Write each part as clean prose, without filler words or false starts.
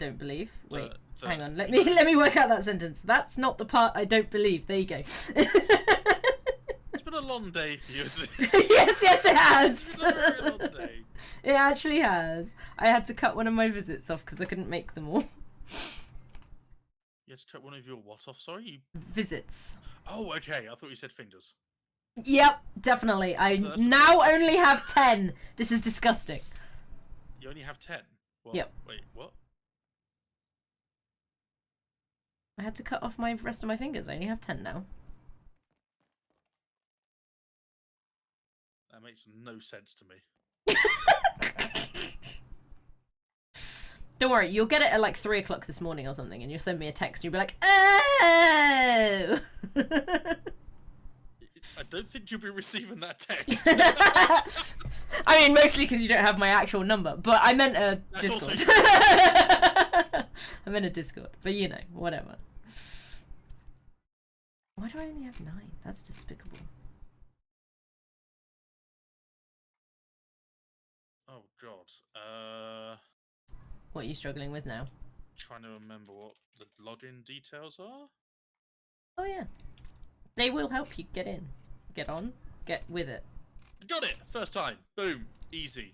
don't believe. Wait, hang on. Let no. me work out that sentence. That's not the part I don't believe. There you go. It's been a long day for you, isn't it? Yes, it has. It's been a very long day. It actually has. I had to cut one of my visits off because I couldn't make them all. You had to cut one of your what off? Sorry. Visits. Oh, okay. I thought you said fingers. Yep, definitely. I So now only have 10. This is disgusting. You only have 10? What? Yep. Wait, what? I had to cut off my rest of my fingers. I only have 10 now. That makes no sense to me. Don't worry, you'll get it at like 3 o'clock this morning or something, and you'll send me a text and you'll be like, oh! I don't think you'll be receiving that text. I mean, mostly because you don't have my actual number, but I meant a That's Discord. also I meant a Discord, but you know, whatever. Why do I only have 9? That's despicable. Oh, God. What are you struggling with now? Trying to remember what the login details are? Oh, yeah. They will help you get in. Get on. Get with it. Got it! First time. Boom. Easy.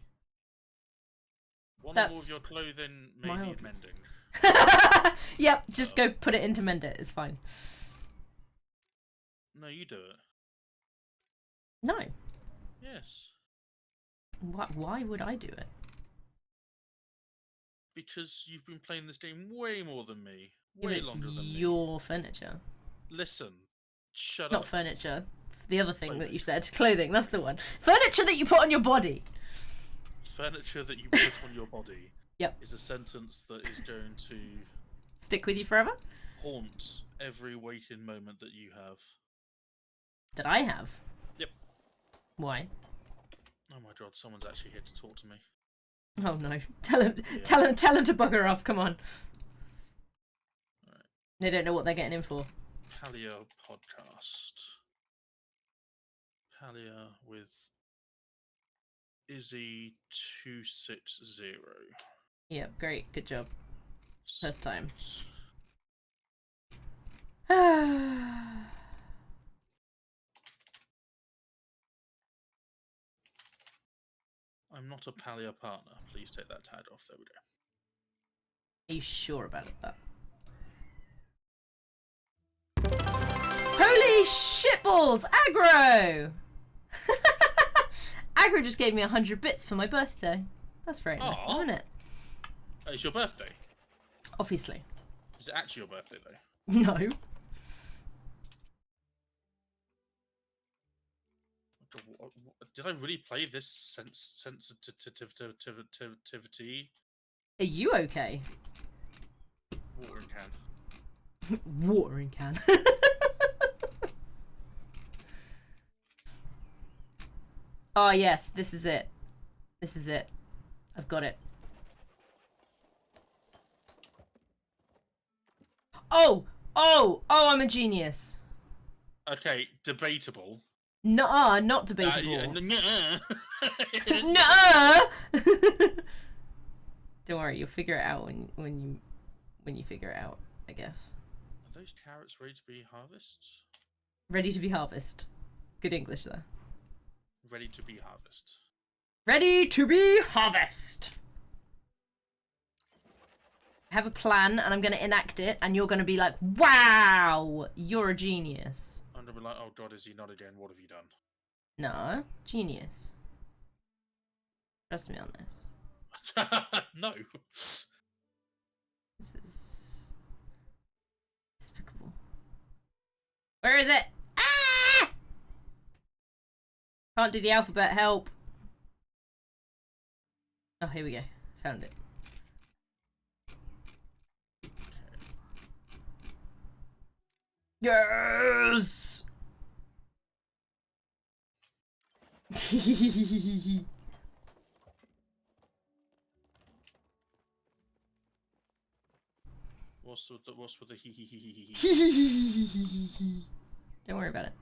One or That's more of your clothing may mild. need mending. Yep, just go put it into Mend It. It's fine. No, you do it. No. Yes. Why would I do it? Because you've been playing this game way more than me. If Way it's longer than me. your furniture. Listen. Shut Not up. furniture. The other thing that Clothing. you said. Clothing, that's the one. Furniture that you put on your body. Furniture that you put on your body. Yep. Is a sentence that is going to Stick with you forever? haunt every waking moment that you have. That I have? Yep. Why? Oh my God, someone's actually here to talk to me. Oh no. Tell him Yeah. tell him to bugger off, come on. Right. They don't know what they're getting in for. Palia podcast. Palia with Izzy260. Yep, great, good job. First time. I'm not a Palia partner. Please take that tag off. There we go. Are you sure about it, though? Holy shitballs! Aggro! Aggro just gave me 100 bits for my birthday. That's very nice, Aw. isn't it? It's your birthday. Obviously. Is it actually your birthday though? No. Did I really play this sensitivity? Are you okay? Watering can. Watering can. Oh yes, this is it. This is it. I've got it. Oh! Oh! Oh, I'm a genius. Okay, debatable. Nuh-uh, not debatable. Nuh-uh. Don't worry, you'll figure it out when you figure it out, I guess. Are those carrots ready to be harvested? Ready to be harvest. Good English there. Ready to be harvested. Ready to be harvest. I have a plan and I'm going to enact it and you're going to be like, wow, you're a genius. I'm going to be like, oh God, is he not again? What have you done? No, genius. Trust me on this. No. This is despicable. Where is it? Ah! Can't do the alphabet, help. Oh, here we go. Found it. Yes! What's with the hee hee hee hee hee? Don't worry about it.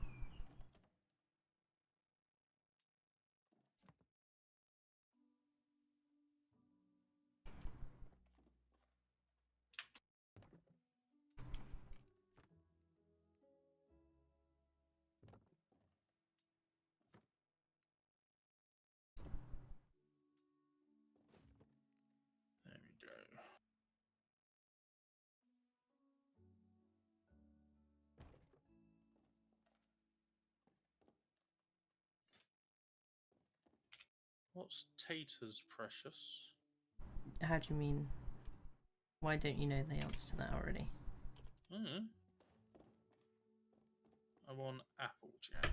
What's taters, precious? How do you mean? Why don't you know the answer to that already? I want apple jam.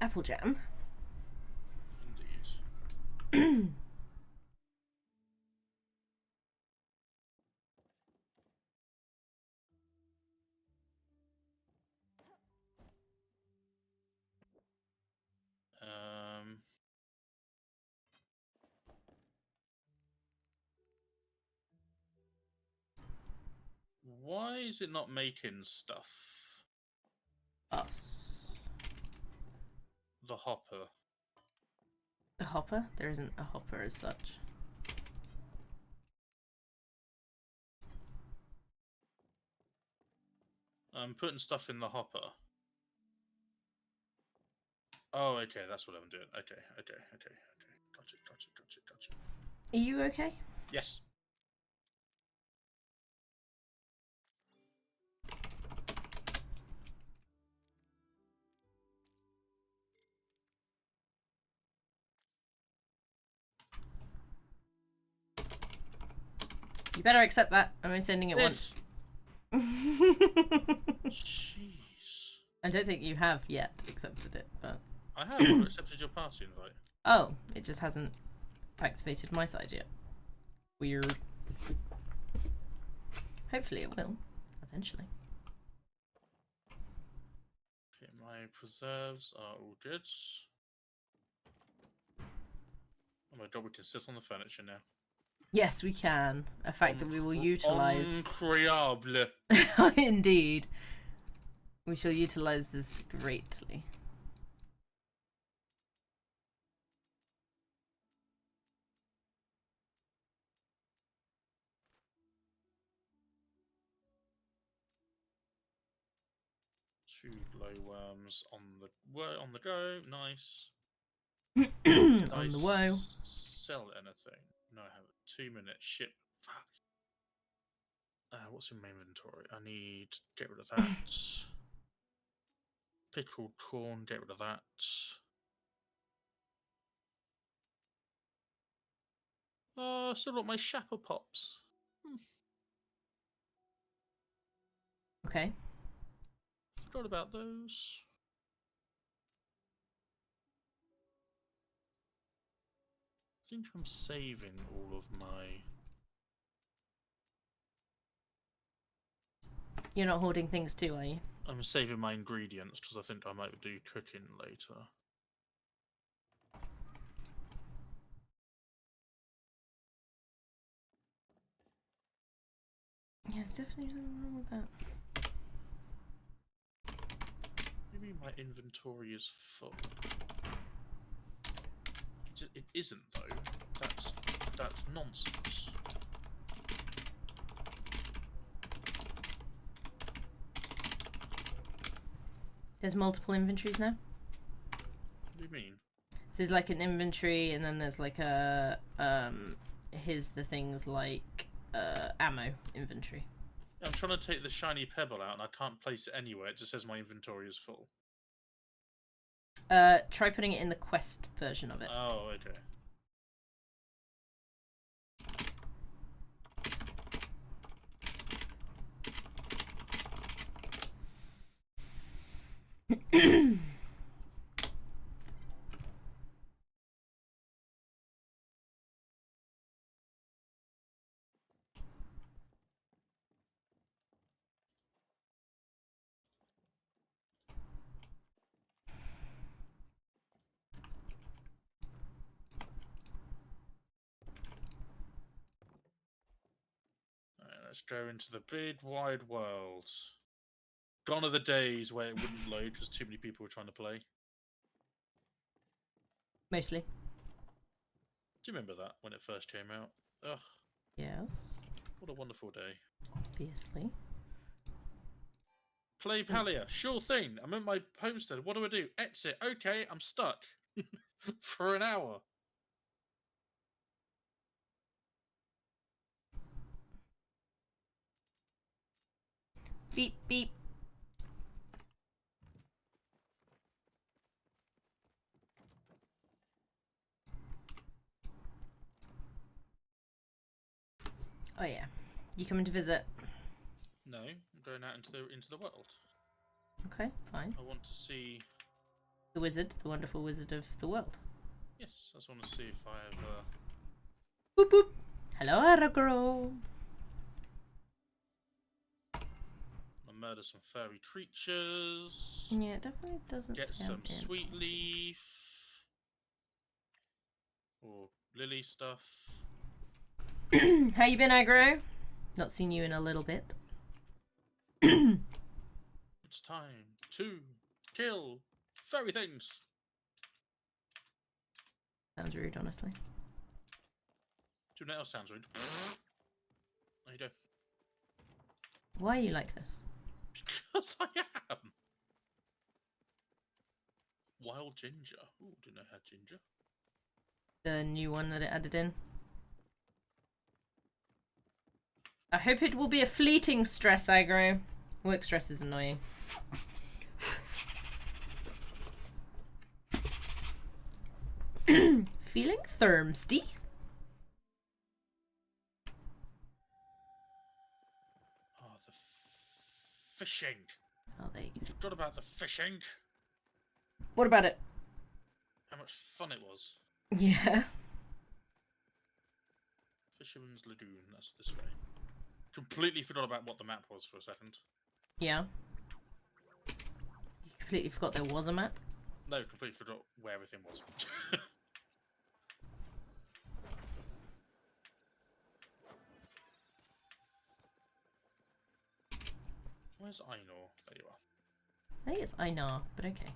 Apple jam? Indeed. Why is it not making stuff? Us. The hopper. The hopper? There isn't a hopper as such. I'm putting stuff in the hopper. Oh, okay, that's what I'm doing. Okay. Gotcha. Are you okay? Yes. You better accept that. I'm sending it once. Jeez. I don't think you have yet accepted it, but... I have. I've accepted your party invite. Oh, it just hasn't activated my side yet. Weird. Hopefully it will, eventually. Okay, my preserves are all good. Oh my god, we can sit on the furniture now. Yes, we can. A fact that we will utilise. Incroyable. Indeed. We shall utilise this greatly. Two glowworms on the go. Nice. On the woe. Sell anything? No, I haven't. 2 minutes. Ship. Fuck. What's in my inventory? I need to get rid of that. Pickled corn. Get rid of that. Still got my shapper pops. Okay. Forgot about those. I think I'm saving all of my... You're not hoarding things too, are you? I'm saving my ingredients because I think I might do cooking later. Yeah, there's definitely nothing wrong with that. Maybe my inventory is full. It isn't though. That's nonsense. There's multiple inventories now. What do you mean? So there's like an inventory, and then there's like a here's the things like ammo inventory. I'm trying to take the shiny pebble out and I can't place it anywhere. It just says my inventory is full. Try putting it in the quest version of it. Oh, okay. Let's go into the big wide world. Gone are the days where it wouldn't load because too many people were trying to play. Mostly. Do you remember that when it first came out? Ugh. Yes. What a wonderful day. Obviously. Play Palia. Sure thing. I'm at my homestead. What do I do? Exit. Okay, I'm stuck. For an hour. Beep beep. Oh yeah. You coming to visit? No, I'm going out into the world. Okay, fine. I want to see The wizard, the wonderful wizard of the world. Yes, I just want to see if I have. Boop boop. Hello, Aragorn. Murder some furry creatures. Yeah, it definitely doesn't. Get some sound sweet leaf or lily stuff. How you been, Aggro? Not seen you in a little bit. It's time to kill furry things. Sounds rude, honestly. Do you know what else sounds rude? There you go. Why are you like this? Because I am. Wild ginger. Ooh, didn't know I had ginger. The new one that it added in. I hope it will be a fleeting stress, Aggro. Work stress is annoying. Feeling thirsty? Oh, the fishing. Oh, there you go. Forgot about the fishing. What about it? How much fun it was. Yeah. Fisherman's Lagoon, that's this way. Completely forgot about what the map was for a second. Yeah. You completely forgot there was a map? No, completely forgot where everything was. Where's Ainur? There you are. I think it's Einar, but okay.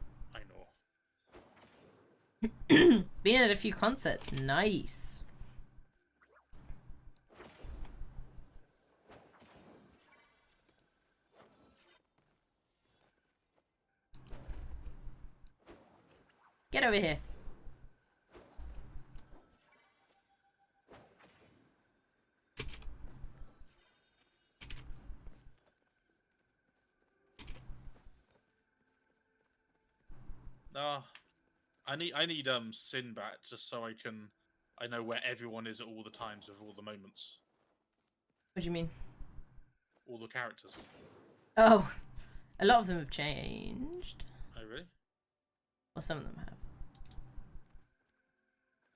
Ainur. Been at a few concerts. Nice. Get over here. I need Sin back just so I know where everyone is at all the times of all the moments. What do you mean? All the characters. Oh, a lot of them have changed. Oh really? Or some of them have.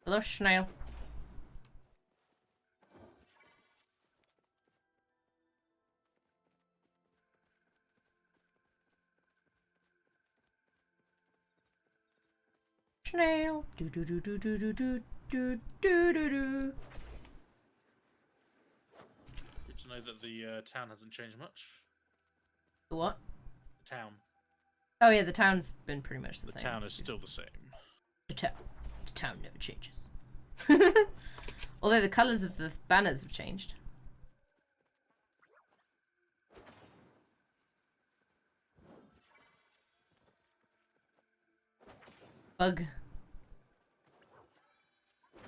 Hello, Snail. Snail. Do do do do do do do do do do do. Good to know that the town hasn't changed much. The what? The town. Oh yeah, the town's been pretty much the same. The town is still the same. The town never changes. Although the colours of the banners have changed. Bug.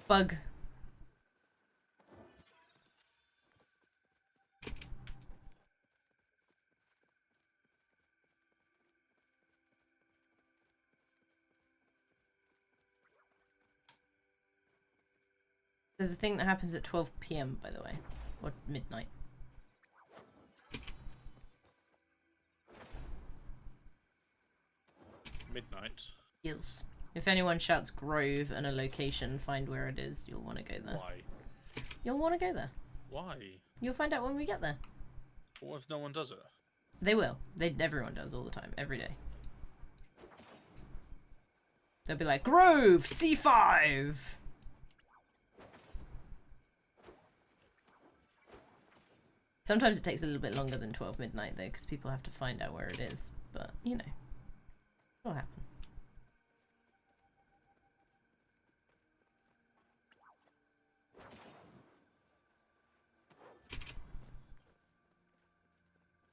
Bug. There's a thing that happens at 12 PM, by the way. Or midnight. Midnight. Yes. If anyone shouts Grove and a location, find where it is, you'll want to go there. Why? You'll want to go there. Why? You'll find out when we get there. What if no one does it? They will. Everyone does all the time, every day. They'll be like, Grove, C5! Sometimes it takes a little bit longer than 12 midnight, though, because people have to find out where it is. But, you know, it'll happen.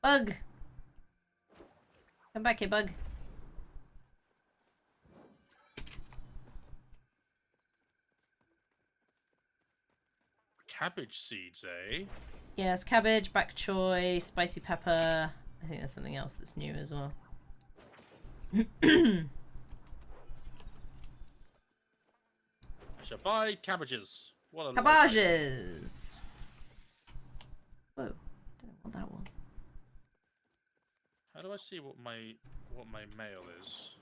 Bug! Come back here, Bug. Cabbage seeds, eh? Yes, cabbage, bok choy, spicy pepper. I think there's something else that's new as well. I shall buy cabbages. What a Cabbages! Whoa, don't know what that was. How do I see what my mail is?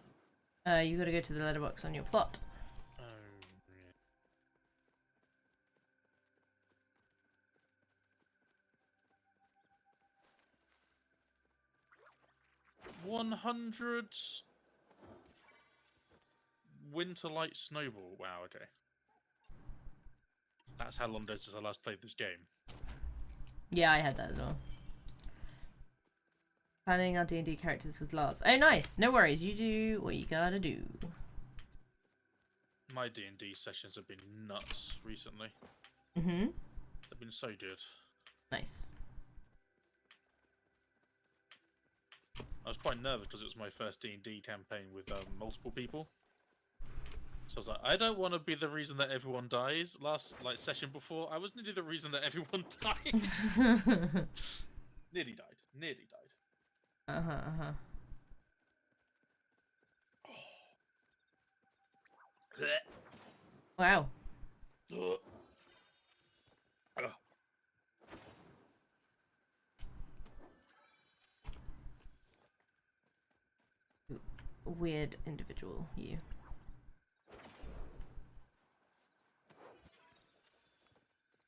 You gotta go to the letterbox on your plot. Oh, 100 Winterlight Snowball. Wow, okay. That's how long it is since I last played this game. Yeah, I had that as well. Planning our D&D characters with Lars. Oh, nice. No worries. You do what you gotta do. My D&D sessions have been nuts recently. Mm-hmm. They've been so good. Nice. I was quite nervous because it was my first D&D campaign with multiple people. So I was like, I don't want to be the reason that everyone dies. Last session before, I was nearly the reason that everyone died. Nearly died. Nearly died. Uh-huh. Wow. Weird individual, you.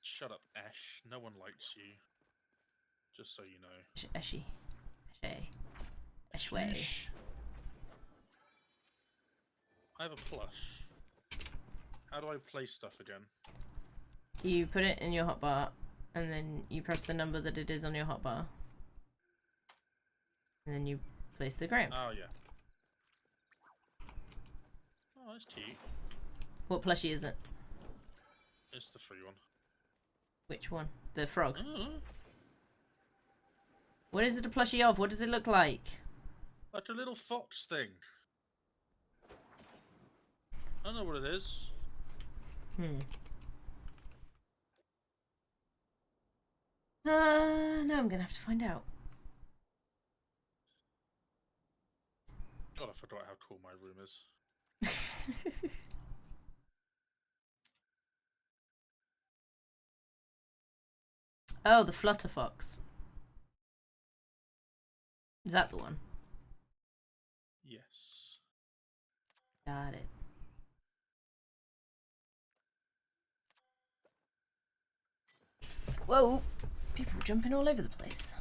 Shut up, Ash. No one likes you. Just so you know. Ashy. Ashway. I have a plush. How do I place stuff again? You put it in your hotbar, and then you press the number that it is on your hotbar. And then you place the ground. Oh, yeah. Oh, that's cute. What plushie is it? It's the free one. Which one? The frog. Oh. What is it a plushie of? What does it look like? Like a little fox thing. I don't know what it is. Now I'm gonna have to find out. God, I forgot how cool my room is. Oh, the flutter fox. Is that the one? Yes. Got it. Whoa! People jumping all over the place.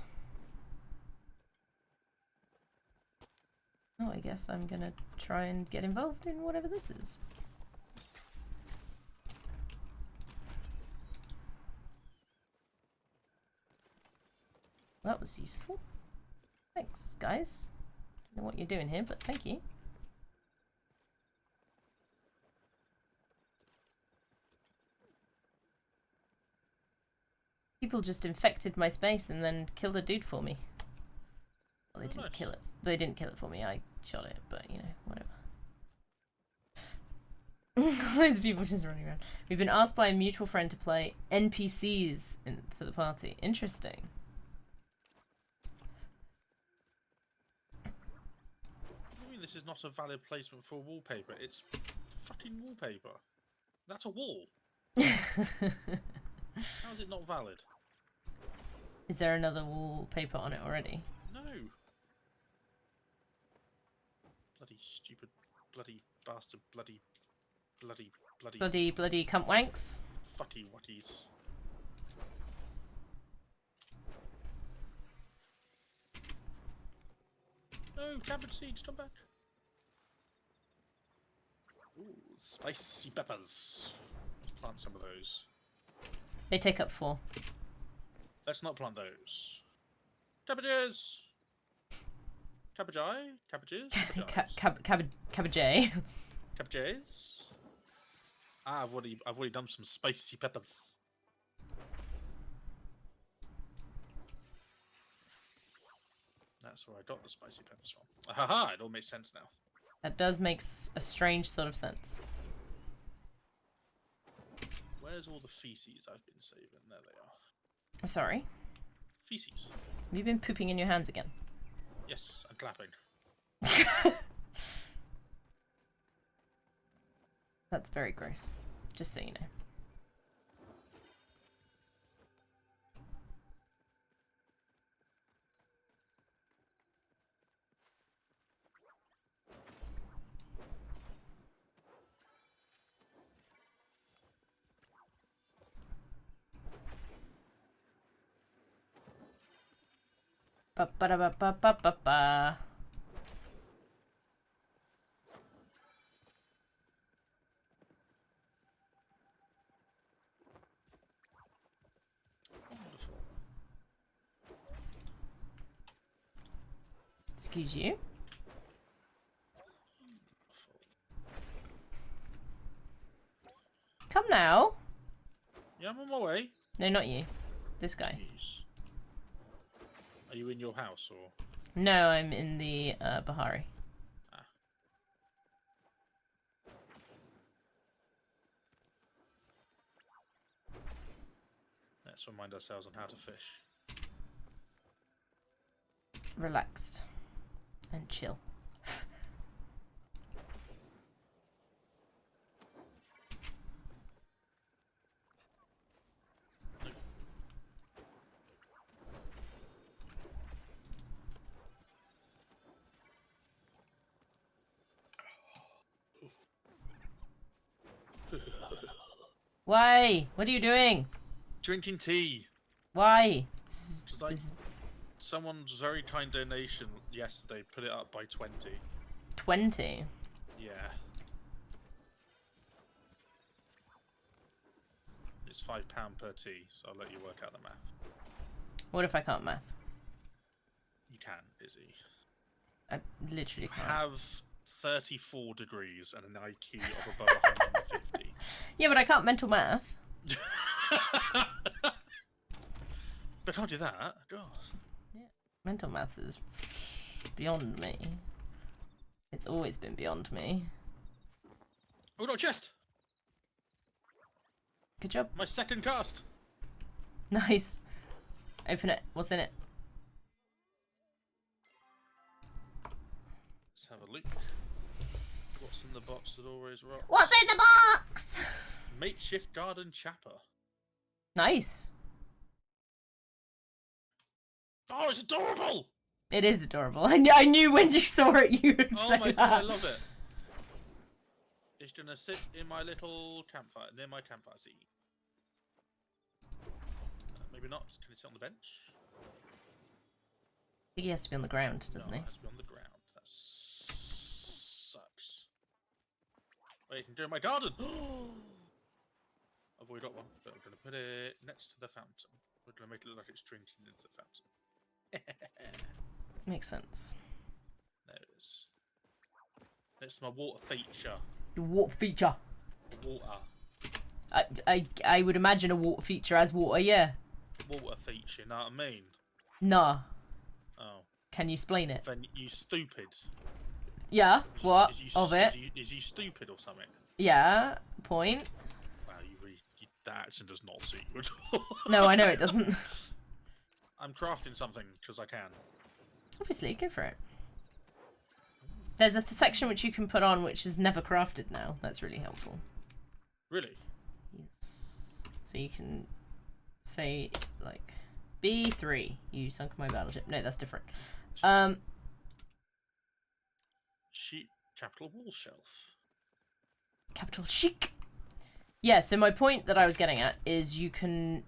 Oh, I guess I'm gonna try and get involved in whatever this is. That was useful. Thanks, guys. Don't know what you're doing here, but thank you. People just infected my space and then killed a dude for me. Well, they didn't kill it. They didn't kill it for me. I shot it, but you know, whatever. Those people just running around. We've been asked by a mutual friend to play NPCs for the party. Interesting. I mean, this is not a valid placement for wallpaper. It's fucking wallpaper. That's a wall. How is it not valid? Is there another wallpaper on it already? No. Bloody stupid, bloody bastard, bloody cunt wanks. fucky wackies. No, cabbage seeds, come back. Ooh, spicy peppers. Let's plant some of those. They take up 4. Let's not plant those. Cabbages! Cabbage-eye? Cabbages? Cabbage. Cabbages? Ah, I've already done some spicy peppers. That's where I got the spicy peppers from. Ahaha, it all makes sense now. That does make a strange sort of sense. Where's all the feces I've been saving? There they are. Sorry? Feces. Have you been pooping in your hands again? Yes, and clapping. That's very gross. Just so you know. Ba ba da ba ba ba ba ba. Wonderful. Excuse you. Come now. Yeah, I'm on my way. No, not you. This guy. Jeez. Are you in your house or? No, I'm in the Bahari. Ah. Let's remind ourselves on how to fish. Relaxed. And chill. Why? What are you doing? Drinking tea. Why? Because like someone's very kind donation yesterday put it up by 20. 20. Yeah. It's £5 per tea, so I'll let you work out the math. What if I can't math? You can, Izzy. I literally can't. Have 34 degrees and an IQ of above 150. Yeah, but I can't mental math. But I can't do that. God. Yeah. Mental maths is beyond me. It's always been beyond me. Oh, got a chest! Good job. My second cast! Nice. Open it. What's in it? Let's have a look. What's in the box that always rocks? What's in the box? Makeshift garden chapper. Nice. Oh, it's adorable! It is adorable. I knew when you saw it you would Oh say my that. god, I love it. It's gonna sit in my little campfire, near my campfire seat. Maybe not. Can it sit on the bench? I think he has to be on the ground, doesn't No, he? it has to be on the ground. That sucks. Wait, you can do it in my garden! I've already got one, but I'm going to put it next to the fountain. We're going to make it look like it's drinking into the fountain. Makes sense. There it is. It's my water feature. The water feature. Water. I would imagine a water feature as water, yeah. Water feature, you know what I mean? Nah. Oh. Can you explain it? Then you stupid. Yeah. What Is you, of it? Is you stupid or something? Yeah. Point. Wow, that accent does not suit you at all. No, I know it doesn't. I'm crafting something because I can. Obviously, go for it. There's a section which you can put on which is never crafted now. That's really helpful. Really? Yes. So you can say, like, B3. You sunk my battleship. No, that's different. Sheet capital wall shelf. Capital chic. Yeah, so my point that I was getting at is you can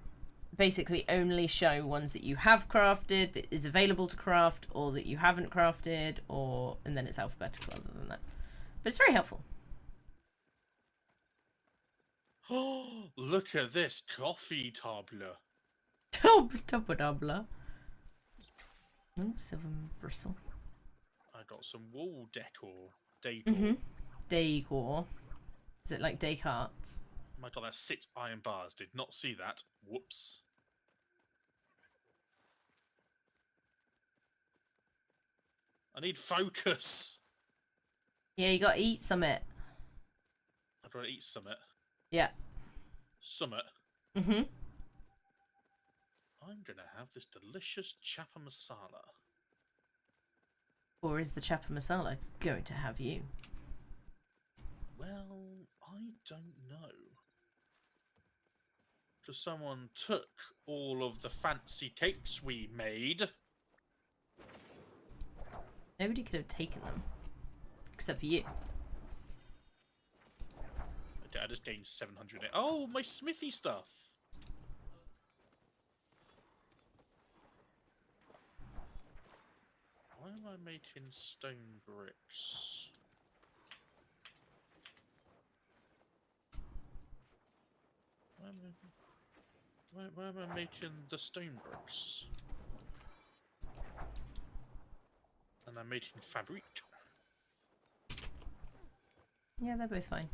basically only show ones that you have crafted, that is available to craft, or that you haven't crafted, or and then it's alphabetical other than that. But it's very helpful. Oh, look at this coffee table. Tubba. Oh, silver bristle. I got some wall decor. Decor. Is it like Descartes? Oh my god, that's 6 iron bars. Did not see that. Whoops. I need focus. Yeah, you gotta eat summit. I've got to eat summit. Yeah. Summit. Mm-hmm. I'm gonna have this delicious chapa masala. Or is the chapa masala going to have you? Well, I don't know. Because someone took all of the fancy cakes we made. Nobody could have taken them. Except for you. Okay, I just gained 700. Oh, my smithy stuff. Why am I making stone bricks? Why am I making the stone bricks? And I'm making fabric. Yeah, they're both fine.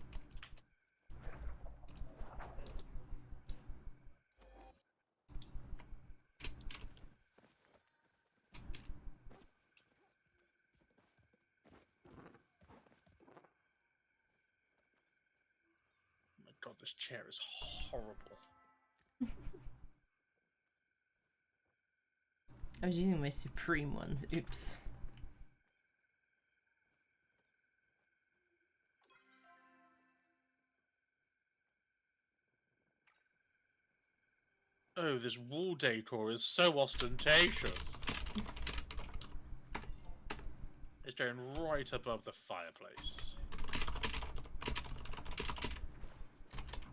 Oh my god, this chair is horrible. I was using my supreme ones. Oops. Oh, this wall decor is so ostentatious. It's going right above the fireplace.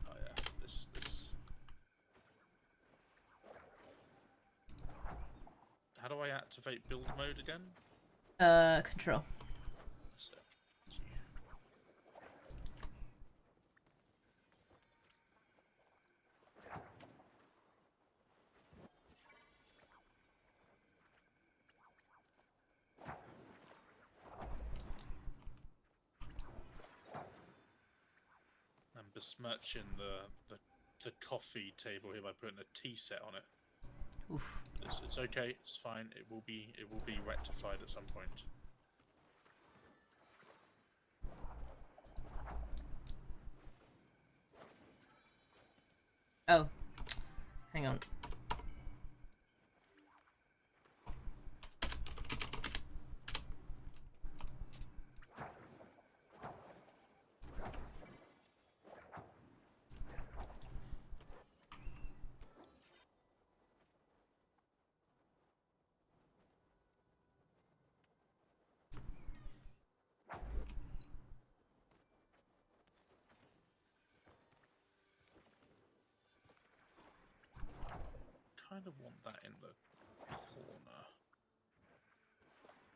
Oh yeah, this. How do I activate build mode again? Control. So, I'm besmirching the coffee table here by putting a tea set on it. Oof. It's okay. It's fine. It will be rectified at some point. Oh. Hang on. Kind of want that in the corner.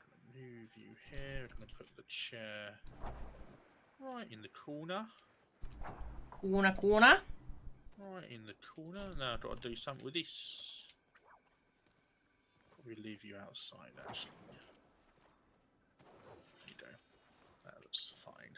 Gonna move you here. We're gonna put the chair right in the corner. Corner. Right in the corner. Now I've got to do something with this. Probably leave you outside actually. There you go. That looks fine.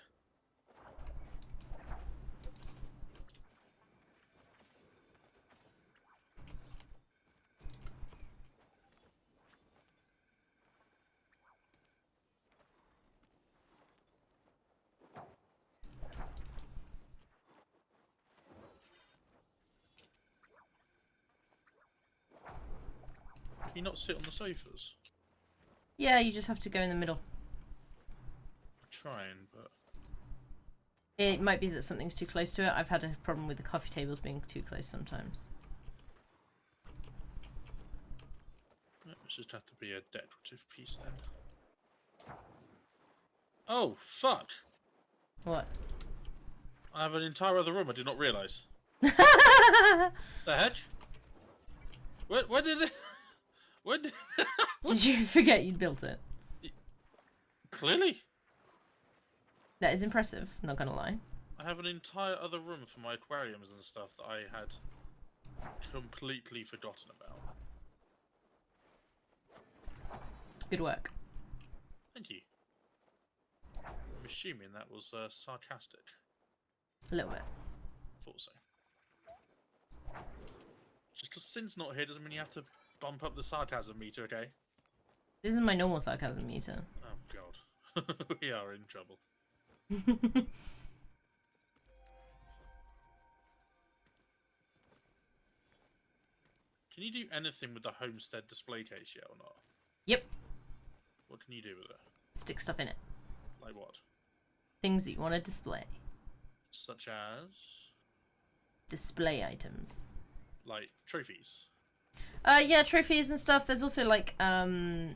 Can you not sit on the sofas? Yeah, you just have to go in the middle. I'm trying, but It might be that something's too close to it. I've had a problem with the coffee tables being too close sometimes. it just have to be a decorative piece then. Oh fuck! What? I have an entire other room. I did not realise. Did The heck? Where did it? Where did? you forget you'd built it? Clearly, That is impressive, not gonna lie. I have an entire other room for my aquariums and stuff that I had completely forgotten about. Good work. Thank you. I'm assuming that was sarcastic. A little bit. Thought so. Just because Sin's not here doesn't mean you have to bump up the sarcasm meter, okay? This is my normal sarcasm meter. Oh god. We are in trouble. Can you do anything with the homestead display case yet or not? Yep. What can you do with it? Stick stuff in it. Like what? Things that you want to display. Such as? Display items. Like trophies? Yeah, trophies and stuff. There's also like, you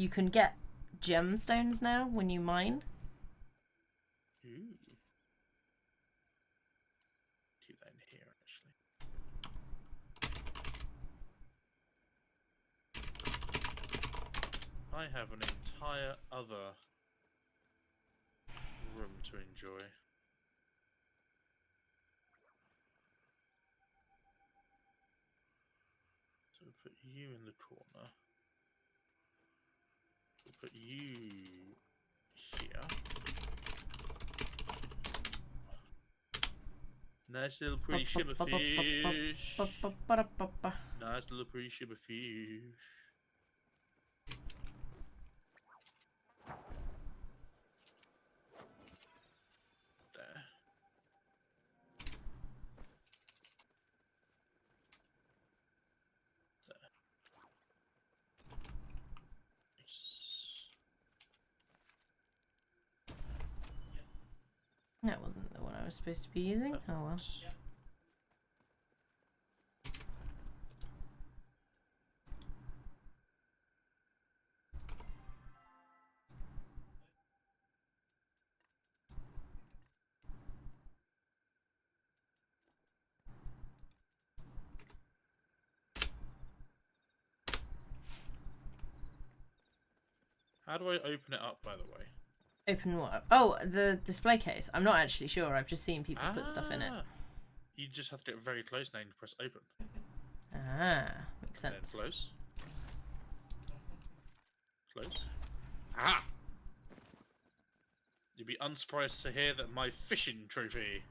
can get gemstones now when you mine. Ooh. Do that in here, actually. I have an entire other room to enjoy. So we'll put you in the corner. We'll put you here. Nice little pretty shimmer fish. Nice little pretty shimmer fish. There. There. Nice. That wasn't the one I was supposed to be using. Perfect. Oh well. How do I open it up, by the way? Open what? Oh, the display case. I'm not actually sure. I've just seen people put stuff in it. You just have to get very close now and press open. Ah, makes And sense. then close. Close. Ah! You'd be unsurprised to hear that my fishing trophy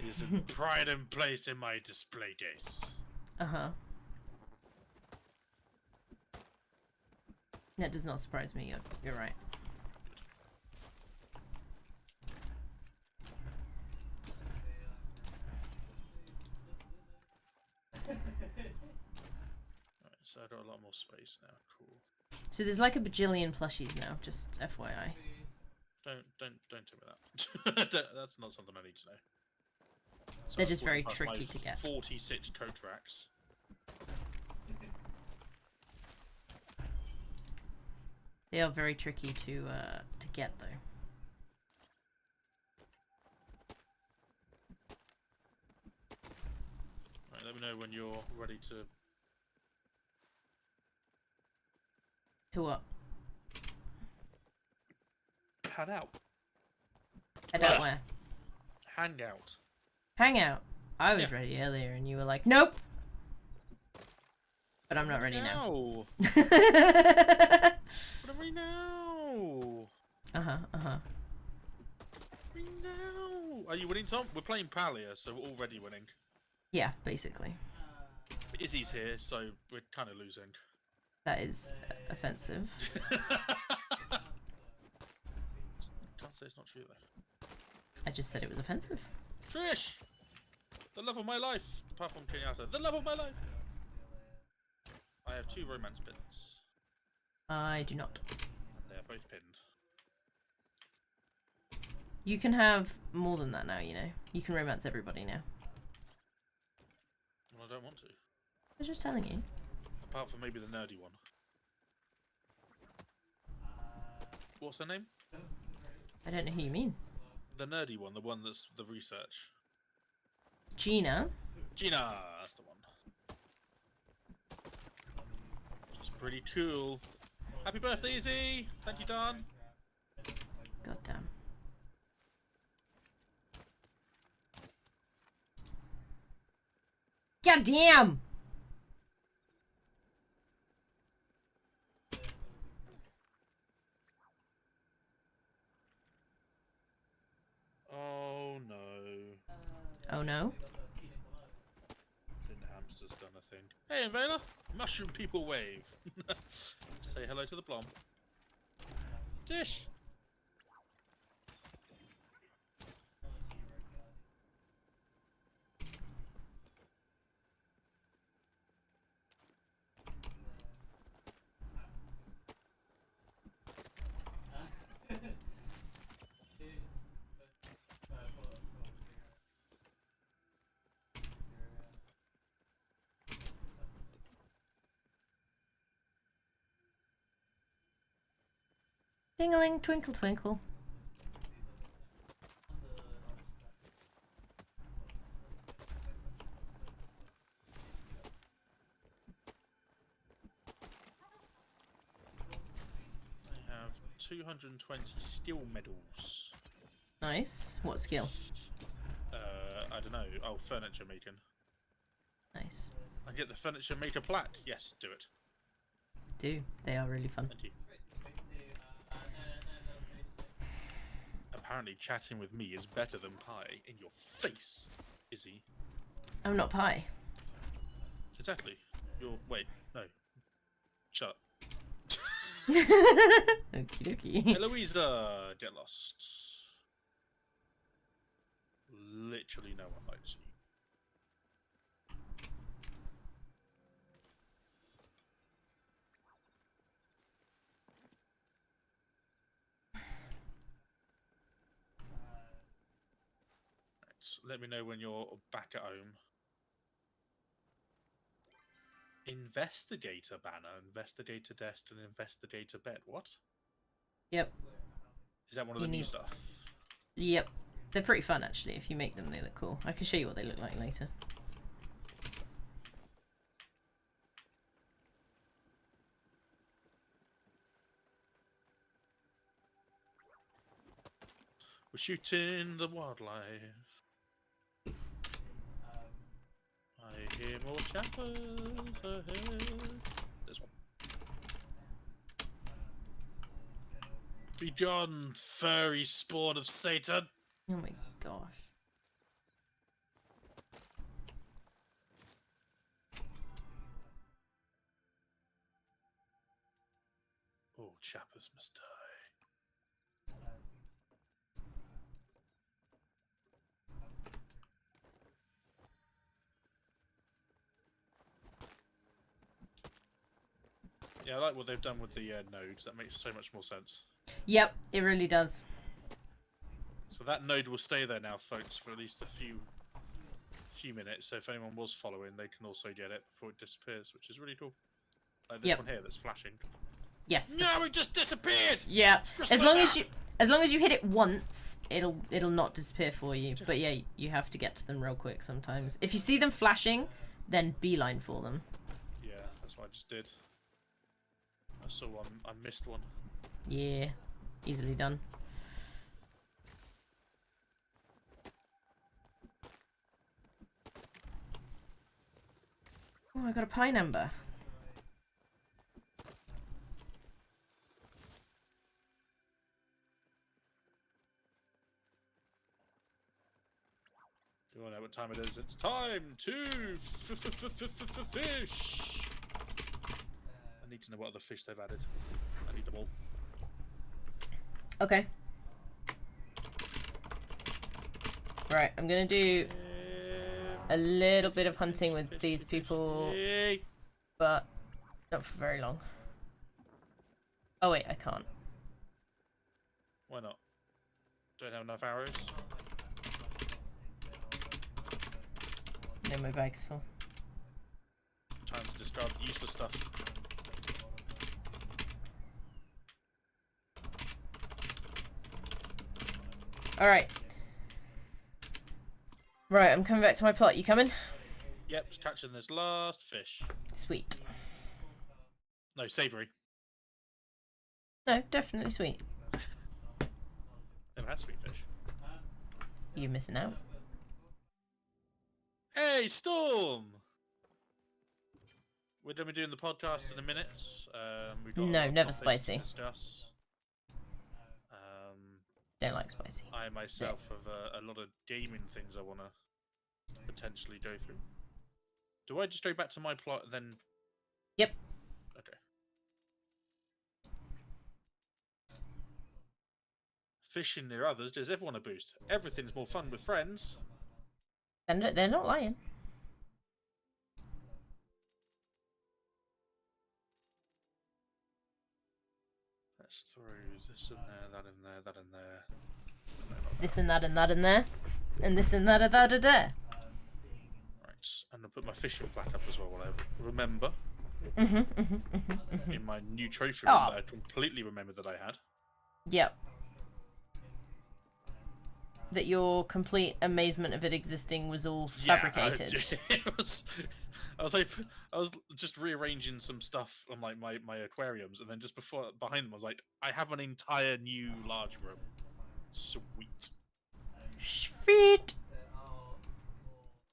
is in pride and place in my display case. Uh-huh. That does not surprise me. You're right. Right, so I got a lot more space now. Cool. So there's like a bajillion plushies now, just FYI. Don't tell me that. That's not something I need to know. So They're just very 40 plus my tricky to get. 46 coat racks. They are very tricky to get though. Right, let me know when you're ready to. To what? Head out. Head out where? Hang out. Hang out. I was Yeah. ready earlier and you were like, nope. But I'm not ready now. What are we now? Uh-huh. We now. Are you winning, Tom? We're playing Palia, so we're already winning. Yeah, basically. Izzy's here, so we're kind of losing. That is offensive. Can't say it's not true though. I just said it was offensive. Trish, the love of my life. Apart from Kenyatta, the love of my life. I have 2 romance pins, I do not. and they are both pinned. You can have more than that now, you know. You can romance everybody now. Well, I don't want to. I was just telling you. Apart from maybe the nerdy one. What's her name? I don't know who you mean. The nerdy one, the one that's the research. Gina. Gina, that's the one. She's pretty cool. Happy birthday, Izzy! Thank you, Dan. God damn. God damn! Oh no. Oh no? Tin hamster's done a thing. Hey, Invader! Mushroom people wave! Say hello to the plum. Dish! Ding-a-ling, twinkle twinkle. 220 skill medals. Nice. What skill? I don't know. Oh, furniture making. Nice. I get the furniture maker plaque. Yes, do it. Do. They are really fun. Thank you. Apparently, chatting with me is better than pie. In your face, Izzy. I'm not pie. Exactly. You're. Wait, no. Shut up. Okie dokie. Eloisa, get lost. Literally no one likes you. Right, let me know when you're back at home. Investigator banner, investigator desk, and investigator bed. What? Yep. Is that one of the new stuff? Yep. They're pretty fun, actually. If you make them, they look cool. I can show you what they look like later. We're shooting the wildlife. I hear more chappers ahead. There's one. Be gone, furry spawn of Satan. Oh my gosh. Oh, chappers must die. Yeah, I like what they've done with the nodes. That makes so much more sense. Yep, it really does. So that node will stay there now, folks, for at least a few minutes. So if anyone was following, they can also get it before it disappears, which is really cool. Like this one here that's flashing. Yes. No, it just disappeared. Yeah. Just As like long that. as you hit it once, it'll not disappear for you. But yeah, you have to get to them real quick sometimes. If you see them flashing, then beeline for them. Yeah, that's what I just did. I saw one. I missed one. Yeah. Easily done. Oh, I got a pine amber. You want to know what time it is? It's time to fish. I need to know what other fish they've added. I need them all. Okay. Right, I'm gonna do a little bit of hunting with these people, but not for very long. Oh wait, I can't. Why not? Don't have enough arrows. No, my bag's full. Time to discard the useless stuff. Alright. Right, I'm coming back to my plot. You coming? Yep, just catching this last fish. Sweet. No, savoury. No, definitely sweet. Never had sweet fish. You missing out. Hey, Storm! We're going to be doing the podcast in a minute. We've got a lot No, of never topics spicy. to discuss. Don't like spicy. I myself have a lot of gaming things I want to potentially go through. Do I just go back to my plot and then... Yep. Okay. Fishing near others gives everyone a boost. Everything's more fun with friends. And they're not lying. Let's throw this in there, that in there, that in there. This and that and that in there. And this and that and that and there. Right, and I'll put my fishing plaque up as well, what I remember. In my new trophy room that I completely remembered that I had. Yep. that your complete amazement of it existing was all fabricated. Yeah, I was just rearranging some stuff on like my aquariums, and then just behind them, I was like, I have an entire new large room. Sweet. Sweet.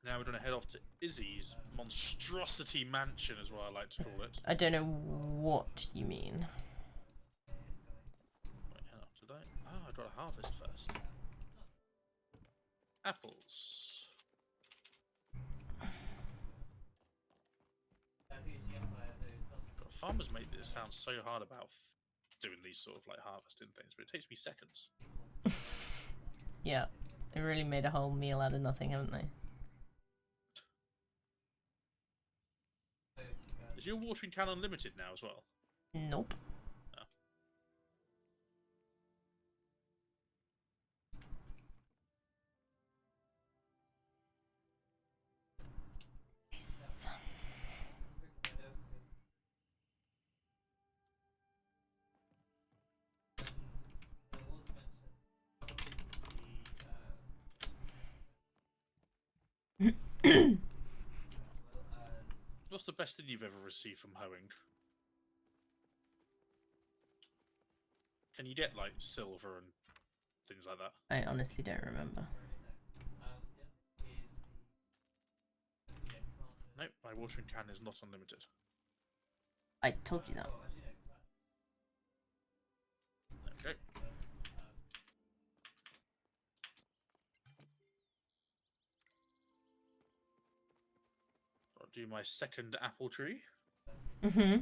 Now we're gonna head off to Izzy's monstrosity mansion, is what I like to call it. I don't know what you mean. Wait, hang on, did I? Oh, I got to harvest first. Apples. God, farmers make this sound so hard about doing these sort of like harvesting things, but it takes me seconds. Yeah, they really made a whole meal out of nothing, haven't they? Is your watering can unlimited now as well? Nope. Oh. Nice. What's the best thing you've ever received from hoeing? Can you get like silver and things like that? I honestly don't remember. Nope, my watering can is not unlimited. I told you that. There we go. I'll do my second apple tree. Mm-hmm.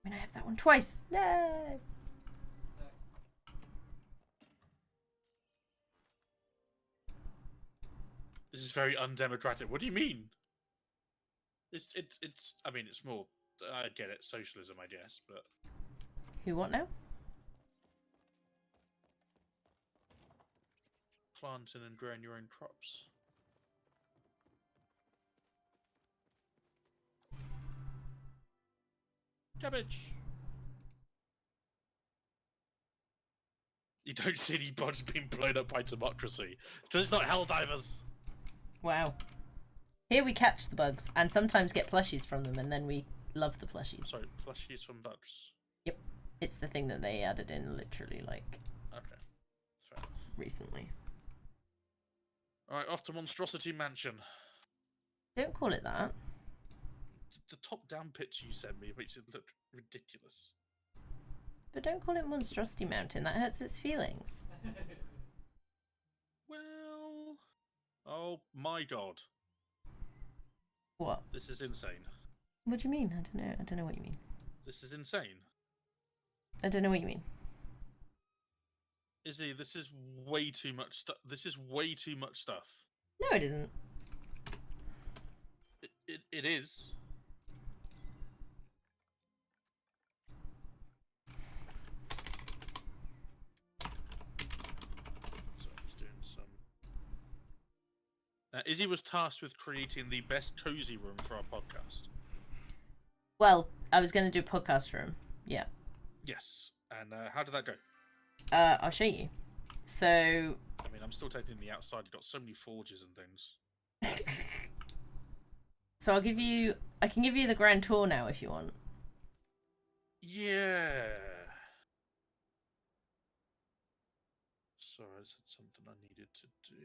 I mean, I have that one twice. Yay! This is very undemocratic. What do you mean? It's. I mean, it's more. I get it, socialism, I guess, but Who what now? planting and growing your own crops. Cabbage. You don't see any bugs being blown up by democracy because it's not Helldivers. Wow. Here we catch the bugs and sometimes get plushies from them, and then we love the plushies. Sorry, plushies from bugs. Yep. It's the thing that they added in literally like Okay, fair enough. recently. All right, off to Monstrosity Mansion. Don't call it that. The top-down picture you sent me makes it look ridiculous. But don't call it Monstrosity Mountain. That hurts its feelings. Well, oh my god, What? this is insane. What do you mean? I don't know. I don't know what you mean. This is insane. I don't know what you mean. Izzy, this is way too much stuff. This is way too much stuff. No, it isn't. It is. So I'm just doing some. Now, Izzy was tasked with creating the best cozy room for our podcast. Well, I was going to do a podcast room. Yeah. Yes. And how did that go? I'll show you. So. I mean, I'm still taking the outside. You've got so many forges and things. So I can give you the grand tour now if you want. Yeah. Sorry, I said something I needed to do.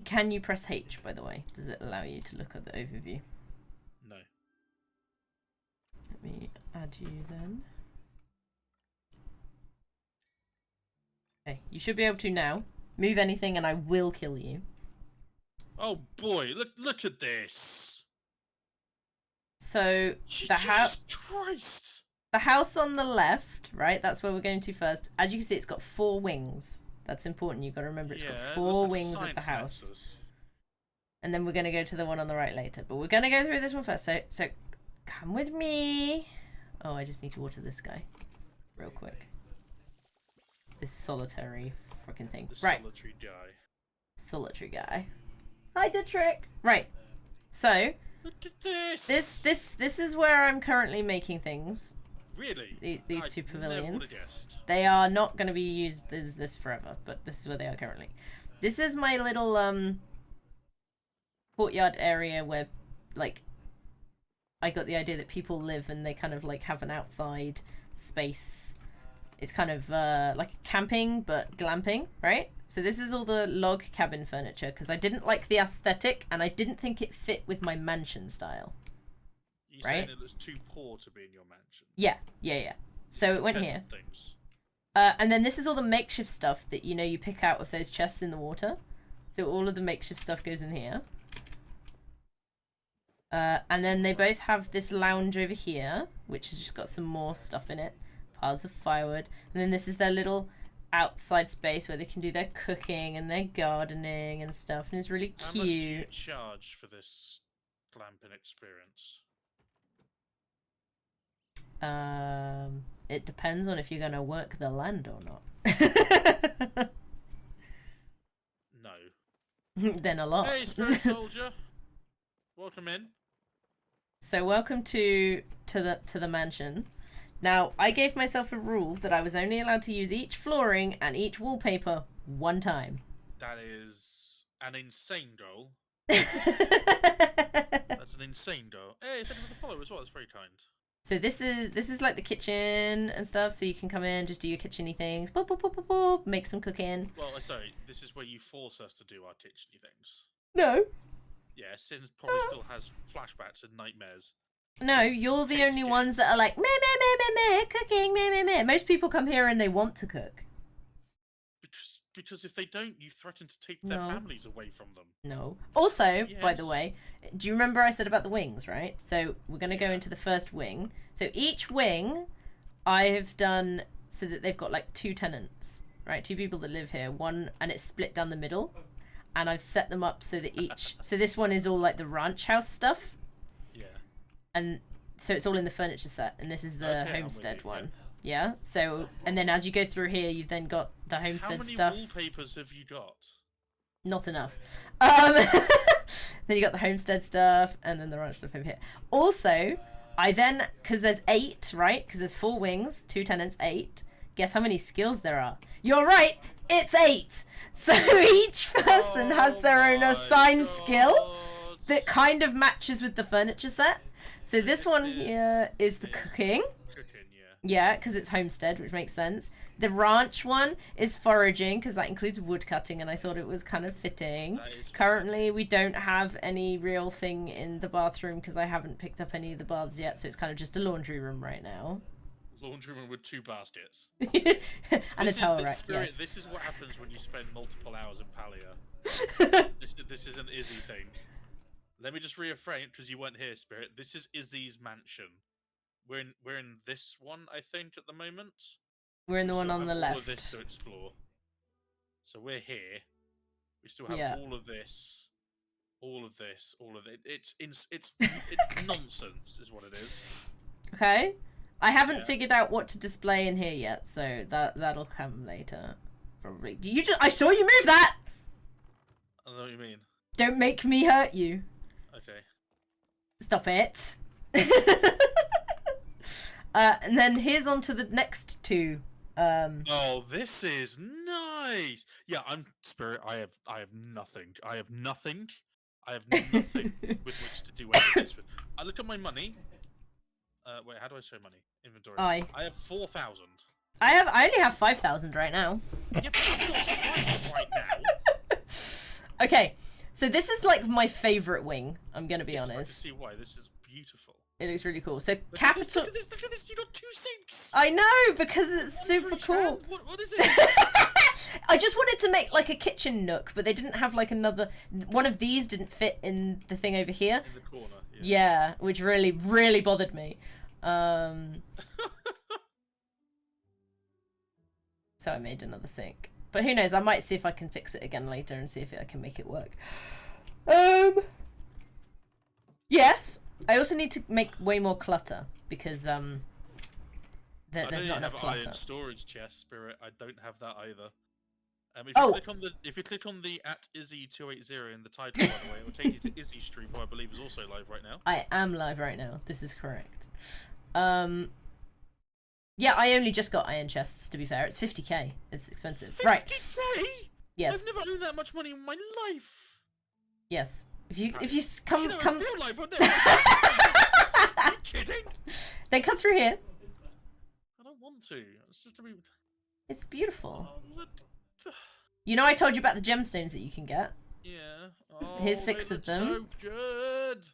Can you press H, by the way? Does it allow you to look at the overview? No. Let me add you then. Okay, you should be able to now. Move anything and I will kill you. Oh boy, look at this. So Jesus Christ. The house on the left, right? That's where we're going to first. As you can see, it's got 4 wings. That's important. You've got to remember it's got 4 wings of the house. And then we're going to go to the one on the right later. But we're going to go through this one first. So come with me. Oh, I just need to water this guy. real quick. This solitary freaking thing. The Right. solitary guy. Solitary guy. Hi, Dietrich. Right. So Look at this. this is where I'm currently making things. Really? These I two never would have pavilions. guessed. They are not going to be used as this forever, but this is where they are currently. This is my little courtyard area where, like, I got the idea that people live and they kind of like have an outside space. It's kind of like camping but glamping, right? So this is all the log cabin furniture because I didn't like the aesthetic and I didn't think it fit with my mansion style. You're Right? saying it looks too poor to be in your mansion. Yeah. So it went here. Peasant things. And then this is all the makeshift stuff that, you know, you pick out of those chests in the water. So all of the makeshift stuff goes in here. And then they both have this lounge over here, which has just got some more stuff in it. Piles of firewood. And then this is their little outside space where they can do their cooking and their gardening and stuff. And it's really How much do you cute. charge for this glamping experience? It depends on if you're going to work the land or not. No. Then a lot. Hey, Spirit Soldier. Welcome in. So welcome to the mansion. Now, I gave myself a rule that I was only allowed to use each flooring and each wallpaper one time. That is an insane goal. So That's an insane goal. Hey, thank you for the follow as well. That's very kind. this is like the kitchen and stuff. So you can come in, just do your kitchen-y things, boop, boop, boop, boop, boop, make some cooking. Well, sorry, this is where you force us to do our kitchen-y things. No. Yeah, Sin probably still has flashbacks and nightmares. No, you're the only ones that are like, meh, meh, meh, meh, meh, cooking, meh, meh, meh. Most people come here and they want to cook. Because if they don't, you threaten to take their families away from them. No. Also, by the Yes. way, do you remember I said about the wings, right? So we're going to go into the first wing. So each wing, I have done so that they've got like two tenants, right? Two people that live here. One, and it's split down the middle. And I've set them up so that each... So this one is all like the ranch house stuff. Yeah. And so it's all in the furniture set. And this is the Okay, I'm with homestead you, one. Yeah. So, and then as you go through here, you've then got the homestead stuff. How many wallpapers have you got? Not enough. Then you got the homestead stuff, and then the ranch stuff over here. Also, I then, because there's 8, right? Because there's 4 wings, 2 tenants, 8. Guess how many skills there are? You're right, it's 8. So each person has their own assigned skill that kind of matches with the furniture set. So this one here is the cooking. Yeah, because it's homestead, which makes sense. The ranch one is foraging, because that includes wood cutting, and I thought it was kind of fitting. Currently, we don't have any real thing in the bathroom, because I haven't picked up any of the baths yet, so it's kind of just a laundry room right now. Laundry room with 2 baskets. And a towel rack, yes. This is what happens when you spend multiple hours in Palia. This is an Izzy thing. Let me just reframe, because you weren't here, Spirit. This is Izzy's mansion. We're in this one, I think, at the moment. We're in the one on the left. All of this to explore. So we're here. We still have all of this, all of this, all of it. It's nonsense, is what it is. Okay. I haven't figured out what to display in here yet, so that'll come later, probably. I saw you move that. I know what you mean. Don't make me hurt you. Okay. Stop it. And then here's on to the next 2. Oh, this is nice. Yeah, I'm Spirit. I have nothing. I have nothing with which to do any of this with. I look at my money. Wait, how do I show money? Inventory. I have 4,000. I only have 5,000 right now. Yeah, but I'm not surprised right now. Okay, so this is like my favorite wing. I'm gonna be honest. I can see why. This is beautiful. It looks really cool. So Look capital. At this! Look at this! You got 2 sinks. I know, because it's super cool. What is it? I just wanted to make like a kitchen nook, but they didn't have like another. One of these didn't fit in the thing over here. In the corner. Yeah, which really bothered me. So I made another sink. But who knows? I might see if I can fix it again later and see if I can make it work. Yes. I also need to make way more clutter because There's not enough have clutter. iron storage chest, Spirit. I don't have that either. If you click on the @Izzy280 in the title, by the way, it will take you to Izzy's stream, who I believe is also live right now. I am live right now. This is correct. Yeah, I only just got iron chests. To be fair, it's 50k. It's expensive. 50K? Right? Yes. I've never owned that much money in my life. Yes. If you come in real life, are you kidding? They come through here. I don't want to. It's just It's beautiful. Oh, You know, I told you about the gemstones that you can get. yeah. Oh, Here's 6 of them. So good.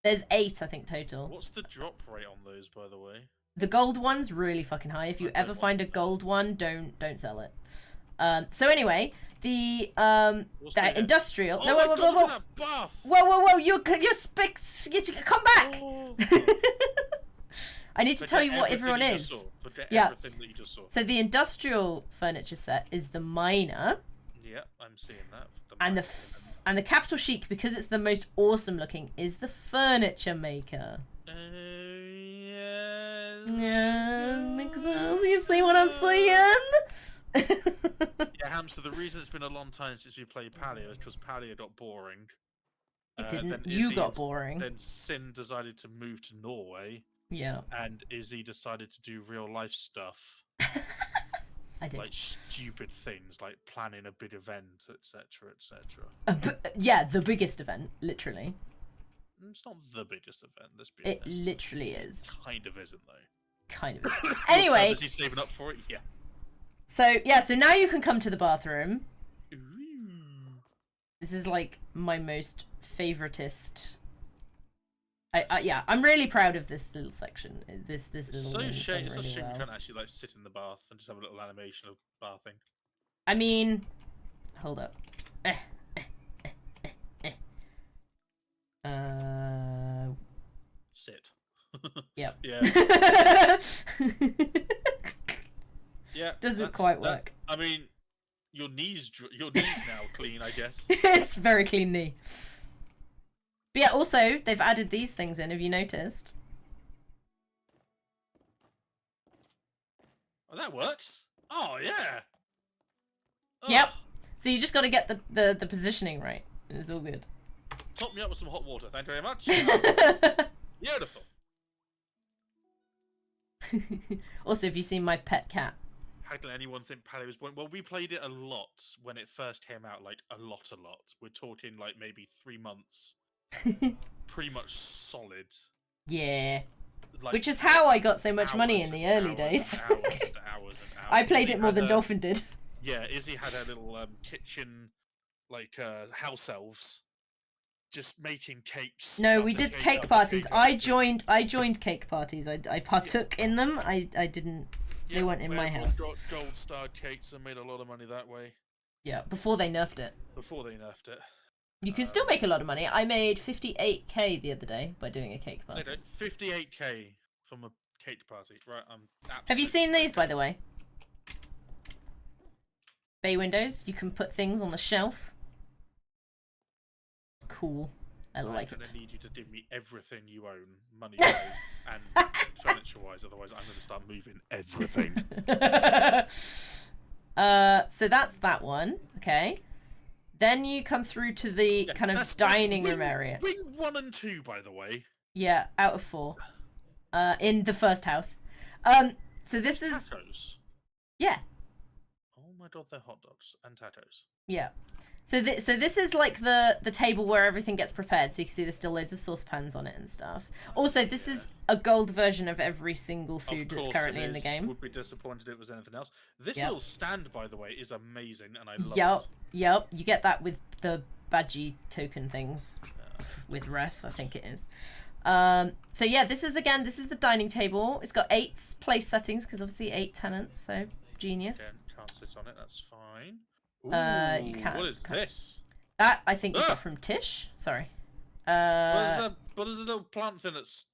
There's 8, I think, total. What's the drop rate on those, by the way? The gold one's really fucking high. If you ever find a gold one, don't sell it. So anyway, the industrial. Oh no, my whoa, God, whoa, look at that buff. whoa! You come back. Oh. I need to tell you what everyone is. Yeah. Everything that you just saw. So the industrial furniture set is the miner. Yeah, I'm seeing that. And the capital chic, because it's the most awesome looking, is the furniture maker. Yeah, makes sense. You see what I'm saying? Yeah, Hamster, the reason it's been a long time since we played Palia is because Palia got boring. It didn't. Then You got boring. Then Sin decided to move to Norway. Yeah. And Izzy decided to do real life stuff. I did. Like stupid things, like planning a big event, etc., etc. Yeah, the biggest event, literally. It's not the biggest event. Let's be honest. It literally is. Kind of isn't, though. Kind of is. Anyway. Is he saving up for it? Yeah. So now you can come to the bathroom. Ooh. This is like my most favoritist. I'm really proud of this little section. This little. It's so shame. It's a shame well. you can't actually like sit in the bath and just have a little animation of bathing. I mean, hold up. Sit. Yep. Yeah. Yeah. Doesn't quite work. I mean, your knees now clean, I guess. It's very clean knee. But yeah, also they've added these things in. Have you noticed? Oh, that works. Oh yeah. Oh. Yep. So you just got to get the positioning right, and it's all good. Top me up with some hot water, thank you very much. Beautiful. Also, have you seen my pet cat? How can anyone think Palia was boring? Well, we played it a lot when it first came out, like a lot. We're talking like maybe 3 months. Pretty much solid. Yeah. Like, which is how I got so much money in the early days. Hours. I played it more than Dolphin did. Yeah, Izzy had her little kitchen, like house elves, just making cakes. No, we did cake parties. I joined cake parties. I partook in them. I didn't. They weren't in my house. Got gold star cakes and made a lot of money that way. Yeah, before they nerfed it. You can still make a lot of money. I made 58k the other day by doing a cake party. 58k from a cake party. Right, Have you seen these, by the way? Bay windows. You can put things on the shelf. It's cool. I like it. I'm gonna need you to give me everything you own, money-wise and furniture-wise. Otherwise, I'm gonna start moving everything. So that's that one. Okay. Then you come through to the kind of dining room area. Wing 1 and 2, by the way. Yeah, out of 4. In the first house. So this is. Tacos. Yeah. Oh my god, they're hot dogs and tacos. Yeah. So this is like the table where everything gets prepared. So you can see there's still loads of saucepans on it and stuff. Also, this is a gold version of every single food that's currently in the game. Would be disappointed if it was anything else. This little stand, by the way, is amazing, and I love it. Yep. You get that with the badgie token things, with Wrath, I think it is. So yeah, this is the dining table. It's got 8 place settings because obviously 8 tenants. So genius. Again, can't sit on it. That's fine. Ooh, you can't. What is this? That I think you got from Tish. Sorry. What is the little plant thing that's?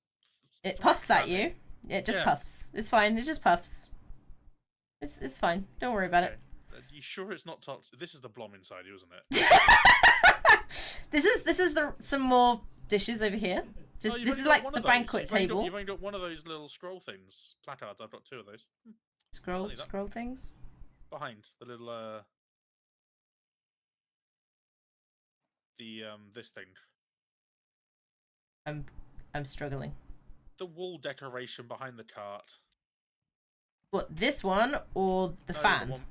It puffs at you. It just puffs. It's fine. It just puffs. It's fine. Don't worry about it. Are you sure it's not toxic? This is the blom inside you, isn't it? This is some more dishes over here. Just you've this only is got like one the of those. banquet table. You've only got one of those little scroll things, placards. I've got 2 of those. Scroll things. Behind the little this thing. I'm struggling. The wall decoration behind the cart. What, this one or the No, fan? the one...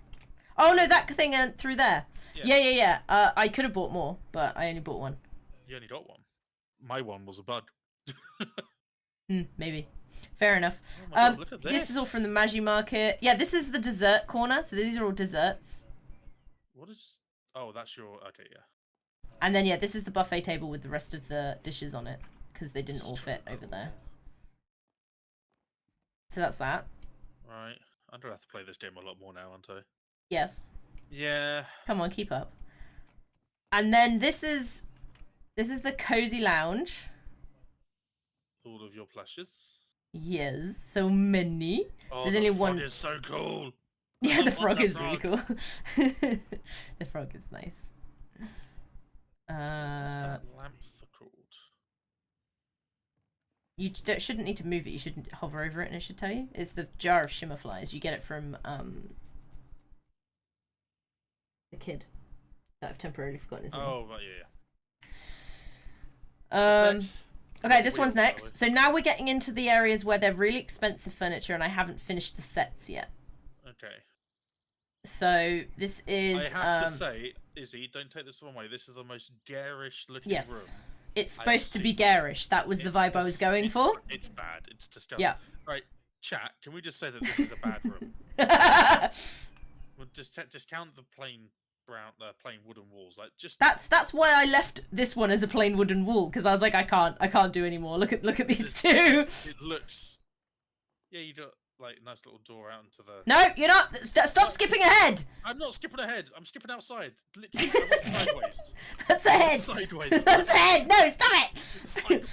Oh no, that thing through there. Yeah. Yeah. I could have bought more, but I only bought one. You only got one. My one was a bug. Maybe. Fair enough. Oh my God, look at this is all from the Magi Market. Yeah, this is the dessert corner. So these are all desserts. What is... Oh, that's your... Okay, yeah. And then, yeah, this is the buffet table with the rest of the dishes on it. Because they didn't all fit over there. So that's that. Right. I'm going to have to play this game a lot more now, aren't I? Yes. Yeah. Come on, keep up. And then this is the cozy lounge. All of your plushes. Yes, so many. Oh, There's the only frog one. is so cool. Yeah, the frog the is frog. really cool. The frog is nice. What's that lamp called? You shouldn't need to move it. You should hover over it, and it should tell you. It's the jar of shimmer flies. You get it from the kid that I've temporarily forgotten his name. Oh, right, yeah. Um. What's next? Okay, this one's Wheel, next. So now we're getting into the areas where they're really expensive furniture, and I haven't finished the sets yet. Okay. So this is. I have to say, Izzy, don't take this the wrong way. This is the most garish looking Yes. room. It's supposed to be garish. That was the vibe I was going for. It's bad. It's disgusting. Yeah. Right, chat. Can we just say that this is a bad room? We'll just discount the plain plain wooden walls. Like just. That's why I left this one as a plain wooden wall, because I was like, I can't do anymore. Look at these two. It looks. Yeah, you got like a nice little door out into the. No, you're not. Stop skipping ahead. I'm not skipping ahead. I'm skipping outside. Literally, I went sideways. That's ahead. Sideways. That's ahead. No, stop it. Sideways.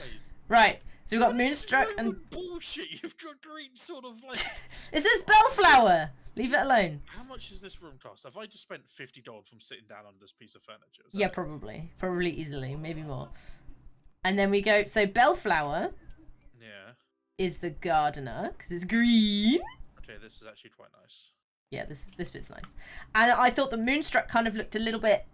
Right. So we've got What is Moonstruck this and. Roman bullshit. You've got green sort of like. Is this Bellflower? Leave it alone. How much does this room cost? Have I just spent $50 from sitting down on this piece of furniture? Is that Yeah, it? probably easily, maybe more. And then we go. So Bellflower Yeah. is the gardener because it's green. Okay, this is actually quite nice. Yeah, this bit's nice. And I thought the Moonstruck kind of looked a little bit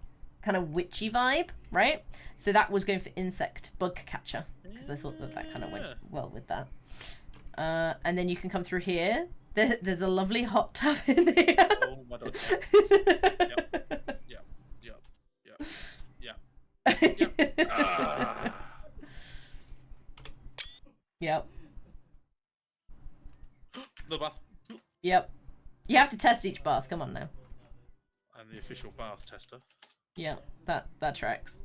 kind of witchy vibe, right? So that was going for insect bug catcher because I thought that kind of went well with that. And then you can come through here. There's a lovely hot tub in here. Oh my god. Yep. Yep. The bath. Yep. You have to test each bath. Come on now. I'm the official bath tester. Yeah, that tracks.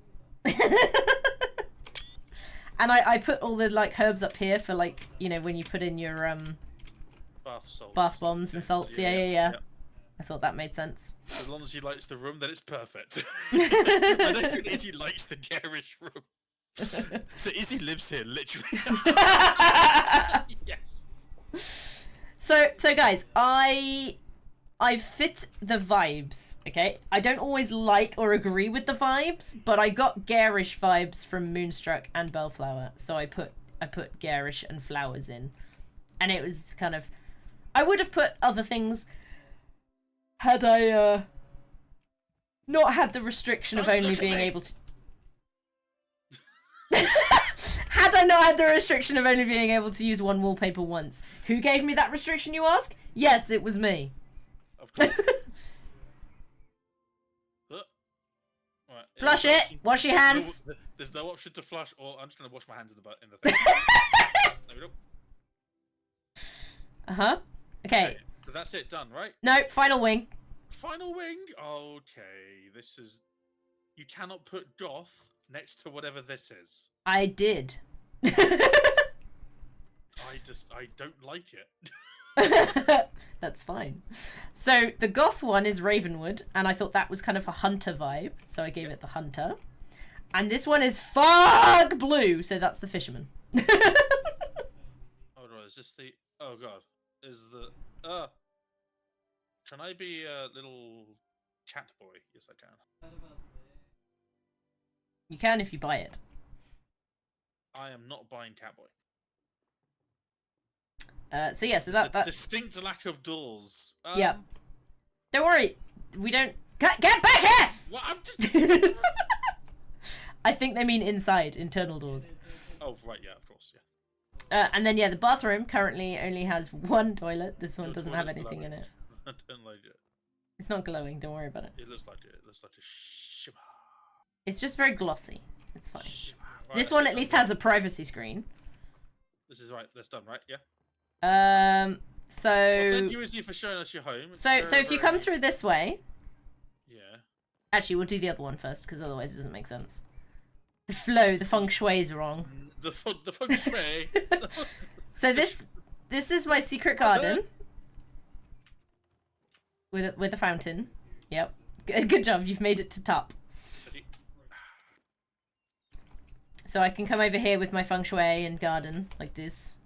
And I put all the like herbs up here for like, you know, when you put in your Bath salts. bath bombs and salts. Yeah. Yep. I thought that made sense. As long as he likes the room, then it's perfect. I don't think Izzy likes the garish room. So Izzy lives here, literally. Yes. So guys, I fit the vibes, okay? I don't always like or agree with the vibes, but I got garish vibes from Moonstruck and Bellflower, so I put garish and flowers in. And it was kind of, I would have put other things had I not had the restriction of only being able to had I not had the restriction of only being able to use one wallpaper once. Who gave me that restriction, you ask? Yes, it was me. Of course. Right, Flush it. Wash your hands. There's no option to flush, or I'm just going to wash my hands in the thing. There we go. Uh-huh. Okay. So that's it, done, right? No, final wing. Final wing? Okay, this is... You cannot put goth next to whatever this is. I did. I don't like it. That's fine. So the goth one is Ravenwood, and I thought that was kind of a hunter vibe, so I gave it the hunter. And this one is fog blue, so that's the fisherman. Hold on, is this the... Oh god. Is the... Can I be a little cat boy? Yes, I can. You can if you buy it. I am not buying Catboy. So yeah, so It's a that distinct lack of doors. Yeah. Don't worry, we don't get back here. What? I'm just. I think they mean inside, internal doors. Oh right, yeah, of course, yeah. And then yeah, the bathroom currently only has one toilet. This one Your doesn't have toilet's anything in glowing. it. I don't like it. It's not glowing. Don't worry about it. It looks like it. It looks like a shimmer. It's just very glossy. It's fine. Shimmer. Right, This that's one it at done. least has a privacy screen. This is right. That's done, right? Yeah. Well, Thank you, Izzy, for showing us your home. It's so very, if you come through this way, Yeah. actually we'll do the other one first because otherwise it doesn't make sense. The flow, the feng shui is wrong. The feng shui. So this is my secret garden with a fountain. Yep, good job. You've made it to top. So I can come over here with my feng shui and garden like this.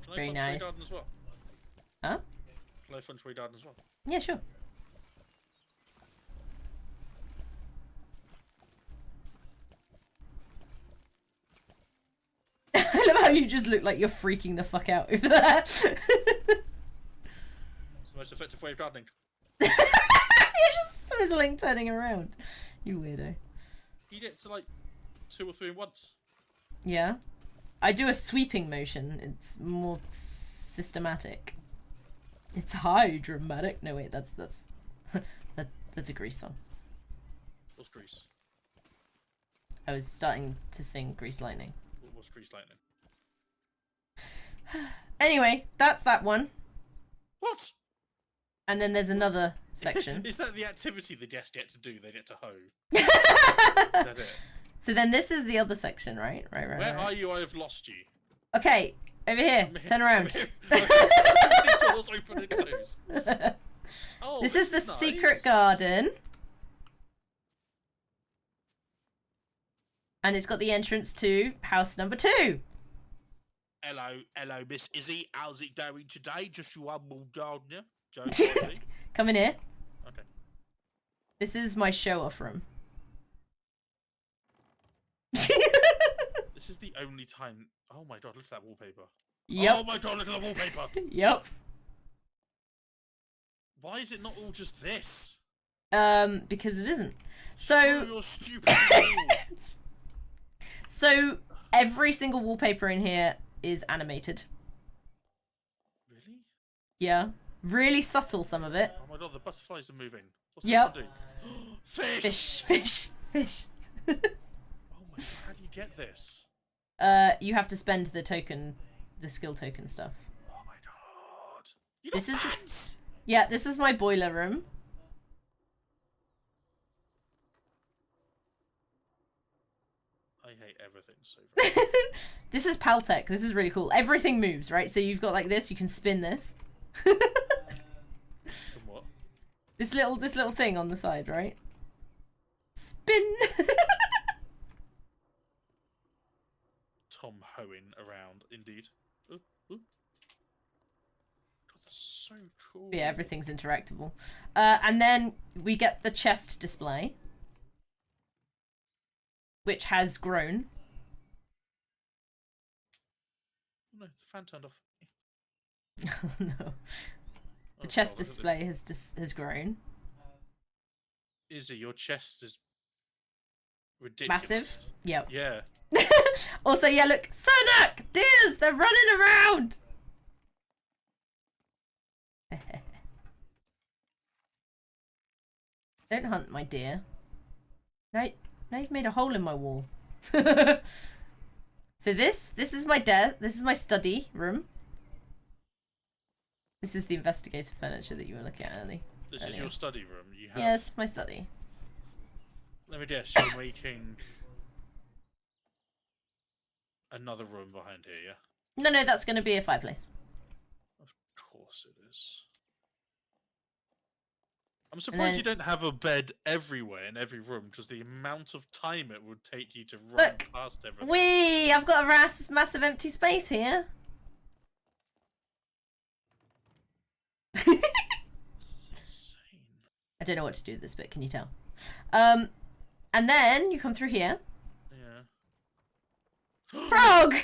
Can I Very feng nice. shui garden as well? Huh? Can I feng shui garden as well? Yeah, sure. I love how you just look like you're freaking the fuck out over there. It's the most effective way of gardening. You're just swizzling, turning around. You weirdo. You get to like 2 or 3 in once. Yeah. I do a sweeping motion. It's more systematic. It's high dramatic. No wait, that's that's a Grease song. What's Grease? I was starting to sing Grease Lightning. What's Grease Lightning? Anyway, that's that one. What? And then there's another section. Is that the activity the guests get to do? They get to hoe. Is that it? So then this is the other section, right? Right. Where are you? I have lost you. Okay, over here. Turn around. So many doors open and close. Oh, This is the nice. secret garden. And it's got the entrance to house number 2. Hello, Miss Izzy. How's it going today? Just your humble gardener, Joe. Come in here. Okay. This is my show-off room. This is the only time. Oh my god, look at that wallpaper. Yep. Oh my god, look at the wallpaper. Yep. Why is it not all just this? Because it isn't. So Your stupid wall. So every single wallpaper in here is animated. Really? Yeah. Really subtle, some of it. Oh my god, the butterflies are moving. What's Yep. this one do? Fish! Fish. Oh my god, how do you get this? You have to spend the token, the skill token stuff. Oh my god. You got This is- fans! Yeah, this is my boiler room. I hate everything so very much. This is Paltech. This is really cool. Everything moves, right? So you've got like this, you can spin this. From what? This little thing on the side, right? Spin. Tom hoeing around, indeed. Ooh, ooh. God, that's so cool. Yeah, everything's interactable. And then we get the chest display, which has grown. Oh, no, the fan turned off. Oh no. The Oh, chest God, look at display has grown. Izzy, your chest is ridiculous. Massive. Yep. Yeah. Also, yeah, look, Sunak! Deers! They're running around! Don't hunt my deer. Now you've made a hole in my wall. So this is my this is my study room. This is the investigator furniture that you were looking at earlier. This is your study room. You have. Yes, my study. Let me guess. You're making another room behind here, yeah? No, that's going to be a fireplace. Of course it is. I'm surprised you don't have a bed everywhere in every room, because the amount of time it would take you to run Look, past everything. I've got a massive empty space here. This is insane. I don't know what to do with this bit, can you tell? And then you come through here. Yeah. Frog!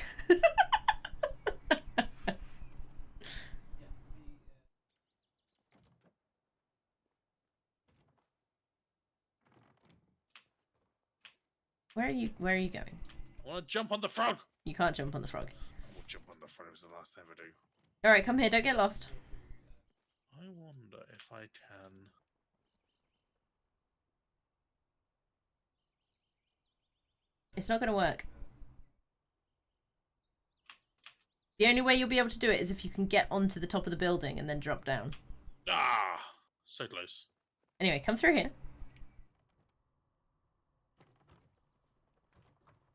Where are you going? I want to jump on the frog! You can't jump on the frog. I will jump on the frog, it was the last thing I ever do. Alright, come here, don't get lost. I wonder if I can... It's not gonna work. The only way you'll be able to do it is if you can get onto the top of the building and then drop down. Ah! So close. Anyway, come through here.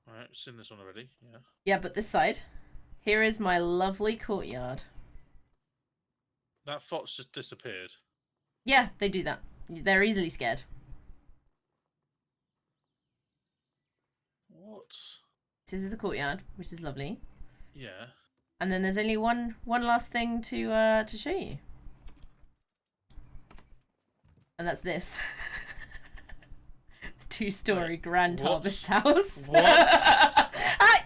Alright, I've seen this one already, yeah. Yeah, but this side. Here is my lovely courtyard. That fox just disappeared. Yeah, they do that. They're easily scared. What? This is the courtyard, which is lovely. Yeah. And then there's only one last thing to show you. And that's this. The 2-story grand harvest house. What?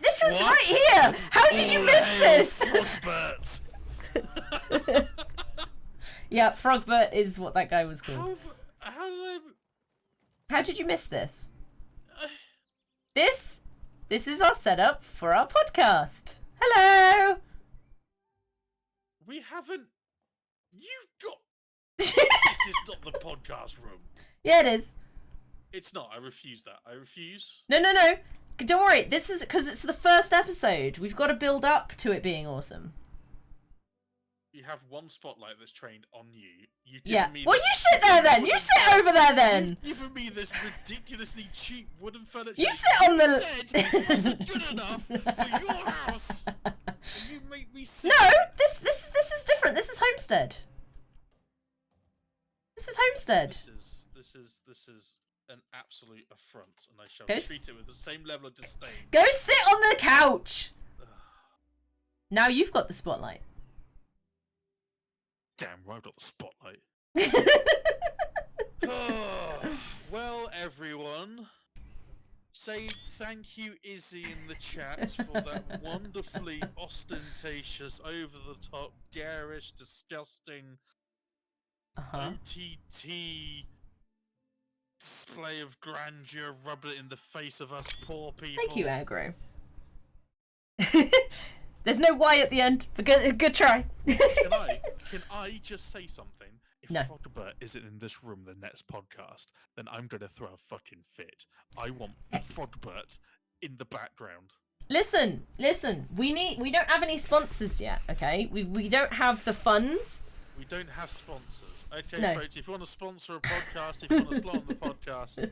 This was What? right here! How did you miss this? Frostbert! Yeah, Frogbert is what that guy was called. How did How did you miss this? This is our setup for our podcast. Hello! we haven't... You've got... This is not the podcast room. Yeah, it is. It's not. I refuse that. I refuse. No. Don't worry. This is because it's the first episode. We've got to build up to it being awesome. You have one spotlight that's trained on you. You've Yeah. given me Well, this you sit there then. You sit over there then. You've given me this ridiculously cheap wooden furniture. You sit on the... said it wasn't good enough for your house. And you make me sit. No, this is different. This is Homestead. This is Homestead. This is an absolute affront, and I shall Go treat it with the same level of disdain. Go sit on the couch. Now you've got the spotlight. Damn right, I've got the spotlight. Well, everyone, say thank you, Izzy, in the chat for that wonderfully ostentatious, over-the-top, garish, disgusting OTT display of grandeur. Rub it in the face of us poor people. Thank you, Aggro. There's no Y at the end, but good try. Can I just say something? If No. Frogbert isn't in this room the next podcast, then I'm gonna throw a fucking fit. I want Frogbert in the background. Listen. We don't have any sponsors yet, okay? We don't have the funds. We don't have sponsors. Okay, No. folks, if you want to sponsor a podcast, if you want to slot on the podcast,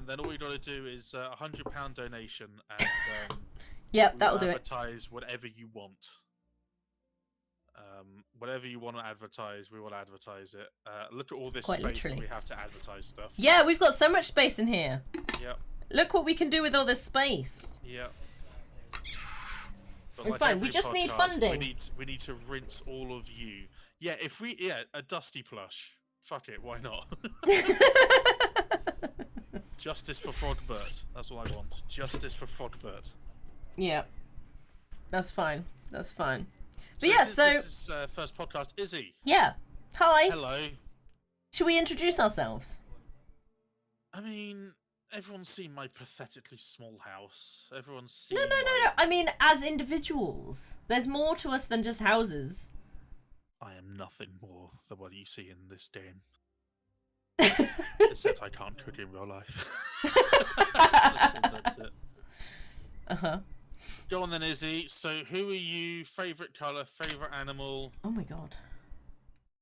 then all you got to do is a £100 donation, and Yep, we that'll will do it. advertise whatever you want. Whatever you want to advertise, we will advertise it. Look at all this Quite space literally. that we have to advertise stuff. Yeah, we've got so much space in here. Yep. Look what we can do with all this space. Yep. But It's fine, we every just need podcast, funding. We need to rinse all of you. Yeah, a dusty plush. Fuck it, why not? Justice for Frogbert. That's all I want. Justice for Frogbert. Yeah. That's fine. That's fine. But So yeah, this so... is first podcast. Izzy. Yeah. Hi. Hello. Should we introduce ourselves? I mean, everyone's seen my pathetically small house. Everyone's seen No. my... I mean, as individuals. There's more to us than just houses. I am nothing more than what you see in this den. Except I can't cook in real life. That's it. Uh-huh. Go on then, Izzy. So, who are you? Favorite color? Favorite animal? Oh my god.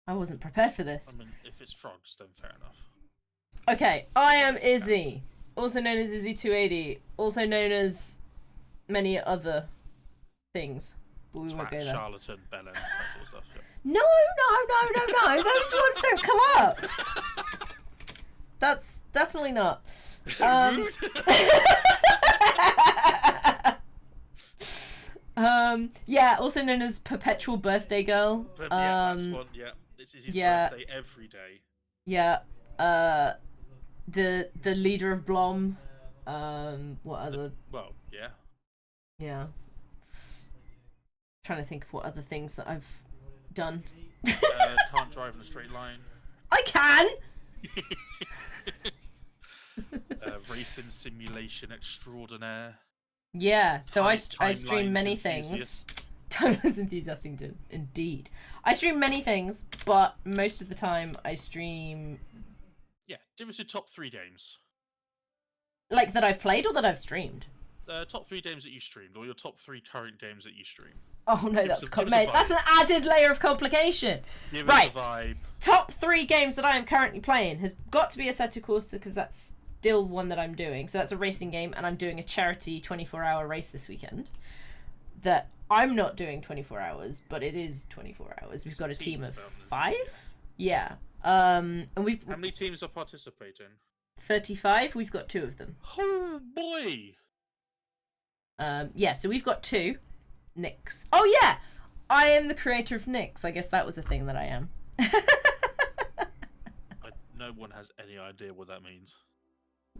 I wasn't prepared for this. I mean, if it's frogs, then fair enough. Okay, I am Izzy, also known as Izzy280, also known as many other things, but we won't go Twat, there. charlatan, bellend, that sort of stuff. Yeah. No, those ones don't come up. That's definitely not. Yeah, also known as Perpetual Birthday Girl. But yeah, that's one. Yeah, this is his birthday every day. Yeah, the leader of Blom. What other? Well, yeah. Yeah. Trying to think of what other things that I've done. Can't drive in a straight line. I can! Racing simulation extraordinaire. Yeah, so I Timelines stream many enthusiast. things. Timelines enthusiastic, indeed. I stream many things, but most of the time I stream... Yeah, give us your top 3 games. Like, that I've played or that I've streamed? Top 3 games that you streamed, or your top 3 current games that you stream. Oh no, that's mate, that's an added layer of complication. Give right, us a vibe. Top 3 games that I am currently playing has got to be Assetto Corsa because that's still one that I'm doing. So that's a racing game, and I'm doing a charity 24-hour race this weekend. That I'm not doing 24 hours, but it is 24 hours. We've got a team of 5. Yeah. And we've... How many teams are participating? 35. We've got 2 of them. Oh boy. Yeah, so we've got 2. Nix. Oh yeah! I am the creator of Nix. I guess that was a thing that I am. No one has any idea what that means.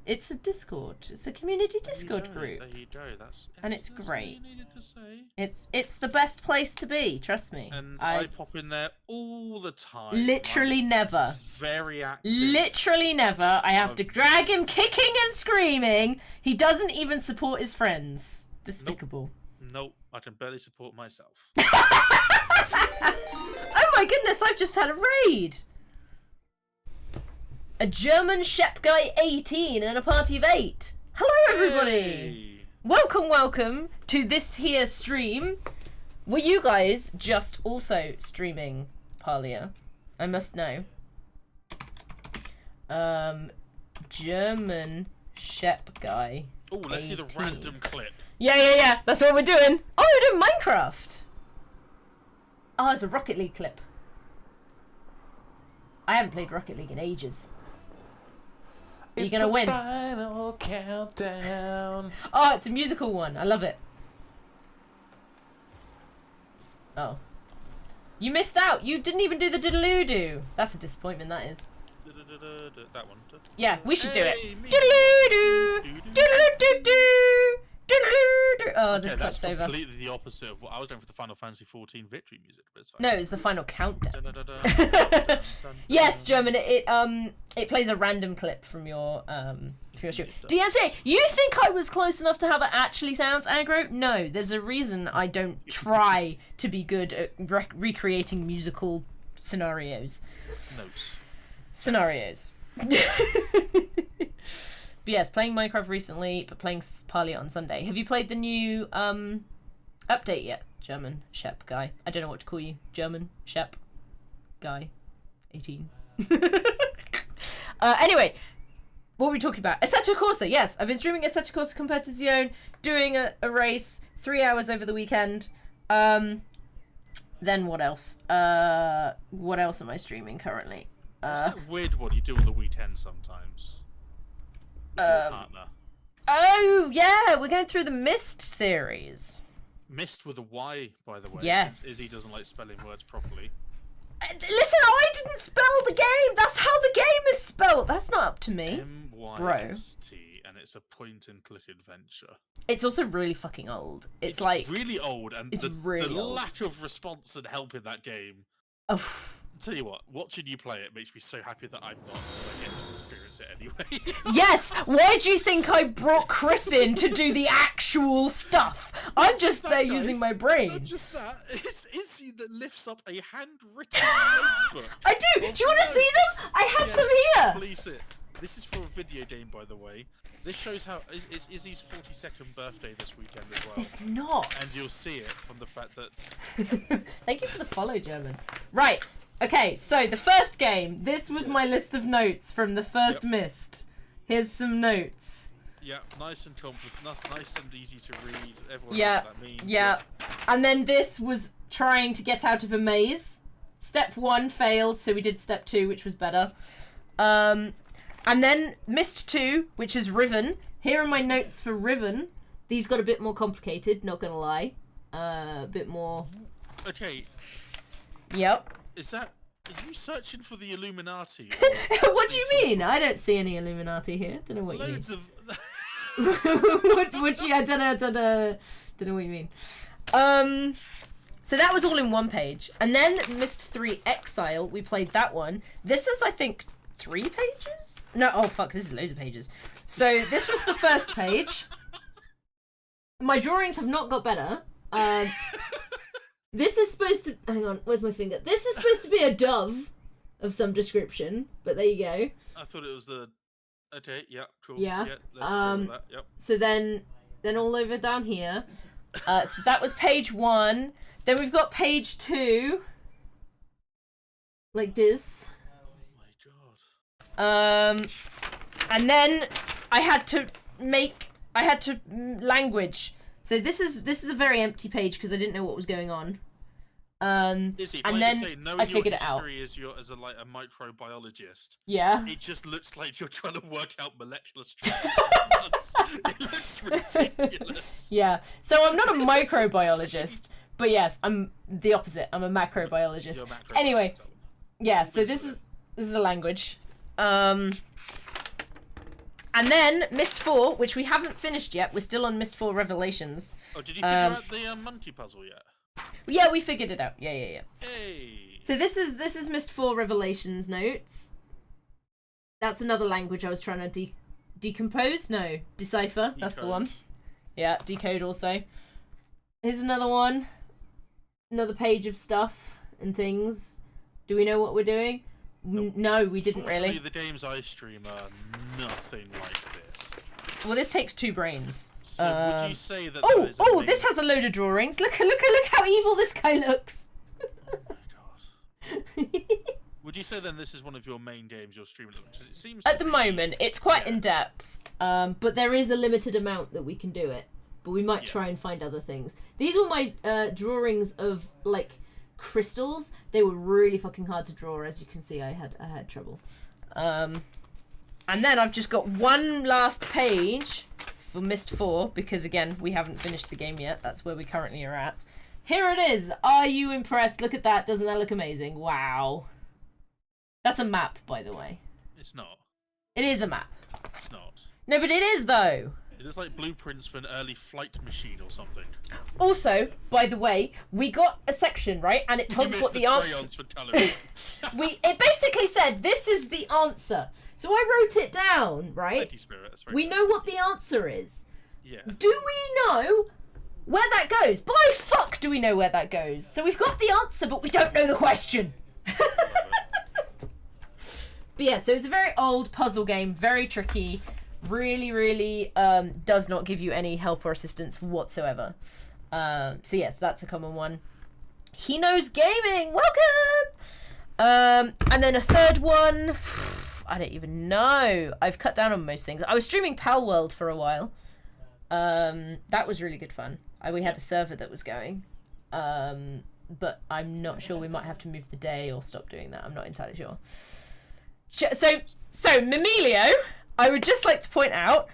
It's a Discord. It's a community Discord group. There you go. That's it's great. What you needed to say. It's the best place to be, trust me. And I pop in there all the time. Literally never. Very active. Literally never. I have to drag him kicking and screaming. He doesn't even support his friends. Despicable. Nope, I can barely support myself. Oh my goodness, I've just had a raid! A German Shep Guy 18 and a party of 8. Hello everybody! Hey. Welcome to this here stream. Were you guys just also streaming Palia? I must know. German Shep Guy. Oh, let's 18. see the random clip. Yeah. That's what we're doing. Oh, we're doing Minecraft. Oh, it's a Rocket League clip. I haven't played Rocket League in ages. Are you gonna win? Final countdown. Oh, it's a musical one. I love it. Oh. You missed out. You didn't even do the diddle-doo. That's a disappointment, that is. That one. Yeah, we should do it. Me. Diddle-doo. Diddle-doo-doo. Diddle-doo-doo. Oh, the Okay, clip's that's over. completely the opposite of what I was going for the Final Fantasy 14 victory music, but it's fine. No, it's the final countdown. Dun-dun-dun-dun. Yes, German. It plays a random clip from your stream. DMC, you think I was close enough to how that actually sounds, aggro? No, there's a reason I don't try to be good at recreating musical scenarios. Scenarios. But yes, playing Minecraft recently, but playing Palia on Sunday. Have you played the new update yet, German Shep Guy? I don't know what to call you. German Shep Guy 18. Anyway, what were we talking about? Assetto Corsa, yes. I've been streaming Assetto Corsa Competizione, doing a race, 3 hours over the weekend. Then what else? What else am I streaming currently? What's that weird one you do on the weekend sometimes? With your partner. Oh, yeah, we're going through the Mist series. Mist with a Y, by the way. Yes. Since Izzy doesn't like spelling words properly. Listen, I didn't spell the game. That's how the game is spelled. That's not up to me. M-Y-S-T, and it's a point-and-click adventure. It's also really fucking old. It's like really old, and it's the really old. lack of response and help in that game. Oh. Tell you what, watching you play it makes me so happy that I'm not going to get to experience it anyway. Yes! Why do you think I brought Chris in to do the actual stuff? I'm just there using my brain. Not just that, it's Izzy that lifts up a handwritten notebook. I do! Do you want to see them? I have them here! Please sit. This is for a video game, by the way. This shows how it's Izzy's 42nd birthday this weekend as well. It's not. And you'll see it from the fact that... Thank you for the follow, German. Right. Okay, so the first game. This was my list of notes from the first Mist. Here's some notes. Yeah, nice and nice and easy to read. Everyone knows what that means. Yeah. And then this was trying to get out of a maze. Step 1 failed, so we did step 2, which was better. And then Mist 2, which is Riven. Here are my notes for Riven. These got a bit more complicated, not gonna lie. A bit more... Okay. Yep. Are you searching for the Illuminati? What do you mean? I don't see any Illuminati here. Don't know what you mean. Loads of... What you? I don't know what you mean. So that was all in one page, and then Myst 3 Exile. We played that one. This is, I think, 3 pages. No, oh fuck, this is loads of pages. So this was the first page. My drawings have not got better. This is supposed to... Hang on, where's my finger? This is supposed to be a dove of some description, but there you go. I thought it was the... Okay, yeah, cool. Yeah. Let's go with that. Yep. So then all over down here. So that was page 1. Then we've got page 2. Like this. Oh my god. And then I had to language. So this is a very empty page because I didn't know what was going on. Izzy, and then I figured it out. As a microbiologist, yeah, it just looks like you're trying to work out molecular structure. It looks ridiculous. Yeah, so I'm not a microbiologist, but yes, I'm the opposite. I'm a macrobiologist. Anyway, yeah. So this is a language. And then Myst 4, which we haven't finished yet. We're still on Myst 4 Revelations. Oh, did you figure out the monkey puzzle yet? Yeah, we figured it out. Yeah. Hey. So this is Myst 4 Revelations notes. That's another language I was trying to decompose. No, decipher. That's the one. Yeah, decode also. Here's another one. Another page of stuff and things. Do we know what we're doing? Nope. No, we didn't really. The games I stream are nothing like this. Well, this takes 2 brains. So would you say that? This has a load of drawings. Look how evil this guy looks. Oh my god. Would you say then this is one of your main games you're streaming? Because it seems at the moment it's quite in depth, but there is a limited amount that we can do it. But we might try and find other things. These were my drawings of like crystals. They were really fucking hard to draw, as you can see. I had trouble. And then I've just got one last page for Myst 4 because again we haven't finished the game yet. That's where we currently are at. Here it is. Are you impressed? Look at that. Doesn't that look amazing? Wow. That's a map, by the way. It's not. It is a map. It's not. No, but it is though. It looks like blueprints for an early flight machine or something. Also, by the way, we got a section, right? And it told us what the answer... It basically said, this is the answer. So I wrote it down, right? We know what the answer is. Yeah. Do we know where that goes? By fuck do we know where that goes. So we've got the answer, but we don't know the question. But yeah, so it's a very old puzzle game, very tricky. Really does not give you any help or assistance whatsoever. So yes, that's a common one. He Knows Gaming, welcome! And then a third one, I don't even know. I've cut down on most things. I was streaming Pal World for a while. That was really good fun. We had a server that was going. But I'm not sure, we might have to move the day or stop doing that. I'm not entirely sure. So Memilio, I would just like to point out,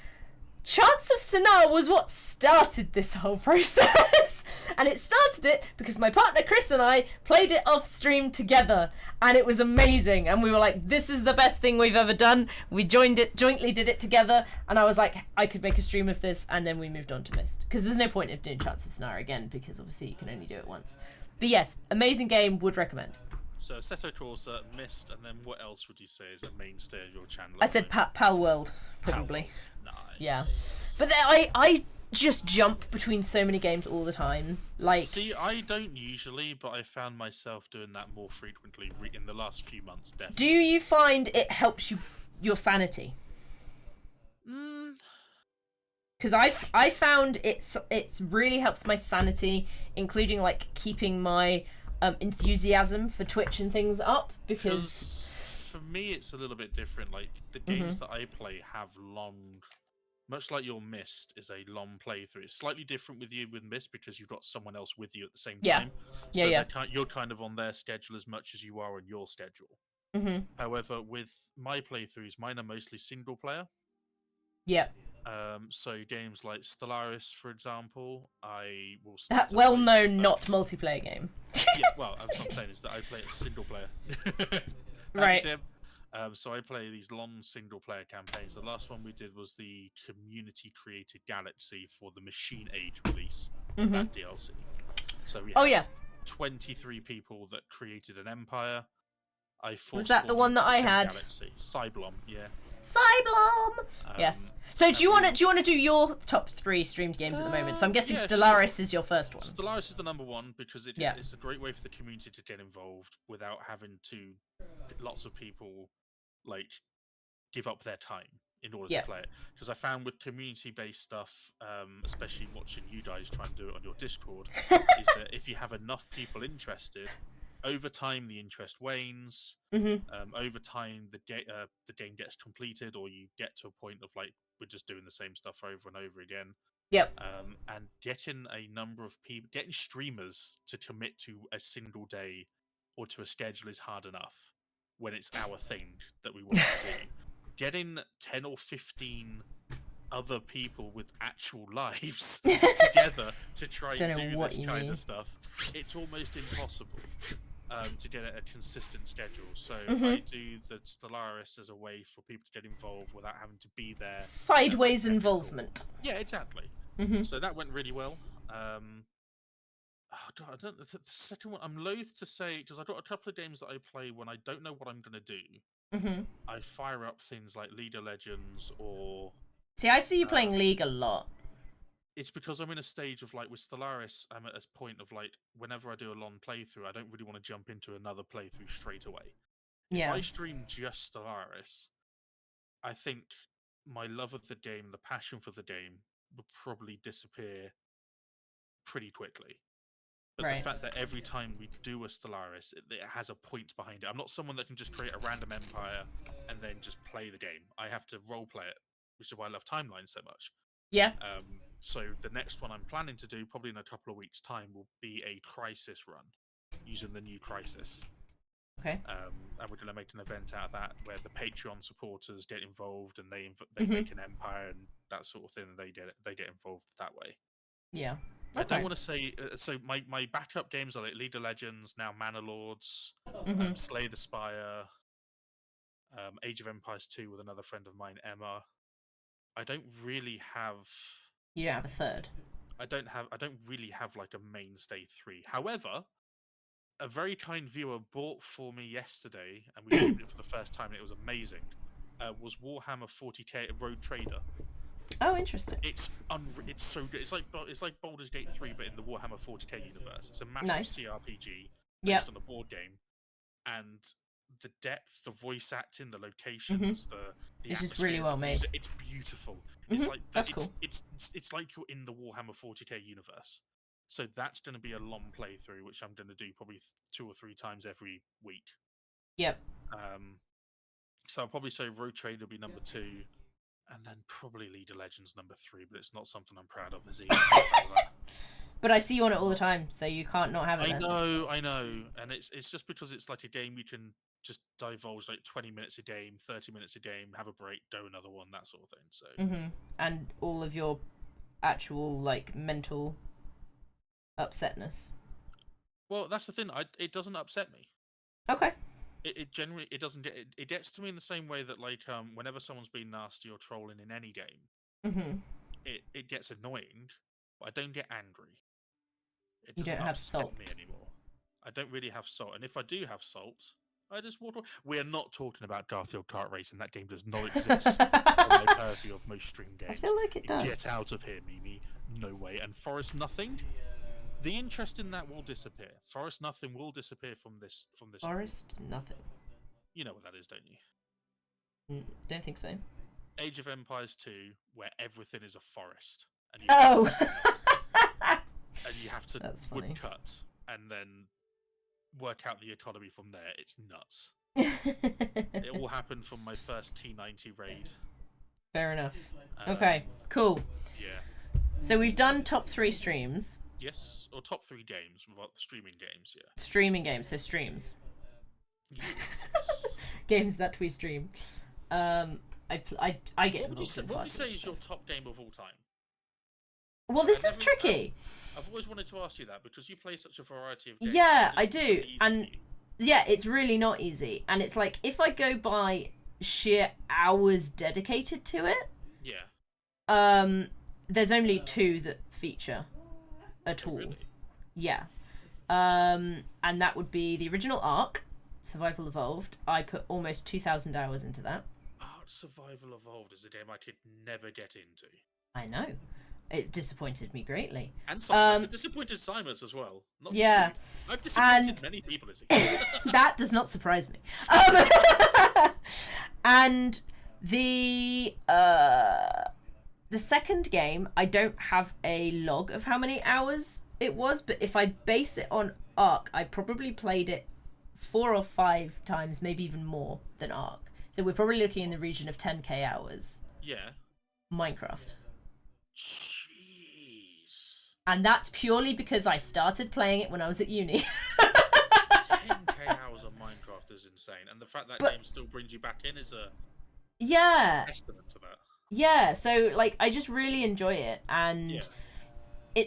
Chance of Sinar was what started this whole process. And it started it because my partner Chris and I played it off stream together. And it was amazing. And we were like, this is the best thing we've ever done. We jointly did it together. And I was like, I could make a stream of this. And then we moved on to Myst. Because there's no point of doing Chance of Sinar again. Because obviously you can only do it once. But yes, amazing game, would recommend. So Seto Corsa, Myst, and then what else would you say is a mainstay of your channel? I said Pal World, probably. Nice. Yeah. But then I just jump between so many games all the time. Like, see, I don't usually, but I found myself doing that more frequently in the last few months, definitely. Do you find it helps your sanity? Because I found it's really helps my sanity, including like keeping my enthusiasm for Twitch and things up, because for me it's a little bit different. Like the games that I play have long, much like your Myst is a long playthrough. It's slightly different with you with Myst because you've got someone else with you at the same time. So you're kind of on their schedule as much as you are on your schedule. However, with my playthroughs, mine are mostly single player. Yeah. So games like Stellaris, for example, I will. That well-known not multiplayer game. Yeah, well, what I'm saying is that I play it single player. Right. So I play these long single-player campaigns. The last one we did was the community-created Galaxy for the Machine Age release of that DLC. So we had 23 people that created an empire. I Was that the them one that into I same had? Galaxy. Cyblom, yeah. Cyblom! Yes. So do you want to do your top 3 streamed games at the moment? So I'm guessing Stellaris is your first one. Stellaris is the number one because it's a great way for the community to get involved without having to lots of people like give up their time in order to play it. Because I found with community-based stuff, especially watching you guys try and do it on your Discord, is that if you have enough people interested, over time the interest wanes. Over time the game gets completed, or you get to a point of like we're just doing the same stuff over and over again. And getting a number of people, getting streamers to commit to a single day or to a schedule is hard enough when it's our thing that we want to do. Getting 10 or 15 other people with actual lives together to try and do this kind of stuff, it's almost impossible to get a consistent schedule. So I do the Stellaris as a way for people to get involved without having to be there. Sideways involvement. Yeah, exactly. So that went really well. I don't. The second one, I'm loath to say because I've got a couple of games that I play when I don't know what I'm going to do. I fire up things like League of Legends or. See, I see you playing League a lot. It's because I'm in a stage of like with Stellaris, I'm at a point of like whenever I do a long playthrough, I don't really want to jump into another playthrough straight away. If I stream just Stellaris, I think my love of the game, the passion for the game, would probably disappear pretty quickly. But the fact that every time we do a Stellaris, it has a point behind it. I'm not someone that can just create a random empire and then just play the game. I have to roleplay it, which is why I love Timeline so much. So the next one I'm planning to do, probably in a couple of weeks' time, will be a Crisis run using the new Crisis. And we're going to make an event out of that where the Patreon supporters get involved and they make an empire and that sort of thing, and they get involved that way. I don't want to say so. My backup games are like League of Legends, now Mana Lords, Slay the Spire, Age of Empires 2 with another friend of mine, Emma. I don't really have. You don't have a third. I don't really have like a mainstay 3. However, a very kind viewer bought for me yesterday, and we streamed it for the first time, and it was amazing. Was Warhammer 40k Road Trader. Oh, interesting. It's so good. It's like Baldur's Gate 3, but in the Warhammer 40k universe. It's a massive CRPG based on a board game, and the depth, the voice acting, the locations, the it's just really well made. It's beautiful. It's like that's cool. It's like you're in the Warhammer 40k universe. So that's going to be a long playthrough, which I'm going to do probably 2 or 3 times every week. So I'll probably say Road Trader will be number 2. And then probably League of Legends number 3, but it's not something I'm proud of as either. But I see you on it all the time, so you can't not have it. I know, and it's just because it's like a game you can just divulge like 20 minutes a game, 30 minutes a game, have a break, do another one, that sort of thing. So and all of your actual like mental upsetness. Well, that's the thing. It doesn't upset me. Okay. It generally doesn't get it gets to me in the same way that like whenever someone's being nasty or trolling in any game, it gets annoying, but I don't get angry. It doesn't upset salt me anymore. I don't really have salt, and if I do have salt, I just walk away. We're not talking about Garfield Kart Racing. That game does not exist on my purview of most stream games. I feel like it does. Get out of here, Mimi. No way. And Forest Nothing. The interest in that will disappear. Forest Nothing will disappear from this. Forest Nothing. You know what that is, don't you? Don't think so. Age of Empires 2, where everything is a forest. And you have to woodcut and then work out the economy from there. It's nuts. It all happened from my first T90 raid. Fair enough. Okay, cool. Yeah. So we've done top 3 streams. Yes, or top 3 games, streaming games, yeah. Streaming games, so streams. Yes. Games that we stream. I get What would you say is your top game of all time? Well, this is tricky. I've always wanted to ask you that because you play such a variety of games. Yeah, I do. And yeah, it's really not easy. And it's like, if I go by sheer hours dedicated to it, Yeah. there's only 2 that feature at Oh, all. really? Yeah. And that would be the original Ark, Survival Evolved. I put almost 2,000 hours into that. Ark Survival Evolved is a game I could never get into. I know. It disappointed me greatly. And Simus. It disappointed Simus as well. Not Yeah. just you. I've disappointed many people as a game. That does not surprise me. And the second game, I don't have a log of how many hours it was, but if I base it on Ark, I probably played it 4 or 5 times, maybe even more than Ark. So we're probably looking in the region of 10k hours. Yeah. Minecraft. Jeez. And that's purely because I started playing it when I was at uni. 10k hours of Minecraft is insane, and the fact that game still brings you back in is a testament to that. Yeah, so like I just really enjoy it, and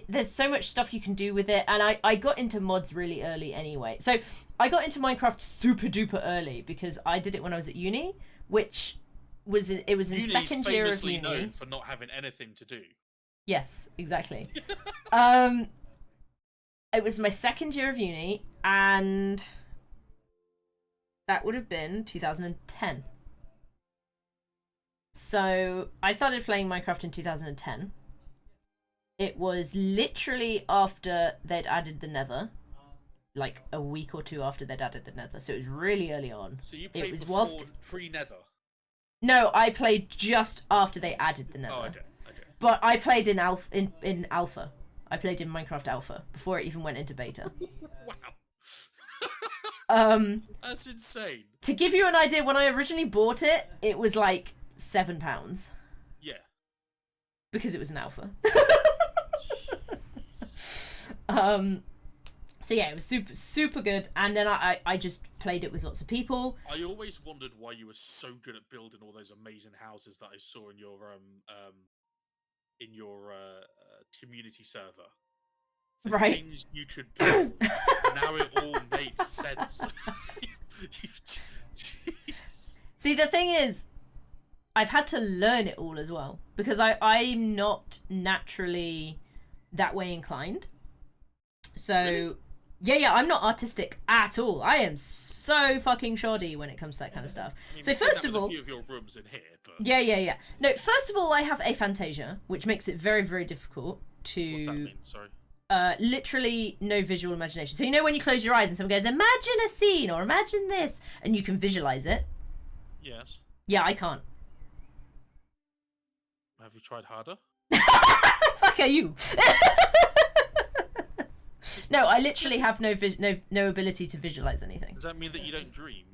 there's so much stuff you can do with it, and I got into mods really early anyway. So I got into Minecraft super duper early because I did it when I was at uni, which was in second year of uni. Known for not having anything to do. Yes, exactly. It was my second year of uni, and that would have been 2010. So I started playing Minecraft in 2010. It was literally after they'd added the Nether, like a week or 2 after they'd added the Nether. So it was really early on. So you played pre-Nether? No, I played just after they added the Nether. Oh, okay. But I played in alpha. I played in Minecraft Alpha before it even went into beta. Wow. That's insane. To give you an idea, when I originally bought it, it was like £7. Yeah. Because it was an alpha. So yeah, it was super good, and then I just played it with lots of people. I always wondered why you were so good at building all those amazing houses that I saw in your community server. The right. Things you could build. Now it all makes sense. Jeez. See, the thing is, I've had to learn it all as well, because I'm not naturally that way inclined. So Really? yeah, I'm not artistic at all. I am so fucking shoddy when it comes to that kind of stuff. I mean, So we've seen first that of with all, a few of your rooms in here, but yeah. No, first of all, I have aphantasia, which makes it very, very difficult to what's that mean? Sorry. literally no visual imagination. So you know when you close your eyes and someone goes, imagine a scene or imagine this, and you can visualize it. Yes. Yeah, I can't. Have you tried harder? Fuck are you? No, I literally have no ability to visualize anything. Does that mean that you don't dream?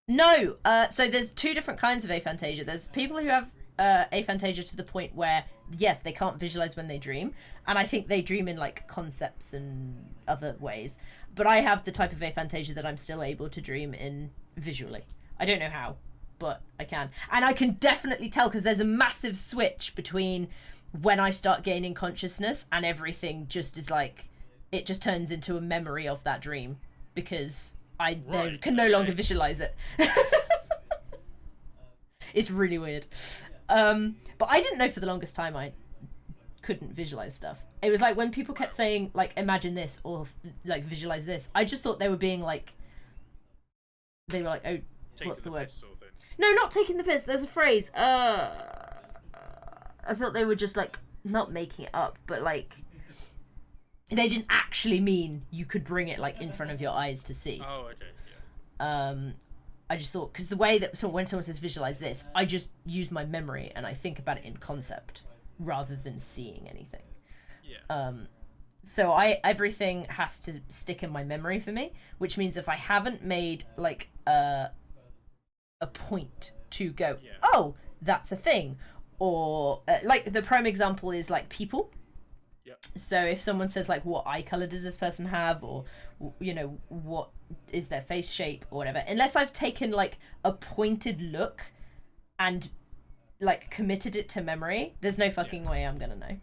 No. So there's 2 different kinds of aphantasia. There's people who have aphantasia to the point where, yes, they can't visualize when they dream, and I think they dream in like concepts and other ways. But I have the type of aphantasia that I'm still able to dream in visually. I don't know how, but I can. And I can definitely tell, because there's a massive switch between when I start gaining consciousness and everything just is like, it just turns into a memory of that dream, because I then can no longer visualize it. It's really weird. But I didn't know for the longest time I couldn't visualize stuff. It was like when people kept saying, like, imagine this, or like visualize this, I just thought they were being like, they were like, oh, what's the word? Sort of thing. No, not taking the piss. There's a phrase. I thought they were just like not making it up, but like they didn't actually mean you could bring it like in front of your eyes to see. Oh, okay. Yeah. I just thought, because the way that when someone says visualize this, I just use my memory and I think about it in concept rather than seeing anything. Yeah. So everything has to stick in my memory for me, which means if I haven't made like a point to go, oh, that's a thing, or like the prime example is like people. Yep. So if someone says like, what eye color does this person have, or you know, what is their face shape or whatever, unless I've taken like a pointed look and like committed it to memory, there's no fucking way I'm gonna know.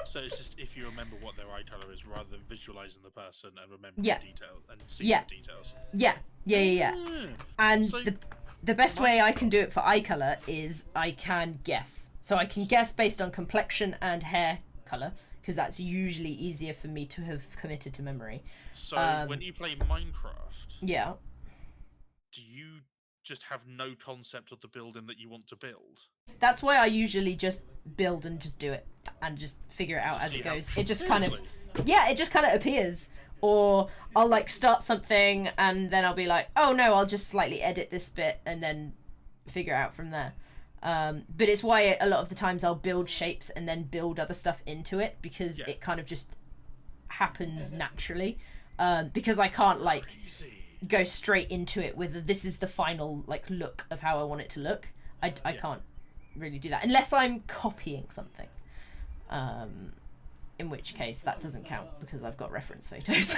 So it's just if you remember what their eye color is, rather than visualizing the person and remembering Yeah. the details and seeing Yeah. the details. Yeah. And So- the best way I can do it for eye color is I can guess. So I can guess based on complexion and hair color, because that's usually easier for me to have committed to memory. So when you play Minecraft, Yeah. do you just have no concept of the building that you want to build? That's why I usually just build and just do it and just figure it out Just as see it how- goes. It just kind of, Seriously? yeah, it just kind of appears. Or I'll like start something and then I'll be like, oh no, I'll just slightly edit this bit and then figure it out from there. But it's why a lot of the times I'll build shapes and then build other stuff into it, because it kind of just happens naturally. Because I can't like Crazy. go straight into it with this is the final like look of how I want it to look. I can't really do that unless I'm copying something. In which case that doesn't count because I've got reference photos.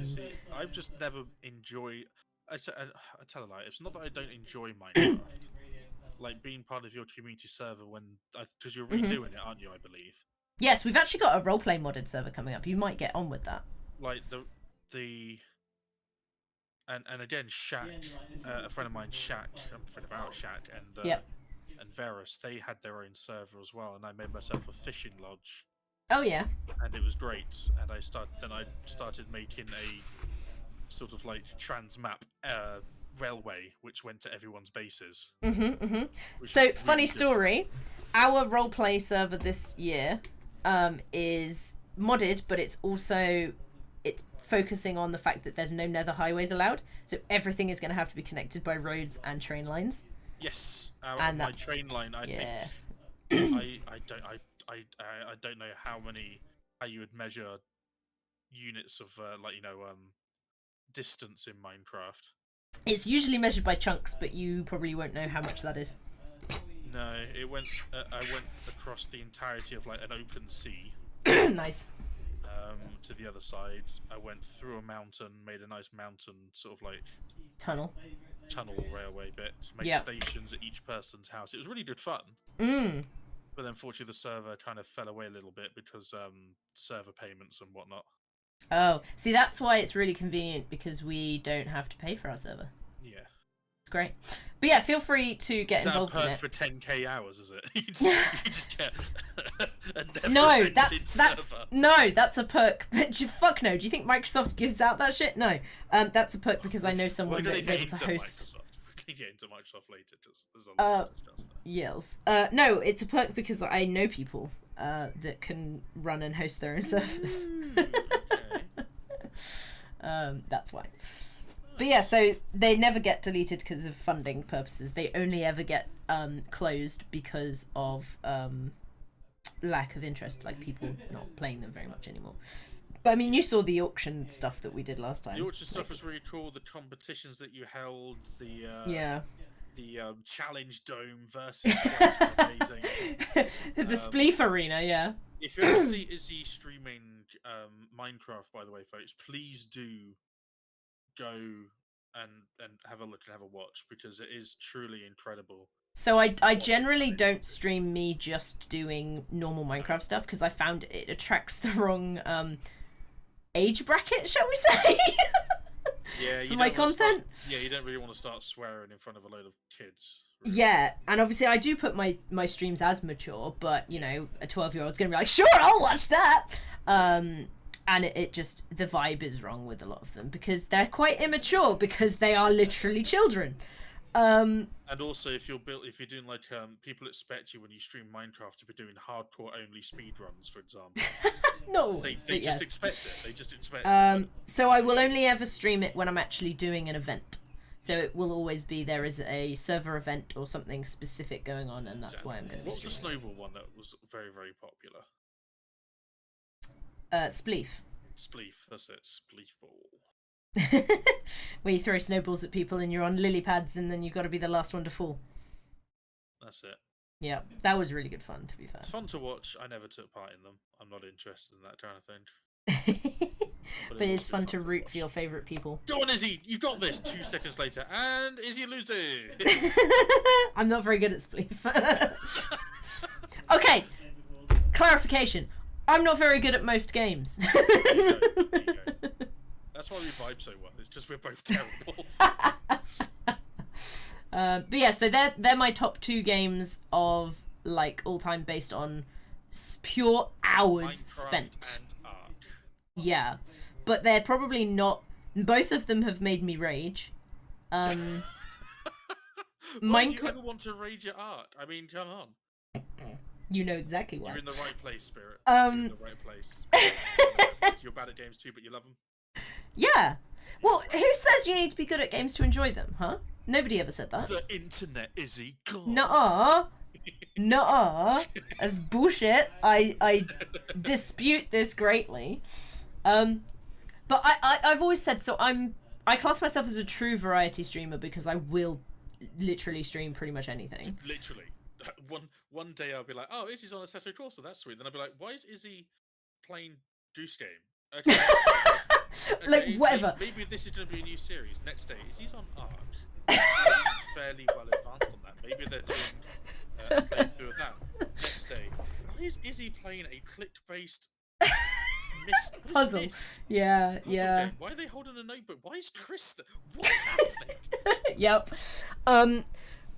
See, I've just never enjoyed. I tell a lie. It's not that I don't enjoy Minecraft. Like being part of your community server when, because you're redoing it, aren't you? I believe. Yes, we've actually got a roleplay modded server coming up. You might get on with that. Like and again, Shaq, a friend of mine, Shaq, a friend of ours, Shaq, and Varus, they had their own server as well, and I made myself a fishing lodge, Oh yeah. and it was great. And I started making a sort of like trans-map railway, which went to everyone's bases. So funny story, our roleplay server this year is modded, but it's focusing on the fact that there's no nether highways allowed, so everything is going to have to be connected by roads and train lines. Yes, And my that's- train line. I Yeah. think I don't know how you would measure units of distance in Minecraft. It's usually measured by chunks, but you probably won't know how much that is. No, it went. I went across the entirety of like an open sea. Nice. To the other side, I went through a mountain, made a nice mountain sort of like Tunnel. tunnel railway bit, made Yeah. stations at each person's house. It was really good fun. Mm. But then, fortunately, the server kind of fell away a little bit because server payments and whatnot. Oh, see, that's why it's really convenient, because we don't have to pay for our server. Yeah. It's great. But yeah, feel free to get Is that a involved in perk it. for 10k hours? Is it? you just get a No, never-ending that's server. no, that's a perk. Fuck no. Do you think Microsoft gives out that shit? No. That's a perk because I know We're someone gonna that is get able to into host. Microsoft. We're gonna get into Microsoft later because there's a lot to discuss there. Yes. No, it's a perk because I know people that can run and host their own servers. Okay. That's why. But yeah, so they never get deleted because of funding purposes. They only ever get closed because of lack of interest, like people not playing them very much anymore. But I mean, you saw the auction stuff that we did last time. The auction stuff was really cool. The competitions that you held, the challenge dome versus place was amazing. The Spleef Arena, yeah. If you ever see Izzy streaming Minecraft, by the way, folks, please do go and have a look and have a watch because it is truly incredible. So I generally don't stream me just doing normal Minecraft stuff because I found it attracts the wrong age bracket, shall we say? Yeah, For my content. You don't really want to start swearing in front of a load of kids. Really. Yeah, and obviously I do put my streams as mature, but you know, a 12-year-old's gonna be like, sure, I'll watch that. And it just, the vibe is wrong with a lot of them because they're quite immature because they are literally children. And also, if you're doing like people expect you when you stream Minecraft to be doing hardcore only speedruns, for example. No, They but just yes. expect it. They just expect it. So I will only ever stream it when I'm actually doing an event. So it will always be there is a server event or something specific going on, and that's why I'm going to be What was the streaming. snowball one that was very, very popular? Spleef. Spleef, that's it. Spleef ball. Where you throw snowballs at people and you're on lily pads and then you've got to be the last one to fall. That's it. Yeah, that was really good fun, to be fair. It's fun to watch. I never took part in them. I'm not interested in that kind of thing. But it's fun to root for your favourite people. Go on, Izzy! You've got this! 2 seconds later, and Izzy loses! I'm not very good at Spleef. Okay, clarification. I'm not very good at most games. There you go. There you go. That's why we vibe so well. It's just we're both terrible. But yeah, so they're my top 2 games of like all time based on pure hours Minecraft spent. and Ark. Yeah, but they're probably not. Both of them have made me rage. Why do you Minecraft. ever want to rage at Ark? I mean, come on. You know exactly why. You're in the right place, Spirit. You're in the right place. You're bad at games too, but you love them. Yeah. Well, who says you need to be good at games to enjoy them, huh? Nobody ever said that. The internet, Izzy. God. Nuh-uh. Nuh-uh. That's bullshit. I dispute this greatly. But I've always said, so I class myself as a true variety streamer because I will literally stream pretty much anything. Literally. One day I'll be like, oh, Izzy's on Assassin's Creed, so that's sweet. Then I'll be like, why is Izzy playing Deuce Game? Okay. Like, whatever. Maybe this is going to be a new series. Next day, Izzy's on Ark. He's fairly well advanced on that. Maybe they're doing a playthrough of that. Next day, why is Izzy playing a click-based puzzle? Yeah, puzzle yeah. game? Why are they holding a notebook? Why is Chris what is happening? Yep.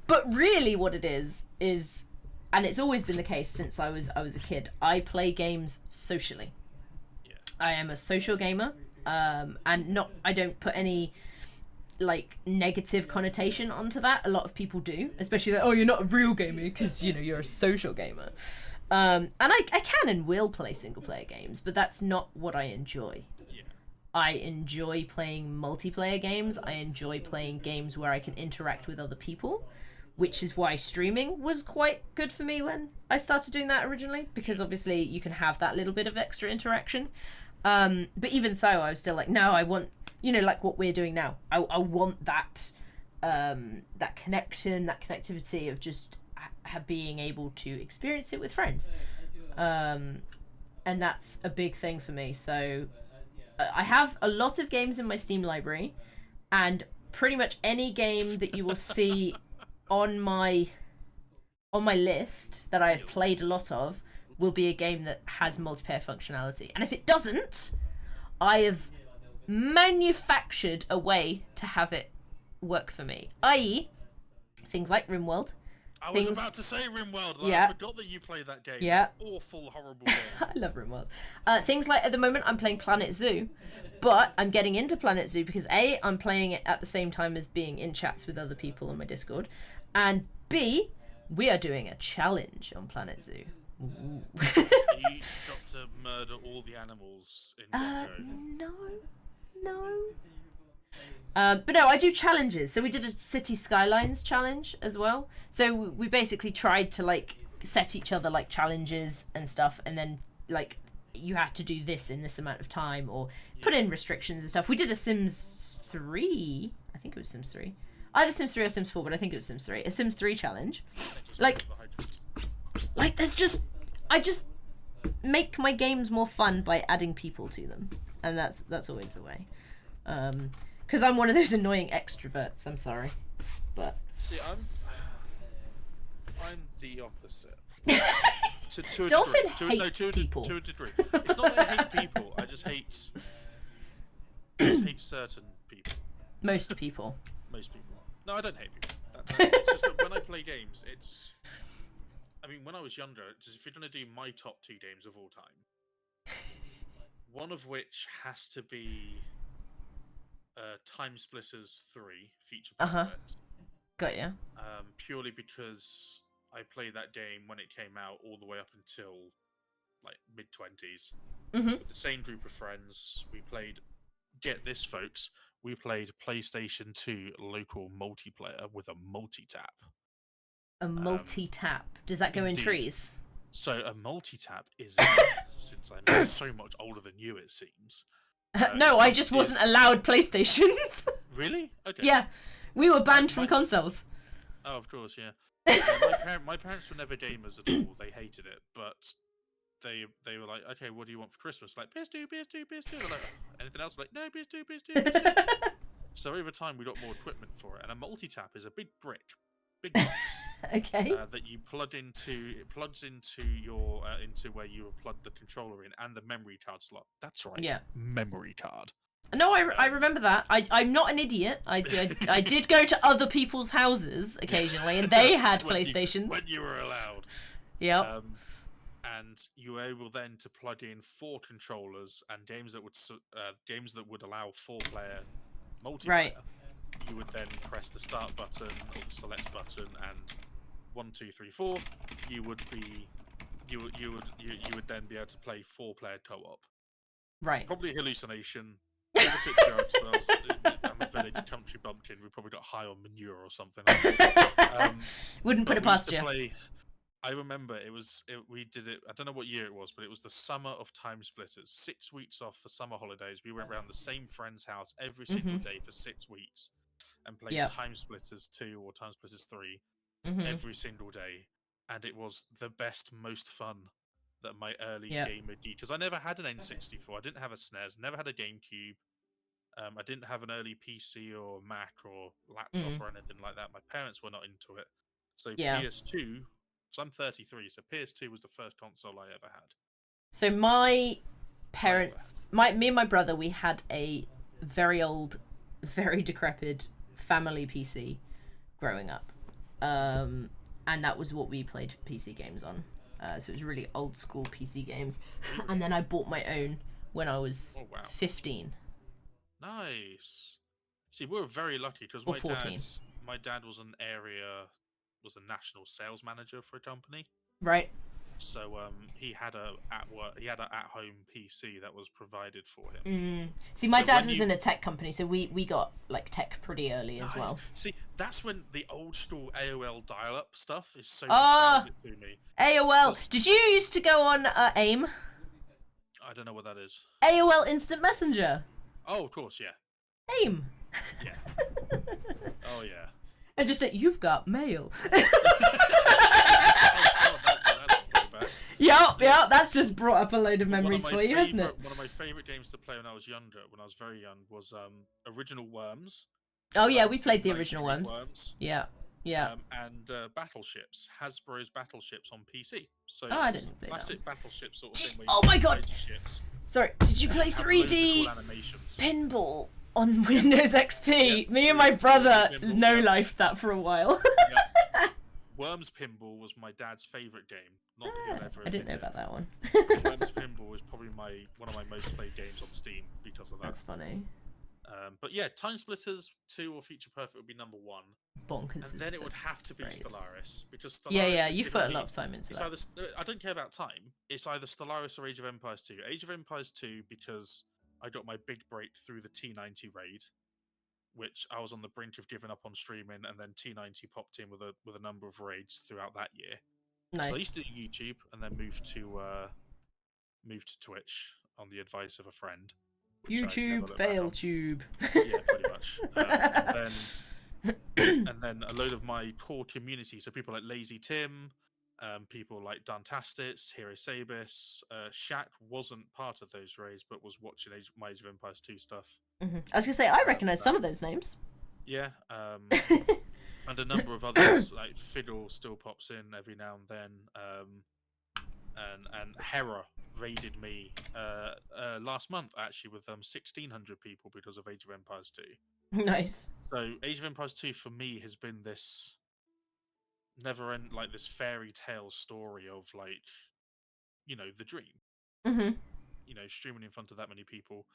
But really what it is, and it's always been the case since I was a kid, I play games socially. Yeah. I am a social gamer, and I don't put any like negative connotation onto that. A lot of people do, especially like, oh, you're not a real gamer because you're a social gamer. And I can and will play single player games, but that's not what I enjoy. Yeah. I enjoy playing multiplayer games. I enjoy playing games where I can interact with other people, which is why streaming was quite good for me when I started doing that originally, because obviously you can have that little bit of extra interaction. But even so, I was still like, no, I want, like what we're doing now. I want that connection, that connectivity of just being able to experience it with friends. And that's a big thing for me. So I have a lot of games in my Steam library, and pretty much any game that you will see on my list that I've played a lot of will be a game that has multiplayer functionality. And if it doesn't, I have manufactured a way to have it work for me. I.e., things like RimWorld. I was about to say RimWorld. Yeah. I forgot that you played that game. Yeah. Awful, horrible game. I love RimWorld. Things like, at the moment, I'm playing Planet Zoo, but I'm getting into Planet Zoo because A, I'm playing it at the same time as being in chats with other people on my Discord, and B, we are doing a challenge on Planet Zoo. Ooh. So you got to murder all the animals in one go. No. But no, I do challenges. So we did a City Skylines challenge as well. So we basically tried to like set each other like challenges and stuff, and then like you had to do this in this amount of time, or put in restrictions and stuff. We did a Sims 3. I think it was Sims 3. Either Sims 3 or Sims 4, but I think it was Sims 3. A Sims 3 challenge. Like I just make my games more fun by adding people to them, and that's always the way. Because I'm one of those annoying extroverts. I'm sorry, but see, I'm the opposite. to a Dolphin degree. hates people. To a degree. It's not that I hate people. I just hate certain people. Most people. Most people. No, I don't hate people. It's just that when I play games, it's. I mean, when I was younger, just if you're gonna do my top 2 games of all time, one of which has to be Time Splitters 3 Feature Perfect. Got ya. Purely because I played that game when it came out all the way up until like mid-20s. With the same group of friends. We played, get this folks, we played PlayStation 2 local multiplayer with a multi-tap. A multi-tap. Does that go in trees? So a multi-tap is, since I'm so much older than you, it seems. No, I just wasn't allowed PlayStations. Really? Okay. Yeah, we were banned from consoles. Oh, of course, yeah. My parents were never gamers at all. They hated it, but they were like, okay, what do you want for Christmas? Like, PS2, PS2, PS2. They're like, anything else? Like, no, PS2, PS2, PS2. So over time, we got more equipment for it. And a multi-tap is a big brick, big box, Okay. that you plug into. It plugs into your into where you would plug the controller in and the memory card slot. That's right, Yeah. memory card. No, I remember that. I'm not an idiot. I did go to other people's houses occasionally, and they had PlayStations. When you were allowed. Yep. And you were able then to plug in 4 controllers and games that would allow 4-player multiplayer. Right. You would then press the start button or the select button, and 1, 2, 3, 4. You would then be able to play 4-player co-op. Right. Probably a hallucination. Never took drugs, but I'm a village country bumpkin. We probably got high on manure or something. Wouldn't put it past you. I remember we did it. I don't know what year it was, but it was the summer of Time Splitters. 6 weeks off for summer holidays. We went around the same friend's house every single day for 6 weeks and played Time Splitters 2 or Time Splitters 3 every single day. And it was the best, most fun that my early gamer geek. Because I never had an N64. I didn't have a SNES. Never had a GameCube. I didn't have an early PC or Mac or laptop or anything like that. My parents were not into it. So PS2. So I'm 33, so PS2 was the first console I ever had. So my parents, me and my brother, we had a very old, very decrepit family PC growing up. And that was what we played PC games on. So it was really old school PC games. And then I bought my own when I was 15. Nice. See, we were very lucky because my dad was was a national sales manager for a company. Right. So he had a at-home PC that was provided for him. See, my dad was in a tech company, so we got like tech pretty early as well. See, that's when the old school AOL dial-up stuff is so nostalgic to me. AOL. Did you used to go on AIM? I don't know what that is. AOL Instant Messenger. Oh, of course, yeah. AIM. Yeah. Oh, yeah. And just you've got mail. Yeah, that's just brought up a load of memories for you, hasn't it? One of my favourite games to play when I was very young, was Original Worms. Oh yeah, we played the original Worms. Yeah. And Battleships, Hasbro's Battleships on PC. So I didn't play classic Battleship sort of thing. Oh my god! Sorry, did you play 3D pinball on Windows XP? Me and my brother no-lifed that for a while. Worms Pinball was my dad's favourite game. Not that he'll ever I didn't know about that one. Worms Pinball is probably one of my most played games on Steam because of that. That's funny. But yeah, Time Splitters 2 or Feature Perfect would be number 1. Bonkers. And then it would have to be Stellaris, because Stellaris yeah, you've put a lot of time into that. I don't care about time. It's either Stellaris or Age of Empires 2. Age of Empires 2 because I got my big break through the T90 raid, which I was on the brink of giving up on streaming, and then T90 popped in with a number of raids throughout that year. Nice. So I used to do YouTube, and then moved to Twitch on the advice of a friend. YouTube fail tube. Yeah, pretty much. And then a load of my core community, so people like Lazy Tim, people like Dantastis, Hero Sabis, Shaq wasn't part of those raids, but was watching my Age of Empires 2 stuff. I was gonna say I recognise some of those names. Yeah, and a number of others, like Fiddle still pops in every now and then, and Hera raided me last month actually with 1,600 people because of Age of Empires 2. Nice. So Age of Empires 2 for me has been this never-end, like this fairy tale story of the dream. Streaming in front of that many people.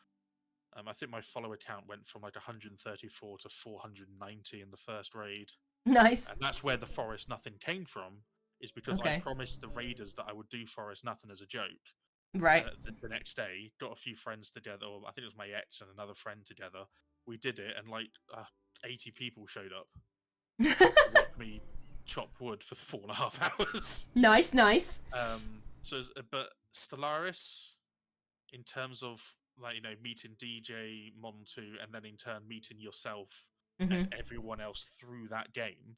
I think my follower count went from 134 to 490 in the first raid. Nice. And that's where the Forest Nothing came from, is because I promised the raiders that I would do Forest Nothing as a joke. Right. The next day, got a few friends together, or I think it was my ex and another friend together. We did it, and 80 people showed up to watch me chop wood for 4.5 hours. Nice. But Stellaris, in terms of meeting DJ, Montu, and then in turn meeting yourself and everyone else through that game,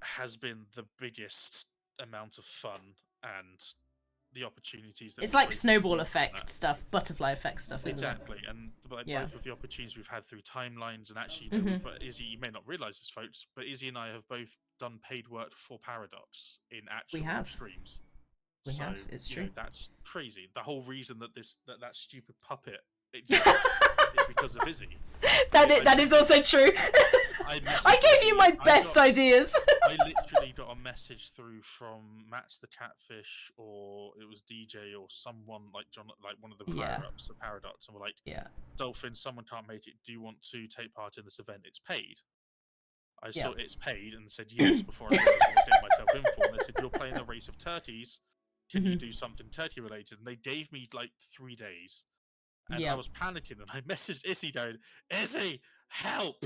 has been the biggest amount of fun and the opportunities. That It's we've like both snowball experienced effect there. stuff, butterfly effect stuff, isn't Exactly, and like Yeah. both of the opportunities we've had through timelines, and actually, but Izzy, you may not realise this, folks, but Izzy and I have both done paid work for Paradox in actual have. streams. We So, have, it's you know, true. that's crazy. The whole reason that that stupid puppet exists is because of Izzy. That is also true. I gave you my best ideas. I literally got a message through from Matt's the Catfish, or it was DJ, or someone like John, like one of the higher ups of Paradox, and we're like, Dolphin, someone can't make it. Do you want to take part in this event? It's paid. I saw it's paid and said yes before I realised what I was getting myself in for. And they said, you're playing the race of turkeys. Can you do something turkey related? And they gave me like 3 days. And I was panicking, and I messaged Izzy going, Izzy, help!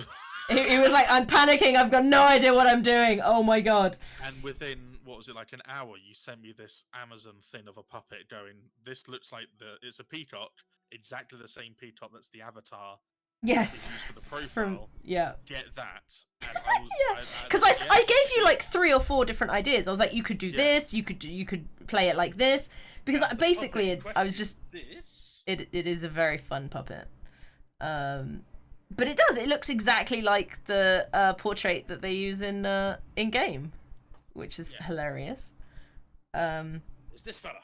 He was like, I'm panicking, I've got no idea what I'm doing, oh my god. And within, what was it, like an hour, you sent me this Amazon thing of a puppet going, this looks like it's a peacock, exactly the same peacock that's the avatar. Yes. Used for the profile. Get that. And I was, because I gave you like 3 or 4 different ideas. I was like, you could do this, you could play it like this, because basically I was just... It is a very fun puppet. But it looks exactly like the portrait that they use in game, which is hilarious. It's this fella.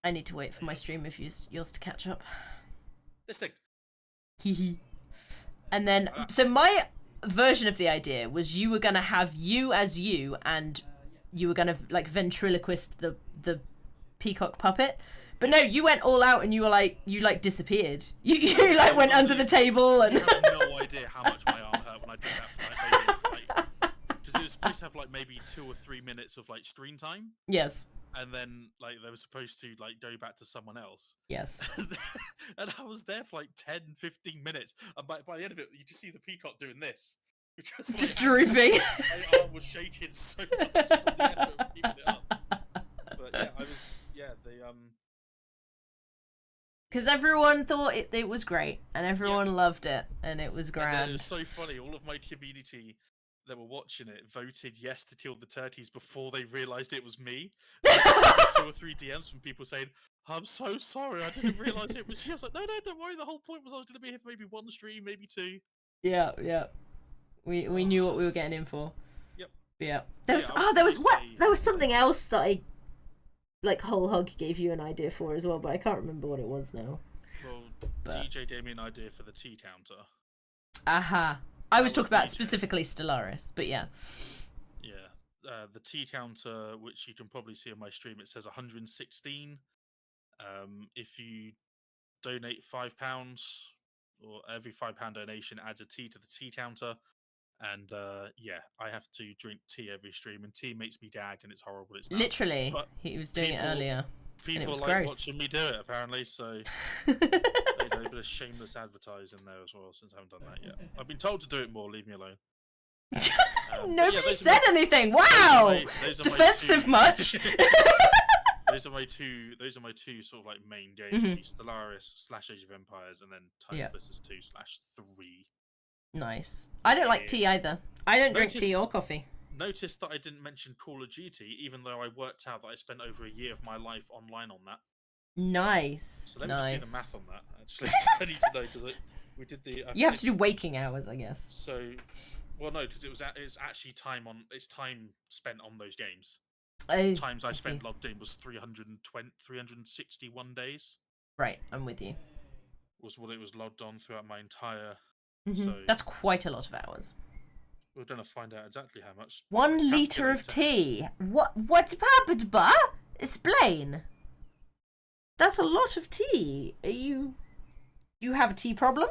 I need to wait for my stream of yours to catch up. This thing. And then, so my version of the idea was you were gonna have you as you, and you were gonna like ventriloquist the peacock puppet. But no, you went all out and you disappeared. You like went under the table and. You have no idea how much my arm hurt when I did that for because it was supposed to have like maybe 2 or 3 minutes of like screen time. Yes. And then like they were supposed to like go back to someone else. Yes. And I was there for like 10, 15 minutes, and by the end of it, you just see the peacock doing this, which was like, just drooping. My arm was shaking so much from the effort of keeping it up. But yeah, because everyone thought it was great, and everyone loved it, and it was grand. It was so funny. All of my community that were watching it voted yes to kill the turkeys before they realised it was me. 2 or 3 DMs from people saying, I'm so sorry, I didn't realise it was you. I was like, no, don't worry, the whole point was I was going to be here for maybe 1 stream, maybe 2. Yeah. We knew what we were getting in for. Yep. Yeah. There was something else that I like whole hog gave you an idea for as well, but I can't remember what it was now. Well, DJ gave me an idea for the tea counter. Aha. I was talking about specifically Stellaris, but yeah. Yeah. The tea counter, which you can probably see on my stream, it says 116. If you donate £5, or every £5 donation adds a tea to the tea counter. And I have to drink tea every stream, and tea makes me gag, and it's horrible. It's nuts. Literally, he was doing it earlier. People and it was like gross. watching me do it, apparently. So there's a bit of shameless advertising there as well, since I haven't done that yet. I've been told to do it more. Leave me alone. Nobody said anything. Wow, defensive much. Those are my two sort of like main games: Stellaris / Age of Empires, and then Time Splitters 2/3. Nice. I don't like tea either. I don't drink tea or coffee. Notice that I didn't mention Call of Duty, even though I worked out that I spent over a year of my life online on that. Nice. So let me just do the math on that. Actually, I need to know because we did the. You have to do waking hours, I guess. So, well, no, because it's actually time spent on those games. Times I spent logged in was 361 days. Right, I'm with you. Was what it was logged on throughout my entire. So that's quite a lot of hours. We're gonna find out exactly how much. 1 litre of tea. What's happened, ba? Explain. That's a lot of tea. You have a tea problem?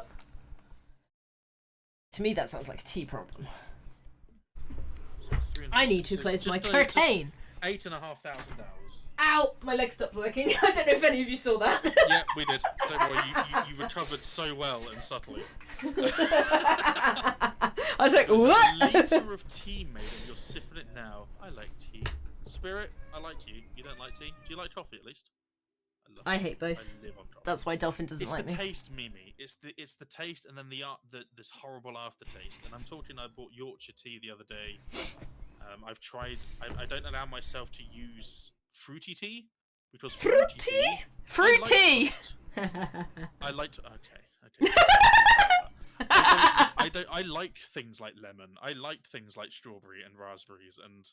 To me, that sounds like a tea problem. I need to close my curtain. 8,500 hours. Ow! My leg stopped working. I don't know if any of you saw that. Yeah, we did. Don't worry, you recovered so well and subtly. I was like, what? A litre of tea made and you're sipping it now. I like tea. Spirit, I like you. You don't like tea? Do you like coffee at least? I hate both. I live on chocolate. That's why Dolphin doesn't It's like the me. taste, Mimi. It's the taste, and then this horrible aftertaste. And I'm talking. I bought Yorkshire tea the other day. I've tried. I don't allow myself to use fruity tea because Fruity! I like to. Okay. I like things like lemon. I like things like strawberry and raspberries and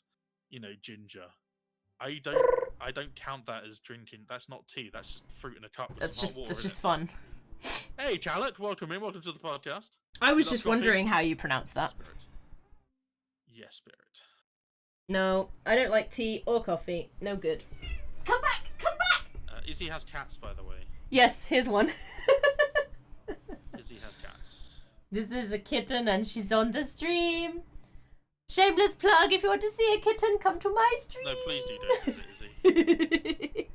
ginger. I don't count that as drinking. That's not tea. That's just fruit in a cup. That's just fun. Hey, Jalek, welcome to the podcast. I was just wondering how you pronounce that. Spirit. Yes, Spirit. No, I don't like tea or coffee. No good. Come back! Izzy has cats, by the way. Yes, here's one. Izzy has cats. This is a kitten and she's on the stream. Shameless plug, if you want to see a kitten, come to my stream. No, please do Izzy.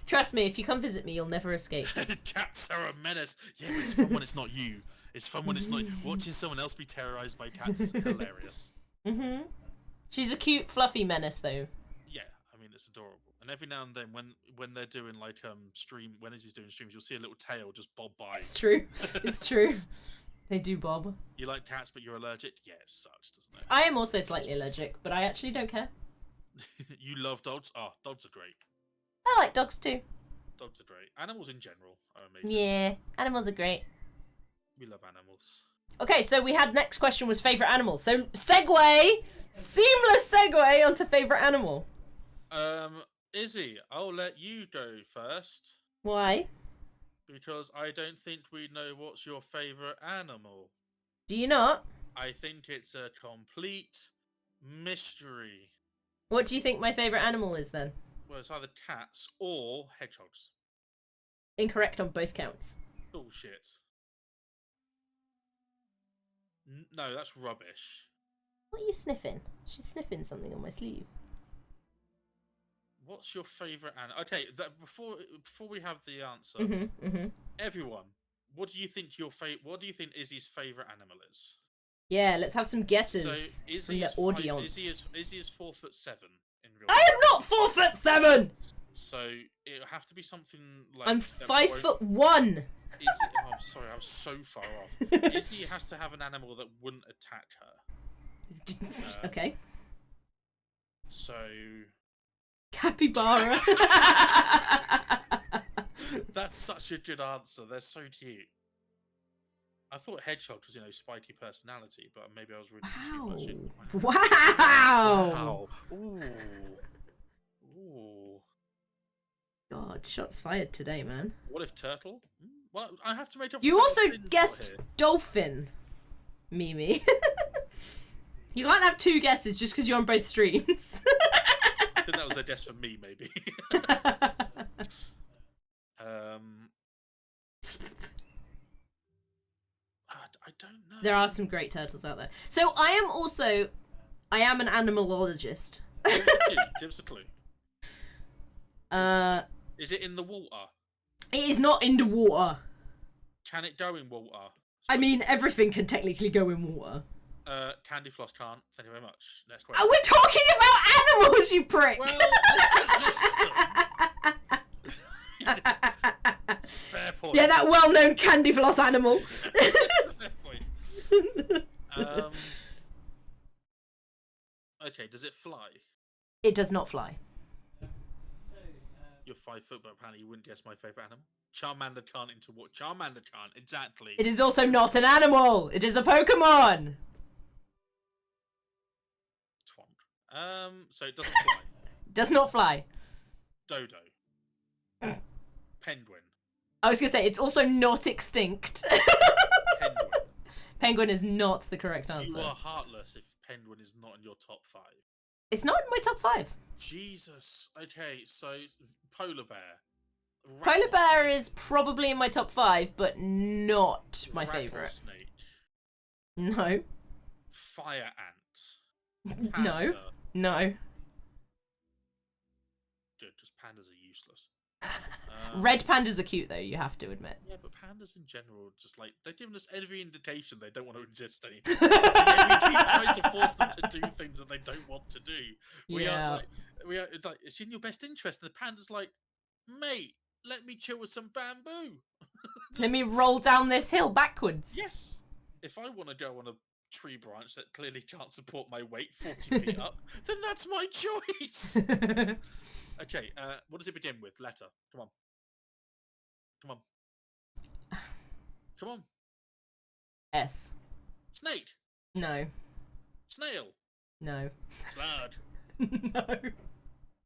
Trust me, if you come visit me, you'll never escape. Cats are a menace. Yeah, but it's fun when it's not you. It's fun when it's not you. Watching someone else be terrorized by cats is hilarious. Mm-hmm. She's a cute, fluffy menace, though. Yeah, I mean, it's adorable. And every now and then, when they're doing like when Izzy's doing streams, you'll see a little tail just bob by. It's true. It's true. They do bob. You like cats, but you're allergic? Yeah, it sucks, doesn't it? I am also slightly allergic, but I actually don't care. You love dogs? Oh, dogs are great. I like dogs too. Dogs are great. Animals in general are amazing. Yeah, animals are great. We love animals. Okay, so we had next question was favourite animal. So seamless segue onto favourite animal. Izzy, I'll let you go first. Why? Because I don't think we know what's your favourite animal. Do you not? I think it's a complete mystery. What do you think my favourite animal is then? Well, it's either cats or hedgehogs. Incorrect on both counts. Bullshit. No, that's rubbish. What are you sniffing? She's sniffing something on my sleeve. What's your favourite animal? Okay, before we have the answer, everyone, what do you think What do you think Izzy's favourite animal is? Yeah, let's have some guesses So from the audience. Izzy is 4'7" in real I am not 4'7". So it'll have to be something like. I'm 5'1". Oh, I'm sorry, I was so far off. Izzy has to have an animal that wouldn't attack her. Okay. So. Capybara. That's such a good answer. They're so cute. I thought hedgehog was, spiky personality, but maybe I was reading too much in. Wow. Ooh. Ooh. God, shots fired today, man. What if turtle? Well, I have to make up. You also guessed dolphin, Mimi. You can't have two guesses just because you're on both streams. I think that was a guess for me, maybe. I don't know. There are some great turtles out there. So I am an animalologist. Give us a clue. Is it in the water? It is not in the water. Can it go in water? I mean, everything can technically go in water. Candy floss can't. Thank you very much. Next question. Oh, we're talking about animals, you prick! Well, fair point. Yeah, that well-known candy floss animal. Fair point. Okay, does it fly? It does not fly. You're 5 foot, but apparently you wouldn't guess my favourite animal. Charmander can't into what? Charmander can't, exactly. It is also not an animal. It is a Pokemon. Twomp. So it doesn't fly. Does not fly. Dodo. Penguin. I was going to say, it's also not extinct. Penguin. Penguin is not the correct answer. You are heartless if penguin is not in your top 5. It's not in my top 5. Jesus. Okay, so polar bear. Polar bear is probably in my top 5, but not my favourite. Rattlesnake. No. Fire ant. No. Panda. No. Good, just pandas are useless. Red pandas are cute, though, you have to admit. Yeah, but pandas in general, just like, they're giving us every indication they don't want to exist anymore. Yeah, we keep trying to force them to do things that they don't want to do. We are like, it's in your best interest. And the panda's like, mate, let me chill with some bamboo. Let me roll down this hill backwards. Yes. If I want to go on a tree branch that clearly can't support my weight 40 feet up, then that's my choice. Okay, what does it begin with? Letter. Come on. Come on. Come on. S. Snake. No. Snail. No. Slug. No.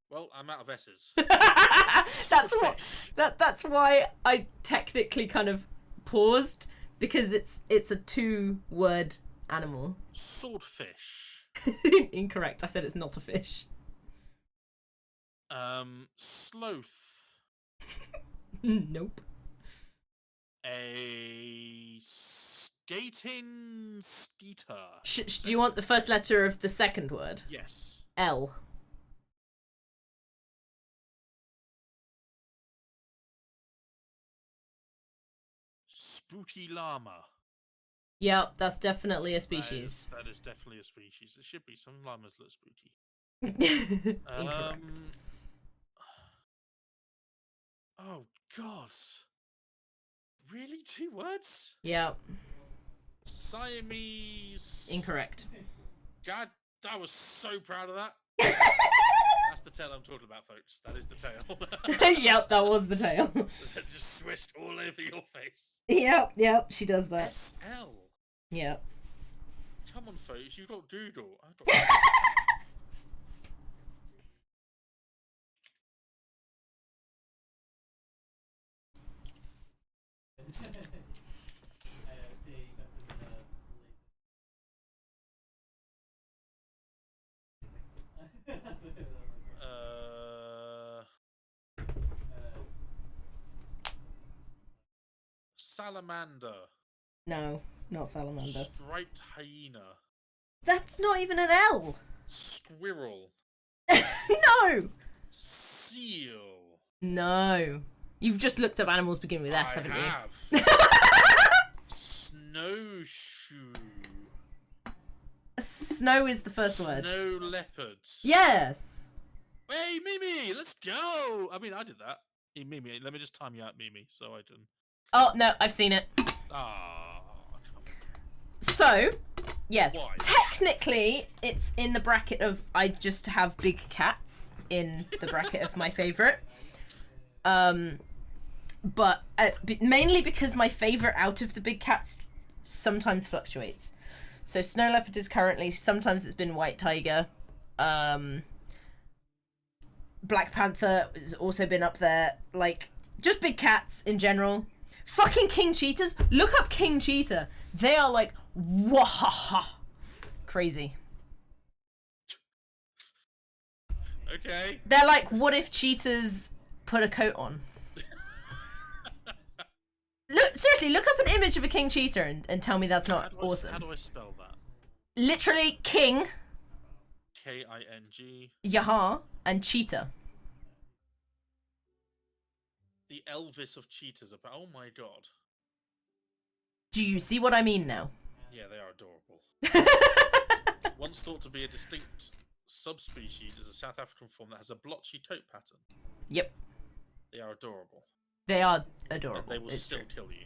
Well, I'm out of S's. That's why I technically kind of paused, because it's a 2-word animal. Swordfish. Incorrect. I said it's not a fish. Sloth. Nope. A skating skeeter. Do you want the first letter of the second word? Yes. L. Spooky llama. Yep, that's definitely a species. That is definitely a species. It should be. Some llamas look spooky. Incorrect. Oh God. Really? 2 words? Yep. Siamese. Incorrect. God, I was so proud of that. That's the tail I'm talking about, folks. That is the tail. Yep, that was the tail. That just swished all over your face. Yep, she does that. SL. Yep. Come on, folks. You don't doodle. I don't... Salamander. No, not salamander. Striped hyena. That's not even an L. Squirrel. No. Seal. No. You've just looked up animals beginning with S, haven't you? Snowshoe. Snow is the first word. Snow leopards. Yes. Hey, Mimi, let's go. I mean, I did that. Hey, Mimi, let me just time you out, Mimi, so I can... Oh, no, I've seen it. Ah, come on. So, yes, Why? technically it's in the bracket of I just have big cats in the bracket of my favourite. But mainly because my favourite out of the big cats sometimes fluctuates. So snow leopard is currently, sometimes it's been white tiger. Black panther has also been up there. Like, just big cats in general. Fucking king cheetahs. Look up king cheetah. They are like, wahaha. Crazy. Okay. They're like, what if cheetahs put a coat on? Look, seriously, look up an image of a king cheetah and tell me that's not awesome. How do I spell that? Literally, king, K-I-N-G. yaha, and cheetah. The Elvis of cheetahs. Oh my god. Do you see what I mean now? Yeah, they are adorable. Once thought to be a distinct subspecies is a South African form that has a blotchy coat pattern. Yep. They are adorable. They are adorable. And they will it's still true. kill you.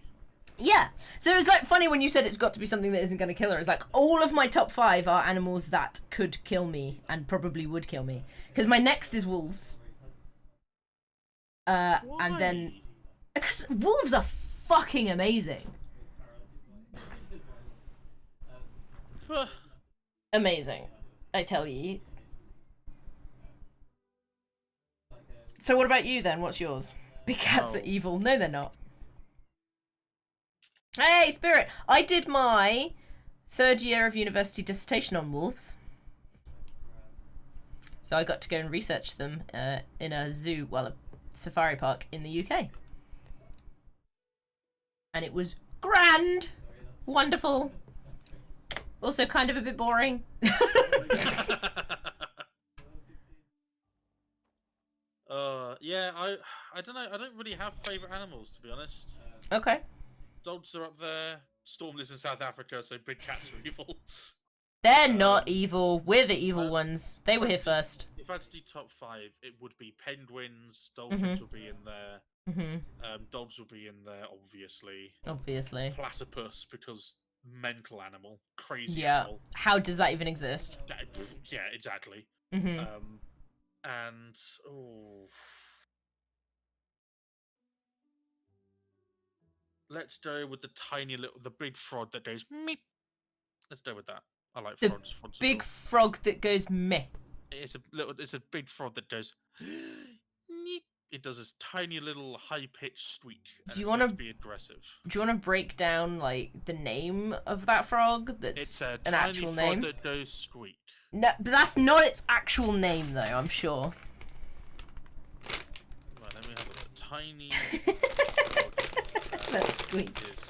Yeah. So it's like funny when you said it's got to be something that isn't going to kill her. It's like all of my top 5 are animals that could kill me and probably would kill me. Because my next is wolves. Why? And then... Because wolves are fucking amazing. Amazing. I tell you. So what about you then? What's yours? Big cats are evil. No, they're not. Hey, Spirit! I did my 3rd year of university dissertation on wolves. So I got to go and research them in a zoo, well, a safari park in the UK. And it was grand. Wonderful. Also kind of a bit boring. Yeah, I don't know. I don't really have favourite animals, to be honest. Okay. Dogs are up there. Storm lives in South Africa, so big cats are evil. They're not evil. We're the evil ones. They were here first. If I had to do top 5, it would be penguins, dolphins would be in there. Dogs will be in there, obviously. Obviously. Platypus, because mental animal, crazy Yeah. animal. How does that even exist? Yeah, exactly. Mm-hmm. And let's go with the big frog that goes meep. Let's go with that. I like The frogs. Frogs are big cool. frog that goes meh. It's a big frog that goes. Neep. It does this tiny little high-pitched squeak, and it's meant to be aggressive. Do you want to break down like the name of that frog? That's It's a an tiny actual frog name. that goes squeak. No, but that's not its actual name, though. I'm sure. Right, let me have a look. Tiny. That squeaks.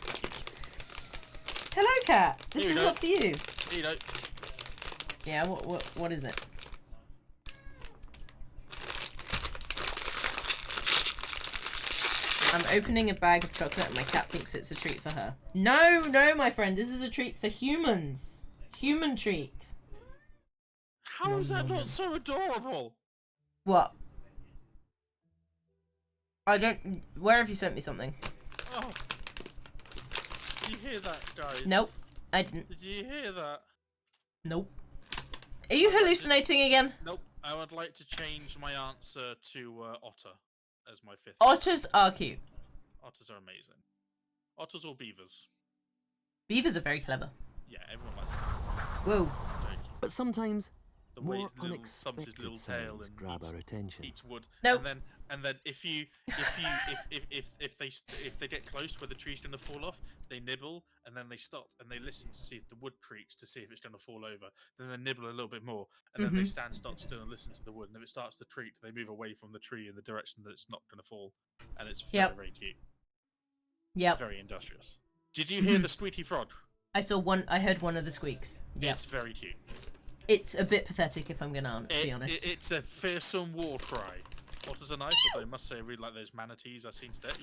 Hello, cat. This is not for you. Here you go. Yeah. What is it? I'm opening a bag of chocolate and my cat thinks it's a treat for her. No, my friend. This is a treat for humans. Human treat. How is that not so adorable? What? I don't... Where have you sent me something? Oh. Did you hear that, guys? Nope. I didn't. Did you hear that? Nope. Are you hallucinating again? Nope. I would like to change my answer to otter as my fifth. Otters are cute. Otters are amazing. Otters or beavers? Beavers are very clever. Yeah, everyone likes them. Whoa. But sometimes The way more his little thumps his unexpected little tail sounds and grab our attention. eats wood. Nope. And then if they get close where the tree's gonna fall off, they nibble and then they stop and they listen to see if the wood creaks to see if it's gonna fall over. Then they nibble a little bit more and then they stand stock still and listen to the wood. And if it starts to creak, they move away from the tree in the direction that it's not gonna fall. And it's very, very cute. Yep. Very industrious. Did you hear the squeaky frog? I saw one. I heard one of the squeaks. Yeah. It's very cute. It's a bit pathetic, if I'm gonna be honest. It's a fearsome war cry. Otters are nice, although I must say I really like those manatees I've seen today.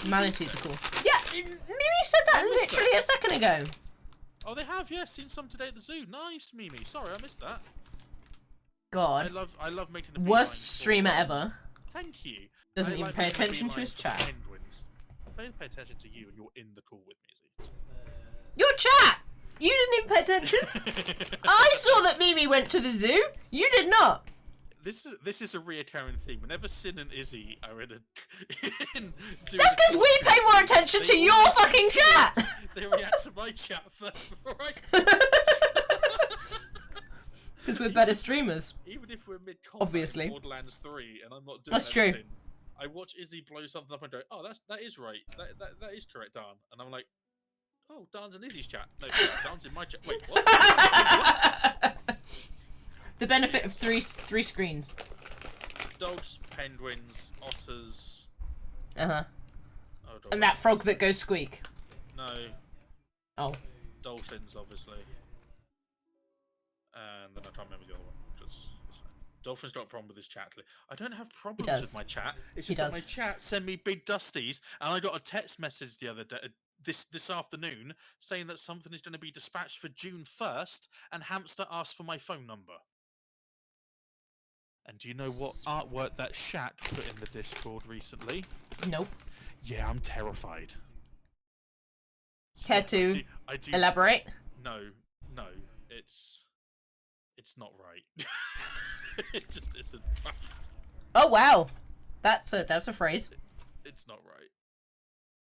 Manatees are cool. Yeah, Mimi said that literally a second ago. Oh, they have, yeah. Seen some today at the zoo. Nice, Mimi. Sorry, I missed that. God. I love making the worst streamer ever. Thank you. Doesn't even pay attention to his chat. Penguins. I pay attention to you, and you're in the call with me, Izzy. Your chat. You didn't even pay attention. I saw that Mimi went to the zoo. You did not. This is a reoccurring theme. Whenever Sin and Izzy are in a... That's because we pay more attention to your fucking chat! They react to my chat first before I... Because we're better streamers. Even if we're mid-combat Obviously. in Borderlands 3 and I'm not doing That's anything, true. I watch Izzy blow something up and go, oh, that is right. That is correct, Dan. And I'm like, oh, Dan's in Izzy's chat. No, Dan's in my chat. Wait, what? The benefit of three screens. Dogs, penguins, otters. Uh-huh. Oh, And that frog that goes squeak. No. Oh. Dolphins, obviously. And then I can't remember the other one. Because Dolphin's got a problem with his chat. I don't have problems with my chat. It's just that my chat send me big dusties, and I got a text message the other day, this afternoon, saying that something is going to be dispatched for June 1st, and Hamster asked for my phone number. And do you know what artwork that Shat put in the Discord recently? Nope. Yeah, I'm terrified. Care to elaborate? No, it's not right. It just isn't right. Oh wow, that's a phrase. It's not right.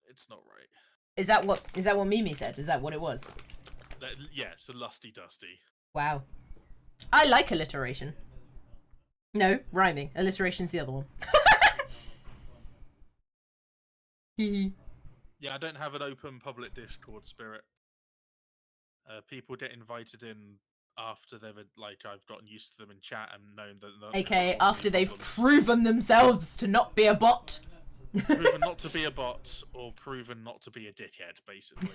It's not right. Is that what Mimi said? Is that what it was? Yeah, it's a lusty dusty. Wow. I like alliteration. No, rhyming. Alliteration's the other one. Yeah, I don't have an open public Discord, Spirit. People get invited in after they've I've gotten used to them in chat and known that. Okay, after they've proven themselves to not be a bot. Proven not to be a bot, or proven not to be a dickhead, basically.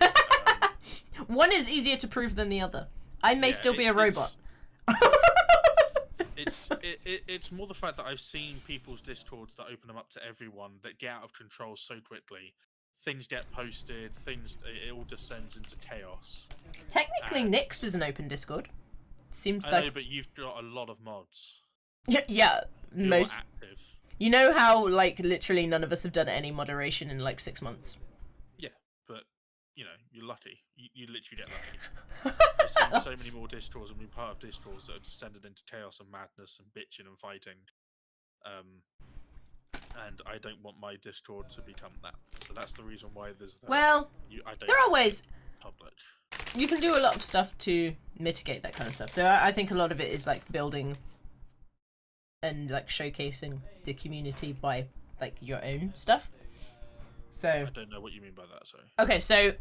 One is easier to prove than the other. I may still be a robot. It's more the fact that I've seen people's Discords that open them up to everyone that get out of control so quickly. Things get posted, it all descends into chaos. Technically, Nyx is an open Discord. Seems I like... know, but you've got a lot of mods. Yeah, You're active. You know how, like, literally none of us have done any moderation in, like, 6 months? Yeah, but, you know, you're lucky. You literally get lucky. I've seen so many more Discords and been part of Discords that have descended into chaos and madness and bitching and fighting. And I don't want my Discord to become that. So that's the reason why there's the... Well, there are ways. Public. You can do a lot of stuff to mitigate that kind of stuff. So I think a lot of it is, like, building and, like, showcasing the community by, like, your own stuff. So I don't know what you mean by that, sorry. okay, so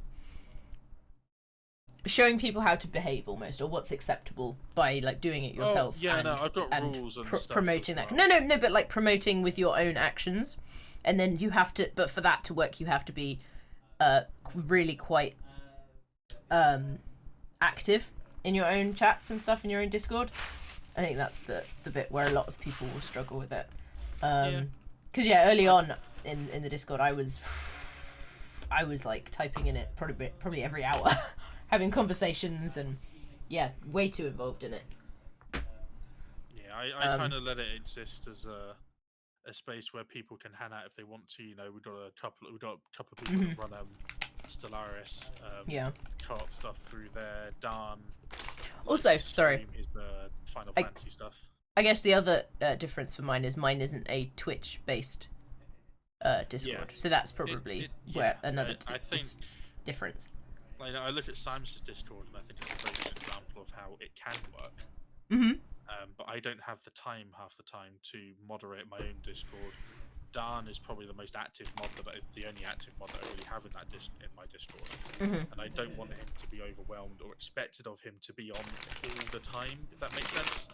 showing people how to behave almost, or what's acceptable by, like, doing it yourself. Oh, yeah, and, no, I've got and rules and stuff promoting as that. well. No, but, like, promoting with your own actions, and then you have to. But for that to work, you have to be really quite active in your own chats and stuff in your own Discord. I think that's the bit where a lot of people will struggle with it. Because early on in the Discord, I was like typing in it probably every hour, having conversations, and way too involved in it. Yeah, I kind of let it exist as a space where people can hang out if they want to. You know, we've got a couple of people that run Stellaris, chart stuff through there. Dan. Also, sorry, is the Final Fantasy stuff. I guess the other difference for mine isn't a Twitch-based Discord, so that's probably where another difference. Like, I look at Simon's Discord, and I think it's a very good example of how it can work. But I don't have the time half the time to moderate my own Discord. Dan is probably the most active mod the only active mod that I really have in my Discord, and I don't want him to be overwhelmed or expected of him to be on all the time. If that makes sense.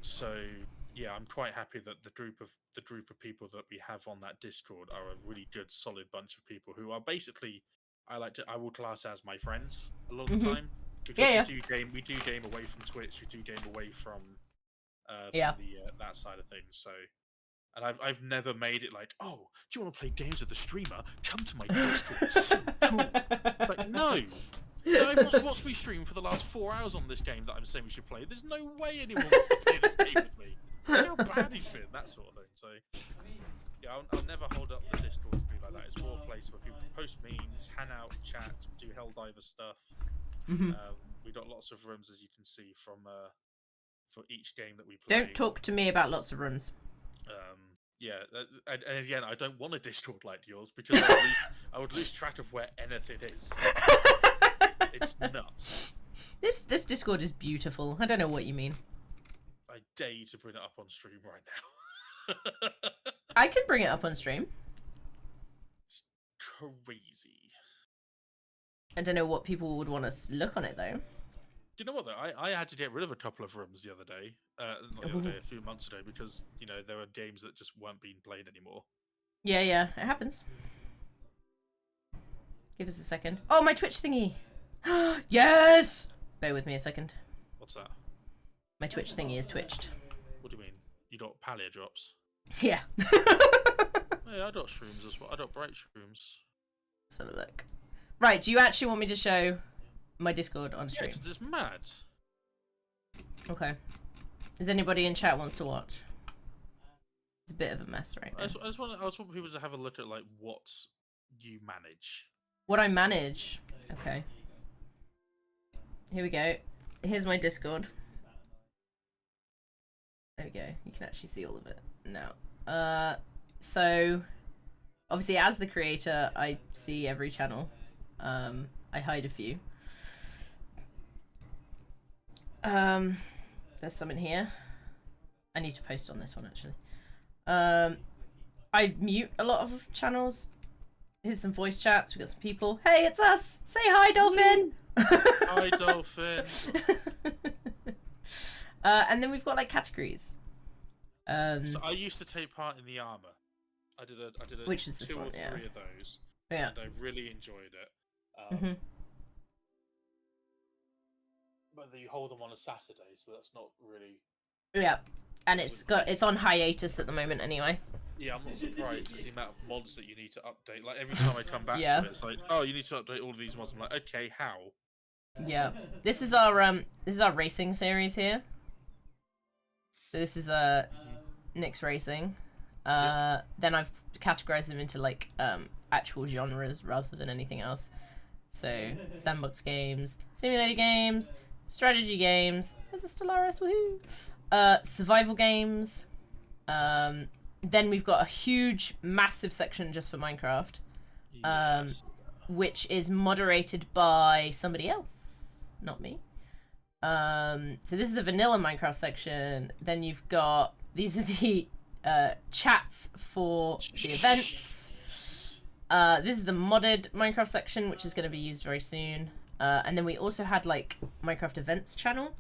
So I'm quite happy that the group of people that we have on that Discord are a really good, solid bunch of people who are basically I will class as my friends a lot of the time, because we do game away from Twitch, we do game away from that side of things. So, and I've never made it like, oh, do you want to play games with the streamer? Come to my Discord. It's so cool. It's like, no. Everyone's watched me stream for the last 4 hours on this game that I'm saying we should play. There's no way anyone wants to play this game with me. Look how bad he's been, that sort of thing. So, I'll never hold up the Discord to be like that. It's more a place where people post memes, hang out, chat, do Helldiver stuff. We got lots of rooms, as you can see, from for each game that we play. Don't talk to me about lots of runs. And again, I don't want a Discord like yours, because I would lose track of where anything is. It's nuts. This Discord is beautiful. I don't know what you mean. I dare you to bring it up on stream right now. I can bring it up on stream. It's crazy. I don't know what people would want to look on it, though. Do you know what, though? I had to get rid of a couple of rooms the other day. Not the other day, a few months ago, because, there were games that just weren't being played anymore. Yeah, it happens. Give us a second. Oh, my Twitch thingy! Yes! Bear with me a second. What's that? My Twitch thingy is twitched. What do you mean? You got Palia drops? Yeah. Yeah, I got shrooms as well. I got bright shrooms. Let's have a look. Right, do you actually want me to show my Discord on stream? Yeah, because it's mad. Okay. Is anybody in chat wants to watch? It's a bit of a mess right now. I just want people to have a look at like what you manage. What I manage? Okay. Here we go. Here's my Discord. There we go. You can actually see all of it now. So obviously as the creator, I see every channel. I hide a few. There's some in here. I need to post on this one actually. I mute a lot of channels. Here's some voice chats. We got some people. Hey, it's us. Say hi, Dolphin. Hi, Dolphin. And then we've got like categories. So I used to take part in the armor. I did which is this 2 one, or 3 yeah. of those. Yeah. And I really enjoyed it. But you hold them on a Saturday, so that's not really. Yeah, and it's on hiatus at the moment anyway. Yeah, I'm not surprised because the amount of mods that you need to update. Like every time I come back to it, it's like, oh, you need to update all of these mods. I'm like, okay, how? Yeah, this is our racing series here. So this is Nick's Racing. Yep. Then I've categorized them into like actual genres rather than anything else. So sandbox games, simulator games, strategy games. There's a Stellaris, woohoo! Survival games. Then we've got a huge, massive section just for Minecraft, Yes. which is moderated by somebody else, not me. So this is the vanilla Minecraft section. Then you've got these are the chats for the events. This is the modded Minecraft section, which is going to be used very soon. And then we also had like Minecraft events channel.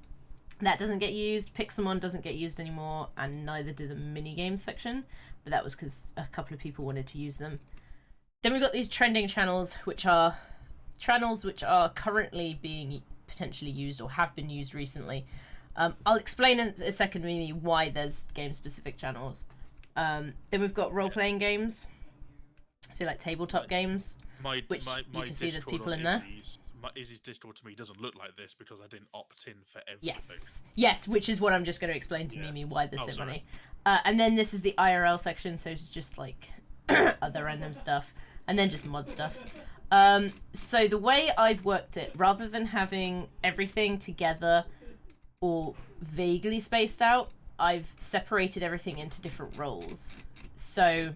That doesn't get used. Pixelmon doesn't get used anymore, and neither do the mini games section. But that was because a couple of people wanted to use them. Then we've got these trending channels, which are channels which are currently being potentially used or have been used recently. I'll explain in a second, Mimi, why there's game-specific channels. Then we've got role-playing games, so like tabletop games, which you can see there's people in there. Izzy's Discord to me doesn't look like this because I didn't opt in for everything. Yes, which is what I'm just going to explain to Mimi why there's so many. And then this is the IRL section, so it's just like other random stuff, and then just mod stuff. So the way I've worked it, rather than having everything together or vaguely spaced out, I've separated everything into different roles. So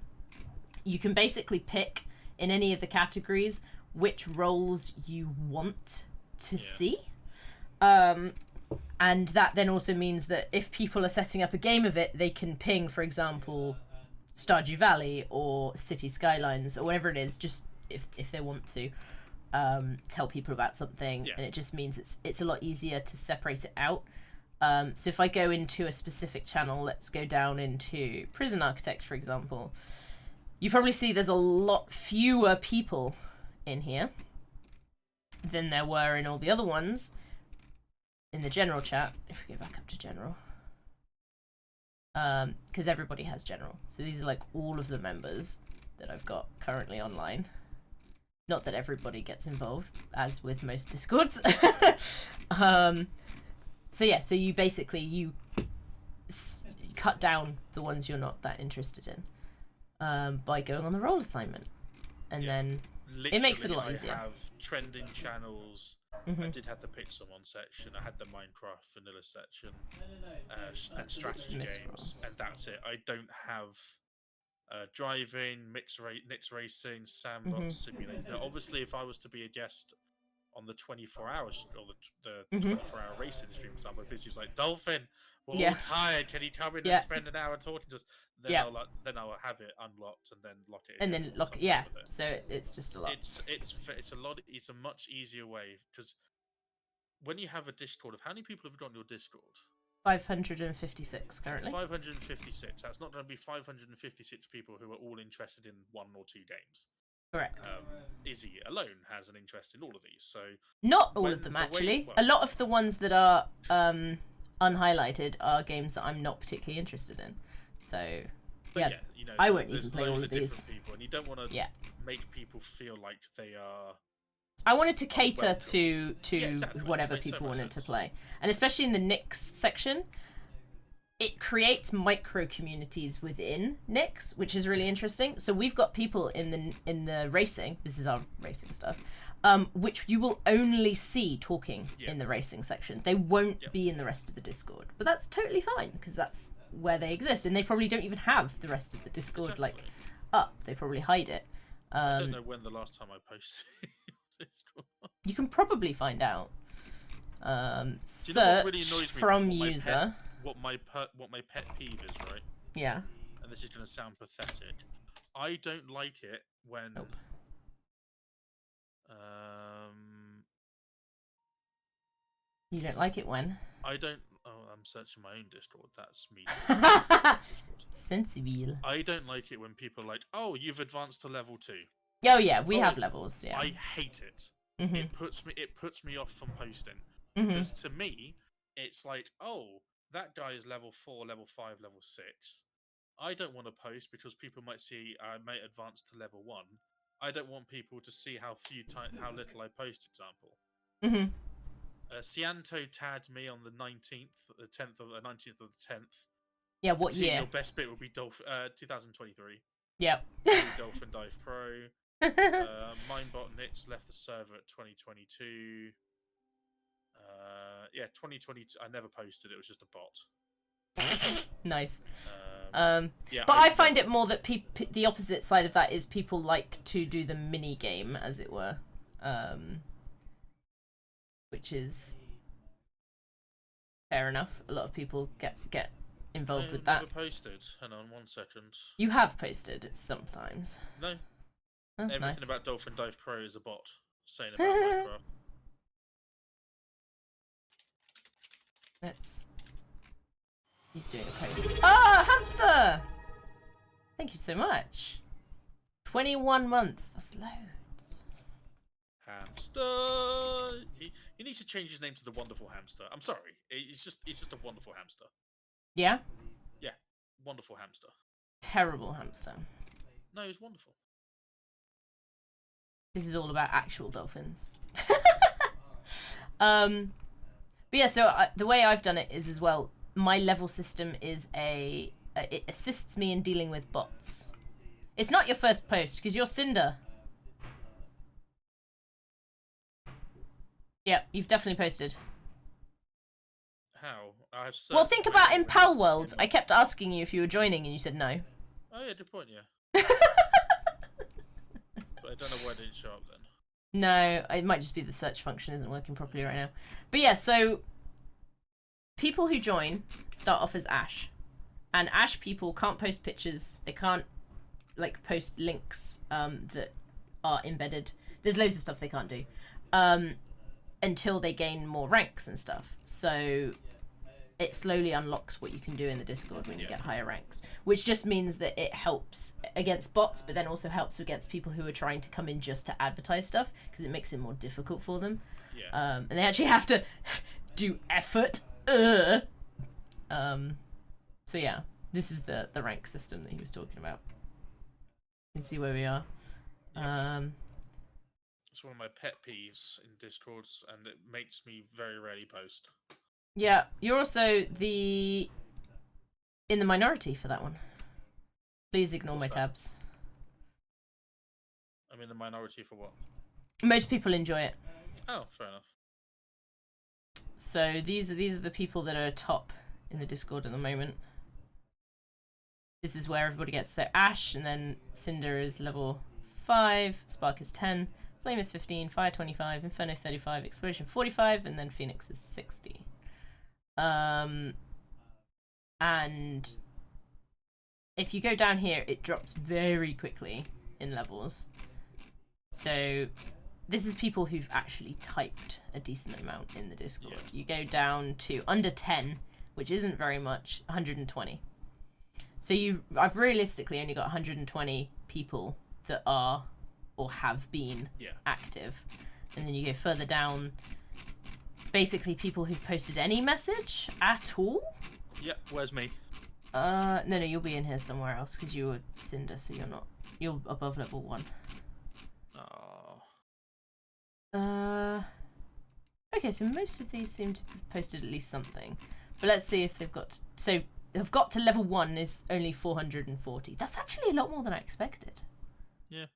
you can basically pick in any of the categories which roles you want to see. And that then also means that if people are setting up a game of it, they can ping, for example, Stardew Valley or City Skylines or whatever it is, just if they want to tell people about something. And it just means it's a lot easier to separate it out. So if I go into a specific channel, let's go down into Prison Architect, for example, you probably see there's a lot fewer people in here than there were in all the other ones in the general chat. If we go back up to general, because everybody has general, so these are like all of the members that I've got currently online. Not that everybody gets involved, as with most Discords. So yeah, so you basically you cut down the ones you're not that interested in by going on the role assignment, and then Literally, it makes it a lot easier. I have trending channels. I did have the Pixelmon section. I had the Minecraft vanilla section, and strategy games, and that's it. I don't have driving, mixed racing, sandbox simulator. Now, obviously, if I was to be a guest on the 24 hours or the 24-hour racing stream, for example, if it's like Dolphin, we're all tired. Can you come in and spend an hour talking to us? Then I'll have it unlocked and then lock it. And then lock it. So it's just a lot. It's a lot. It's a much easier way because when you have a Discord of how many people have got on your Discord? 556 currently. 556. That's not going to be 556 people who are all interested in one or two games. Correct. Izzy alone has an interest in all of these, so not all of them actually. A lot of the ones that are unhighlighted are games that I'm not particularly interested in. So you know, I won't even play all of these. People, and you don't want to make people feel like they are. I wanted to cater to whatever people wanted to play, and especially in the Nix section, it creates micro communities within Nix, which is really interesting. So we've got people in the racing. This is our racing stuff, which you will only see talking in the racing section. They won't be in the rest of the Discord, but that's totally fine because that's where they exist, and they probably don't even have the rest of the Discord like up. They probably hide it. I don't know when the last time I posted. You can probably find out. Search really from user. What my pet peeve is, right? Yeah. And this is going to sound pathetic. I don't like it when. Nope. You don't like it when? I don't. Oh, I'm searching my own Discord. That's me. Sensible. I don't like it when people are like, "Oh, you've advanced to level 2." Oh yeah, we have levels. Yeah. I hate it. It puts me off from posting because to me, it's like, oh, that guy is level 4, level 5, level 6. I don't want to post because people might see I may advance to level 1. I don't want people to see how little I post. Example. Cianto tagged me on the 19th of the 10th Yeah, what Team, year? your best bit would be 2023. Yep. Dolphin Dive Pro. Minebot Nix left the server at 2022. Yeah, 2022. I never posted it. It was just a bot. Nice. Yeah, but I find it more that the opposite side of that is people like to do the mini game, as it were, which is fair enough. A lot of people get involved with that. Never posted. Hang on 1 second. You have posted it sometimes. No. Oh, Everything nice. about Dolphin Dive Pro is a bot saying about Minecraft. He's doing a post. Ah, hamster! Thank you so much. 21 months. That's loads. Hamster. He needs to change his name to the Wonderful Hamster. I'm sorry. He's just a wonderful hamster. Yeah? Yeah, wonderful hamster. Terrible hamster. No, he's wonderful. This is all about actual dolphins. But yeah, so the way I've done it is as well, my level system is it assists me in dealing with bots. It's not your first post, because you're Cinder. Yeah, you've definitely posted. How? Well, think about in Pal World. I kept asking you if you were joining, and you said no. Oh yeah, good point. Yeah. But I don't know why it didn't show up then. No, it might just be the search function isn't working properly right now. But yeah, so people who join start off as Ash. And Ash people can't post pictures. They can't like post links that are embedded. There's loads of stuff they can't do until they gain more ranks and stuff. So it slowly unlocks what you can do in the Discord when you get higher ranks, which just means that it helps against bots, but then also helps against people who are trying to come in just to advertise stuff, because it makes it more difficult for them. Yeah. And they actually have to do effort. So yeah, this is the rank system that he was talking about. You can see where we are. It's one of my pet peeves in Discords, and it makes me very rarely post. Yeah, you're also in the minority for that one. Please ignore my tabs. I'm in the minority for what? Most people enjoy it. Oh, fair enough. So these are the people that are top in the Discord at the moment. This is where everybody gets their Ash, and then Cinder is level 5, Spark is 10, Flame is 15, Fire 25, Inferno 35, Explosion 45, and then Phoenix is 60. And if you go down here, it drops very quickly in levels. So this is people who've actually typed a decent amount in the Discord. Yeah. You go down to under 10, which isn't very much, 120. So I've realistically only got 120 people that are or have been active. And then you go further down, basically people who've posted any message at all. Yeah, where's me? No, you'll be in here somewhere else because you were Cinder, so you're above level 1. Oh. Okay, so most of these seem to have posted at least something. But let's see if they've got... So, they've got to level 1 is only 440. That's actually a lot more than I expected. Yeah.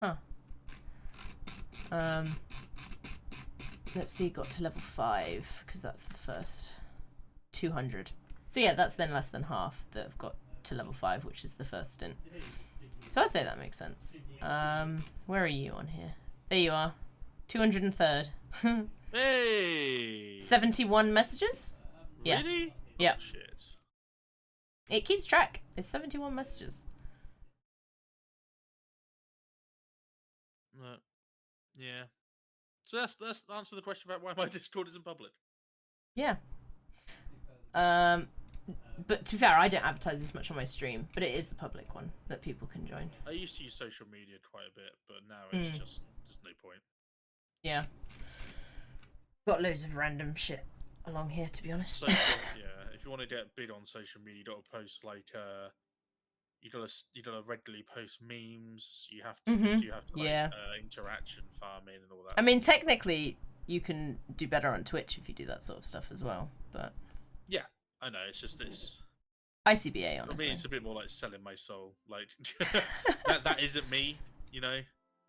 Huh. Let's see, got to level 5, because that's the first 200. So yeah, that's then less than half that have got to level 5, which is the first stint. So I'd say that makes sense. Where are you on here? There you are. 203rd. Hey! 71 messages? Really? Yeah. Oh, shit. It keeps track. There's 71 messages. No. Yeah. So let's answer the question about why my Discord isn't public. Yeah. But to be fair, I don't advertise this much on my stream, but it is a public one that people can join. I used to use social media quite a bit, but now it's just there's no point. Yeah. Got loads of random shit along here, to be honest. Social, yeah. If you want to get big on social media, you got to post like you gotta regularly post memes. You have to like, interaction farming and all that. I mean, technically, you can do better on Twitch if you do that sort of stuff as well, but yeah, I know. It's just ICBA, For honestly. me, it's a bit more like selling my soul. Like that isn't me, you know.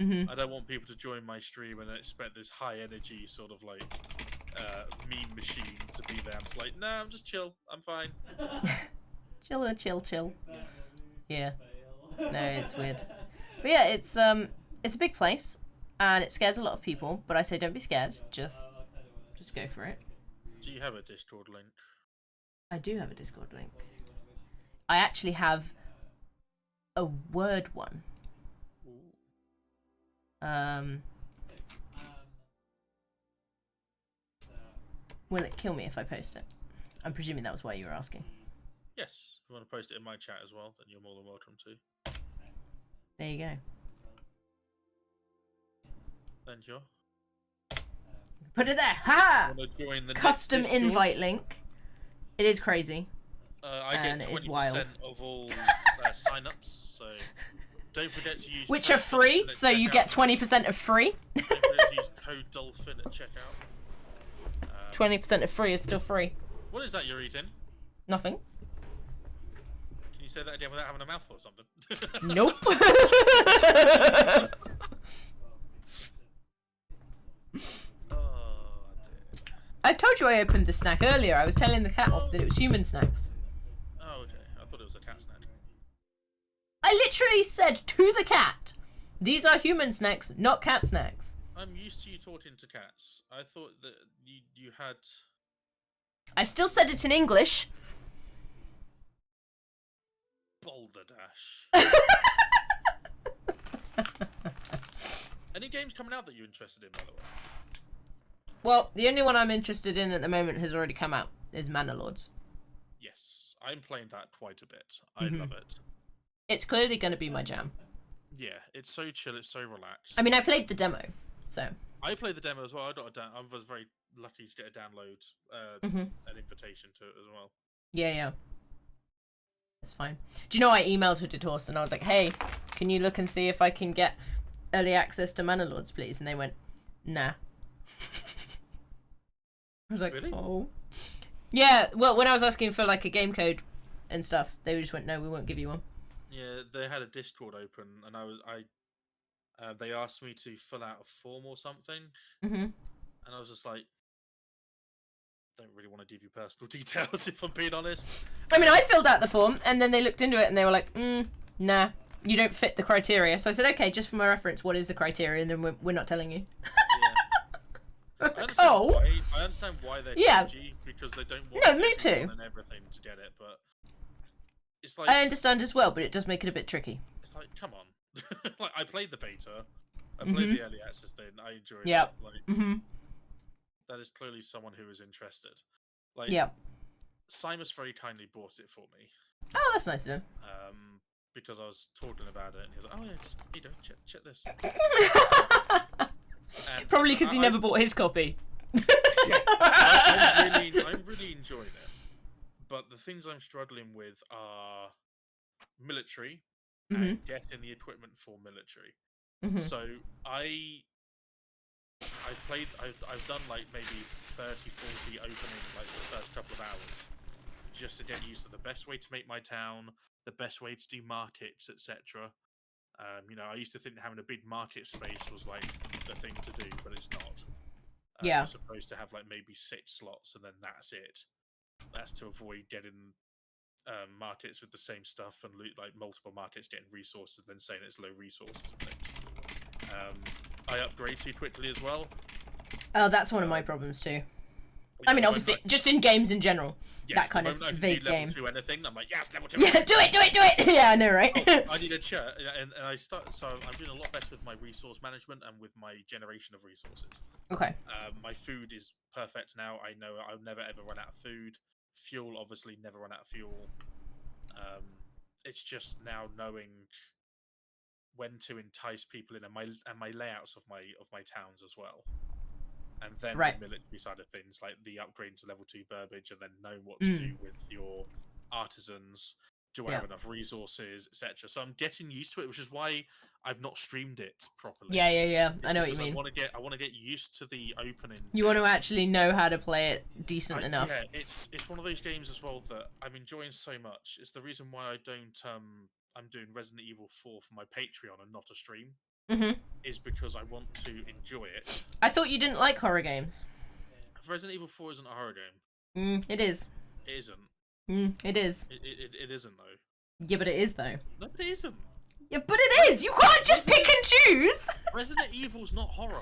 Mm-hmm. I don't want people to join my stream and expect this high energy sort of like meme machine to be there. I'm just like, nah, I'm just chill. I'm fine. Chill. Yeah. No, it's weird. But yeah, it's a big place, and it scares a lot of people. But I say, don't be scared. Just go for it. Do you have a Discord link? I do have a Discord link. I actually have a Word one. Ooh. Will it kill me if I post it? I'm presuming that was why you were asking. Yes. If you want to post it in my chat as well, then you're more than welcome to. There you go. Thank you. Put it there. Ha! Want to join the Custom next Discord? invite link. It is crazy. I and get it is 20% wild. of all sign-ups, so don't forget to use. Which code are free, Dolphin at so you get checkout. 20% of free. Don't forget to use code Dolphin at checkout. 20% of free is still free. What is that you're eating? Nothing. Can you say that again without having a mouthful or something? Nope. Oh, dear. I told you I opened the snack earlier. I was telling the cat off that it was human snacks. Oh, okay. I thought it was a cat snack. I literally said to the cat, these are human snacks, not cat snacks. I'm used to you talking to cats. I thought that you had. I still said it in English. Boulder Dash. Any games coming out that you're interested in, by the way? Well, the only one I'm interested in at the moment has already come out, is Manor Lords. Yes, I'm playing that quite a bit. I love it. It's clearly going to be my jam. Yeah, it's so chill, it's so relaxed. I mean, I played the demo, so... I played the demo as well. I was very lucky to get a download, an invitation to it as well. Yeah. It's fine. Do you know I emailed Hooded and I was like, hey, can you look and see if I can get early access to Manor Lords, please? And they went, nah. I was like, Really? oh. Yeah, well, when I was asking for like a game code and stuff, they just went, no, we won't give you one. Yeah, they had a Discord open, and they asked me to fill out a form or something, and I was just like, don't really want to give you personal details if I'm being honest. I mean, I filled out the form, and then they looked into it, and they were like, nah, you don't fit the criteria. So I said, okay, just for my reference, what is the criteria? And then we're not telling you. Yeah. I understand why they're Yeah. cringy, because they don't want No, me too. everyone and everything to get it, but it's like I understand as well, but it does make it a bit tricky. it's like, come on. Like, I played the beta, I played the early access thing, I enjoyed Yeah. it. Like, that is clearly someone who is interested. Like, Yeah. Simus very kindly bought it for me. Oh, that's nice of him. Because I was talking about it, and he was like, "Oh yeah, just check this." And Probably because he never bought his copy. I'm really enjoying it, but the things I'm struggling with are military and getting the equipment for military. So I've done like maybe 30, 40 opening like the first couple of hours, just to get used to the best way to make my town, the best way to do markets, etc. I used to think having a big market space was like the thing to do, but it's not. Yeah. You're supposed to have like maybe 6 slots, and then that's it. That's to avoid getting markets with the same stuff and loot like multiple markets getting resources, then saying it's low resources and things. I upgrade too quickly as well. Oh, that's one of my problems too. I mean, obviously, just in games in general. Yes, that kind of vague level game. 2 anything. I'm like, yes, level 2. Yeah, do it! Yeah, I know, right? I need a chair, and I start. So I'm doing a lot better with my resource management and with my generation of resources. Okay. My food is perfect now. I know I'll never ever run out of food. Fuel, obviously, never run out of fuel. It's just now knowing when to entice people in, and my layouts of my towns as well. And then the military side of things, like the upgrade to level 2 Burbage, and then knowing what to do with your artisans, Do I have enough resources, etc.? So I'm getting used to it, which is why I've not streamed it properly. Yeah. It's I know what you because mean. I want to get used to the opening. You want to actually know how to play it decent enough. Yeah, it's one of those games as well that I'm enjoying so much. It's the reason why I don't I'm doing Resident Evil 4 for my Patreon and not a stream. Is because I want to enjoy it. I thought you didn't like horror games. Resident Evil 4 isn't a horror game. It is. It isn't. It is. It isn't though. Yeah, but it is though. No, but it isn't. Yeah, but it is. You can't just pick and choose. Resident Evil's not horror.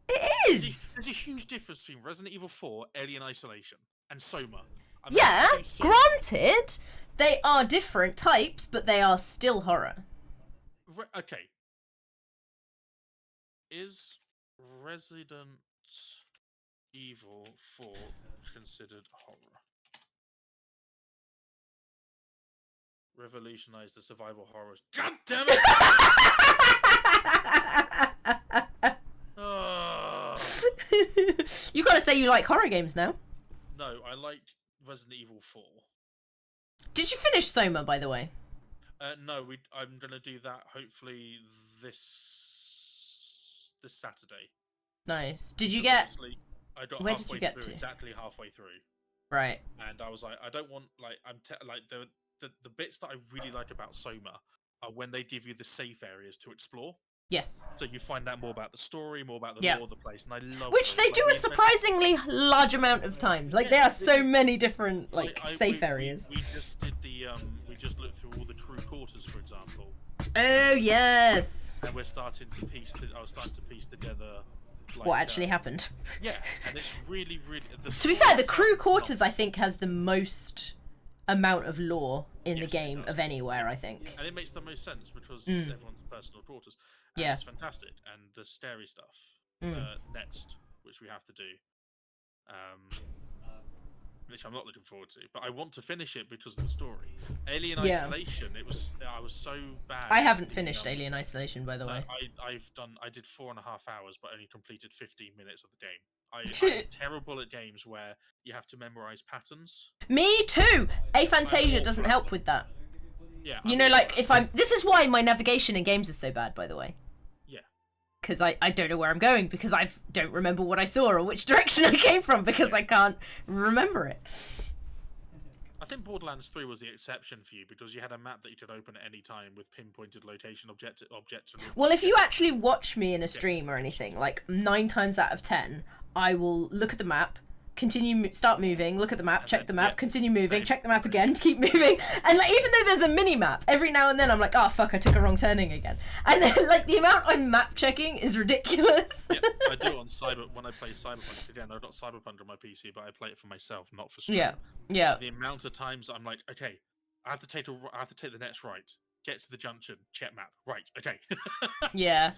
It is. There's a huge difference between Resident Evil 4, Alien Isolation, and Soma. Yeah, granted, they are different types, but they are still horror. Okay. Is Resident Evil 4 considered horror? Revolutionize the survival horrors. God damn it! You gotta say you like horror games now. No, I like Resident Evil 4. Did you finish Soma, by the way? No, I'm gonna do that hopefully this Saturday. Nice. Did you get? I got Where halfway did you get through, to? exactly halfway through. Right. And I was like, I don't want like the bits that I really like about Soma are when they give you the safe areas to explore. Yes. So you find out more about the story, more about the lore of the place, and I love which those. they do a surprisingly large amount of times. Like there are so many different safe areas. We just did the we just looked through all the crew quarters, for example. Oh yes. And we're starting to I was starting to piece together. Like, what actually happened? Yeah, and it's really. To be fair, the crew quarters I think has the most amount of lore in the game of anywhere. I think. And it makes the most sense because it's everyone's personal quarters. And it's fantastic, and the scary stuff next, which we have to do, which I'm not looking forward to. But I want to finish it because of the story. Alien Isolation. I was so bad. I haven't finished Alien Isolation, by the way. I did 4.5 hours, but only completed 15 minutes of the game. I'm terrible at games where you have to memorize patterns. Me too. Aphantasia doesn't help with that. Yeah. You know, like if I'm. This is why my navigation in games is so bad, by the way. Yeah. Because I don't know where I'm going because I don't remember what I saw or which direction I came from because I can't remember it. I think Borderlands 3 was the exception for you because you had a map that you could open at any time with pinpointed location objects. Well, if you actually watch me in a stream or anything, like 9 times out of 10, I will look at the map, start moving, look at the map, check the map, continue moving, check the map again, keep moving, and like even though there's a mini map, every now and then I'm like, oh fuck, I took a wrong turning again, and then, like the amount I'm map checking is ridiculous. Yeah, I do it on when I play Cyberpunk. Again, I've got Cyberpunk on my PC, but I play it for myself, not for stream. Yeah. The amount of times I'm like, okay, I have to take the next right, get to the junction, check map, right, okay. Yeah.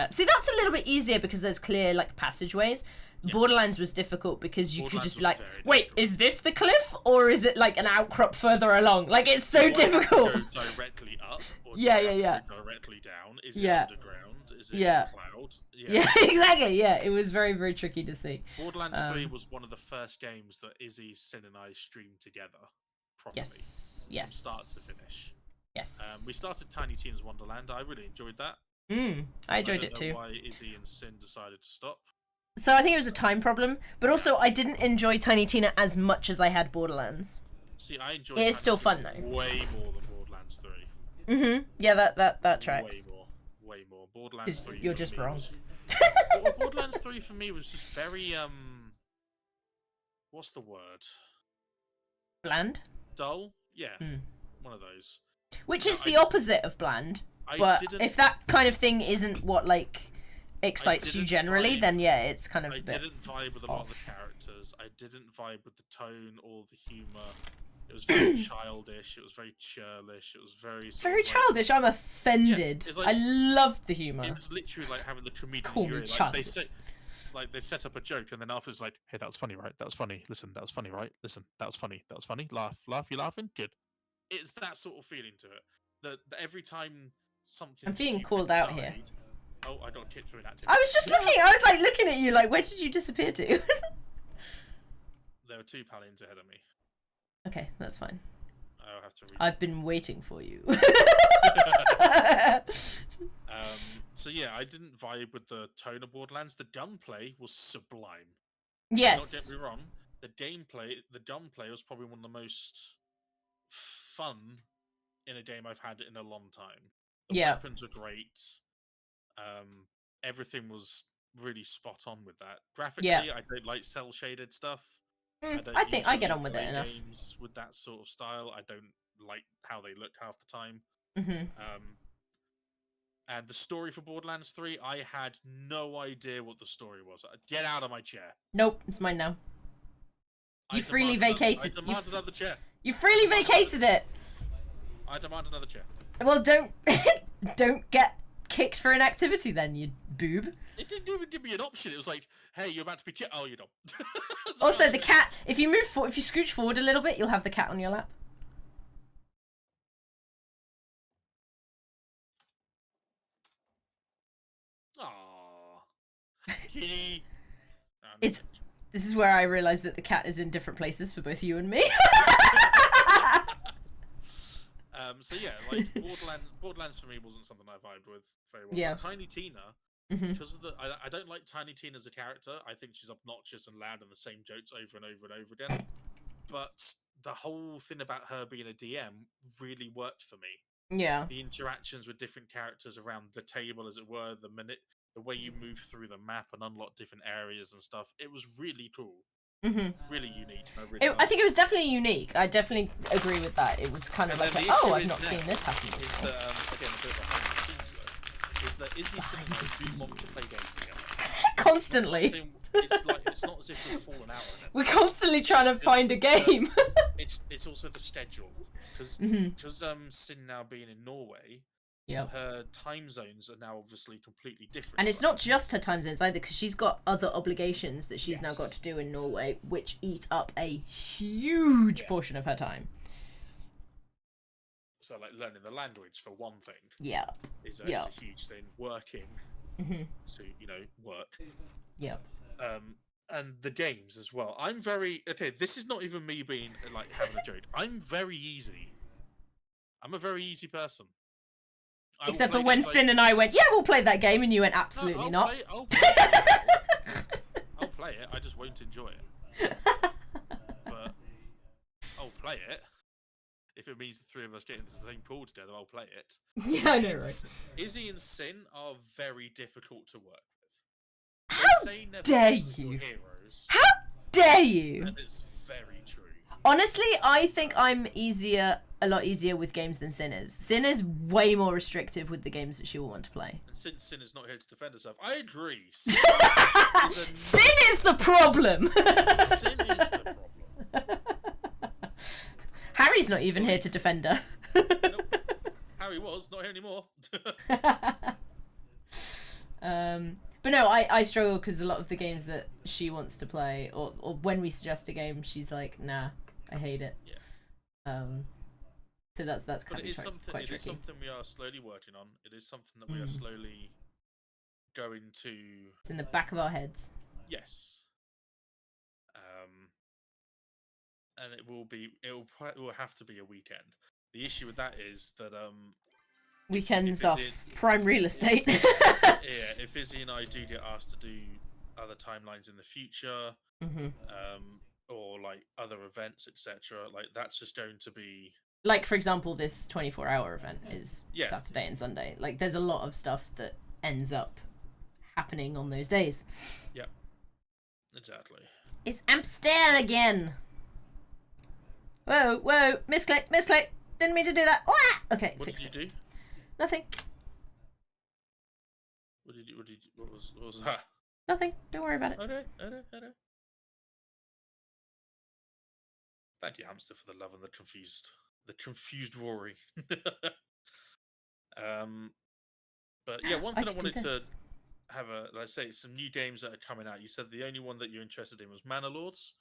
See, that's a little bit easier because there's clear like passageways. Yes. Borderlands was difficult because you could just be like, wait, is this the cliff or is it like an outcrop further along? Like it's so difficult. Go directly up or directly down? Is it underground? Is it a cloud? Yeah, exactly. Yeah, it was very, very tricky to see. Borderlands 3 was one of the first games that Izzy, Sin, and I streamed together properly. Yes. From start to finish. Yes. We started Tiny Tina's Wonderland. I really enjoyed that. I enjoyed it too. I don't know why Izzy and Sin decided to stop. So I think it was a time problem, but also I didn't enjoy Tiny Tina as much as I had Borderlands. See, I enjoyed it. Is still fun though. Way more than Borderlands 3. Yeah, that tracks. Way more. Borderlands 3. You're just wrong. Borderlands 3 for me was just very what's the word? Bland. Dull. Yeah. One of those. Which is the opposite of bland. But if that kind of thing isn't what like excites you generally, then yeah, it's kind of. I didn't vibe with a lot of the characters. I didn't vibe with the tone or the humor. It was very childish. It was very churlish. It was very childish. I'm offended. Yeah, like, I loved the humor. It was literally like having the comedian. Call me childish. They set up a joke and then afterwards like, hey, that was funny, right? That was funny. Listen, that was funny, right? Listen, that was funny. That was funny. Laugh. You laughing? Good. It's that sort of feeling to it. That every time something. I'm being called out here. Oh, I got kicked through that too. I was just looking. I was like looking at you, like, where did you disappear to? There were 2 Palians ahead of me. Okay, that's fine. I'll have to read. I've been waiting for you. So yeah, I didn't vibe with the tone of Borderlands. The gunplay was sublime. Yes. Not get me wrong. The gunplay was probably one of the most fun in a game I've had in a long time. The weapons were great. Everything was really spot on with that. Graphically, I don't like cell shaded stuff. I think I get on with it enough. Games with that sort of style, I don't like how they look half the time. And the story for Borderlands 3, I had no idea what the story was. Get out of my chair. Nope, it's mine now. You freely vacated. I demand another chair. You freely vacated it. I demand another chair. Well, don't get kicked for inactivity then, you boob. It didn't even give me an option. It was like, hey, you're about to be kicked. Oh, you're done. Also, the cat. If you scooch forward a little bit, you'll have the cat on your lap. Aww. Kitty. This is where I realised that the cat is in different places for both you and me. So yeah, like Borderlands for me wasn't something I vibed with very well. Yeah. But Tiny Tina, because of I don't like Tiny Tina as a character. I think she's obnoxious and loud and the same jokes over and over and over again. But the whole thing about her being a DM really worked for me. Yeah. The interactions with different characters around the table, as it were, the way you move through the map and unlock different areas and stuff. It was really cool. Really unique. I think it was definitely unique. I definitely agree with that. It was kind of like, oh, I've not seen this happen before. Is that, again, a bit behind the scenes, though, is that Izzy and I do want to play games together. Constantly. It's not as if we've fallen out. We're constantly trying to find a game. It's also the schedule. Because Sin now being in Norway, her time zones are now obviously completely different. And it's not just her time zones either, because she's got other obligations that she's now got to do in Norway, which eat up a huge portion of her time. So, like, learning the language, for one thing, is a huge thing. Working to, work. And the games as well. I'm very... Okay, this is not even me being, like, having a joke. I'm very easy. I'm a very easy person. Except for when Sin and I went, yeah, we'll play that game, and you went, absolutely not. I'll play it. I just won't enjoy it. But I'll play it. If it means the three of us getting the same call together, I'll play it. Yeah, I know, right? Izzy and Sin are very difficult to work with. How dare you? Heroes, How dare you? and it's very true. Honestly, I think I'm a lot easier with games than Sin is. Sin is way more restrictive with the games that she will want to play. And since Sin is not here to defend herself, I agree. Sin is the problem. Sin is the problem. Harry's not even here to defend her. Nope. Harry was, not here anymore. But no, I struggle because a lot of the games that she wants to play, or when we suggest a game, she's like, nah, I hate it. Yeah. So that's kind of quite It tricky. is something we are slowly working on. It is something that we are slowly going to... It's in the back of our heads. Yes. And it will have to be a weekend. The issue with that is that Weekends off prime real estate. If Izzy and I do get asked to do other timelines in the future, or like other events, etc., like that's just going to be... Like, for example, this 24-hour event is Saturday and Sunday. Like, there's a lot of stuff that ends up happening on those days. Yeah, exactly. It's Amstel again. Whoa, misclick. Didn't mean to do that. Ah! Okay, What fix did you do? Nothing. What was that? Nothing. Don't worry about it. Okay. Thank you, hamster, for the love and the confused Rory. But yeah, one thing I wanted to have let's say some new games that are coming out. You said the only one that you're interested in was Manor Lords.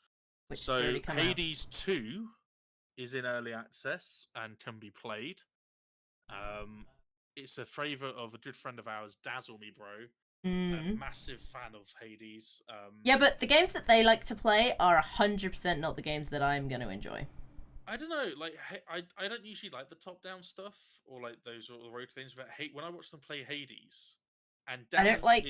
Which so has already come Hades 2 is in early access and can be played. It's a favourite of a good friend of ours, Dazzle Me Bro. A massive fan of Hades. Yeah, but the games that they like to play are 100% not the games that I'm going to enjoy. I don't know. Like, I don't usually like the top-down stuff or like those sort of road things. But when I watch them play Hades, and I don't like.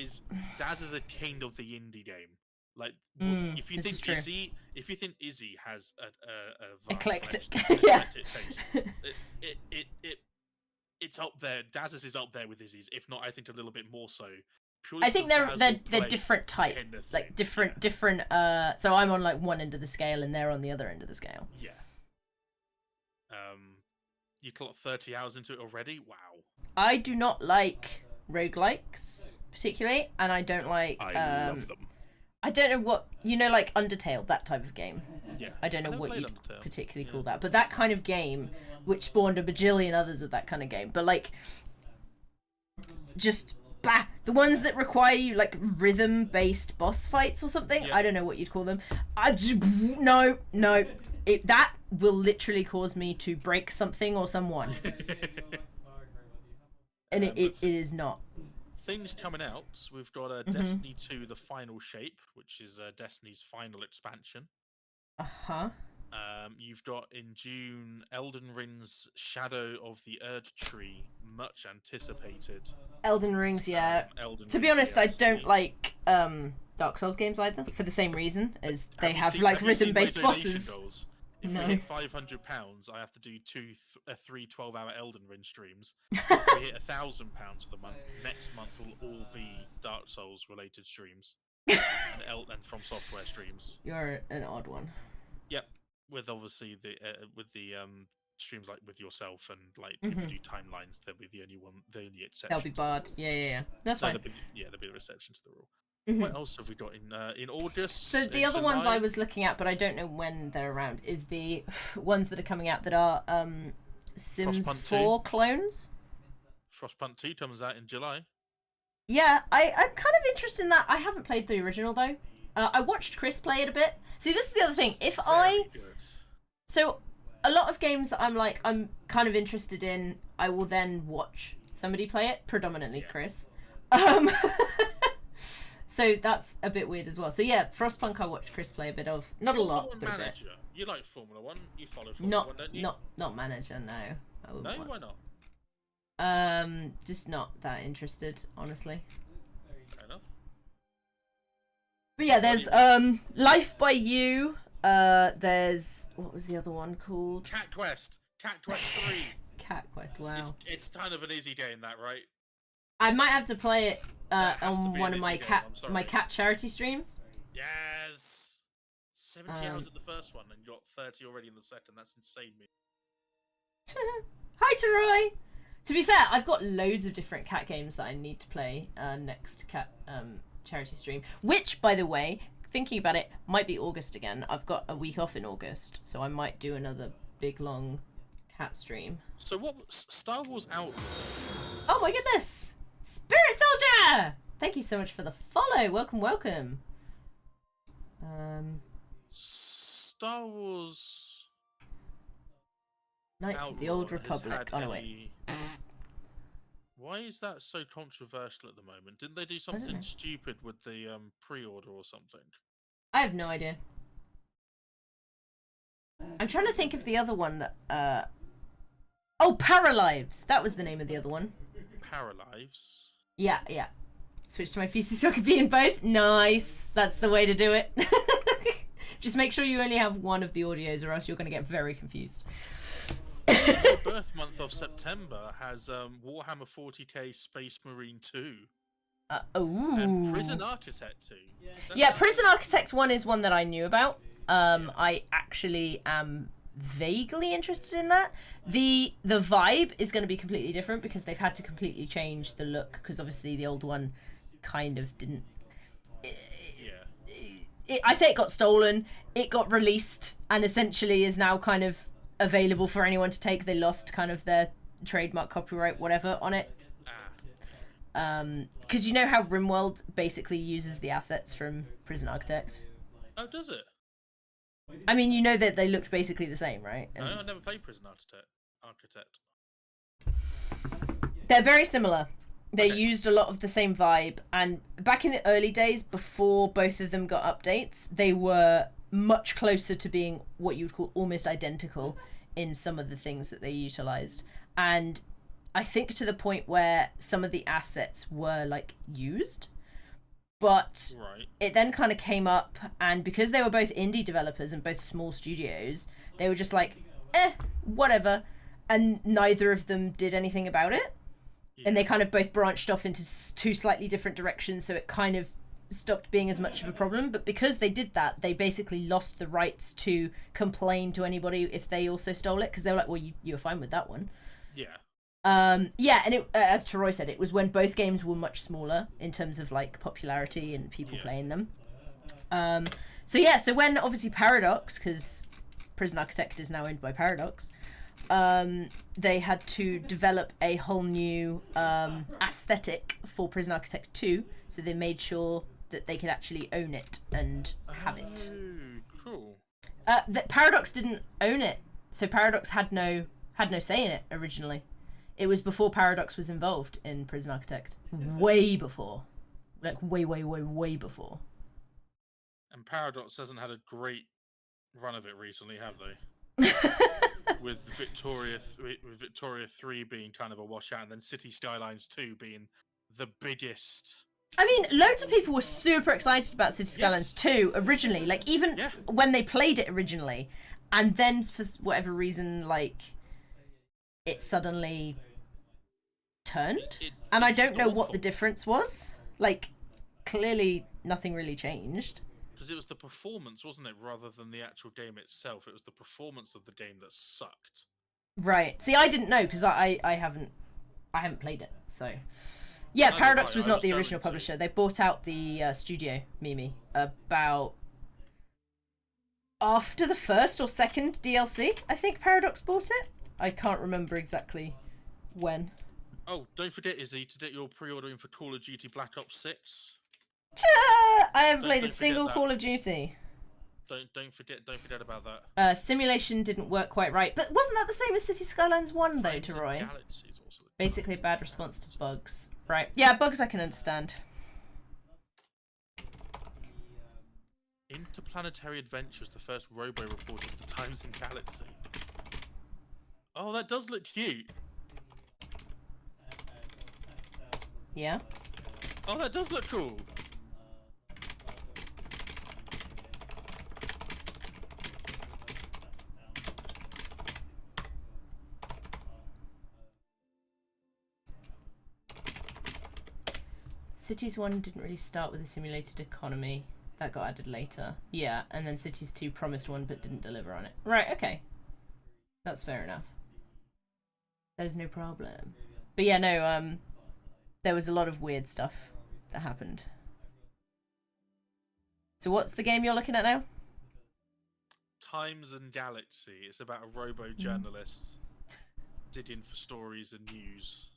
Daz is a king of the indie game. Like, if you this is think true. Izzy has a vast Eclectic. collection of Yeah. eclectic taste, it's up there. Daz's is up there with Izzy's, if not, I think a little bit more so. Purely I think because Daz will they're play different type, anything. like different. So I'm on like one end of the scale, and they're on the other end of the scale. Yeah. You clocked 30 hours into it already? Wow. I do not like roguelikes particularly, and I don't like. I love them. I don't know what like Undertale, that type of game. Yeah. I don't know what played you'd Undertale. particularly call that, but that kind of game, which spawned a bajillion others of that kind of game, but like, just the ones that require you like rhythm-based boss fights or something. Yeah. I don't know what you'd call them. No, that will literally cause me to break something or someone, and it is not. Things coming out. We've got Destiny 2: The Final Shape, which is Destiny's final expansion. You've got in June Elden Ring's Shadow of the Erd Tree, much anticipated. Elden Rings, yeah. To be honest, I don't like Dark Souls games either, for the same reason as they have rhythm-based bosses. Goals? If we hit £500, I have to do 3 12-hour Elden Ring streams. If we hit £1,000 for the month, next month will all be Dark Souls related streams and From Software streams. You're an odd one. Yep, with obviously the streams like with yourself and like if you do timelines, they'll be the only exception. They'll be barred. Yeah. That's fine. There'll be a exception to the rule. What else have we got in August? So the other ones I was looking at, but I don't know when they're around, is the ones that are coming out that are Sims 4 clones. Frostpunk 2 comes out in July. Yeah, I'm kind of interested in that. I haven't played the original though. I watched Chris play it a bit. See, this is the other thing. So a lot of games that I'm kind of interested in, I will then watch somebody play it, predominantly Chris. So that's a bit weird as well. So yeah, Frostpunk I watched Chris play a bit of. Not a lot, but manager. a bit. You like Formula 1? You follow Formula 1, don't you? Not manager, no. No, why not? Just not that interested, honestly. Fair enough. But yeah, there's Life by You. There's what was the other one called? Cat Quest 3. Cat Quest. Wow. It's kind of an easy game, that, right? I might have to play it on one of my cat charity streams. Yes. 70 hours at the first one, and you got 30 already in the second. That's insane, me. Hi, Teroy. To be fair, I've got loads of different cat games that I need to play next cat charity stream. Which, by the way, thinking about it, might be August again. I've got a week off in August, so I might do another big long cat stream. So what? Star Wars Outlaw. Oh my goodness! Spirit Soldier! Thank you so much for the follow. Welcome. Star Wars Knights of the Old Republic. Oh no, wait. Why is that so controversial at the moment? Didn't they do something stupid with the pre-order or something? I have no idea. I'm trying to think of the other one that oh, Paralives. That was the name of the other one. Paralives? Yeah. Switch to my PC so I can be in both. Nice. That's the way to do it. Just make sure you only have one of the audios or else you're going to get very confused. The birth month of September has Warhammer 40k Space Marine 2. And Prison Architect 2. Yeah, Prison Architect 1 is one that I knew about. I actually am vaguely interested in that. The vibe is going to be completely different because they've had to completely change the look because obviously the old one kind of didn't. I say it got stolen, it got released, and essentially is now kind of available for anyone to take. They lost kind of their trademark, copyright, whatever on it. Because you know how RimWorld basically uses the assets from Prison Architect? Oh, does it? I mean, you know that they looked basically the same, right? No, I never played Prison Architect. They're very similar. They used a lot of the same vibe, and back in the early days, before both of them got updates, they were much closer to being what you would call almost identical in some of the things that they utilized. And I think to the point where some of the assets were like used, but Right. it then kind of came up, and because they were both indie developers and both small studios, they were just like, whatever, and neither of them did anything about it. Yeah. And they kind of both branched off into two slightly different directions, so it kind of stopped being as much of a problem. But because they did that, they basically lost the rights to complain to anybody if they also stole it, because they were like, well, you were fine with that one. Yeah. Yeah, and it, as Troy said, it was when both games were much smaller in terms of like popularity and people playing them. So when obviously Paradox, because Prison Architect is now owned by Paradox, they had to develop a whole new aesthetic for Prison Architect 2, so they made sure that they could actually own it and have it. Oh, cool. Paradox didn't own it, so Paradox had no say in it originally. It was before Paradox was involved in Prison Architect. Way before. Like, way before. And Paradox hasn't had a great run of it recently, have they? with Victoria 3 being kind of a washout, and then City Skylines 2 being the biggest. I mean, loads of people were super excited about City Skylines 2 originally. Like, even when they played it originally. And then, for whatever reason, like, it suddenly turned. And I don't know what the difference was. Like, clearly nothing really changed. Because it was the performance, wasn't it, rather than the actual game itself? It was the performance of the game that sucked. Right. See, I didn't know because I haven't played it. So, yeah, Paradox was not the original publisher. They bought out the studio, Mimi, about after the first or second DLC. I think Paradox bought it. I can't remember exactly when. Oh, don't forget, Izzy, today you're pre-ordering for Call of Duty Black Ops 6. I haven't played a single Call of Duty. Don't forget about that. Simulation didn't work quite right, but wasn't that the same as City Skylines 1 though, to Roy? Basically a bad response to bugs. Right. Yeah, bugs I can understand. Interplanetary Adventures, the first robo report of the Times and Galaxy. Oh, that does look cute. Yeah. Oh, that does look cool. Cities 1 didn't really start with a simulated economy. That got added later. Yeah, and then Cities 2 promised one but didn't deliver on it. Right, okay. That's fair enough. There's no problem. But yeah, no, there was a lot of weird stuff that happened. So what's the game you're looking at now? Times and Galaxy. It's about a robo-journalist digging for stories and news.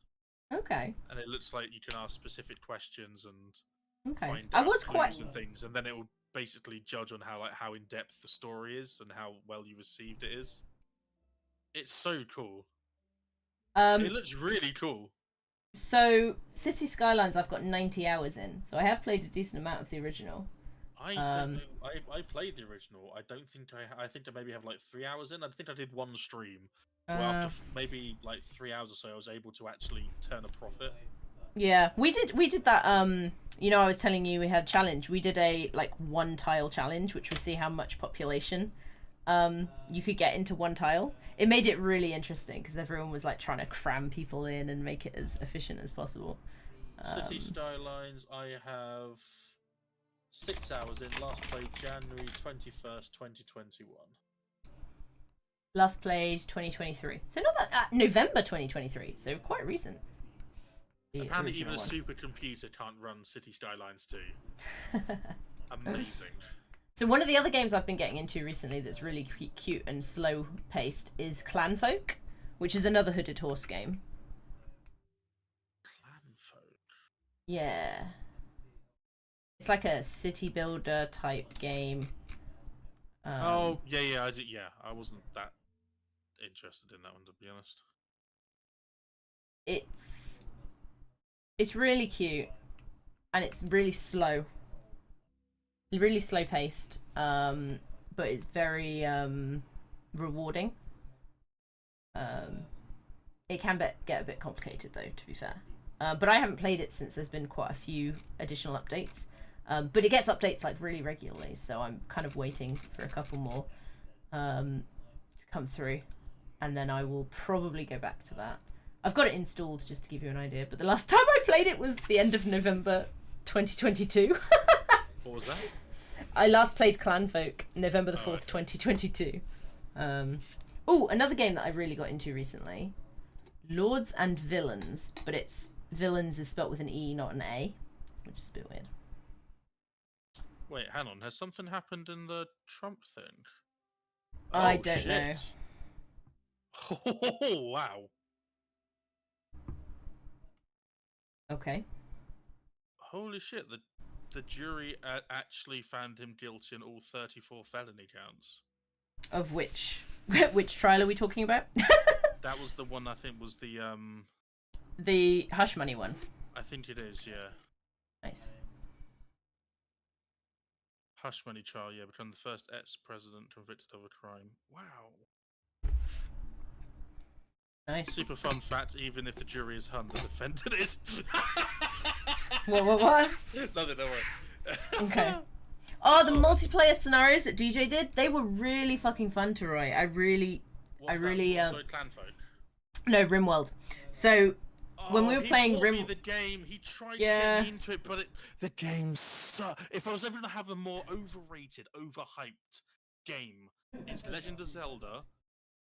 Okay. And it looks like you can ask specific questions and Okay. find I out was clues quite and things, and then it will basically judge on how in depth the story is and how well you received it is. It's so cool. It looks really cool. So City Skylines, I've got 90 hours in, so I have played a decent amount of the original. I don't know. I played the original. I don't think I think I maybe have like 3 hours in. I think I did one stream. Well, after maybe like 3 hours or so, I was able to actually turn a profit. Yeah, we did that. You know, I was telling you we had a challenge. We did a like one tile challenge, which was see how much population you could get into one tile. It made it really interesting because everyone was like trying to cram people in and make it as efficient as possible. City Skylines, I have 6 hours in. Last played January 21st, 2021. Last played 2023. So not that November 2023. So quite recent. Apparently, even a supercomputer can't run City Skylines 2. Amazing. So one of the other games I've been getting into recently that's really cute and slow paced is Clanfolk, which is another hooded horse game. Clanfolk. Yeah. It's like a city builder type game. Oh yeah, I wasn't that interested in that one, to be honest. It's really cute, and it's really slow. Really slow paced. but it's very rewarding. It can get a bit complicated though, to be fair. But I haven't played it since there's been quite a few additional updates. But it gets updates like really regularly, so I'm kind of waiting for a couple more to come through, and then I will probably go back to that. I've got it installed just to give you an idea, but the last time I played it was the end of November 2022. What was that? I last played Clanfolk November the 4th, okay. 2022. Oh, another game that I really got into recently, Lords and Villains, but it's villains is spelt with an E, not an A, which is a bit weird. Wait, hang on. Has something happened in the Trump thing? I don't know. Oh, wow. Okay. Holy shit, the jury actually found him guilty on all 34 felony counts. Of which trial are we talking about? That was the one I think was the Hush Money one. I think it is, yeah. Nice. Hush Money trial, yeah, between the first ex-president convicted of a crime. Wow. Nice. Super fun fact, even if the jury is hung, the defendant is... What? Nothing, don't worry. Okay. Oh, the multiplayer scenarios that DJ did, they were really fucking fun to write. What's that for? Sorry, Clanfolk? No, Rimworld. So when we were playing the game, he tried to get me into it, but the game sucked. If I was ever to have a more overrated, overhyped game, it's Legend of Zelda,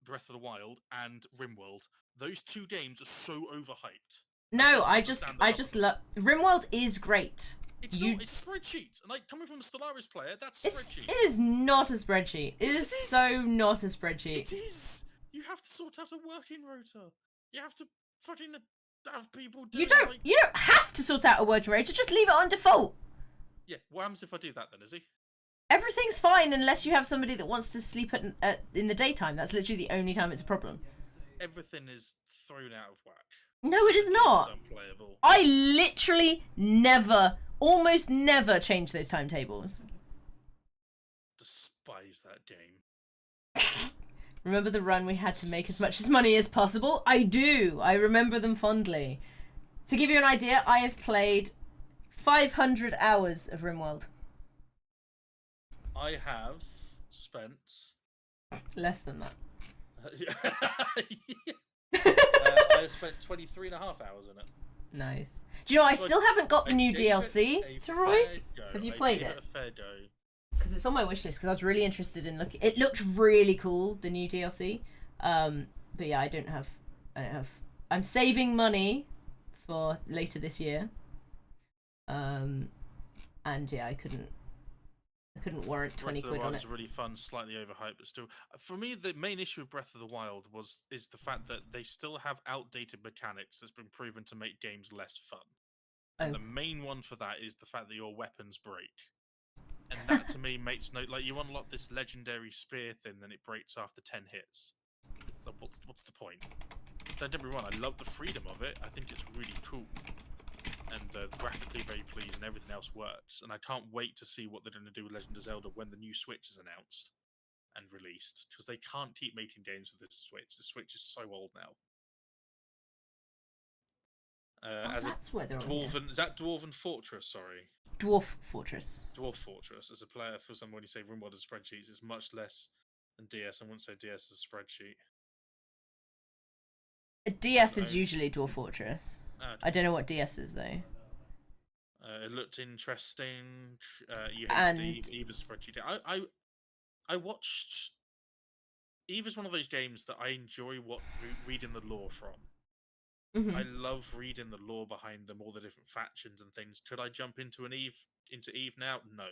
Breath of the Wild, and Rimworld. Those two games are so overhyped. No, I just love Rimworld is great. It's spreadsheets, and like coming from a Stellaris player, that's spreadsheet. It is not a spreadsheet. It is so not a spreadsheet. It is. You have to sort out a working rota. You have to fucking have people do. You don't have to sort out a working rota. Just leave it on default. Yeah. What happens if I do that then, Izzy? Everything's fine unless you have somebody that wants to sleep in the daytime. That's literally the only time it's a problem. Everything is thrown out of whack. No, it is not. It's unplayable. I literally almost never change those timetables. Despise that game. Remember the run we had to make as much money as possible? I do. I remember them fondly. To give you an idea, I have played 500 hours of Rimworld. I have spent less than that. I spent 23 and a half hours in it. Nice. Do you know, I still haven't got the new DLC to Roy. Have you played it? A fair go. Because it's on my wish list, because I was really interested in looking. It looked really cool, the new DLC. But yeah, I don't have. I'm saving money for later this year. And yeah, I couldn't warrant 20 quid on it. Breath of the Wild is really fun, slightly overhyped, but still. For me, the main issue with Breath of the Wild is the fact that they still have outdated mechanics that's been proven to make games less fun. And the main one for that is the fact that your weapons break. And that to me makes no... Like, you unlock this legendary spear thing, then it breaks after 10 hits. So what's the point? Don't get me wrong, I love the freedom of it. I think it's really cool. And graphically very pleased, and everything else works. And I can't wait to see what they're going to do with Legend of Zelda when the new Switch is announced and released. Because they can't keep making games with this Switch. The Switch is so old now. That's where they're Dwarven, is that Dwarven Fortress? Sorry. Dwarf Fortress. Dwarf Fortress. As a player, for someone when you say Rimworld as spreadsheets, it's much less than DS. I wouldn't say DS is a spreadsheet. A DF is usually Dwarf Fortress. Okay. I don't know what DS is though. It looked interesting. Eva's spreadsheet. I watched. Eva's one of those games that I enjoy reading the lore from. Mm-hmm. I love reading the lore behind them, all the different factions and things. Could I jump into Eve now? No.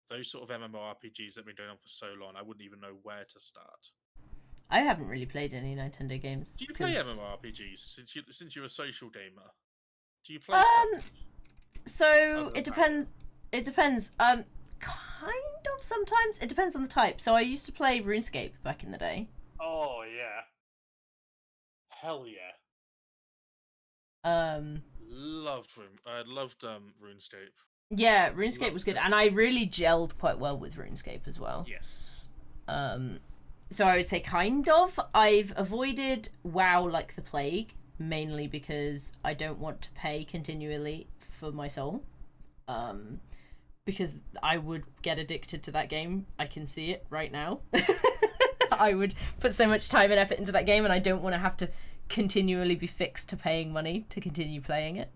Those sort of MMORPGs that have been going on for so long, I wouldn't even know where to start. I haven't really played any Nintendo games. Do you play MMORPGs since you're a social gamer? Do you play stuff? So it depends. It depends. Kind of sometimes. It depends on the type. So I used to play RuneScape back in the day. Oh yeah. Hell yeah. I loved RuneScape. Yeah, RuneScape was good, and I really gelled quite well with RuneScape as well. Yes. So I would say kind of. I've avoided WoW like the plague, mainly because I don't want to pay continually for my soul. Because I would get addicted to that game. I can see it right now. I would put so much time and effort into that game, and I don't want to have to continually be fixed to paying money to continue playing it.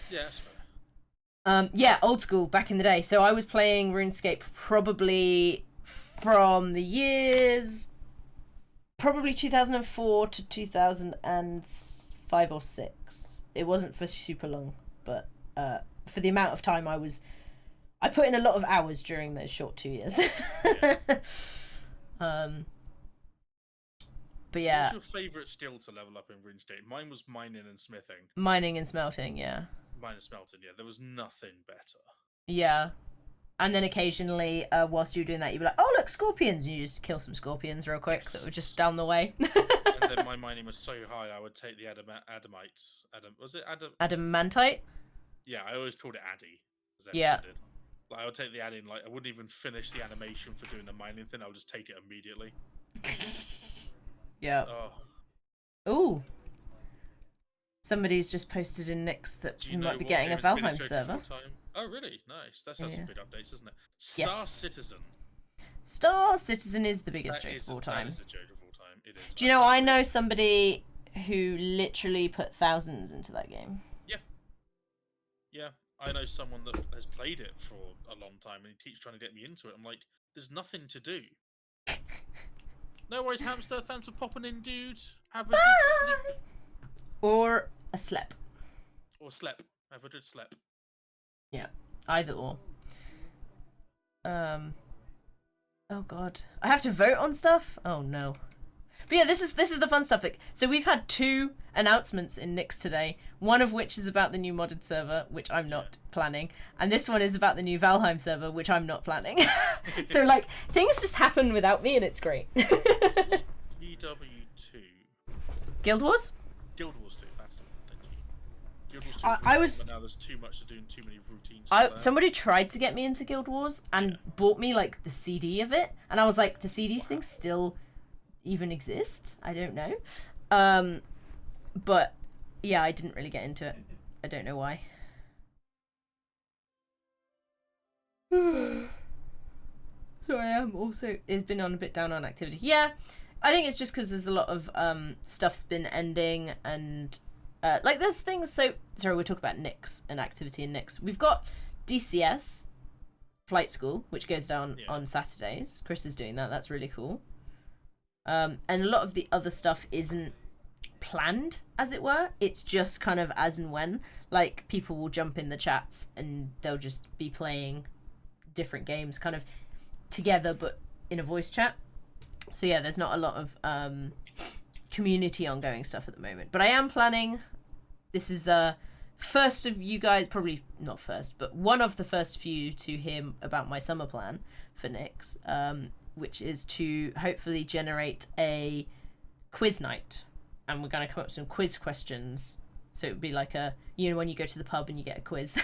Yeah, that's fair. Yeah, old school, back in the day. So I was playing RuneScape probably from the years... Probably 2004 to 2005 or 6. It wasn't for super long, but for the amount of time I put in a lot of hours during those short 2 years. But yeah. What's your favourite skill to level up in RuneScape? Mine was mining and smithing. Mining and smelting, yeah. Mining and smelting, yeah. There was nothing better. Yeah. And then occasionally, whilst you're doing that, you'd be like, oh, look, scorpions. And you just kill some scorpions real quick, so it was just down the way. And then my mining was so high, I would take the adamite. Was it Adamantite? Yeah, I always called it Addy. Yeah. Like, I would take the adding, like, I wouldn't even finish the animation for doing the mining thing, I would just take it immediately. Yeah. Oh. Ooh. Somebody's just posted in Nix that we might be getting a Valheim server. Oh, really? Nice. That's had some big updates, isn't it? Yes. Star Citizen. Star Citizen is the biggest joke of all time. That is a joke of all time. It is. Do you know, I know somebody who literally put thousands into that game. Yeah. Yeah. I know someone that has played it for a long time and he keeps trying to get me into it. I'm like, there's nothing to do. No worries, hamster. Thanks for popping in, dude. Have a good sleep. Or a slep. Or slep. Have a good slep. Yeah, either or. Oh god, I have to vote on stuff. Oh no. But yeah, this is the fun stuff. So we've had 2 announcements in Nix today. One of which is about the new modded server, which I'm not planning, and this one is about the new Valheim server, which I'm not planning. So like things just happen without me, and it's great. GW2. Guild Wars. Guild Wars 2. That's the one. Thank you. Guild Wars 2. I was. But now there's too much to do and too many routines. Somebody tried to get me into Guild Wars and bought me like the CD of it, and I was like, do CDs things still even exist? I don't know. But yeah, I didn't really get into it. I don't know why. So I am also, it's been on a bit down on activity. Yeah, I think it's just because there's a lot of stuff's been ending, and like there's things. So sorry, we'll talk about Nix and activity in Nix. We've got DCS Flight School, which goes down on Saturdays. Chris is doing that. That's really cool. And a lot of the other stuff isn't planned, as it were. It's just kind of as and when. Like, people will jump in the chats and they'll just be playing different games kind of together, but in a voice chat. So yeah, there's not a lot of community ongoing stuff at the moment. But I am planning, this is first of you guys, probably not first, but one of the first few to hear about my summer plan for Nix, which is to hopefully generate a quiz night. And we're going to come up with some quiz questions. So it would be like when you go to the pub and you get a quiz.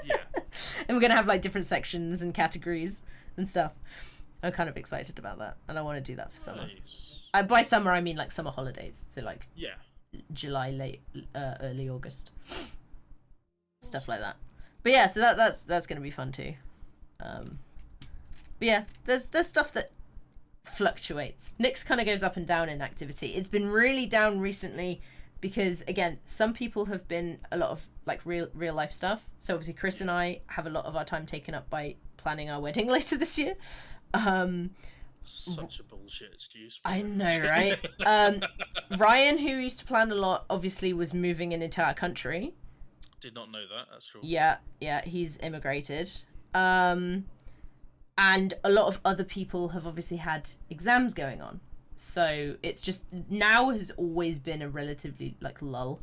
Yeah. And we're going to have like different sections and categories and stuff. I'm kind of excited about that. And I want to do that for summer. Nice. By summer, I mean like summer holidays. So like July, early August. Stuff like that. But yeah, so that's going to be fun too. But yeah, there's stuff that fluctuates. Nix kind of goes up and down in activity. It's been really down recently because, again, some people have been a lot of like real life stuff. So obviously Chris and I have a lot of our time taken up by planning our wedding later this year. Such a bullshit excuse. I know, right? Ryan, who used to plan a lot, obviously was moving an entire country. Did not know that. That's cool. Yeah, he's immigrated. And a lot of other people have obviously had exams going on. So it's just, now has always been a relatively like lull.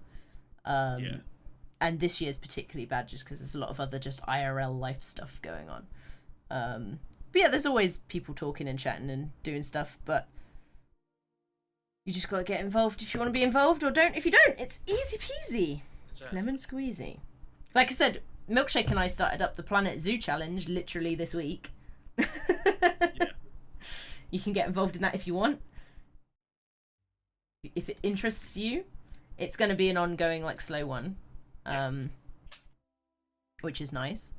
And this year's particularly bad just because there's a lot of other just IRL life stuff going on. But yeah, there's always people talking and chatting and doing stuff, but you just got to get involved if you want to be involved, or don't if you don't. It's easy peasy. Lemon squeezy. Like I said, Milkshake and I started up the Planet Zoo Challenge literally this week. Yeah. You can get involved in that if you want. If it interests you, it's going to be an ongoing, like, slow one, which is nice.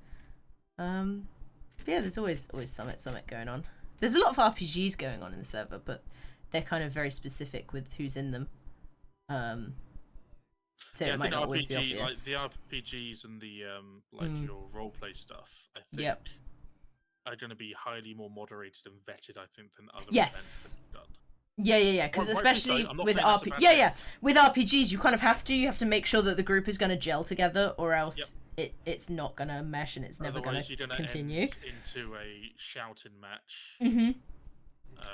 But yeah, there's always Summit going on. There's a lot of RPGs going on in the server, but they're kind of very specific with who's in them. So Yeah, it I might think not always be RPG, obvious. like the RPGs and the your roleplay stuff, I think Yep. are going to be highly more moderated and vetted, I think, than other Yes. events that we've done. Yeah. Because Rightfully especially so. I'm not with saying that's a RP, bad yeah, thing. with RPGs, you kind of have to make sure that the group is going to gel together, or else it's not going to mesh and it's never going Otherwise, to you're going to continue. end into a shouting match. Mm-hmm.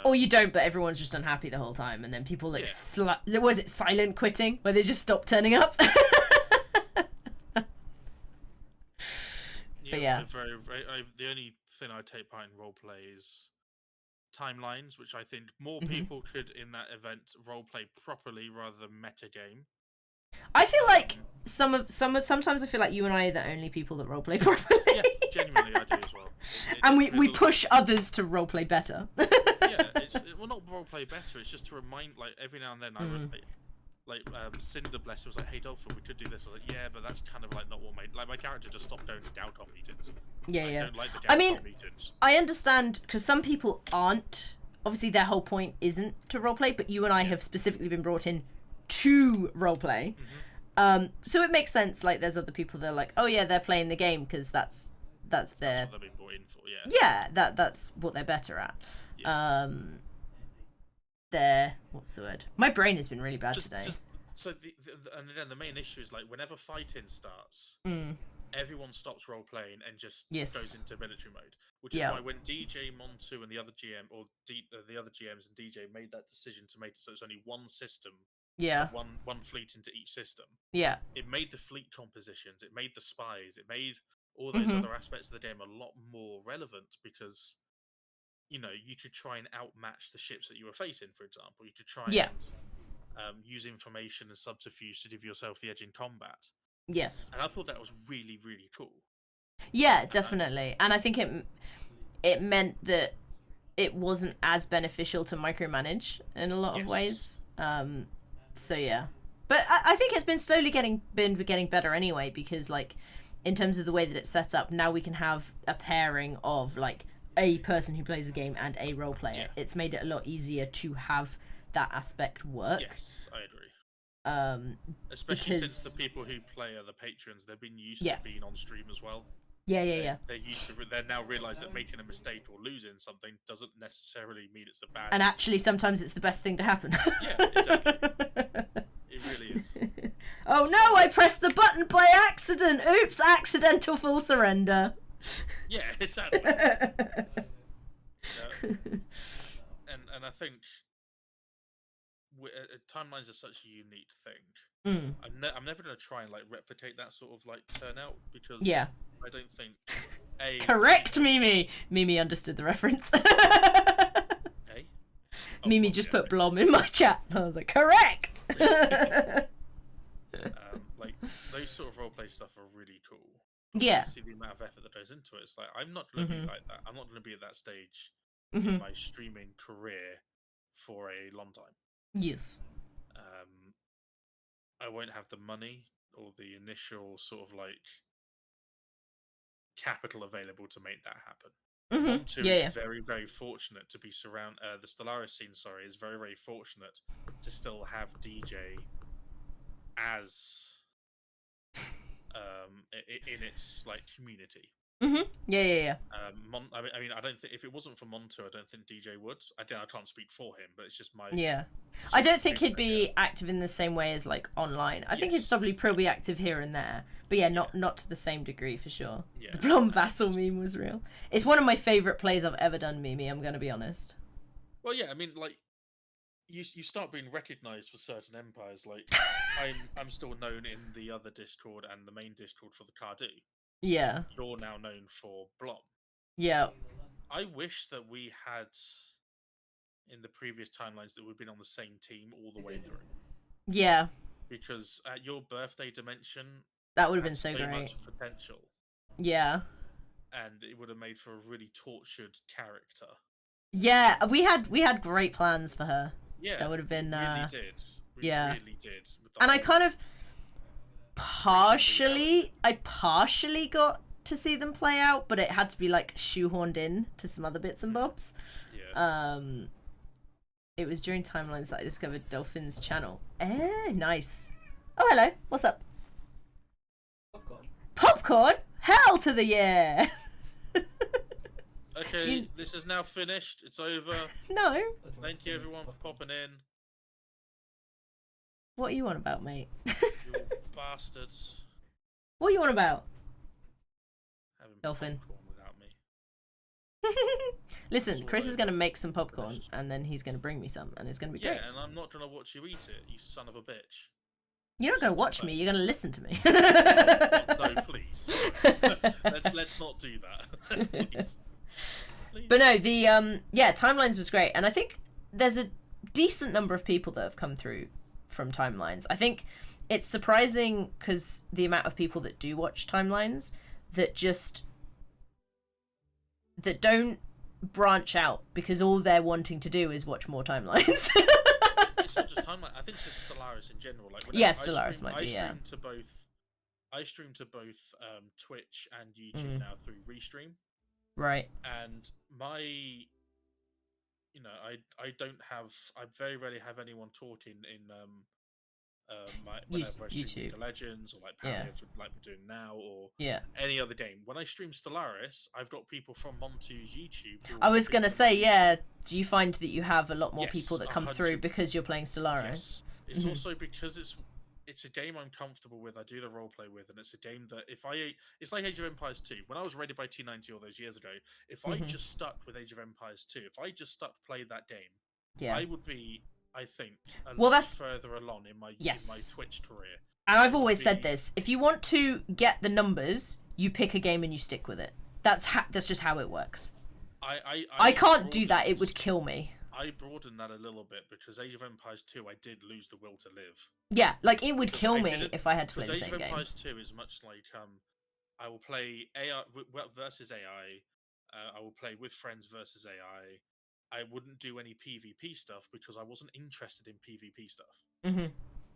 Or you don't, but everyone's just unhappy the whole time, and then people like was it silent quitting, where they just stop turning up? But yeah. The only thing I take part in roleplay is timelines, which I think more Mm-hmm. people could in that event roleplay properly rather than metagame. I feel like sometimes I feel like you and I are the only people that roleplay properly. Yeah, genuinely I do as well. And we push others to roleplay better. Yeah, well, not roleplay better. It's just to remind, like, every now and then I would Cinder Bless was like, "Hey Dolphin, we could do this." I was like, "Yeah, but that's kind of like not what my character just stopped going to Galcom meetings." Yeah, I don't like the I mean, Galcom meetings. I understand, because some people aren't. Obviously, their whole point isn't to roleplay, but you and I have specifically been brought in to roleplay. Mm-hmm. So it makes sense. Like, there's other people that are like, oh yeah, they're playing the game because that's their. That's what they've been brought in for. Yeah. Yeah, that's what they're better at. Yeah. What's the word? My brain has been really bad today. So and then the main issue is, like, whenever fighting starts, everyone stops role playing and just goes into military mode. Which is why when DJ Montu and the other GM the other GMs and DJ made that decision to make it so it's only one system, one fleet into each system. Yeah, it made the fleet compositions, it made the spies, it made all those other aspects of the game a lot more relevant, because you could try and outmatch the ships that you were facing. For example, you could try and use information and subterfuge to give yourself the edge in combat. Yes. And I thought that was really, really cool. Yeah, definitely. And I think it meant that it wasn't as beneficial to micromanage in a lot of ways. So yeah. But I think it's been slowly getting better anyway, because, like, in terms of the way that it's set up, now we can have a pairing of, like, a person who plays the game and a role player. Yeah. It's made it a lot easier to have that aspect work. Yes, I agree. Especially since the people who play are the patrons, they've been used to being on stream as well. Yeah. They're now realised that making a mistake or losing something doesn't necessarily mean it's a bad. And actually, sometimes it's the best thing to happen. Yeah, exactly. It really is. Oh no! I pressed the button by accident. Oops! Accidental full surrender. Yeah, exactly. And I think timelines are such a unique thing. I'm never going to try and, like, replicate that sort of, like, turnout, because I don't think correct Mimi. Mimi understood the reference. Hey? Mimi just put Blom in my chat, and I was like, correct. Like, those sort of roleplay stuff are really cool. Yeah. See the amount of effort that goes into it. It's like, I'm not going to be like that. I'm not going to be at that stage in my streaming career for a long time. Yes. I won't have the money or the initial sort of, like, capital available to make that happen. Montu is very, very fortunate to be surrounded. The Stellaris scene, is very, very fortunate to still have DJ as in its, like, community. Yeah. I mean, I don't think if it wasn't for Montu, I don't think DJ would. I can't speak for him, but it's just my. Yeah, I don't think he'd be active in the same way as, like, online. I think he'd probably active here and there, but not to the same degree for sure. Yeah. The Blom Vassal meme was real. It's one of my favorite plays I've ever done, Mimi. I'm gonna be honest. Well, yeah, I mean, like, you start being recognized for certain empires. Like, I'm still known in the other Discord and the main Discord for the Cardu. Yeah. You're now known for Blom. Yeah. I wish that we had, in the previous timelines, that we'd been on the same team all the way through. Yeah. Because at your birthday dimension, that would have been so great. Much potential. Yeah. and it would have made for a really tortured character. Yeah, we had great plans for her. Yeah, That would have been we really did. We yeah. really did. With the And I whole- kind of partially got to see them play out, but it had to be like shoehorned in to some other bits and bobs. Yeah. It was during Timelines that I discovered Dolphin's channel. Nice. Oh, hello. What's up? Popcorn? Hell to the yeah. Okay, this is now finished. It's over. No. Thank you everyone for popping in. What are you on about, mate? You bastards. What are you on about? Having Dolphin. popcorn without me. Listen, It's Chris all is going to over. make some popcorn, Finished. and then he's going to bring me some, and it's going to be Yeah, great. and I'm not gonna watch you eat it, you son of a bitch. You're not this going is to not watch fair. me. You're going to listen to me. No, please. let's not do that. Please. Please. But no, the Timelines was great, and I think there's a decent number of people that have come through from Timelines. I think it's surprising because the amount of people that do watch Timelines that don't branch out because all they're wanting to do is watch more Timelines. It's not just timeline. I think it's just Stellaris in general. Like Yeah, whenever Stellaris might be, yeah. I stream to both Twitch and YouTube now through Restream, Right. and I very rarely have anyone talking in whenever I stream YouTube. League of Legends or like Yeah. Palia, like we're doing now, or Yeah. any other game. When I stream Stellaris, I've got people from Montu's YouTube. Who I will was going to stream say, Stellaris. yeah, do you find that you have a lot more Yes, people that come 100. through because you're playing Stellaris? Yes. It's Mhm. also because it's a game I'm comfortable with. I do the roleplay with, and it's a game that it's like Age of Empires 2. When I was raided by T90 all those years ago, if I Mhm. just stuck with Age of Empires 2, if I just stuck played that game, Yeah. I would be, I think, a Well, lot that's- further along in my Yes. Twitch career. And I've would always said be- this: if you want to get the numbers, you pick a game and you stick with it. That's just how it works. I can't do that; it would kill me. I broadened that a little bit because Age of Empires 2, I did lose the will to live. Yeah, like it would Because kill I me didn't- if I had to play Because the Age same of game. Empires 2 is much like I will play AI versus AI. I will play with friends versus AI. I wouldn't do any PvP stuff because I wasn't interested in PvP stuff. Hmm.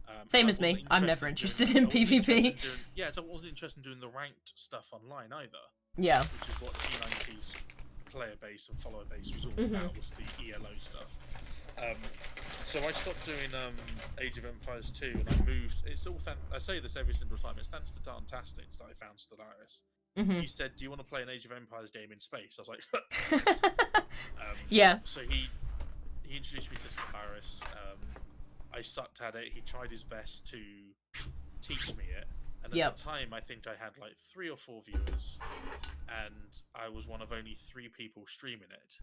And Same I as me. wasn't I'm never interested interested in I wasn't PvP. interested in doing- so I wasn't interested in doing the ranked stuff online either, Yeah. which is what T90's player base and follower base was all Mhm. about, was the ELO stuff. So I stopped doing Age of Empires 2 and I moved. It's all I say this every single time. It's thanks to Darntastics that I found Stellaris. Hmm. He said, "Do you want to play an Age of Empires game in space?" I was like, yes. Yeah. So he introduced me to Stellaris. I sucked at it. He tried his best to teach me it. And at Yep. the time, I think I had like 3 or 4 viewers, and I was one of only 3 people streaming it.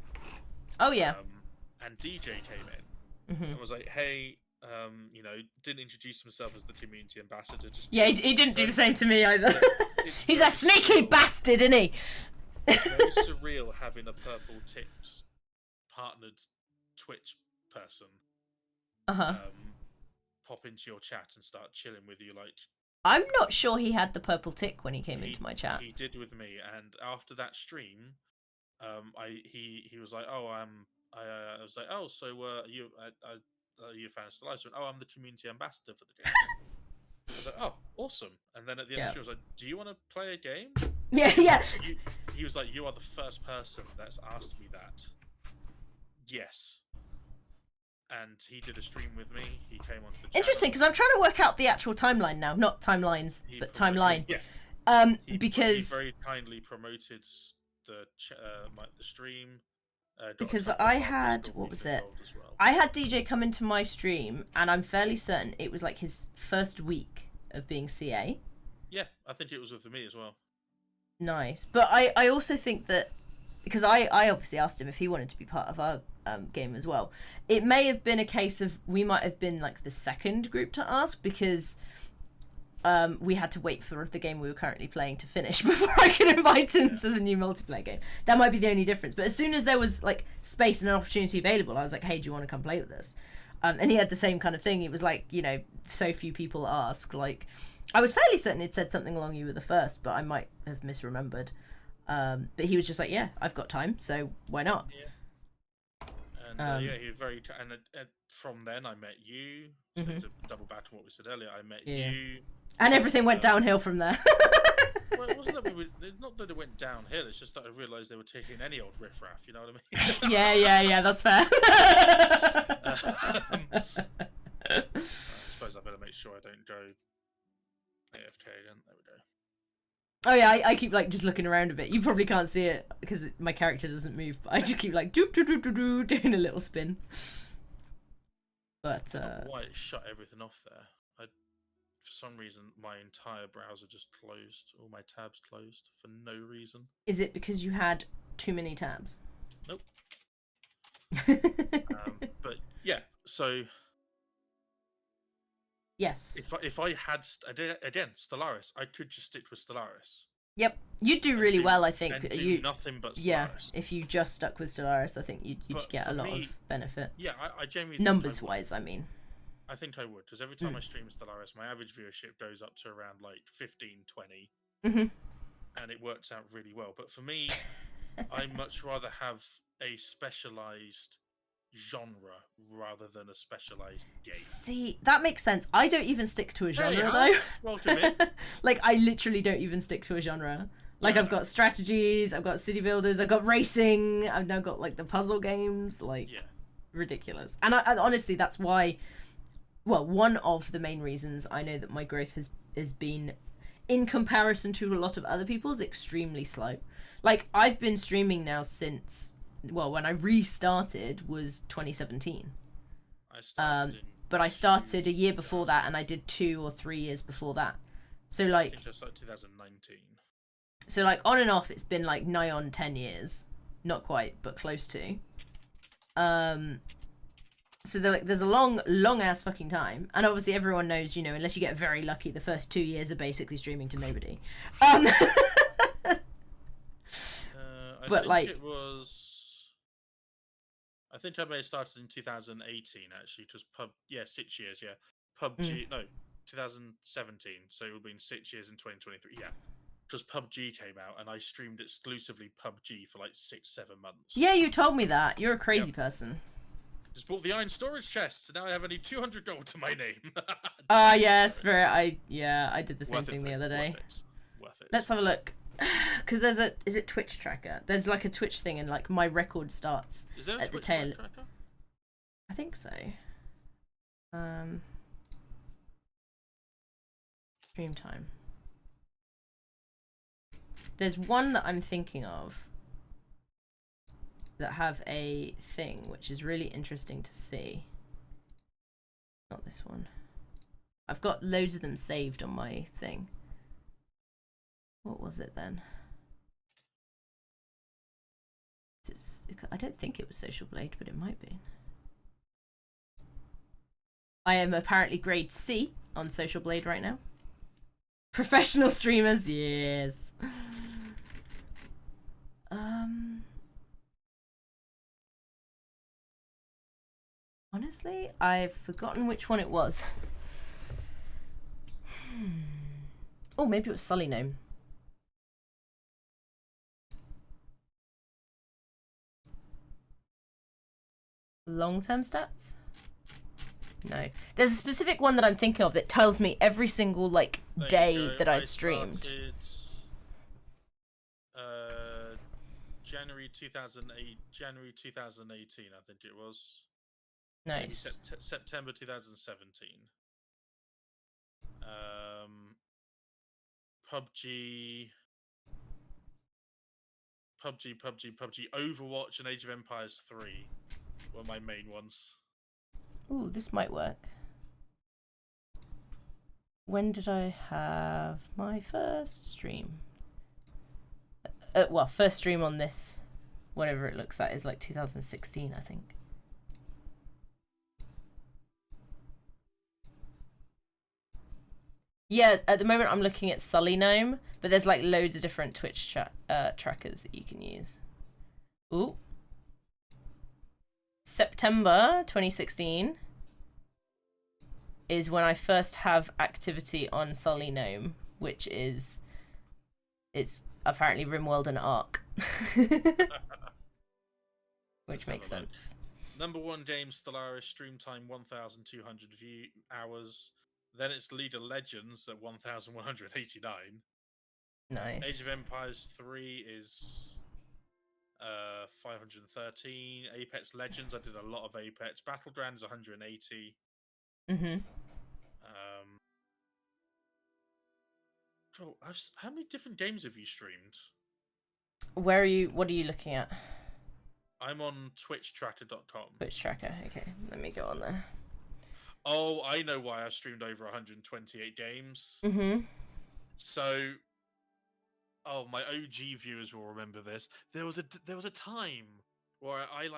Oh yeah. And DJ came in Hmm. and was like, "Hey, didn't introduce himself as the community ambassador. Just Yeah, he didn't do the same to me either. It's He's a very sneaky surreal. bastard, isn't he? It's very surreal having a purple ticked partnered Twitch person Uh-huh. pop into your chat and start chilling with you like I'm not sure he had the purple tick when he came he, into my chat. he did with me. And after that stream, he was like, "Oh, I was like, oh, so you a fan of Stellaris?" "Oh, I'm the community ambassador for the game." I was like, "Oh, awesome!" And then at the end, Yeah. she was like, "Do you want to play a game?" Yeah, yeah. He was like, "You are the first person that's asked me that." Yes. And he did a stream with me. He came onto the channel. Interesting, because I'm trying to work out the actual timeline now. Not timelines, He but promoted- timeline. Yeah. He Because very kindly promoted the the stream. Got a Because couple I of had- Discord what was people it? involved as well. I had DJ come into my stream, and I'm fairly certain it was like his first week of being CA. Yeah, I think it was with me as well. Nice. But I also think that, because I obviously asked him if he wanted to be part of our game as well. It may have been a case of we might have been like the second group to ask, because we had to wait for the game we were currently playing to finish before I could invite him to the new multiplayer game. That might be the only difference. But as soon as there was like space and an opportunity available, I was like, hey, do you want to come play with us? And he had the same kind of thing. It was like, so few people ask. Like, I was fairly certain he'd said something along you were the first, but I might have misremembered. But he was just like, yeah, I've got time, so why not? Yeah. And yeah, he was very. And from then, I met you. So to double back to what we said earlier, I met you. And everything went downhill from there. Well, it wasn't that not that it went downhill. It's just that I realised they were taking any old riffraff. You know what I mean? yeah, that's fair. I suppose I better make sure I don't go AFK again. There we go. Oh yeah, I keep like just looking around a bit. You probably can't see it because my character doesn't move. But I just keep like doop doop doop doop doop doing a little spin. But why it shut everything off there? For some reason, my entire browser just closed. All my tabs closed for no reason. Is it because you had too many tabs? Nope. But yeah, so yes. If I had again Stellaris, I could just stick with Stellaris. Yep, you'd do really well, I think. And do nothing but Stellaris. Yeah, if you just stuck with Stellaris, I think you'd get a lot of benefit. Yeah, I genuinely numbers-wise, I mean. I think I would, because every time I stream Stellaris, my average viewership goes up to around like 15, 20. And it works out really well. But for me, I much rather have a specialized genre rather than a specialized game. See, that makes sense. I don't even stick to a genre, though. Welcome in. Like, I literally don't even stick to a genre. Like, I've got strategies, I've got city builders, I've got racing, I've now got, like, the puzzle games. Like, ridiculous. And I honestly, that's why... Well, one of the main reasons I know that my growth has been, in comparison to a lot of other people's, extremely slow. Like, I've been streaming now since, well, when I restarted was 2017. But I started a year before that, and I did 2 or 3 years before that. So, like... I think just like 2019. So, like, on and off, it's been, like, nigh on 10 years. Not quite, but close to. So there's a long ass fucking time, and obviously everyone knows, you know, unless you get very lucky, the first 2 years are basically streaming to nobody. But like, it was. I think I may have started in 2018 actually, because 6 years, yeah. PUBG, no, 2017. So it would have been 6 years in 2023, yeah. Because PUBG came out, and I streamed exclusively PUBG for like 6-7 months. Yeah, you told me that. You're a crazy person. Just bought the iron storage chest, so now I have only 200 gold to my name. Yeah, Spirit. I did the same thing the other day. Worth it. Let's have a look. Because is it Twitch tracker? There's like a Twitch thing, and like my record starts at the tail. Tracker? I think so. Stream time. There's one that I'm thinking of that have a thing which is really interesting to see. Not this one. I've got loads of them saved on my thing. What was it then? I don't think it was Social Blade, but it might be. I am apparently grade C on Social Blade right now. Professional streamers, yes. Honestly, I've forgotten which one it was. Oh, maybe it was Sully Gnome. Long-term stats? No. There's a specific one that I'm thinking of that tells me every single, like, day that I streamed. January 2018, I think it was. Nice. September 2017. PUBG, Overwatch, and Age of Empires 3 were my main ones. Ooh, this might work. When did I have my first stream? Well, first stream on this, whatever it looks like, is like 2016, I think. Yeah, at the moment I'm looking at Sully Gnome, but there's like loads of different Twitch trackers that you can use. Ooh. September 2016. is when I first have activity on Sully Gnome, which is it's apparently Rimworld and Ark. Which makes sense. Number 1 game, Stellaris, stream time 1,200 view hours. Then it's League of Legends at 1,189. Nice. Age of Empires 3 is 513. Apex Legends, I did a lot of Apex. Battlegrounds 180. How many different games have you streamed? Where are you? What are you looking at? I'm on twitchtracker.com. Twitch tracker. Okay, let me go on there. Oh, I know why I've streamed over 128 games. So, my OG viewers will remember this. There was a time where I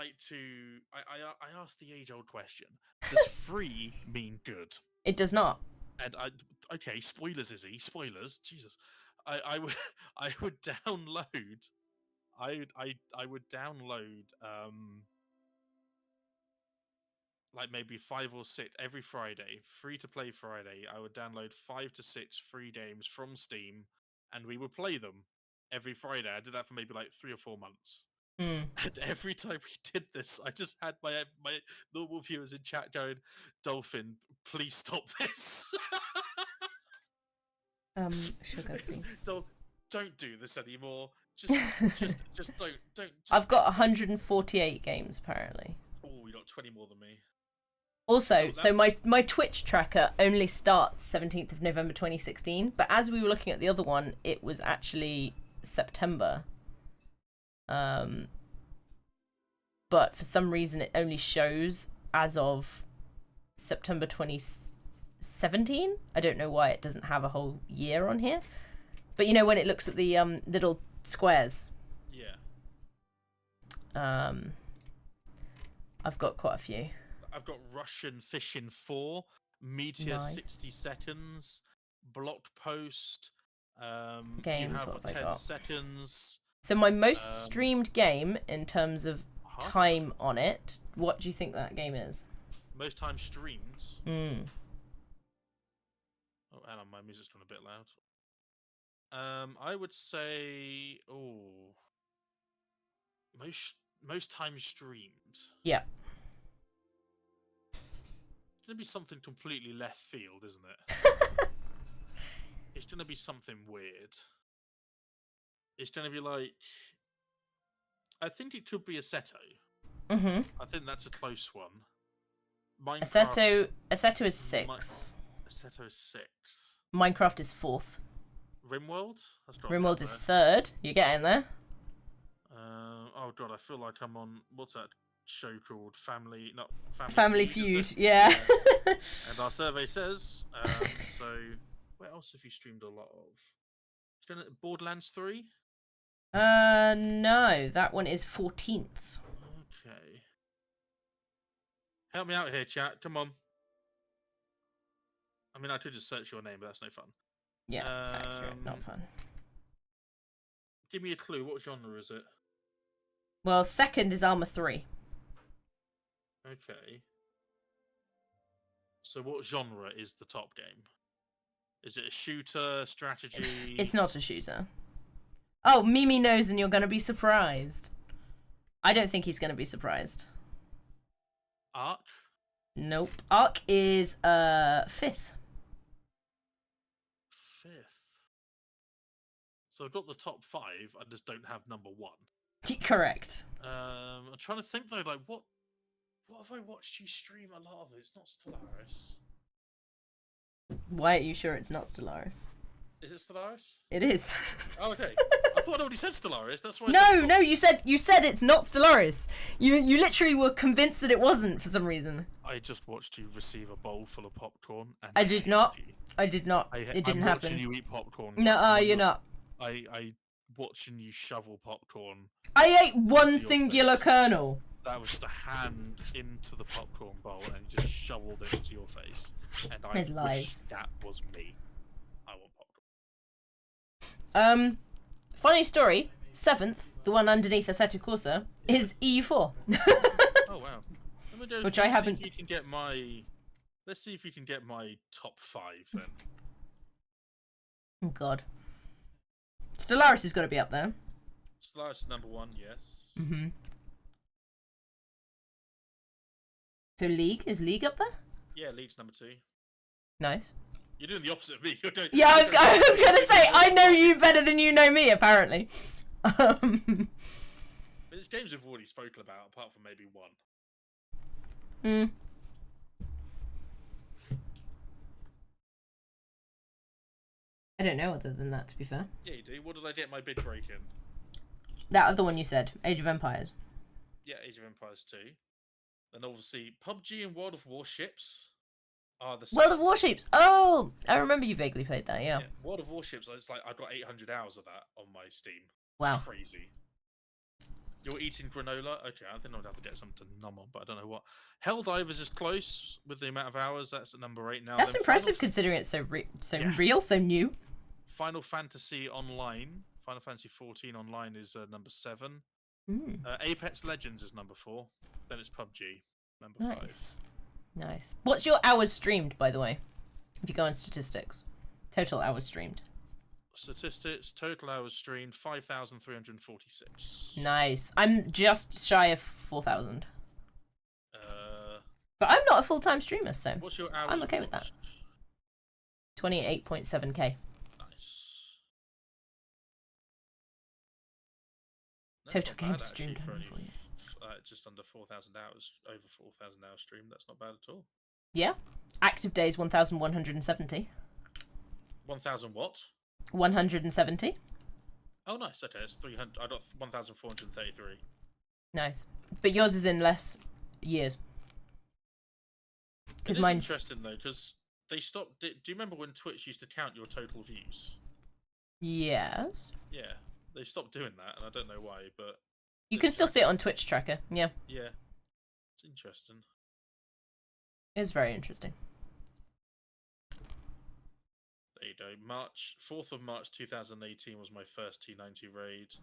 asked the age-old question: does free mean good? It does not. And okay, spoilers, Izzy. Spoilers. Jesus, I would download. I would download like maybe 5 or 6 every Friday, free to play Friday. I would download 5 to 6 free games from Steam, and we would play them every Friday. I did that for maybe like 3 or 4 months. And every time we did this, I just had my normal viewers in chat going, "Dolphin, please stop this." Sugar please. Don't do this anymore. Just don't. I've got 148 games apparently. Oh, you got 20 more than me. Also, so my Twitch tracker only starts 17th of November 2016, but as we were looking at the other one, it was actually September. But for some reason it only shows as of September 2017. I don't know why it doesn't have a whole year on here. But you know when it looks at the little squares? Yeah. I've got quite a few. I've got Russian Fishing 4, Meteor Nice. 60 seconds, Blocked Post, Games, you have what have I 10 got? seconds. So my most streamed game in terms of time on it, what do you think that game is? Most time streamed. Mm. Oh, hang on, my music's gone a bit loud. I would say, most time streamed. Yeah. It's gonna be something completely left field, isn't it? It's gonna be something weird. It's gonna be like, I think it could be Assetto. Mm-hmm. I think that's a close one. Assetto is 6. Assetto is 6. Minecraft is 4th. Rimworld? That's got Rimworld is 3rd. You're getting there. Oh god, I feel like I'm on, what's that show called? Family Feud, yeah. And our survey says, so where else have you streamed a lot of? Borderlands 3? No, that one is 14th. Okay. Help me out here, chat. Come on. I mean, I could just search your name, but that's no fun. Yeah, accurate, not fun. Give me a clue. What genre is it? Well, 2nd is Arma 3. Okay. So what genre is the top game? Is it a shooter, strategy? It's not a shooter. Oh, Mimi knows and you're going to be surprised. I don't think he's going to be surprised. Ark? Nope. Ark is 5th. 5th. So I've got the top 5, I just don't have number 1. Correct. I'm trying to think though, like what have I watched you stream a lot of? It's not Stellaris. Why are you sure it's not Stellaris? Is it Stellaris? It is. Oh, okay. I thought I already said Stellaris. That's why. No, you said it's not Stellaris. You literally were convinced that it wasn't for some reason. I just watched you receive a bowl full of popcorn. And I did not. you. I did not. It didn't I'm happen. watching you eat popcorn. No, you're not. I watching you shovel popcorn. I ate one singular kernel. That was just a hand into the popcorn bowl and you just shoveled it into your face. And I There's wish lies. that was me. I want popcorn. Funny story. 7th, the one underneath Assetto Corsa, is EU4. Oh wow. Let me go Which see I if haven't. you can get my Let's see if you can get my top 5 then. Oh God. Stellaris has got to be up there. Stellaris is number 1, yes. Mm-hmm. So League? Is League up there? Yeah, League's number 2. Nice. You're doing the opposite of me. You're going, Yeah, I was going to say, I know you better than you know me, apparently. But it's games we've already spoken about, apart from maybe one. Hmm. I don't know other than that, to be fair. Yeah, you do. What did I get my bid break in? That other one you said, Age of Empires. Yeah, Age of Empires 2. Then obviously PUBG and World of Warships are the same. World of Warships! Oh! I remember you vaguely played that, yeah. World of Warships, it's like I've got 800 hours of that on my Steam. Wow. It's crazy. You're eating granola? Okay, I think I'll have to get something to numb on, but I don't know what. Helldivers is close with the amount of hours. That's at number 8 now. That's Then impressive considering it's so real, so new. Final Fantasy Online. Final Fantasy 14 Online is number 7. Mm. Apex Legends is number 4. Then it's PUBG, number 5. Nice. Nice. What's your hours streamed, by the way? If you go on statistics. Total hours streamed. Statistics, total hours streamed, 5,346. Nice. I'm just shy of 4,000. But I'm not a full-time streamer, so What's your hours I'm okay with that. watched? 28.7k. Nice. Total That's not game bad, actually, streamed. for only just under 4,000 hours, over 4,000 hours streamed. That's not bad at all. Yeah. Active days 1,170. 1,000 what? 170. Oh, nice. Okay, it's 300. I got 1,433. Nice. But yours is in less years. Because It's mine's interesting though, because they stopped. Do you remember when Twitch used to count your total views? yes. Yeah, they stopped doing that, and I don't know why, but You can still see it on Twitch tracker. Yeah. yeah, it's interesting. It's very interesting. There you go. 4th of March 2018 was my first T90 raid.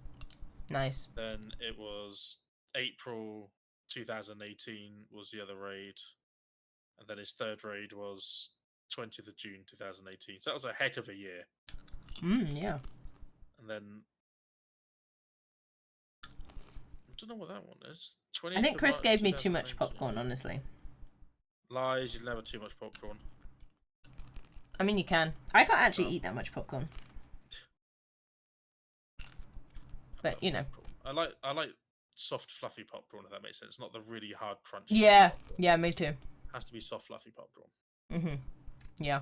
Nice. Then it was April 2018 was the other raid. And then his 3rd raid was 20th of June 2018. So that was a heck of a year. Yeah. And then I don't know what that one is. I think Chris gave me too much popcorn, honestly. Lies, you'll never too much popcorn. I mean, you can. I can't actually eat that much popcorn. But, you know. I like soft, fluffy popcorn, if that makes sense. Not the really hard crunch. Yeah. Popcorn. Yeah, me too. Has to be soft, fluffy popcorn. Mhm. Yeah.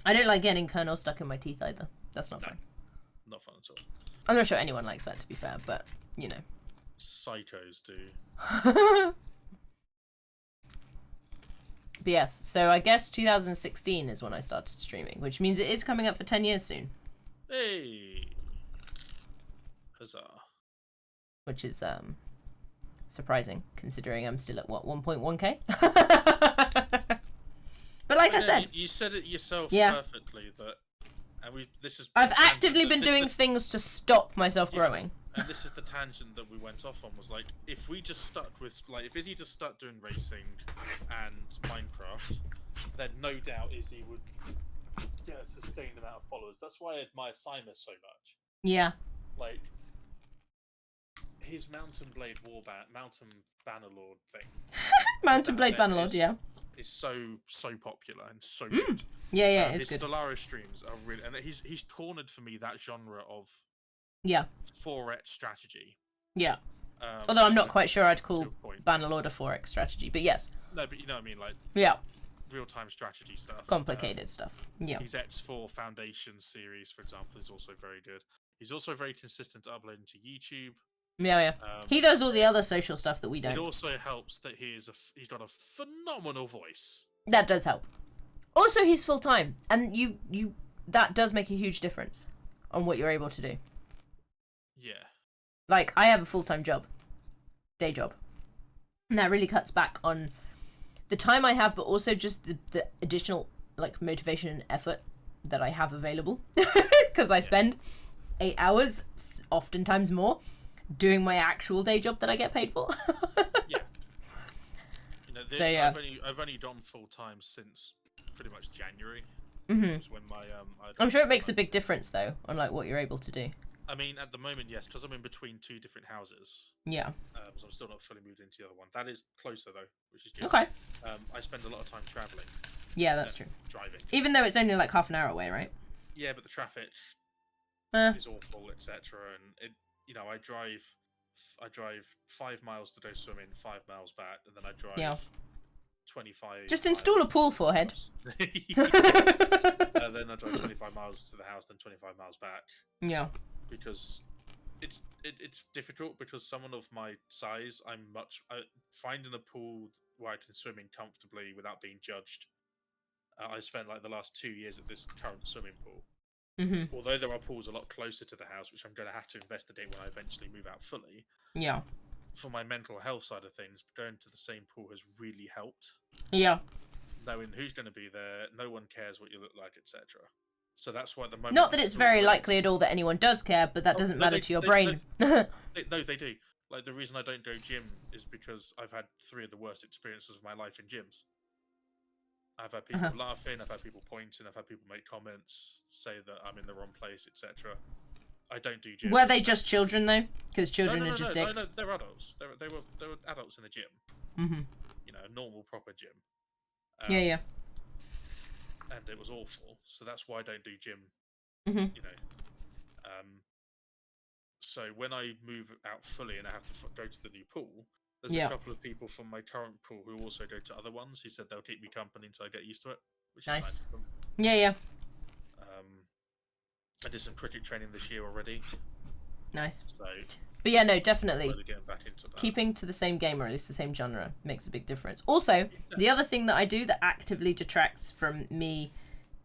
I don't like getting kernel stuck in my teeth either. That's not fun. Not fun at all. I'm not sure anyone likes that, to be fair, but, you know. Psychos do. But yes, so I guess 2016 is when I started streaming, which means it is coming up for 10 years soon. Hey! Huzzah. Which is, surprising, considering I'm still at, what, 1.1k? But like I said... You said it yourself Yeah. perfectly, that... And this is I've actively been doing things to stop myself growing. And this is the tangent that we went off on, was like, if we just stuck with, like, if Izzy just stuck doing racing and Minecraft, then no doubt Izzy would get a sustained amount of followers. That's why I admire Simon so much. Yeah. Like, his Mountain Blade Mountain Bannerlord thing. Mountain Blade Bannerlord, yeah. Is so popular and so good. Yeah, yeah, it's his good. Stellaris streams are really, and he's cornered for me that genre of 4X strategy. Yeah. Although I'm not so quite sure I'd call to your point. Bannerlord a 4X strategy, but yes. No, but you know what I mean, like real-time strategy stuff. Complicated stuff. Yeah. His X4 Foundation series, for example, is also very good. He's also very consistent to uploading to YouTube. Yeah. He does all the other social stuff that we don't. It also helps that he's got a phenomenal voice. That does help. Also, he's full time, and you that does make a huge difference on what you're able to do. Yeah. Like, I have a full-time job, day job, and that really cuts back on the time I have, but also just the additional like motivation and effort that I have available, because I spend 8 hours, oftentimes more, doing my actual day job that I get paid for. Yeah. You know, So yeah. I've only done full time since pretty much January. Mhm. When my I'm sure it makes a big difference though on like what you're able to do. I mean, at the moment, yes, because I'm in between 2 different houses. Yeah. So I'm still not fully moved into the other one. That is closer though, which is good. Okay. I spend a lot of time traveling. Yeah, that's true. Driving. Even though it's only like half an hour away, right? Yeah, but the traffic is awful, etc. And I drive 5 miles to go swimming, 5 miles back, and then I drive 25. Just install a pool, forehead. Then I drive 25 miles to the house, then 25 miles back. Yeah. Because it's difficult because someone of my size, finding a pool where I can swim in comfortably without being judged. I spent like the last 2 years at this current swimming pool. Mm-hmm. Although there are pools a lot closer to the house, which I'm going to have to investigate when I eventually move out fully. Yeah. For my mental health side of things, going to the same pool has really helped. Yeah. Knowing who's going to be there, no one cares what you look like, etc. So that's why at the moment. Not that it's very likely at all that anyone does care, but that doesn't matter to your brain. No, they do. Like, the reason I don't go gym is because I've had 3 of the worst experiences of my life in gyms. I've had people laughing, I've had people pointing, I've had people make comments, say that I'm in the wrong place, etc. I don't do gyms. Were they just children though? Because children are just dicks. No, they're adults. They were adults in the gym. Mm-hmm. You know, a normal proper gym. Yeah. And it was awful. So that's why I don't do gym. Mm-hmm. You know. So when I move out fully and I have to go to the new pool, there's a couple of people from my current pool who also go to other ones who said they'll keep me company until I get used to it, which is nice of them. Yeah. I did some cricket training this year already. Nice. So, but yeah, no, definitely. Back into that. Keeping to the same game, or at least the same genre, makes a big difference. Also, the other thing that I do that actively detracts from me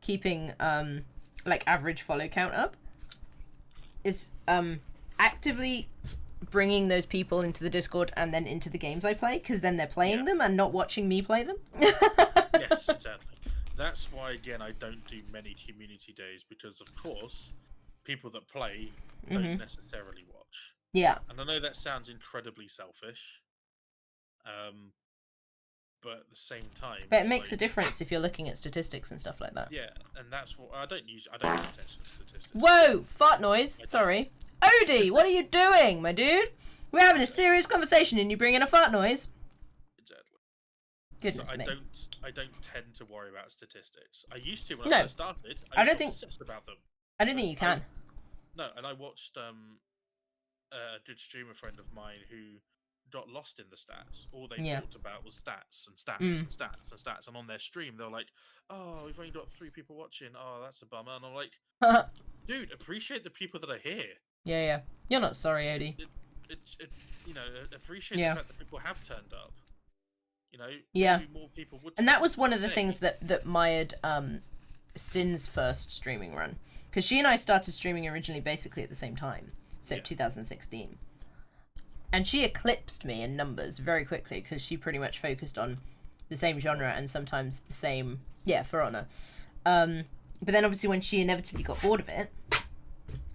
keeping like average follow count up is actively bringing those people into the Discord and then into the games I play, because then they're playing them and not watching me play them. Yes, exactly. That's why, again, I don't do many community days, because, of course, people that play don't necessarily watch. Yeah. And I know that sounds incredibly selfish, but at the same time... But it makes a difference if you're looking at statistics and stuff like that. Yeah, and that's what... I don't use attention to statistics. Whoa! Fart noise! Sorry. Odie, what are you doing, my dude? We're having a serious conversation and you bring in a fart noise? Exactly. Goodness me. I don't tend to worry about statistics. I used to when I first started. I was obsessed about them. I don't think you can. And I watched a good streamer friend of mine who got lost in the stats. All they talked about was stats and stats and stats and stats. And on their stream, they're like, "Oh, we've only got 3 people watching. Oh, that's a bummer." And I'm like, "Dude, appreciate the people that are here." Yeah. You're not sorry, Odie. Appreciate the fact that people have turned up. You know, maybe more people would. And that was one of the things that mired Sin's first streaming run, because she and I started streaming originally basically at the same time, so 2016, and she eclipsed me in numbers very quickly because she pretty much focused on the same genre and sometimes the same For Honor. But then obviously when she inevitably got bored of it,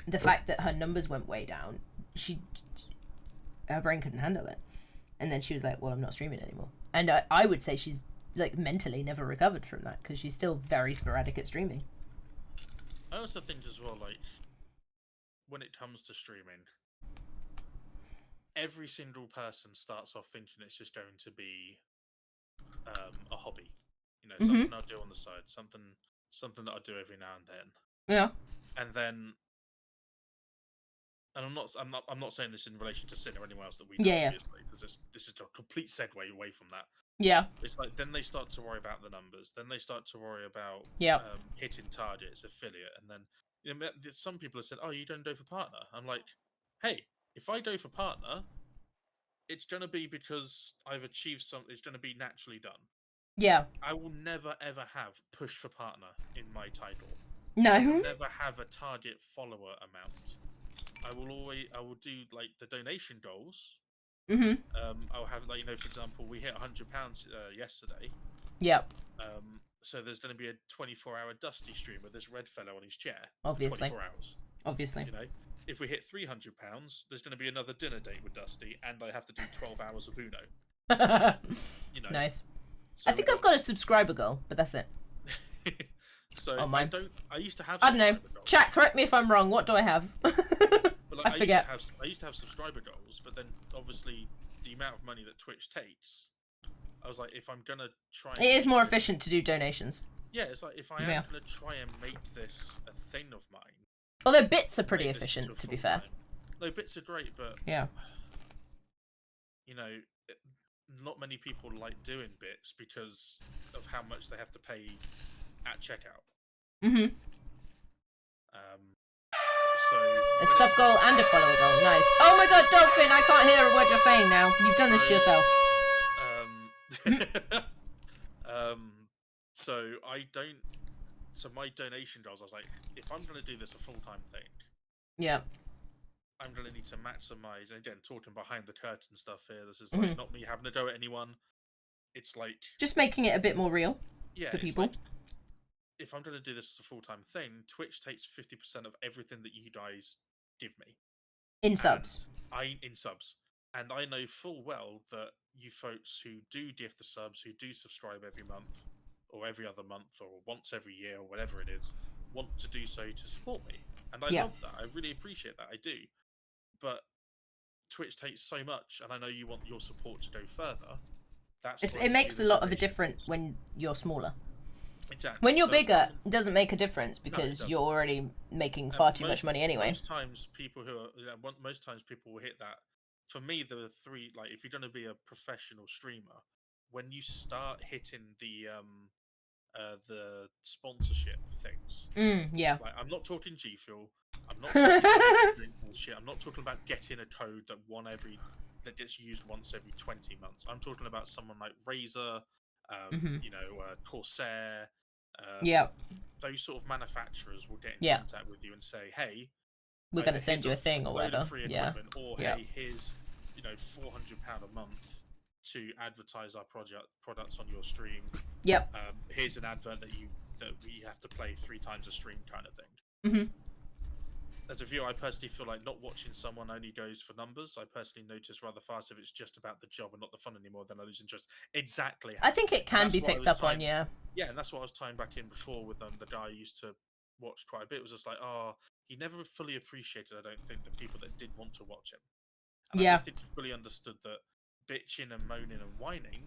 the fact that her numbers went way down, her brain couldn't handle it. And then she was like, well, I'm not streaming anymore. And I would say she's like mentally never recovered from that, because she's still very sporadic at streaming. I also think as well, like, when it comes to streaming, every single person starts off thinking it's just going to be a hobby. You know, something I'll do on the side, something that I'll do every now and then. Yeah. And then, and I'm not saying this in relation to Sin or anyone else that we know, obviously, because this is a complete segue away from that. Yeah. It's like then they start to worry about the numbers, then they start to worry about hitting targets, affiliate, and then some people have said, "Oh, you don't go for partner." I'm like, hey, if I go for partner, it's going to be because I've achieved something. It's going to be naturally done. Yeah. I will never ever have push for partner in my title. No. I will never have a target follower amount. I will do like the donation goals. I'll have, like, for example, we hit £100 yesterday. Yep. So there's going to be a 24-hour Dusty stream with this red fellow on his chair. Obviously. For 24 hours. Obviously. You know, if we hit £300, there's going to be another dinner date with Dusty, and I have to do 12 hours of Uno. You know. Nice. So I think I've got a subscriber goal, but that's it. So Oh, mine. I used to have. I don't know. subscriber goals. Chat, correct me if I'm wrong. What do I have? But, like, I forget. I used to have subscriber goals, but then obviously the amount of money that Twitch takes, I was like, if I'm gonna try, It is more efficient to do donations. Yeah, it's like if I am Yeah. gonna try and make this a thing of mine. Although bits are pretty make this into efficient, a to be full-time- fair. No, bits are great, but Yeah. you know, not many people like doing bits because of how much they have to pay at checkout. Mhm. So A sub goal and a follower goal. Nice. Oh my god, Dolphin! I can't hear what you're saying now. You've done this to yourself. So I don't. So my donation goals, I was like, if I'm going to do this a full-time thing, Yeah. I'm going to need to maximize. And again, talking behind the curtain stuff here. This is like not me having to go at anyone. It's like Just making it a bit more real yeah, for it's people. like, if I'm going to do this as a full-time thing, Twitch takes 50% of everything that you guys give me. In subs. In subs. And I know full well that you folks who do gift the subs, who do subscribe every month, or every other month, or once every year, or whatever it is, want to do so to support me. And I love that. I really appreciate that. I do. But Twitch takes so much, and I know you want your support to go further. It makes a lot of a difference when you're smaller. Exactly. When you're bigger, it doesn't make a difference because doesn't. you're already making far too much money anyway. Most times people will hit that. For me, the three, like, if you're going to be a professional streamer, when you start hitting the sponsorship things, Yeah. like, I'm not talking G Fuel, I'm not talking bullshit, I'm not talking about getting a code that gets used once every 20 months. I'm talking about someone like Razer, Corsair. Yeah. Those sort of manufacturers will get in contact with you and say, "Hey, we're going to send you a thing or whatever." Free equipment, or hey, here's £400 a month to advertise our products on your stream. Yep. Here's an advert that we have to play 3 times a stream, kind of thing. As a viewer, I personally feel like not watching someone only goes for numbers. I personally notice rather fast if it's just about the job and not the fun anymore, then I lose interest. Exactly. I think it can be picked up on, yeah. Yeah, and that's what I was tying back in before with the guy I used to watch quite a bit. It was just like, he never fully appreciated, I don't think, the people that did want to watch him. And I don't think he fully understood that bitching and moaning and whining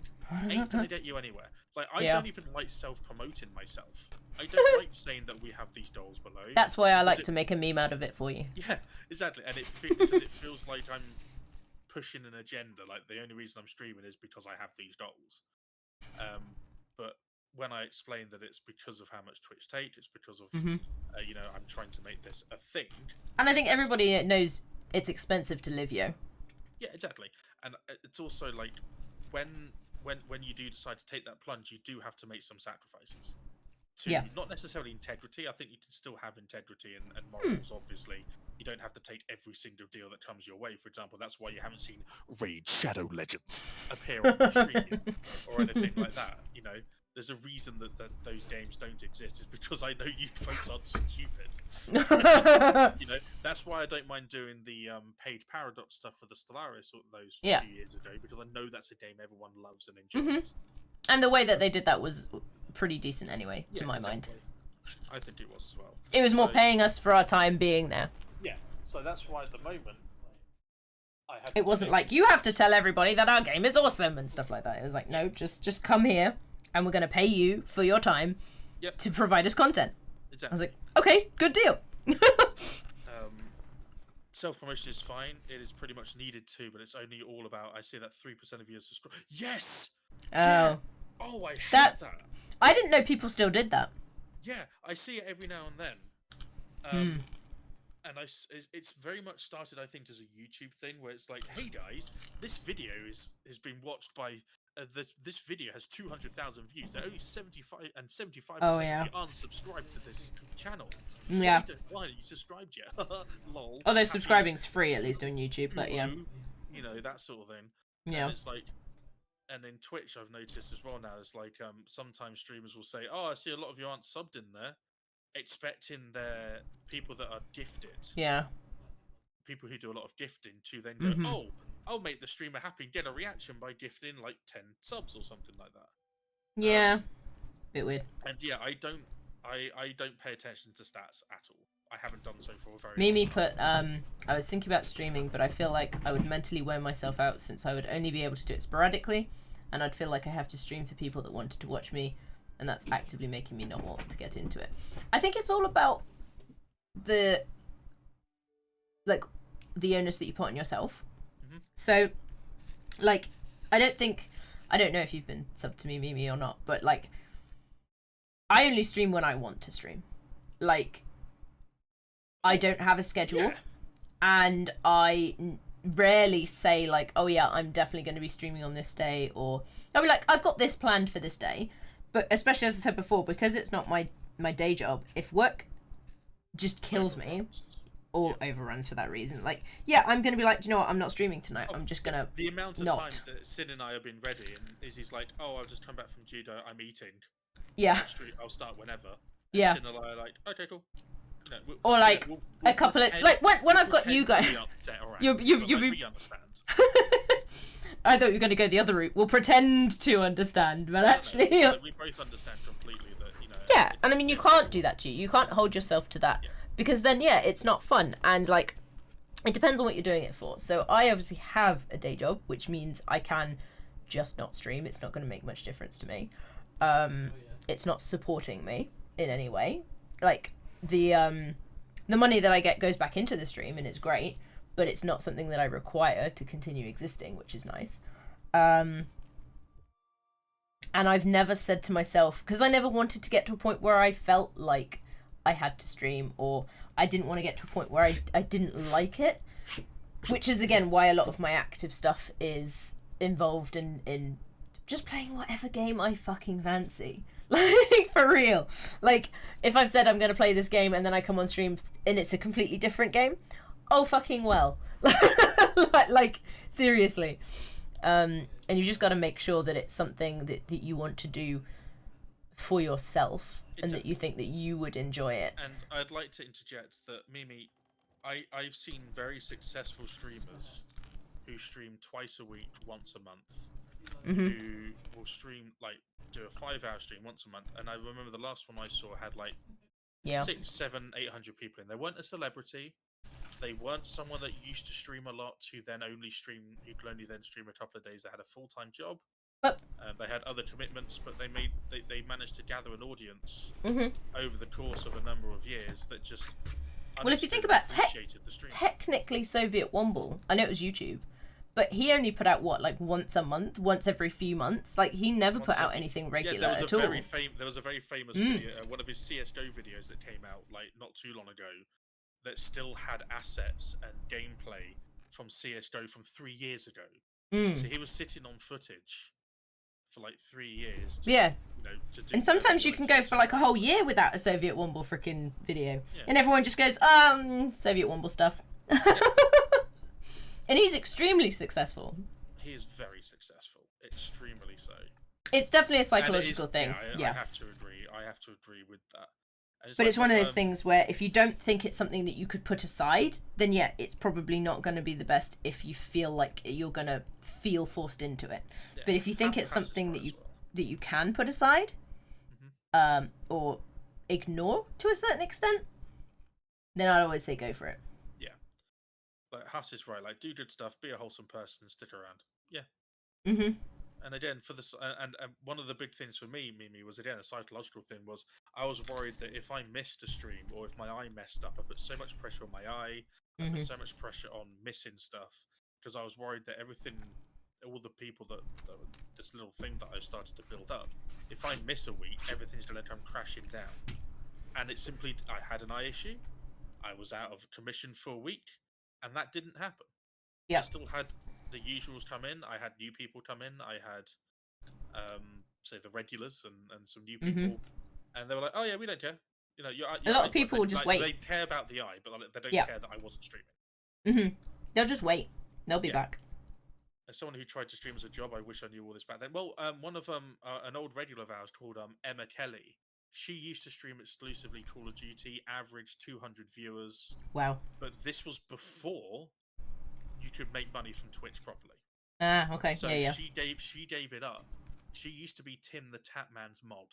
ain't gonna get you anywhere. Like, I don't even like self-promoting myself. I don't like saying that we have these goals below. That's why I like to make a meme out of it for you. Yeah, exactly. And because it feels like I'm pushing an agenda. Like, the only reason I'm streaming is because I have these goals. But when I explain that it's because of how much Twitch takes, it's because of I'm trying to make this a thing. And I think everybody knows it's expensive to live, yo. Yeah, exactly. And it's also like when you do decide to take that plunge, you do have to make some sacrifices. Not necessarily integrity. I think you can still have integrity and morals. Obviously, you don't have to take every single deal that comes your way. For example, that's why you haven't seen Raid Shadow Legends appear on my stream yet, or anything like that. You know, there's a reason that those games don't exist. Is because I know you folks aren't stupid. You know, that's why I don't mind doing the paid Paradox stuff for the Stellaris or those 2 years ago, because I know that's a game everyone loves and enjoys. And the way that they did that was pretty decent anyway, to my mind. I think it was as well. It was more paying us for our time being there. Yeah, so that's why at the moment it wasn't like, you have to tell everybody that our game is awesome and stuff like that. It was like, no, just come here and we're going to pay you for your time to provide us content. Exactly. I was like, okay, good deal. Self-promotion is fine. It is pretty much needed too, but it's only all about, I see that 3% of you subscribe. Yes! Oh. Yeah. Oh, I hate that. I didn't know people still did that. Yeah, I see it every now and then. And it's very much started, I think, as a YouTube thing where it's like, hey guys, this video has been watched by this video has 200,000 views. There are only 75% of you aren't subscribed to this channel. Yeah. Why don't you subscribed yet? Lol. Although subscribing's free at least on YouTube, but yeah. You know, that sort of thing. Yeah. And it's like, and in Twitch I've noticed as well now, it's like sometimes streamers will say, oh, I see a lot of you aren't subbed in there, expecting their people that are gifted. Yeah. People who do a lot of gifting to then go, oh, I'll make the streamer happy and get a reaction by gifting like 10 subs or something like that. Yeah, bit weird. And yeah, I don't pay attention to stats at all. I haven't done so for a very Mimi long time. put, I was thinking about streaming, but I feel like I would mentally wear myself out since I would only be able to do it sporadically, and I'd feel like I have to stream for people that wanted to watch me, and that's actively making me not want to get into it. I think it's all about the onus that you put on yourself. So, like, I don't know if you've been subbed to me, Mimi, or not, but like, I only stream when I want to stream. Like, I don't have a schedule, and I rarely say like, oh yeah, I'm definitely going to be streaming on this day, or I'll be like, I've got this planned for this day. But especially, as I said before, because it's not my day job, if work just kills me or overruns for that reason, like, yeah, I'm going to be like, do you know what, I'm not streaming tonight. I'm just going to The amount of not. times that Sid and I have been ready, and Izzy's like, oh, I've just come back from judo, I'm eating. Yeah. I'll start whenever. And Yeah. Sid and I are like, okay, cool. You know, Or like a couple of like when I've got you guys, you we understand. I thought you were going to go the other route. We'll pretend to understand, but actually, No, we both understand completely that, you know. yeah. And I mean, you can't do that to you. You can't hold yourself to that because then, yeah, it's not fun. And like, it depends on what you're doing it for. So I obviously have a day job, which means I can just not stream. It's not going to make much difference to me. It's not supporting me in any way. Like, the money that I get goes back into the stream and it's great, but it's not something that I require to continue existing, which is nice. And I've never said to myself, because I never wanted to get to a point where I felt like I had to stream, or I didn't want to get to a point where I didn't like it, which is again why a lot of my active stuff is involved in just playing whatever game I fucking fancy. Like, for real. Like, if I've said I'm going to play this game and then I come on stream and it's a completely different game, oh fucking well. like, seriously. And you just got to make sure that it's something that you want to do for yourself and that you think that you would enjoy it. And I'd like to interject that, Mimi, I've seen very successful streamers who stream twice a week, once a month, who will stream, like, do a 5-hour stream once a month. And I remember the last one I saw had like 600, 700, 800 people in. They weren't a celebrity. They weren't someone that used to stream a lot who could only then stream a couple of days. They had a full-time job. They had other commitments, but they managed to gather an audience over the course of a number of years that just well, if you think about the stream. Technically Soviet Womble, I know it was YouTube, but he only put out what, like once a month, once every few months. Like, he never put out anything regular at all. There was a very famous video, one of his CS:GO videos that came out like not too long ago, that still had assets and gameplay from CS:GO from 3 years ago. So he was sitting on footage for like 3 years. To, yeah. You know, to do and sometimes you can go for like a whole year without a Soviet Womble freaking video, and everyone just goes, Soviet Womble stuff. And he's extremely successful. He is very successful, extremely so. It's definitely a psychological thing. I have to agree. I have to agree with that. But it's one of those things where if you don't think it's something that you could put aside, then yeah, it's probably not going to be the best if you feel like you're going to feel forced into it. Yeah, but if you think it's something that you can put aside, or ignore to a certain extent, then I'd always say go for it. Yeah. Like, Huss is right. Like, do good stuff, be a wholesome person, stick around. Yeah. And again, for this, and one of the big things for me, Mimi, was again a psychological thing. Was I was worried that if I missed a stream or if my eye messed up, I put so much pressure on my eye, I put so much pressure on missing stuff, because I was worried that everything, all the people that this little thing that I've started to build up, if I miss a week, everything's going to come crashing down. And it's simply, I had an eye issue, I was out of commission for a week, and that didn't happen. Yeah. I still had the usuals come in. I had new people come in. I had, say, the regulars and some new people, and they were like, "Oh yeah, we don't care." You know, a lot of people will just wait. They care about the eye, but they don't care that I wasn't streaming. They'll just wait. They'll be back. As someone who tried to stream as a job, I wish I knew all this back then. Well, one of them, an old regular of ours called Emma Kelly. She used to stream exclusively Call of Duty, average 200 viewers. Wow. But this was before you could make money from Twitch properly. Okay. So yeah. she gave it up she used to be Tim the Tatman's mod,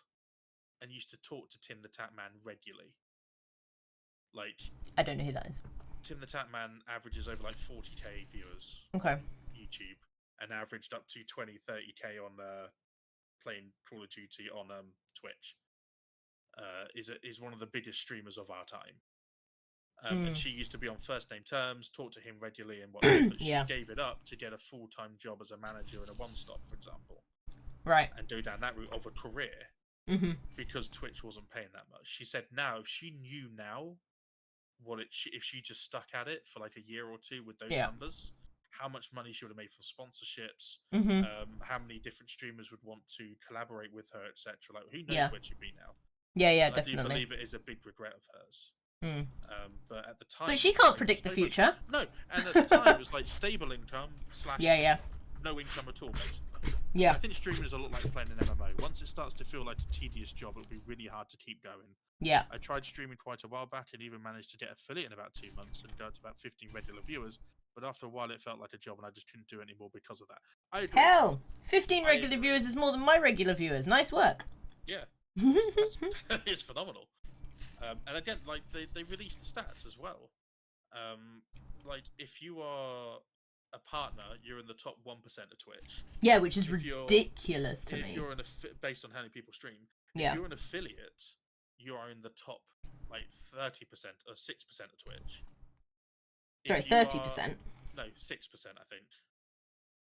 and used to talk to Tim the Tatman regularly. Like, I don't know who that is. Tim the Tatman averages over like 40k viewers Okay. on YouTube, and averaged up to 20-30k on playing Call of Duty on Twitch. Is one of the biggest streamers of our time. And she used to be on first name terms, talk to him regularly and whatnot, but she gave it up to get a full-time job as a manager in a one-stop, for example. Right. And go down that route of a career because Twitch wasn't paying that much. She said now, if she knew now if she just stuck at it for like a year or two with those numbers, how much money she would have made from sponsorships, how many different streamers would want to collaborate with her, etc. Like, who knows where she'd be now? Yeah, and definitely. I do believe it is a big regret of hers. But at the time, but she can't predict the future. No, and at the time it was like stable income / no income at all, basically. Yeah. I think streaming is a lot like playing an MMO. Once it starts to feel like a tedious job, it'll be really hard to keep going. Yeah. I tried streaming quite a while back and even managed to get affiliate in about 2 months and go to about 15 regular viewers. But after a while, it felt like a job, and I just couldn't do it anymore because of that. I agree. Hell, 15 regular viewers is more than my regular viewers. Nice work. Yeah, it's phenomenal. And again, like they released the stats as well. Like if you are a partner, you're in the top 1% of Twitch. Yeah, which is ridiculous to me. If you're based on how many people stream, if you're an affiliate, you are in the top like 30% or 6% of Twitch. Sorry, 30%. No, 6%, I think.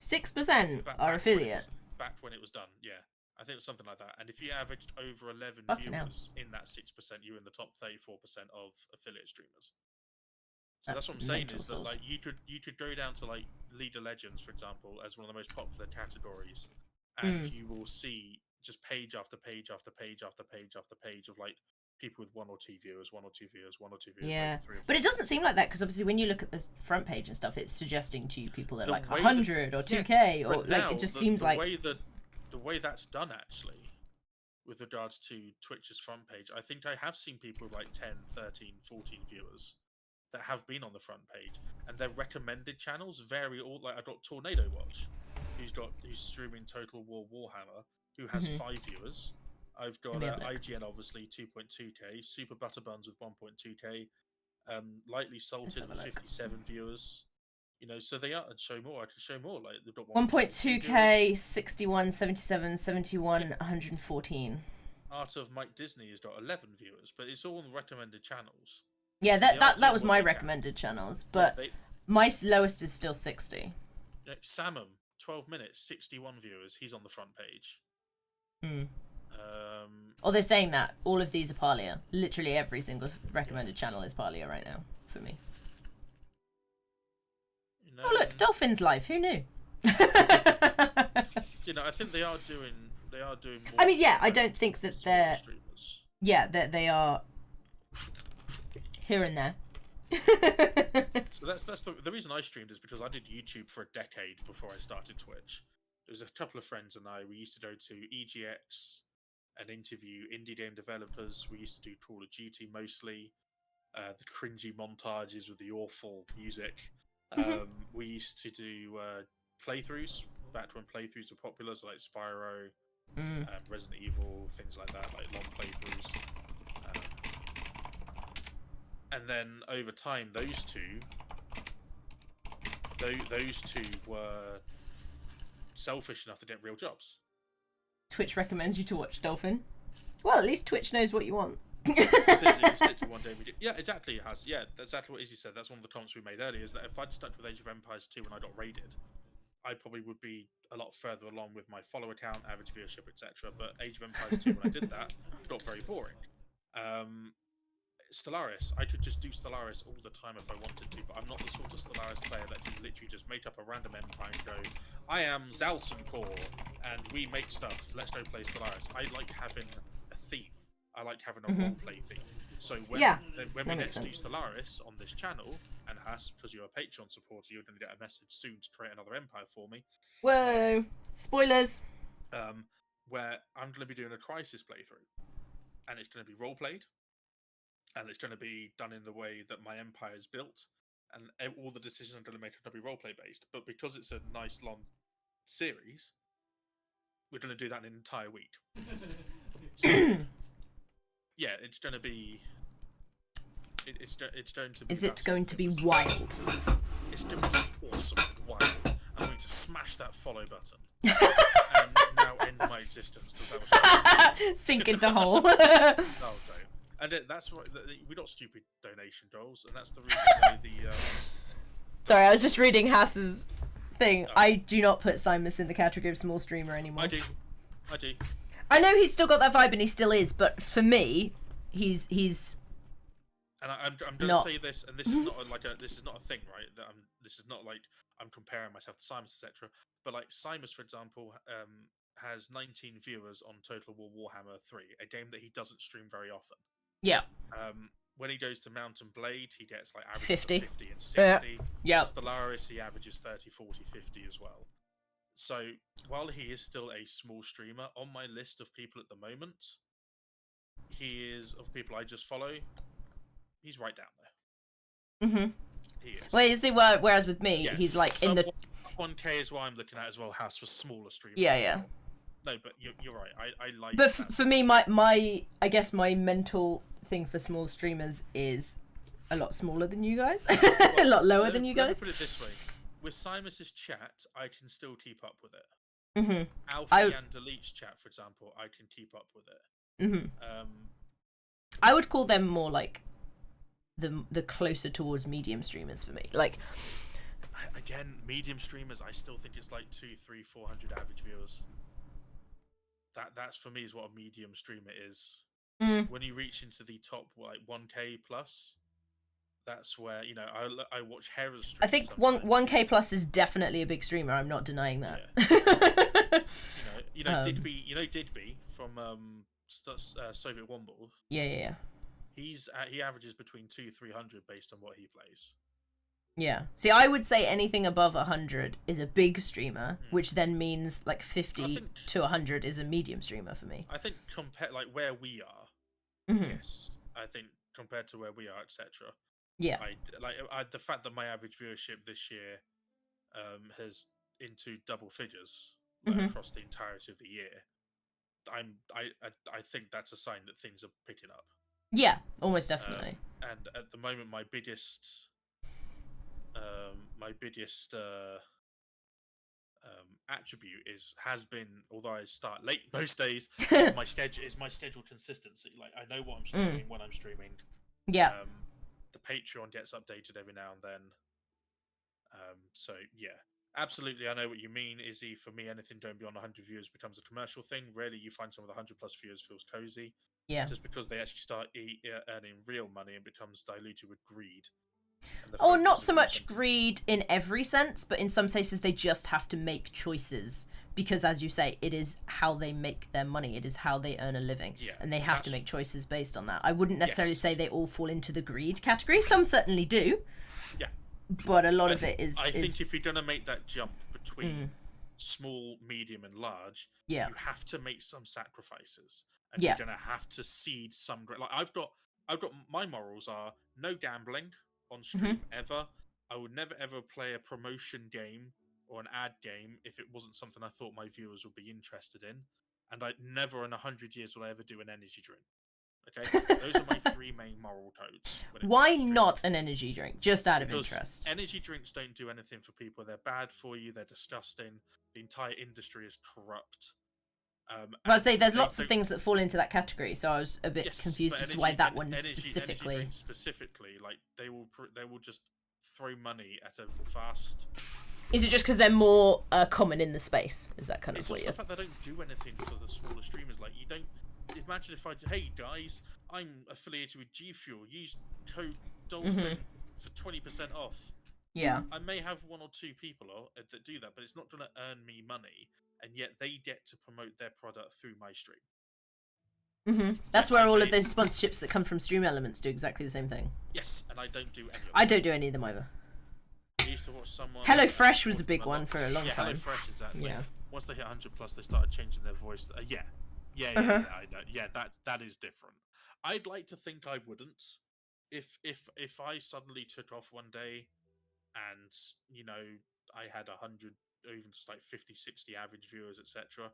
6% are affiliate. Back when it was done, yeah. I think it was something like that. And if you averaged over 11 viewers in that 6%, you're in the top 34% of affiliate streamers. So that's what I'm saying is that like you could go down to like League of Legends, for example, as one of the most popular categories, and you will see just page after page after page after page after page of like people with 1 or 2 viewers, 1 or 2 viewers, 1 or 2 viewers. Yeah, 3 or 4. But it doesn't seem like that because obviously when you look at the front page and stuff, it's suggesting to you people that are like 100 or 2K or like now, it just seems like the way that's done actually with regards to Twitch's front page. I think I have seen people with like 10, 13, 14 viewers that have been on the front page, and their recommended channels vary all. Like I've got Tornado Watch, who's streaming Total War Warhammer, who has 5 viewers. I've got IGN, obviously 2.2k, Super Butterbuns with 1.2k, Lightly Salted with 57 viewers. You know, so they are show more. I can show more. Like they've got 1.2k, 61, 77, 71, 114. Art of Mike Disney has got 11 viewers, but it's all on the recommended channels. Yeah, so that was my recommended channels, but my lowest is still 60. Yeah, Samum, 12 minutes, 61 viewers. He's on the front page. Oh, they're saying that all of these are Palia. Literally every single recommended channel is Palia right now for me. You know, oh look, Dolphin's live. Who knew? You know, I think they are doing more. I mean, yeah, I don't think that they're streamers. Yeah, they are here and there. So that's the reason I streamed is because I did YouTube for a decade before I started Twitch. There was a couple of friends and we used to go to EGX and interview indie game developers. We used to do Call of Duty mostly, the cringy montages with the awful music. We used to do playthroughs back when playthroughs were popular, so like Spyro, Resident Evil, things like that, like long playthroughs. And then over time, those two were selfish enough to get real jobs. Twitch recommends you to watch Dolphin. Well, at least Twitch knows what you want. Yeah, exactly. It has. Yeah, that's exactly what Izzy said. That's one of the comments we made earlier. Is that if I'd stuck with Age of Empires 2 when I got raided, I probably would be a lot further along with my follower count, average viewership, etc. But Age of Empires 2, when I did that, got very boring. Stellaris, I could just do Stellaris all the time if I wanted to, but I'm not the sort of Stellaris player that can literally just make up a random empire and go, I am Zalcenkor, and we make stuff, let's go play Stellaris. I like having a theme. I like having a roleplay theme. So when we next do Stellaris on this channel, and Haas, because you're a Patreon supporter, you're going to get a message soon to create another empire for me. Whoa! Spoilers! Where I'm going to be doing a Crisis playthrough, and it's going to be roleplayed. And it's going to be done in the way that my empire is built, and all the decisions I'm going to make are going to be roleplay based. But because it's a nice long series, we're going to do that in an entire week. So, yeah, it's going to be. It's going to be. Is it going to be wild? It's going to be awesome and wild. I'm going to smash that follow button and now end my existence because that was. Sink into hole. Oh, don't. And that's why we're not stupid donation goals, and that's the reason why the. Sorry, I was just reading Hass's thing. I do not put Simus in the category of small streamer anymore. I do. I know he's still got that vibe, and he still is. But for me, he's. And I'm going to say this, and this is not this is not a thing, right? That this is not like I'm comparing myself to Simus, etc. But like Simus, for example, has 19 viewers on Total War Warhammer 3, a game that he doesn't stream very often. Yeah. When he goes to Mountain Blade, he gets like average 50. 50 and 60. Yeah. Stellaris, he averages 30, 40, 50 as well. So while he is still a small streamer, on my list of people at the moment, he is, of people I just follow, he's right down there. Mm-hmm. He is. Well, you see, whereas with me, Yes, he's like in the 1K is what I'm looking at as well. House for smaller streamers. Yeah. No, but you're right. I like. But that. for me, my I guess my mental thing for small streamers is a lot smaller than you guys, a lot lower than you guys. Let me put it this way: with Simus's chat, I can still keep up with it. Mm-hmm. Alfie and Delete's chat, for example, I can keep up with it. Mm-hmm. I would call them more like the closer towards medium streamers for me. Like, again, medium streamers, I still think it's like 200, 300, 400 average viewers. That's for me is what a medium streamer is. When you reach into the top like 1K plus, that's where I watch Hera's stream. I think sometimes. 1K plus is definitely a big streamer. I'm not denying that. Yeah. Didby from Soviet Womble. Yeah. He averages between 200-300 based on what he plays. Yeah. See, I would say anything above 100 is a big streamer, which then means like 50 to 100 is a medium streamer for me. I think compared like where we are, yes. I think compared to where we are, etc. Yeah. The fact that my average viewership this year has into double figures across the entirety of the year, I think that's a sign that things are picking up. Yeah, almost definitely. And at the moment, my biggest attribute has been, although I start late most days, is my schedule consistency. Like I know what I'm streaming when I'm streaming. Yeah. The Patreon gets updated every now and then. So yeah, absolutely, I know what you mean, Izzy. For me, anything going beyond 100 viewers becomes a commercial thing. Rarely you find someone with 100 plus viewers feels cozy. Yeah. Just because they actually start earning real money and becomes diluted with greed. Or not so much greed in every sense, but in some cases they just have to make choices because, as you say, it is how they make their money. It is how they earn a living, and they have to make choices based on that. I wouldn't necessarily say they all fall into the greed category. Some certainly do. Yeah. But a lot of it is. I think if you're going to make that jump between small, medium, and large, you have to make some sacrifices, and you're going to have to cede some. Like I've got my morals are no gambling on stream ever. I would never ever play a promotion game or an ad game if it wasn't something I thought my viewers would be interested in, and I never in 100 years will I ever do an energy drink. Okay, those are my three main moral codes. Why not an energy drink? Just out of interest. Energy drinks don't do anything for people. They're bad for you. They're disgusting. The entire industry is corrupt. I'd say there's lots of things that fall into that category, so I was a bit confused as to why that one specifically. Energy specifically, like they will just throw money at a vast. Is it just because they're more common in the space? Is that kind of what you're? It's the fact they don't do anything for the smaller streamers. Like you don't imagine if hey guys, I'm affiliated with G Fuel. Use code Dolphin for 20% off. Yeah. I may have one or two people that do that, but it's not going to earn me money. And yet they get to promote their product through my stream. That's where all of the sponsorships that come from Stream Elements do exactly the same thing. Yes, and I don't do any of them. I don't do any of them either. I used to watch someone. HelloFresh was a big one for a long time. HelloFresh, exactly. Yeah. Once they hit 100 plus, they started changing their voice. I know. Yeah, that is different. I'd like to think I wouldn't. If I suddenly took off one day, and I had 100. Or even just like 50, 60 average viewers, etc.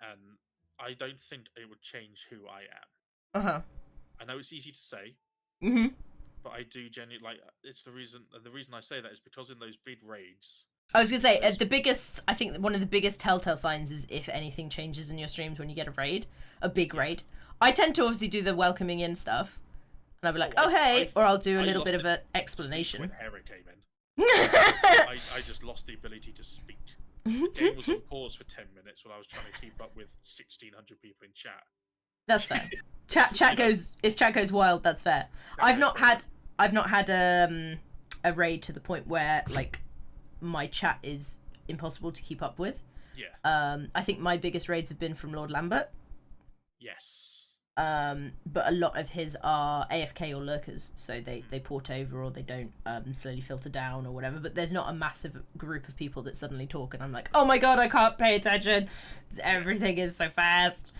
and I don't think it would change who I am. Uh-huh. I know it's easy to say, Mm-hmm. but I do genuinely like. It's the reason. The reason I say that is because in those big raids, I was gonna say those, the biggest. I think one of the biggest telltale signs is if anything changes in your streams when you get a raid, a big raid. I tend to obviously do the welcoming in stuff, and I'll be like, "Oh, hey," or I'll do a little bit of an explanation. When Herod came in, I just lost the ability to speak. The game was on pause for 10 minutes when I was trying to keep up with 1,600 people in chat. That's fair. Chat goes if chat goes wild. That's fair. I've not had a raid to the point where like my chat is impossible to keep up with. Yeah. I think my biggest raids have been from Lord Lambert. Yes. But a lot of his are AFK or lurkers, so they port over or they don't slowly filter down or whatever. But there's not a massive group of people that suddenly talk and I'm like, oh my god, I can't pay attention. Everything is so fast.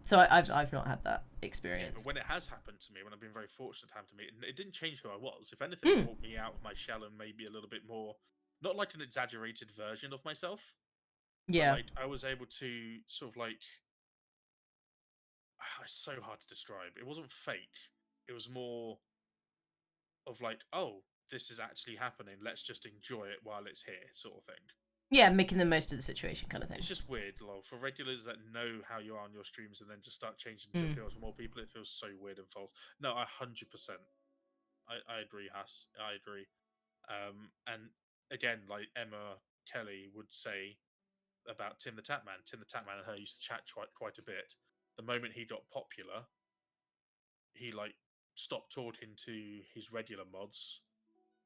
So I've not had that experience. Yeah, but when it has happened to me, when I've been very fortunate to happen to me, it didn't change who I was. If anything, it brought me out of my shell and made me a little bit more, not like an exaggerated version of myself. Yeah. But, like, I was able to sort of like. It's so hard to describe. It wasn't fake. It was more of like, oh, this is actually happening. Let's just enjoy it while it's here, sort of thing. Yeah, making the most of the situation kind of thing. It's just weird, lol. For regulars that know how you are on your streams and then just start changing to appeal to more people, it feels so weird and false. No, 100%. I agree, Hass. I agree. And again, like Emma Kelly would say about Tim the Tatman. Tim the Tatman and her used to chat quite a bit. The moment he got popular, he like stopped talking to his regular mods,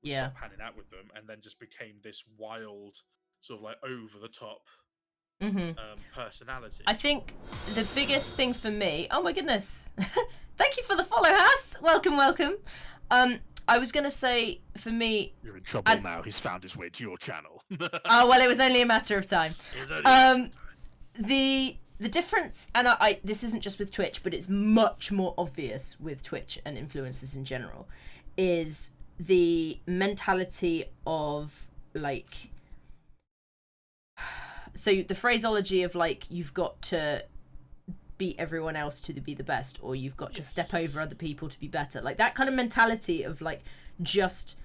stopped hanging out with them, and then just became this wild, sort of like over the top personality. I think the biggest thing for me. Oh my goodness! Thank you for the follow, Hass. Welcome. I was gonna say for me. You're in trouble now. He's found his way to your channel. Oh well, it was only a matter of time. The difference, and I this isn't just with Twitch, but it's much more obvious with Twitch and influencers in general, is the mentality of like. So the phraseology of like you've got to beat everyone else to be the best, or you've got to step over other people to be better, like that kind of mentality of like just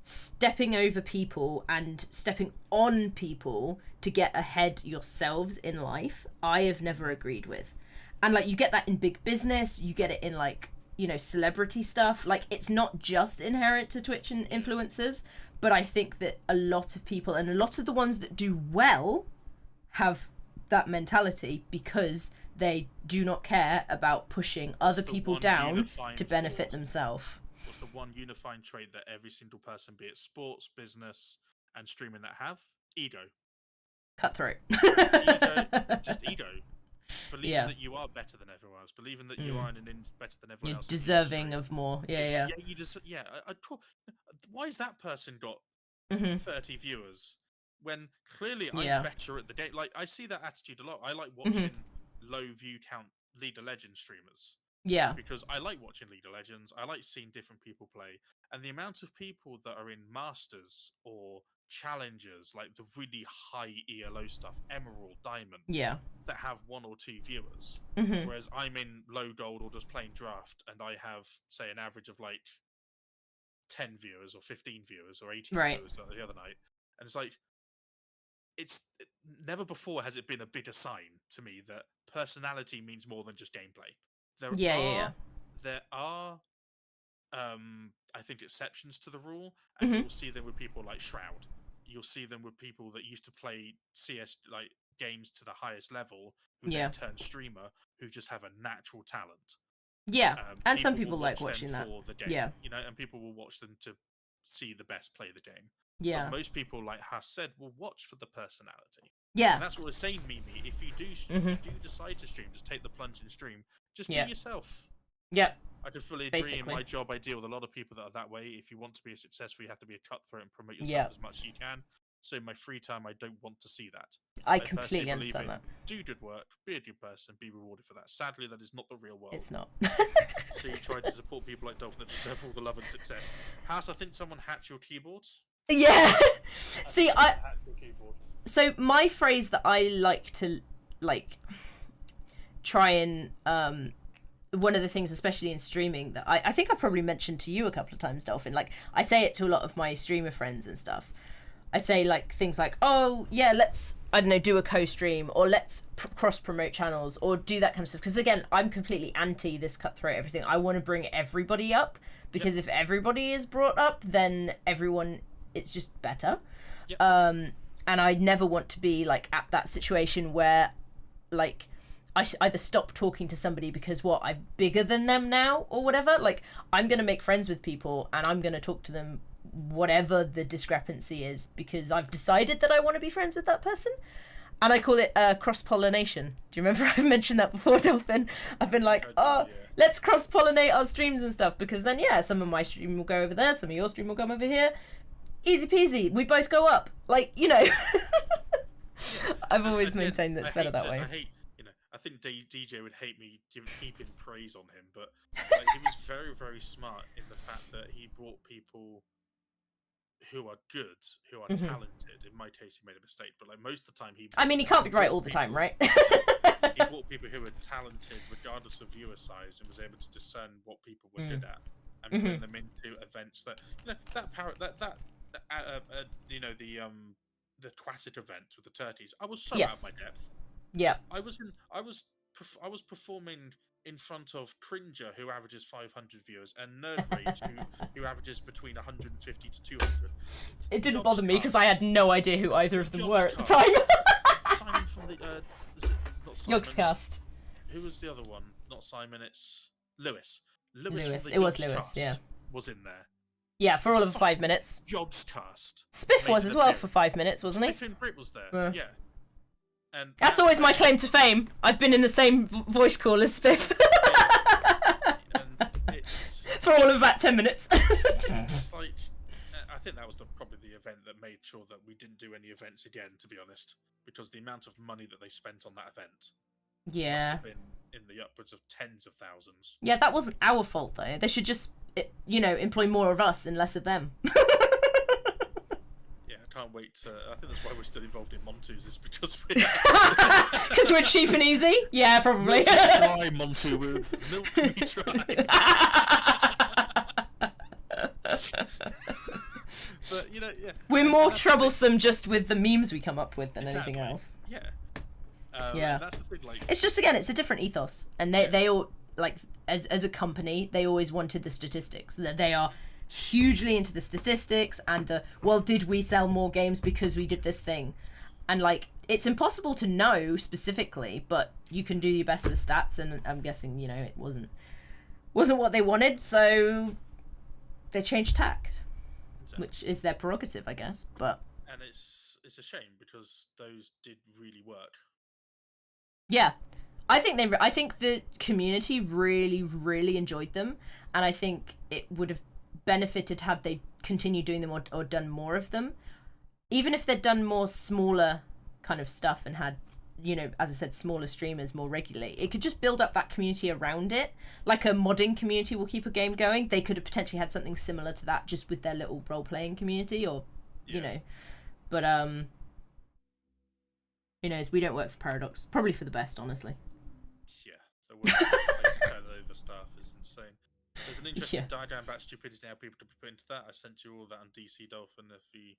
stepping over people and stepping on people to get ahead yourselves in life, I have never agreed with. And like you get that in big business, you get it in like, you know, celebrity stuff. Like it's not just inherent to Twitch and influencers, but I think that a lot of people and a lot of the ones that do well have that mentality because they do not care about pushing other people down to benefit themselves. What's the one unifying trait that every single person, be it sports, business, and streaming, that have? Ego. Cutthroat. Just ego. Believing that you are better than everyone else. Believing that you are better than everyone else. You're deserving of more. Yeah. Why has that person got 30 viewers when clearly I'm better at the game? Like, I see that attitude a lot. I like watching low view count League of Legends streamers. Yeah. Because I like watching League of Legends. I like seeing different people play. And the amount of people that are in Masters or Challengers, like the really high ELO stuff, Emerald, Diamond, that have 1 or 2 viewers. Whereas I'm in low gold or just playing draft and I have, say, an average of like 10 viewers or 15 viewers or 18 viewers the other night. And it's like, never before has it been a bigger sign to me that personality means more than just gameplay. There are I think exceptions to the rule, and you'll see them with people like Shroud. You'll see them with people that used to play CS like games to the highest level, who then turn streamer, who just have a natural talent. Yeah, and some people like watching that. For the game, you know, and people will watch them to see the best play the game. Yeah. But most people, like Hass said, will watch for the personality. Yeah. And that's what we're saying, Mimi. If you do decide to stream, just take the plunge and stream. Just be yourself. Yep. I can fully agree. In my job, I deal with a lot of people that are that way. If you want to be successful, you have to be a cutthroat and promote yourself as much as you can. So in my free time, I don't want to see that. I completely understand that. Do good work, be a good person, be rewarded for that. Sadly, that is not the real world. It's not. So you try to support people like Dolphin that deserve all the love and success. House, I think someone hacked your keyboards. Yeah. See, so my phrase that I like to like try and one of the things, especially in streaming, that I think I've probably mentioned to you a couple of times, Dolphin, like I say it to a lot of my streamer friends and stuff. I say like things like, oh yeah, let's, I don't know, do a co-stream, or let's cross-promote channels, or do that kind of stuff. Because again, I'm completely anti this cutthroat everything. I want to bring everybody up, because if everybody is brought up, then everyone, it's just better. And I never want to be like at that situation where like I either stop talking to somebody because I'm bigger than them now or whatever. Like, I'm going to make friends with people and I'm going to talk to them whatever the discrepancy is, because I've decided that I want to be friends with that person. And I call it cross-pollination. Do you remember I've mentioned that before, Dolphin? I've been like, let's cross-pollinate our streams and stuff, because then, yeah, some of my stream will go over there, some of your stream will come over here. Easy peasy. We both go up. Like, you know. I've always maintained that it's better that way. I think DJ would hate me heaping praise on him, but like, he was very, very smart in the fact that he brought people who are good, who are talented. In my case, he made a mistake, but like most of the time, he can't be right all the time, right? He brought people who were talented, regardless of viewer size, and was able to discern what people were good at, and put them into events that the Quasit event with the turkeys. I was so out of my depth. Yeah. I was performing in front of Cringer, who averages 500 viewers, and Nerd Rage, who averages between 150 to 200. It didn't bother me because I had no idea who either of them were at the time. Simon from the was it not Simon? Yogscast. Who was the other one? Not Simon. It's Lewis. Lewis. From the it was Lewis. Yeah. Was in there. Yeah, for all of 5 minutes. Yogscast. Spiff was as well for 5 minutes, wasn't he? Spiff and Brit was there. Yeah. And that's always my claim to fame. I've been in the same voice call as Spiff. And it's for all of about 10 minutes. It's like, I think that was probably the event that made sure that we didn't do any events again, to be honest, because the amount of money that they spent on that event must have been in the upwards of tens of thousands. Yeah, that wasn't our fault though. They should just, employ more of us and less of them. Can't wait to, I think that's why we're still involved in Montus, is because we're cheap and easy. Yeah, probably. Milk me dry, Montu. Milk me dry. But we're more troublesome just with the memes we come up with than anything else. Yeah. That's the thing. Like, it's just, again, it's a different ethos, and they all, like, as a company, they always wanted the statistics. That they are hugely into the statistics and did we sell more games because we did this thing? And like, it's impossible to know specifically, but you can do your best with stats, and I'm guessing it wasn't what they wanted, so they changed tact. Exactly. Which is their prerogative, I guess. But and it's a shame because those did really work. Yeah, I think the community really, really enjoyed them, and I think it would have benefited had they continued doing them or done more of them, even if they'd done more smaller kind of stuff and had, as I said, smaller streamers more regularly. It could just build up that community around it, like a modding community will keep a game going. They could have potentially had something similar to that, just with their little role-playing community, or but who knows? We don't work for Paradox, probably for the best, honestly. Yeah, the way this turnover stuff is insane. There's an interesting diagram about stupidity now. People could be put into that. I sent you all that on DC Dolphin. If you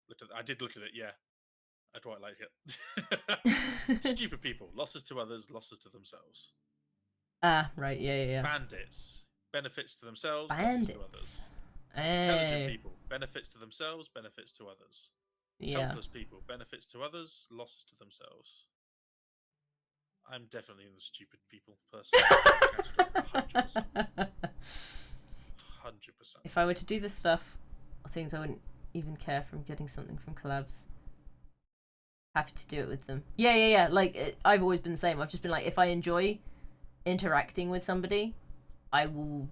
look at, I did look at it. Yeah, I quite like it. Stupid people, losses to others, losses to themselves. Right. Yeah. Bandits, benefits to themselves, losses to others. Intelligent people, benefits to themselves, benefits to others. Helpless people, benefits to others, losses to themselves. I'm definitely in the stupid people person. 100%. 100%. If I were to do this stuff, or things I wouldn't even care from getting something from collabs, happy to do it with them. Yeah. Like, I've always been the same. I've just been like, if I enjoy interacting with somebody, I will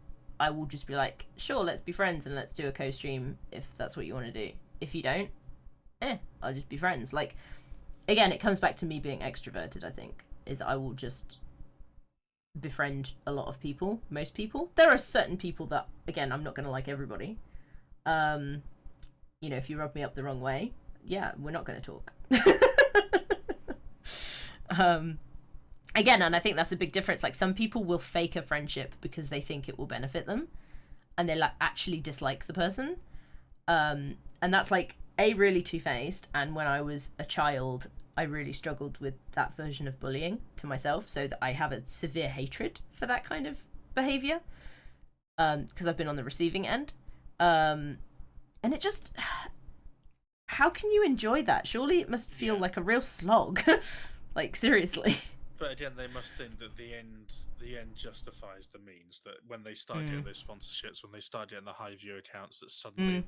just be like, sure, let's be friends and let's do a co-stream if that's what you want to do. If you don't, I'll just be friends. Like, again, it comes back to me being extroverted, I think. Is I will just befriend a lot of people, most people. There are certain people that, again, I'm not going to like everybody. If you rub me up the wrong way, we're not going to talk. Again, and I think that's a big difference. Like, some people will fake a friendship because they think it will benefit them, and they like actually dislike the person. And that's like really two-faced. And when I was a child, I really struggled with that version of bullying to myself, so that I have a severe hatred for that kind of behavior, because I've been on the receiving end. And it just, how can you enjoy that? Surely it must feel like a real slog. Like, seriously. But again, they must think that the end justifies the means. That when they start getting those sponsorships, when they start getting the high view accounts, that suddenly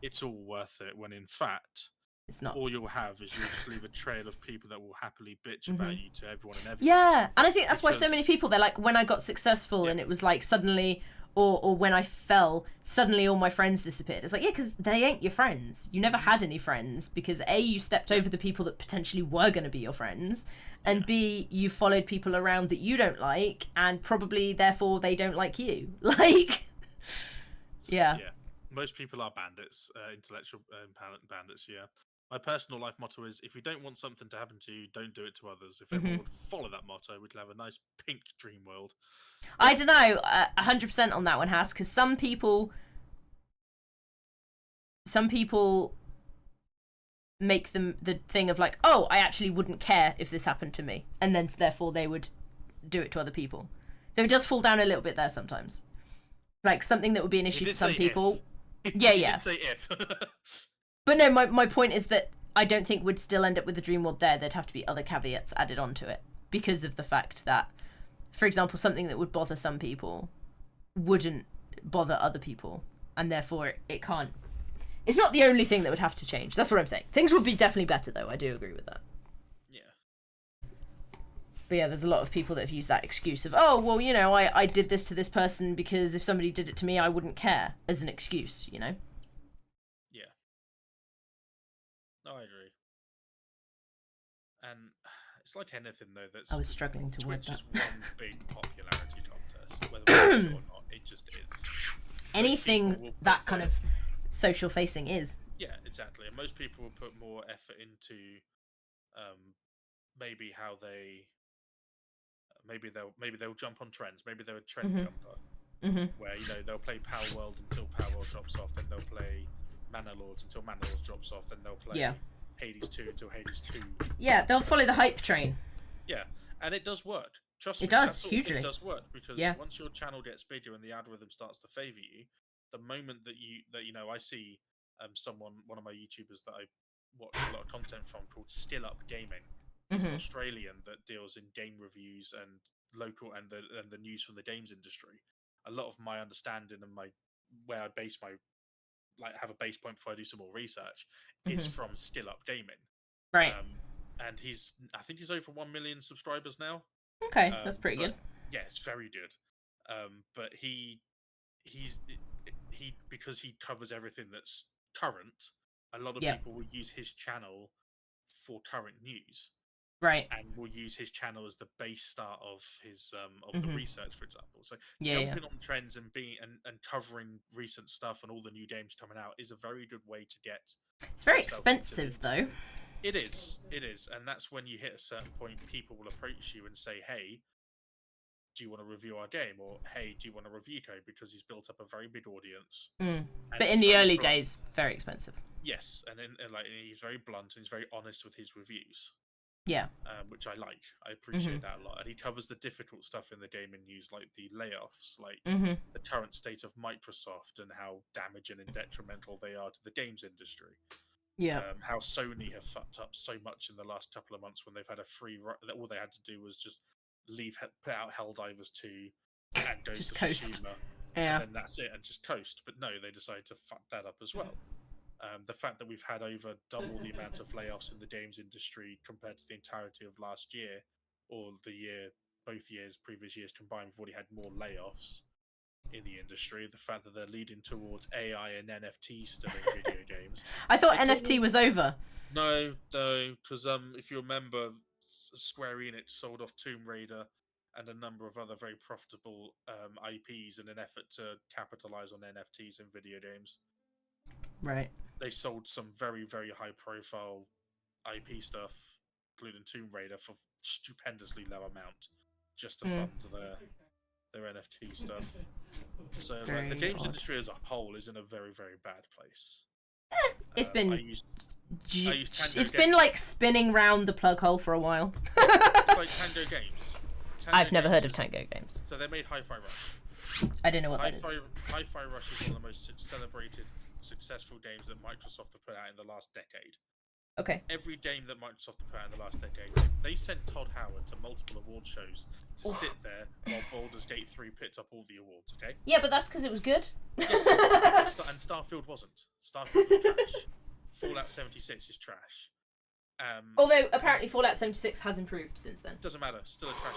it's all worth it. When in fact, it's not. All you'll have is you'll just leave a trail of people that will happily bitch about you to everyone and everyone. Yeah, and I think that's why so many people, they're like, when I got successful and it was like suddenly, or when I fell, suddenly all my friends disappeared. It's like, yeah, because they ain't your friends. You never had any friends because A, you stepped over the people that potentially were going to be your friends, and B, you followed people around that you don't like, and probably therefore they don't like you. Like, yeah. Most people are bandits, intellectual bandits. Yeah. My personal life motto is: if you don't want something to happen to you, don't do it to others. If everyone would follow that motto, we'd have a nice pink dream world. I don't know, 100% on that one, Has, because some people make them the thing of like, oh, I actually wouldn't care if this happened to me, and then therefore they would do it to other people. So it does fall down a little bit there sometimes. Like, something that would be an issue for some people. Yeah. Did say if. But no, my point is that I don't think we'd still end up with the dream world there. There'd have to be other caveats added onto it because of the fact that, for example, something that would bother some people wouldn't bother other people, and therefore it can't. It's not the only thing that would have to change. That's what I'm saying. Things would be definitely better, though. I do agree with that. Yeah. But yeah, there's a lot of people that have used that excuse of, oh, well, you know, I did this to this person because if somebody did it to me, I wouldn't care, as an excuse, you know? Yeah. No, I agree. And it's like anything, though, that's... I was struggling to word Twitch that. is one big popularity contest, whether we like it or not. It just is. Anything that kind of social facing is. Yeah, exactly. And most people will put more effort into maybe how they... Maybe they'll jump on trends. Maybe they're a trend jumper. Where, you know, they'll play Power World until Power World drops off, then they'll play Mana Lords until Mana Lords drops off, then they'll play Hades 2 until Hades 2. Yeah, they'll follow the hype train. Yeah, and it does work. Trust me, it does hugely. It does work because once your channel gets bigger and the algorithm starts to favor you, the moment that you know, I see one of my YouTubers that I watch a lot of content from called Still Up Gaming. He's an Australian that deals in game reviews and local and the news from the games industry. A lot of my understanding and where I base my have a base point before I do some more research is from Still Up Gaming. Right. And I think he's over 1 million subscribers now. Okay, that's pretty good. Yeah, it's very good. But he's because he covers everything that's current, a lot of people will use his channel for current news. Right. And will use his channel as the base start of his of the research, for example. So jumping on trends and and covering recent stuff and all the new games coming out is a very good way to get. It's very expensive, though. It is, and that's when you hit a certain point, people will approach you and say, "Hey, do you want to review our game?" Or, "Hey, do you want a review code?" Because he's built up a very big audience. But in the early days, very expensive. Yes, and he's very blunt and he's very honest with his reviews. Yeah. Which I like. I appreciate that a lot. And he covers the difficult stuff in the gaming news, like the layoffs, like the current state of Microsoft and how damaging and detrimental they are to the games industry. Yeah. How Sony have fucked up so much in the last couple of months when they've had a free... All they had to do was just put out Helldivers 2 and go just to coast. Tsushima. Yeah. And then that's it, and just coast. But no, they decided to fuck that up as well. The fact that we've had over double the amount of layoffs in the games industry compared to the entirety of last year, or both previous years combined, we've already had more layoffs in the industry. The fact that they're leading towards AI and NFT still in video games. I thought NFT was over. No, because if you remember, Square Enix sold off Tomb Raider and a number of other very profitable IPs in an effort to capitalize on NFTs in video games. Right. They sold some very, very high-profile IP stuff including Tomb Raider, for stupendously low amount just to fund their NFT stuff. So like, the games industry as a whole is in a very, very bad place. It's been I used Tango it's been Games. like spinning round the plug hole for a while. It's like Tango Games. I've never heard of is- Tango Games. So they made Hi-Fi Rush. I don't know what that is. Hi-Fi Rush is one of the most celebrated, successful games that Microsoft have put out in the last decade. Okay. Every game that Microsoft have put out in the last decade, they sent Todd Howard to multiple award shows to sit there while Baldur's Gate 3 picked up all the awards, okay? Yeah, but that's because it was good. Yes, and Starfield wasn't. Starfield was trash. Fallout 76 is trash. Although apparently Fallout 76 has improved since then. Doesn't matter. Still a trash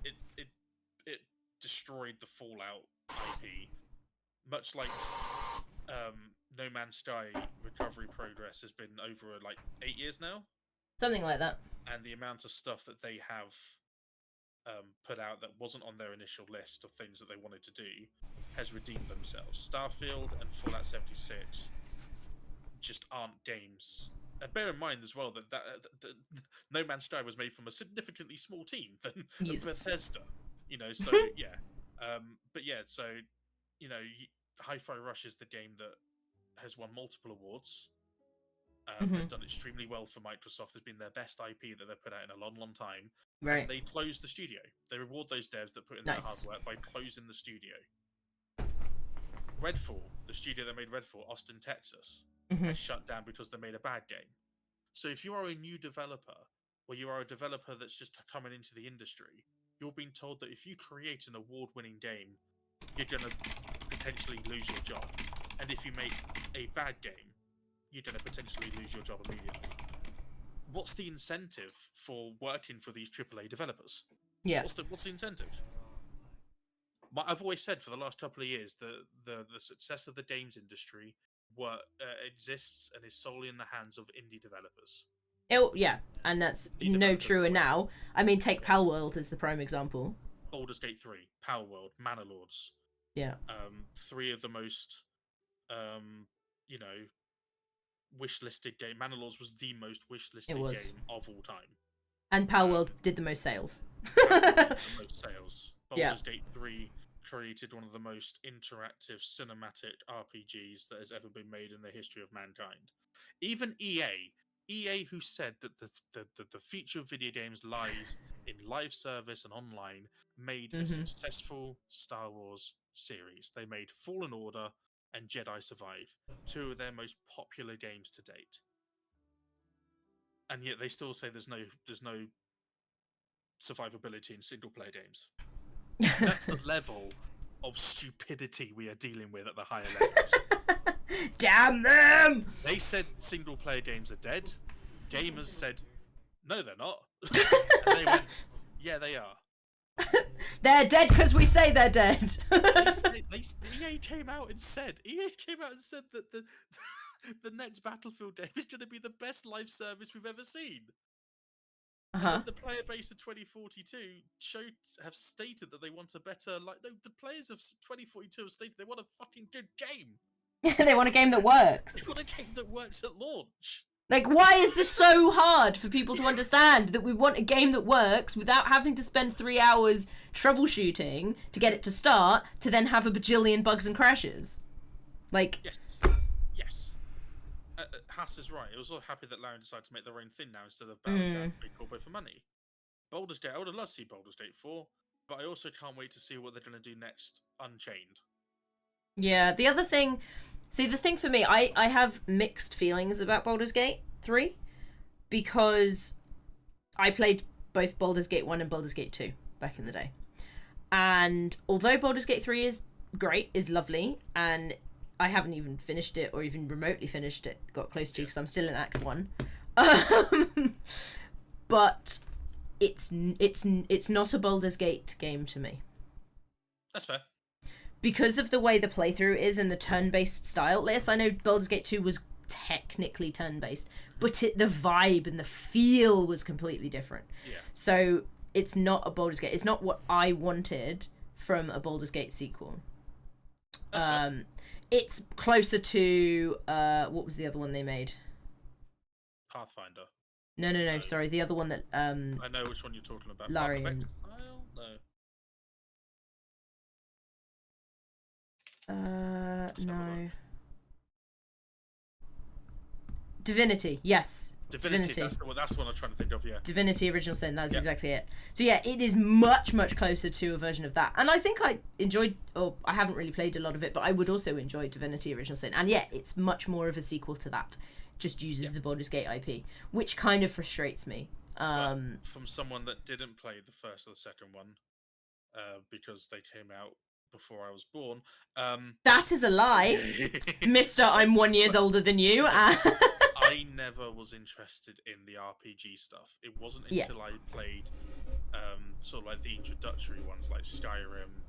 game. It destroyed the Fallout IP, much like No Man's Sky recovery progress has been over like 8 years now, Something like that. and the amount of stuff that they have put out that wasn't on their initial list of things that they wanted to do has redeemed themselves. Starfield and Fallout 76 just aren't games. And bear in mind as well that No Man's Sky was made from a significantly small team than Yes. Bethesda. You know, so yeah. But yeah, so you know, Hi-Fi Rush is the game that has won multiple awards. Has done extremely well for Microsoft. Has been their best IP that they've put out in a long, long time. Right. And they closed the studio. They reward those devs that put in their hard work by closing the studio. Redfall, the studio that made Redfall, Austin, Texas, has shut down because they made a bad game. So if you are a new developer, or you are a developer that's just coming into the industry, you're being told that if you create an award-winning game, you're going to potentially lose your job. And if you make a bad game, you're going to potentially lose your job immediately. What's the incentive for working for these AAA developers? Yeah. What's the incentive? I've always said for the last couple of years that the success of the games industry exists and is solely in the hands of indie developers. Yeah, and that's no truer now. I mean, take Palworld as the prime example. Baldur's Gate 3, Palworld, Manor Lords. Yeah. Three of the most, wish-listed game. Manor Lords was the most wish-listed game of all time. And Palworld did the most sales. The most sales. Baldur's Gate 3 created one of the most interactive cinematic RPGs that has ever been made in the history of mankind. Even EA, who said that the future of video games lies in live service and online, made a successful Star Wars series. They made Fallen Order and Jedi Survive, two of their most popular games to date. And yet they still say there's no survivability in single player games. That's the level of stupidity we are dealing with at the higher levels. Damn them! They said single player games are dead. Gamers said, no, they're not. And they went, yeah, they are. They're dead because we say they're dead. EA came out and said that the next Battlefield game is going to be the best live service we've ever seen. And the player base of 2042 have stated that they want a better. The players of 2042 have stated they want a fucking good game. They want a game that works. They want a game that works at launch. Like, why is this so hard for people to understand that we want a game that works without having to spend 3 hours troubleshooting to get it to start, to then have a bajillion bugs and crashes? Like... Yes. Haas is right. I was also happy that Larian decided to make their own thing now instead of bowing down to Big Corpo for money. Baldur's Gate, I would have loved to see Baldur's Gate 4, but I also can't wait to see what they're going to do next Unchained. Yeah, the other thing... See, the thing for me, I have mixed feelings about Baldur's Gate 3 because I played both Baldur's Gate 1 and Baldur's Gate 2 back in the day. And although Baldur's Gate 3 is great, is lovely, and I haven't even finished it or even remotely finished it, got close to, because I'm still in Act 1. But it's not a Baldur's Gate game to me. That's fair. Because of the way the playthrough is and the turn-based style. Yes, I know Baldur's Gate 2 was technically turn-based, but the vibe and the feel was completely different. Yeah. So it's not a Baldur's Gate. It's not what I wanted from a Baldur's Gate sequel. That's fair. It's closer to what was the other one they made? Pathfinder. No. Sorry, the other one that I know which one you're talking about. Larry Path of and- Exile? No. no. have a look. Divinity, yes. Divinity. That's the one I was trying to think of. Yeah. Divinity Original Sin, that's Yep. exactly it. So yeah, it is much, much closer to a version of that. And I think I enjoyed, or I haven't really played a lot of it, but I would also enjoy Divinity Original Sin. And yeah, it's much more of a sequel to that. Just uses the Baldur's Gate IP, which kind of frustrates me. But from someone that didn't play the first or the second one, because they came out before I was born. That is a lie. Mister, I'm 1 year older than you. I never was interested in the RPG stuff. It wasn't until I played sort of like the introductory ones like Skyrim,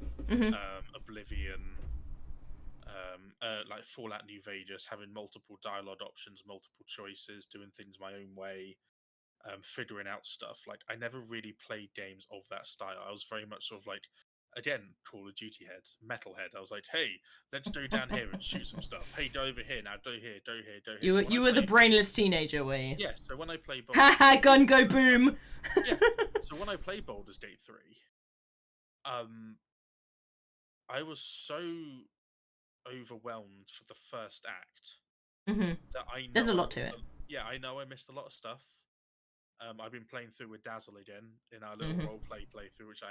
Oblivion, like Fallout New Vegas, having multiple dialogue options, multiple choices, doing things my own way, figuring out stuff. Like, I never really played games of that style. I was very much sort of like, again, Call of Duty head, metalhead. I was like, hey, let's go down here and shoot some stuff. Hey, go over here now. Go here, go here, go here. You were the brainless teenager, were you? Yeah. So when I play Haha, gun go boom. Yeah. So when I played Baldur's Gate 3, I was so overwhelmed for the first act that I know There's a lot to it. Yeah, I know I missed a lot of stuff. I've been playing through with Dazzle again in our little role playthrough, which I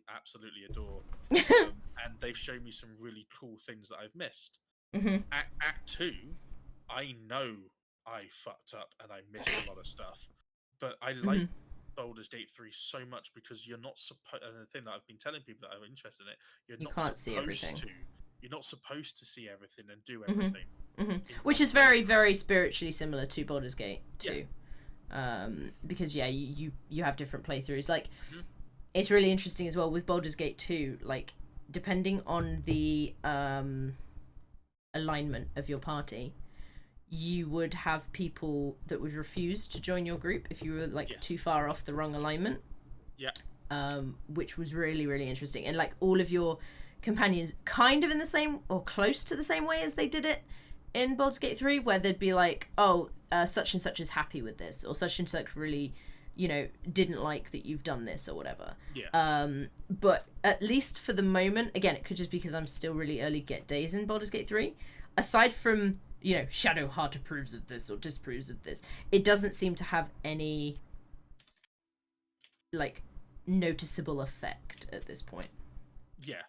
absolutely adore. And they've shown me some really cool things that I've missed. Act 2, I know I fucked up and I missed a lot of stuff, but I like Baldur's Gate 3 so much because you're not supposed. And the thing that I've been telling people that are interested in it, You can't see everything. You're not supposed to see everything and do everything. Which is very, very spiritually similar to Baldur's Gate 2. Because you have different playthroughs. Like, it's really interesting as well with Baldur's Gate 2. Like, depending on the alignment of your party, you would have people that would refuse to join your group if you were like too far off the wrong alignment. Which was really, really interesting. And like all of your companions kind of in the same or close to the same way as they did it in Baldur's Gate 3, where they'd be like, oh, such and such is happy with this, or such and such really, didn't like that you've done this or whatever. But at least for the moment, again, it could just be because I'm still really early days in Baldur's Gate 3, aside from Shadow Heart approves of this or disapproves of this, it doesn't seem to have any like noticeable effect at this point. Yeah.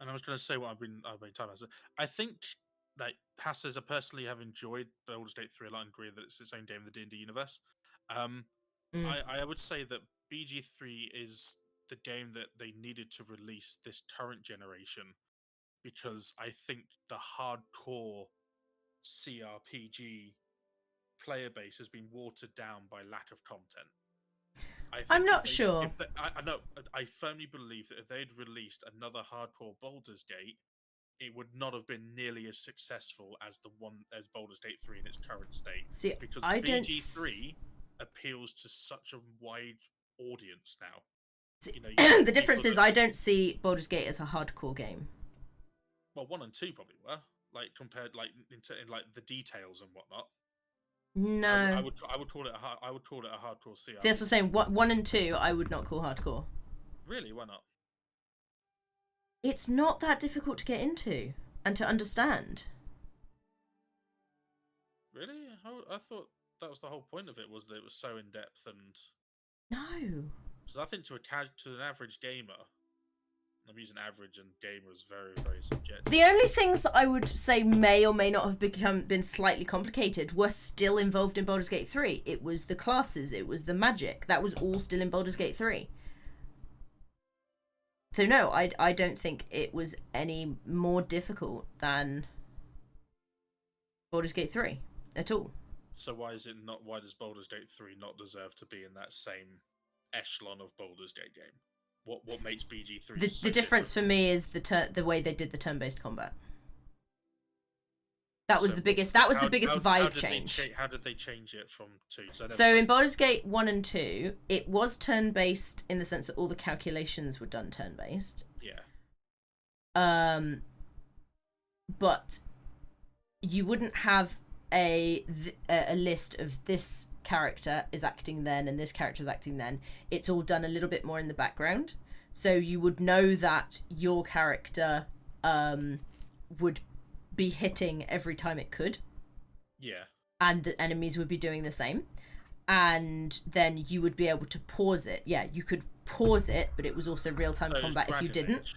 And I was going to say what I've been talking about. I think like Hassers, I personally have enjoyed Baldur's Gate 3 a lot and agree that it's its own game in the D&D universe. I would say that BG3 is the game that they needed to release this current generation, because I think the hardcore CRPG player base has been watered down by lack of content. I'm not sure. I know. I firmly believe that if they'd released another hardcore Baldur's Gate, it would not have been nearly as successful as Baldur's Gate 3 in its current state. See, because I BG3 appeals to such a wide audience now. The difference is I don't see Baldur's Gate as a hardcore game. Well, 1 and 2 probably were, like compared, like in like the details and whatnot. No, I would call it a hardcore CRPG. See, that's what I'm saying. 1 and 2, I would not call hardcore. Really? Why not? It's not that difficult to get into and to understand. Really? I thought that was the whole point of it, was that it was so in depth and. No. Because I think to an average gamer, I'm using average and gamer is very, very subjective. The only things that I would say may or may not have been slightly complicated were still involved in Baldur's Gate 3. It was the classes, it was the magic. That was all still in Baldur's Gate 3. So no, I don't think it was any more difficult than Baldur's Gate 3 at all. So why does Baldur's Gate 3 not deserve to be in that same echelon of Baldur's Gate game? What makes BG3 the difference for me is the way they did the turn-based combat. That was the biggest vibe change. How did they change it from 2? So in Baldur's Gate 1 and 2, it was turn-based in the sense that all the calculations were done turn-based. Yeah. But you wouldn't have a list of this character is acting then and this character is acting then. It's all done a little bit more in the background, so you would know that your character would be hitting every time it could. Yeah. And the enemies would be doing the same. And then you would be able to pause it. Yeah, you could pause it, but it was also real-time combat if you didn't.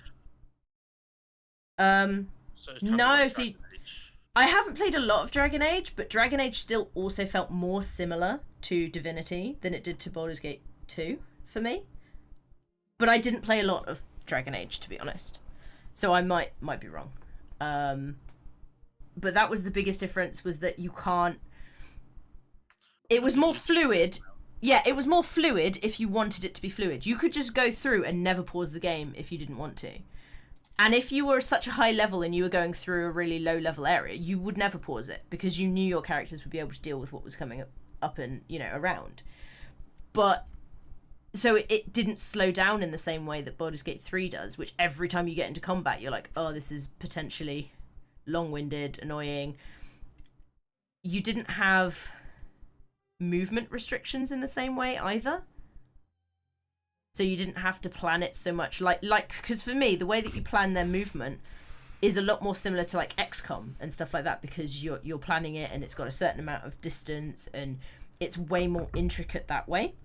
No, see, I haven't played a lot of Dragon Age, but Dragon Age still also felt more similar to Divinity than it did to Baldur's Gate 2 for me. But I didn't play a lot of Dragon Age, to be honest. So I might be wrong. But that was the biggest difference, was that you can't... It was more fluid. Yeah, it was more fluid if you wanted it to be fluid. You could just go through and never pause the game if you didn't want to. And if you were such a high level and you were going through a really low level area, you would never pause it because you knew your characters would be able to deal with what was coming up and, you know, around. But so it didn't slow down in the same way that Baldur's Gate 3 does, which every time you get into combat, you're like, oh, this is potentially long-winded, annoying. You didn't have movement restrictions in the same way either. So you didn't have to plan it so much, like because for me, the way that you plan their movement is a lot more similar to like XCOM and stuff like that, because you're planning it and it's got a certain amount of distance and it's way more intricate that way.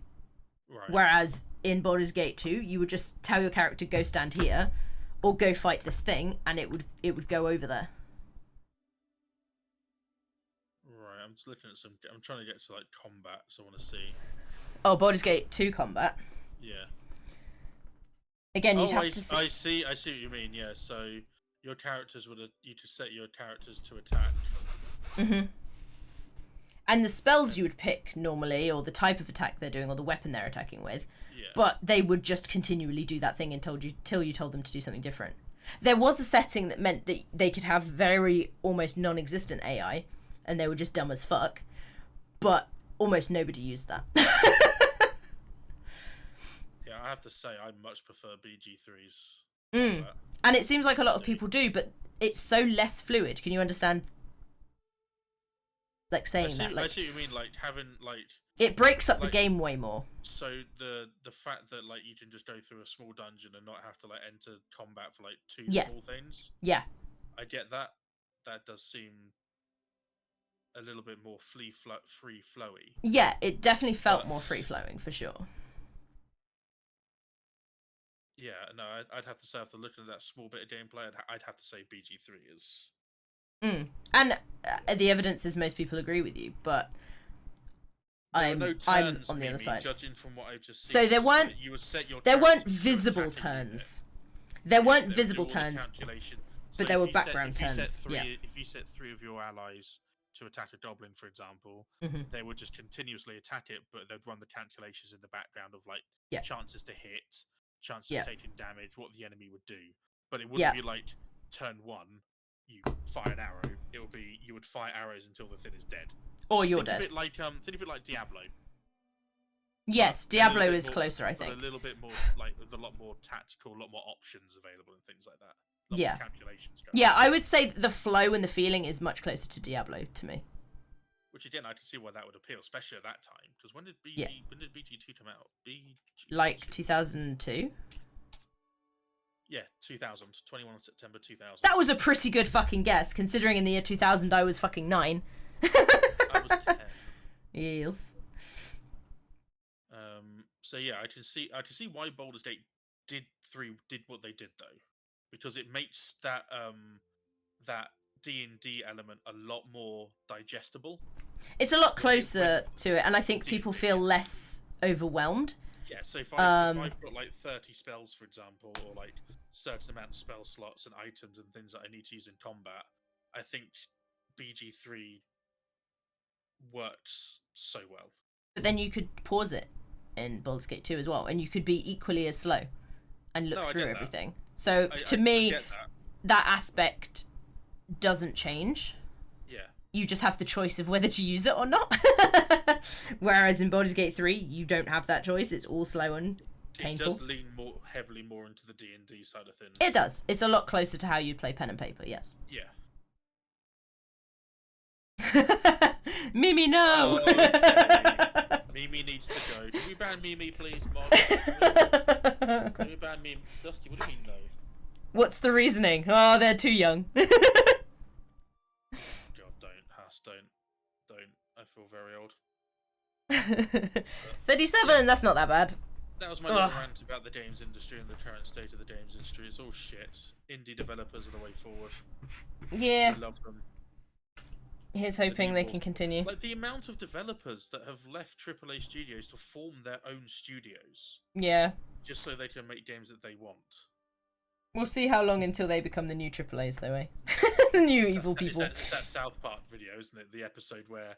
Right. Whereas in Baldur's Gate 2, you would just tell your character, go stand here or go fight this thing, and it would go over there. Right, I'm just looking at some. I'm trying to get to like combat, so I want to see. Oh, Baldur's Gate 2 combat. Yeah. Again, you'd have to see. I see what you mean. Yeah, so your characters you just set your characters to attack. Mhm. And the spells you would pick normally, or the type of attack they're doing, or the weapon they're attacking with. Yeah. But they would just continually do that thing until you told them to do something different. There was a setting that meant that they could have very almost non-existent AI, and they were just dumb as fuck. But almost nobody used that. Yeah, I have to say, I much prefer BG3's. And it seems like a lot of people do, but it's so less fluid. Can you understand? Like saying that, like, I see what you mean. Like having like it breaks up the game way more. So the fact that like you can just go through a small dungeon and not have to like enter combat for like two small things. Yeah, I get that. That does seem a little bit more free flowy. Yeah, it definitely felt more free flowing for sure. Yeah, no, I'd have to say after looking at that small bit of gameplay, I'd have to say BG3 is. And the evidence is most people agree with you, but I'm on the other side. Judging from what I just seen, so there weren't visible turns. There weren't visible turns, but there were background turns. If you set 3 of your allies to attack a goblin, for example, they would just continuously attack it, but they'd run the calculations in the background of like chances to hit, chances of taking damage, what the enemy would do. But it wouldn't be like turn 1. You fire an arrow. It would be you would fire arrows until the thing is dead. Or you're dead. Think of it like Diablo. Yes, Diablo is closer, I think. A little bit more, like with a lot more tactical, a lot more options available and things like that. A lot more calculations going on. I would say the flow and the feeling is much closer to Diablo to me. Which again, I can see why that would appeal, especially at that time. Because when did BG2 come out? Like 2002. Yeah, 2000. 21 September 2000. That was a pretty good fucking guess, considering in the year 2000 I was fucking 9. I was 10. Yes. So yeah, I can see why Baldur's Gate did what they did though, because it makes that that D&D element a lot more digestible. It's a lot closer to it, and I think people feel less overwhelmed. Yeah, so if I've got like 30 spells, for example, or like certain amount of spell slots and items and things that I need to use in combat, I think BG3 works so well. But then you could pause it in Baldur's Gate 2 as well, and you could be equally as slow and look through everything. So to me, that aspect doesn't change. Yeah. You just have the choice of whether to use it or not. Whereas in Baldur's Gate 3, you don't have that choice. It's all slow and painful. It does lean heavily more into the D&D side of things. It does. It's a lot closer to how you'd play pen and paper, yes. Yeah. Mimi, no! Okay. Mimi needs to go. Can we ban Mimi, please, Mod? Can we ban Mimi? Dusty, what do you mean, no? What's the reasoning? Oh, they're too young. God, don't. Haas, don't. I feel very old. 37, that's not that bad. That was my little rant about the games industry and the current state of the games industry. It's all shit. Indie developers are the way forward. Yeah. I love them. Here's hoping they can continue. Like, the amount of developers that have left AAA studios to form their own studios. Yeah. Just so they can make games that they want. We'll see how long until they become the new AAAs, though, eh? The new evil people. It's that South Park video, isn't it? The episode where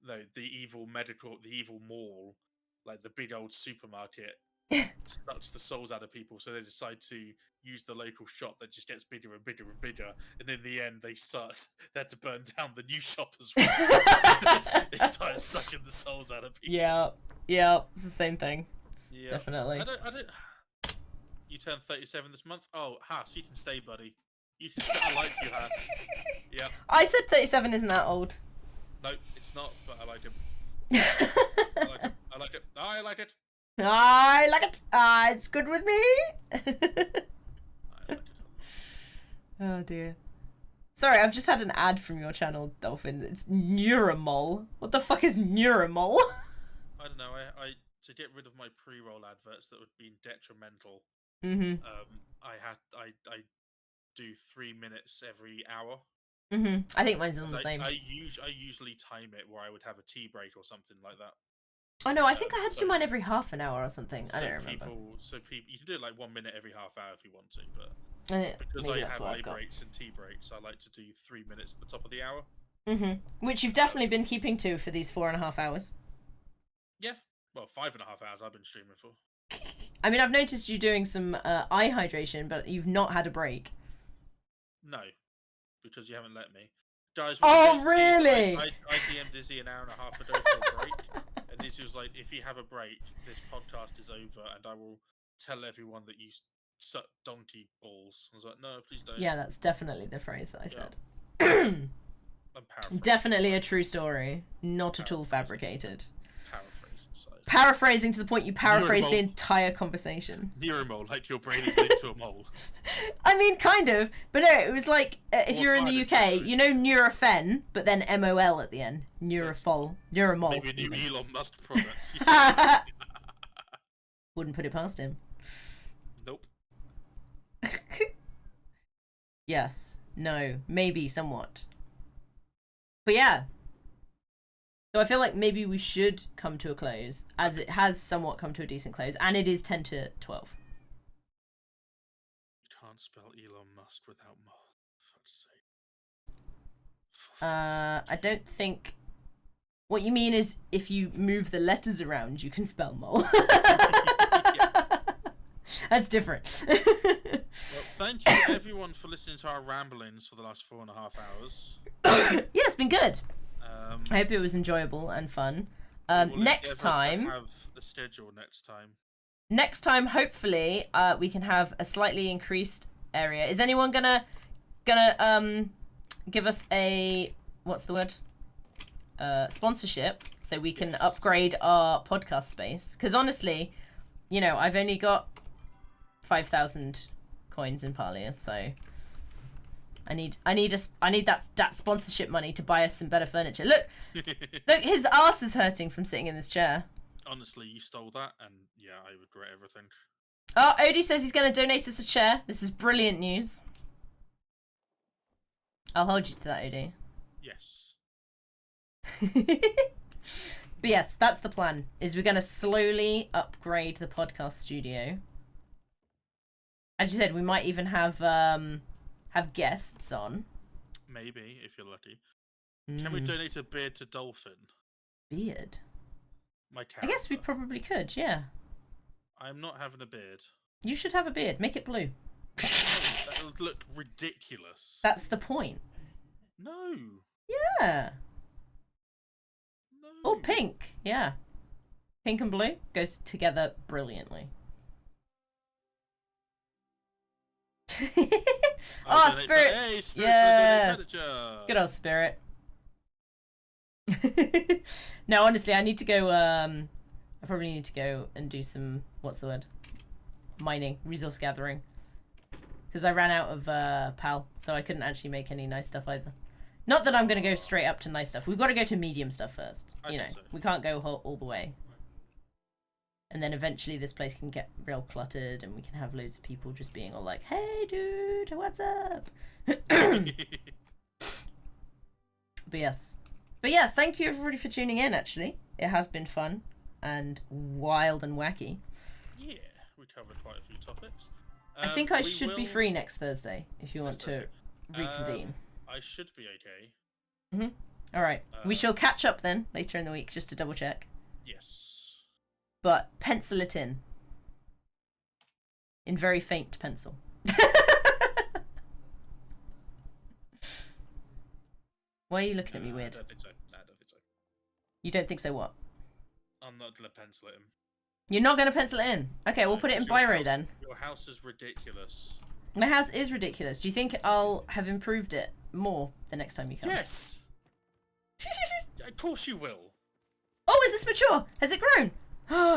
the evil mall, like the big old supermarket, sucks the souls out of people, so they decide to use the local shop that just gets bigger and bigger and bigger, and in the end they had to burn down the new shop as well. They start sucking the souls out of people. Yeah, it's the same thing. Yeah, definitely. I don't. You turn 37 this month. Oh, Haas, you can stay, buddy. You can stay. I like you, Haas. Yeah. I said 37 isn't that old. No, it's not, but I like it. I like it. I like it. I like it. I like it. It's good with me. I like it. Oh dear. Sorry, I've just had an ad from your channel, Dolphin. It's Neuramol. What the fuck is Neuramol? I don't know. I to get rid of my pre-roll adverts that would be detrimental. Mm-hmm. I do 3 minutes every hour. Mm-hmm. I think mine's on the same. I usually time it where I would have a tea break or something like that. Oh no, I think I had to do mine every half an hour or something. I don't remember. You can do it like 1 minute every half hour if you want to, but because maybe I that's have what eye I've got. breaks and tea breaks, I like to do 3 minutes at the top of the hour. Mm-hmm. Which you've definitely been keeping to for these 4.5 hours. Yeah, well, 5.5 hours I've been streaming for. I mean, I've noticed you doing some eye hydration, but you've not had a break. No, because you haven't let me. Guys, oh, really? I DM'd Izzy an hour and a half ago for a break, and Izzy was like, if you have a break, this podcast is over, and I will tell everyone that you suck donkey balls. I was like, no, please don't. Yeah, that's definitely the phrase that I said. I'm paraphrasing. Definitely a true story, not at all fabricated. Paraphrasing, so. Paraphrasing to the point you paraphrased the entire conversation. Neuromole, like your brain is linked to a mole. I mean, kind of, but no, it was like if you're in the UK, you know Nurofen, but then MOL at the end. Neurofol, Neuromol. Maybe a new Elon Musk product. Wouldn't put it past him. Nope. Yes, no, maybe somewhat. But yeah. So I feel like maybe we should come to a close, as it has somewhat come to a decent close, and it is 10 to 12. You can't spell Elon Musk without mole. For fuck's sake. I don't think... What you mean is if you move the letters around, you can spell mole. That's different. Well, thank you everyone for listening to our ramblings for the last 4.5 hours. Yeah, it's been good. I hope it was enjoyable and fun. Next time, have a schedule next time. Next time, hopefully, we can have a slightly increased area. Is anyone gonna give us a what's the word? Sponsorship, so we can upgrade our podcast space? Because honestly, you know, I've only got 5,000 coins in Palia, so. I need that sponsorship money to buy us some better furniture. Look, his ass is hurting from sitting in this chair. Honestly, you stole that, and yeah, I regret everything. Oh, Odie says he's going to donate us a chair. This is brilliant news. I'll hold you to that, Odie. Yes. But yes, that's the plan. Is we're going to slowly upgrade the podcast studio. As you said, we might even have guests on. Maybe, if you're lucky. Can we donate a beard to Dolphin? Beard? My character. I guess we probably could, yeah. I'm not having a beard. You should have a beard. Make it blue. That would look ridiculous. That's the point. No. Yeah. No. Or pink. Yeah. Pink and blue goes together brilliantly. Oh, Spirit! Hey, Spirit! Yeah. Predator. Good old Spirit. No, honestly, I need to go. I probably need to go and do some. What's the word? Mining, resource gathering. Because I ran out of PAL, so I couldn't actually make any nice stuff either. Not that I'm going to go straight up to nice stuff. We've got to go to medium stuff first. I think so. We can't go all the way. And then eventually this place can get real cluttered and we can have loads of people just being all like, hey, dude, what's up? But yes. But yeah, thank you everybody for tuning in, actually. It has been fun and wild and wacky. Yeah, we covered quite a few topics. I think I should be free next Thursday if you want to reconvene. I should be okay. All right. We shall catch up then later in the week just to double check. Yes. But pencil it in very faint pencil. Why are you looking at me weird? I don't think so. No, I don't think so. You don't think so what? I'm not going to pencil it in. You're not going to pencil it in? Okay, we'll put it in biro then. Your house is ridiculous. My house is ridiculous. Do you think I'll have improved it more the next time you come? Yes! Of course you will. Oh, is this mature? Has it grown?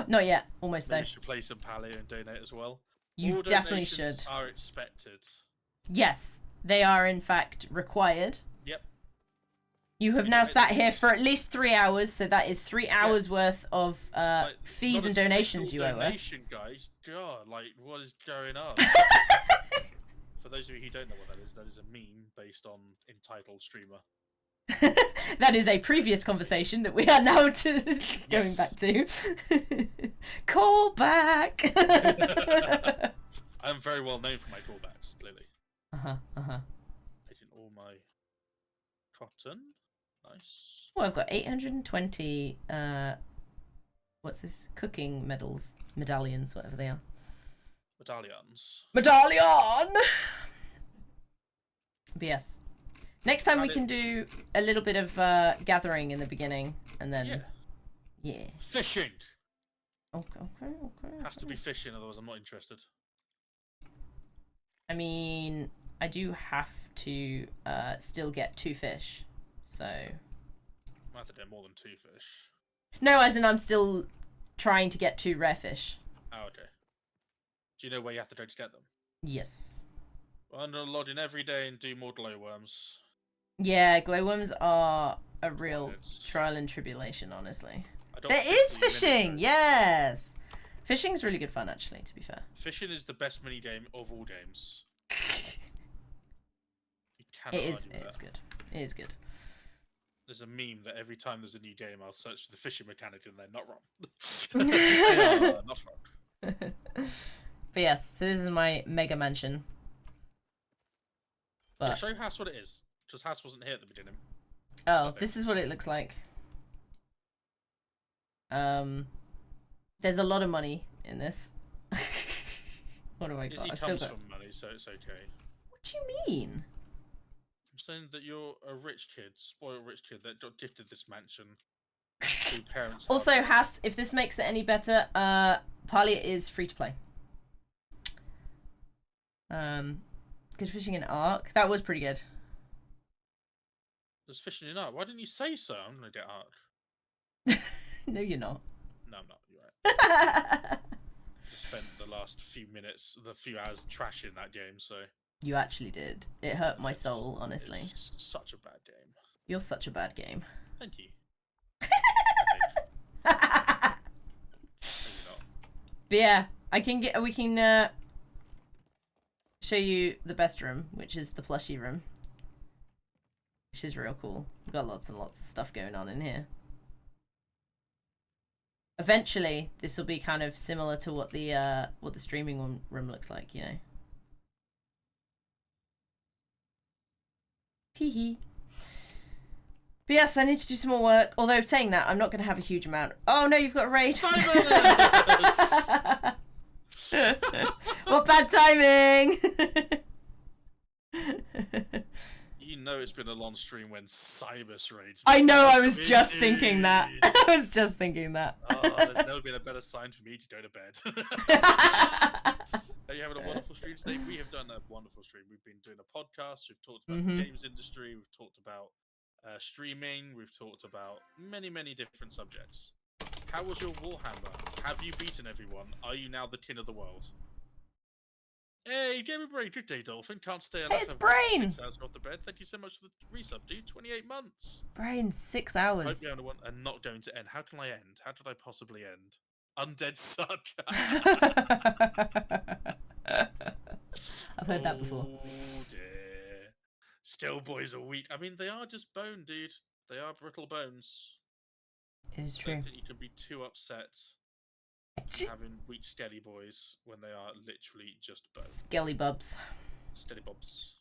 Not yet. Almost Maybe though. you should play some Palia and donate as well. You All definitely donations should. Are expected. Yes, they are in fact required. Yep. You have now sat here for at least 3 hours, so that is 3 hours worth of fees and donations you owe us. Guys, God, like what is going on? For those of you who don't know what that is a meme based on entitled streamer. That is a previous conversation that we are now going back to. Call back. I'm very well known for my callbacks, clearly. Taking all my cotton. Nice. Oh, I've got 820 what's this? Cooking medallions, whatever they are. Medallion! But yes. Next time we can do a little bit of gathering in the beginning, and then... Yeah. Fishing! Okay. Has to be fishing, otherwise I'm not interested. I mean, I do have to still get 2 fish, so... I have to get more than 2 fish. No, as in I'm still trying to get 2 rare fish. Oh, okay. Do you know where you have to go to get them? Yes. Well, I'm gonna log in every day and do more glowworms. Yeah, glowworms are a real trial and tribulation, honestly. There is fishing! Yes! Fishing's really good fun, actually, to be fair. Fishing is the best mini game of all games. It is good. It is good. There's a meme that every time there's a new game, I'll search for the fishing mechanic and they're not wrong. Not wrong. But yes, so this is my mega mansion. But... Yeah, show Haas what it is. Because Haas wasn't here at the beginning. Oh, this is what it looks like. There's a lot of money in this. What have I got? He comes from money, so it's okay. What do you mean? I'm saying that you're a rich kid, spoiled rich kid that got gifted this mansion. To parents. Also, Haas, if this makes it any better, Palia is free to play. Good fishing in Ark. That was pretty good. There's fishing in Ark. Why didn't you say so? I'm gonna get Ark. No, you're not. No, I'm not. You're right. Just spent the last few hours trashing that game, so. You actually did. It hurt my soul, honestly. It's such a bad game. You're such a bad game. Thank you. But yeah, we can show you the best room, which is the plushie room. Which is real cool. We've got lots and lots of stuff going on in here. Eventually, this will be kind of similar to what the streaming room looks like, you know. Teehee. But yes, I need to do some more work. Although saying that, I'm not going to have a huge amount. Oh no, you've got a raid. What bad timing! You know it's been a long stream when Cybus raids. I know, I was just thinking that. I was just thinking that. Oh, there's never been a better sign for me to go to bed. Are you having a wonderful stream today? We have done a wonderful stream. We've been doing a podcast. We've talked about the games industry. We've talked about streaming. We've talked about many different subjects. How was your Warhammer? Have you beaten everyone? Are you now the king of the world? Hey, Jamie Brain, good day, Dolphin. Can't stay alive. it's Brain! 6 hours off the bed. Thank you so much for the resub, dude. 28 months. Brain, 6 Hope hours. you're the one and not going to end. How can I end? How did I possibly end? Undead suck. I've heard that before. Oh dear. Still boys are weak. I mean, they are just bone, dude. They are brittle bones. It is I true. don't think you can be too upset having weak skelly boys when they are literally just bone. Skelly bubs. Steady bobs.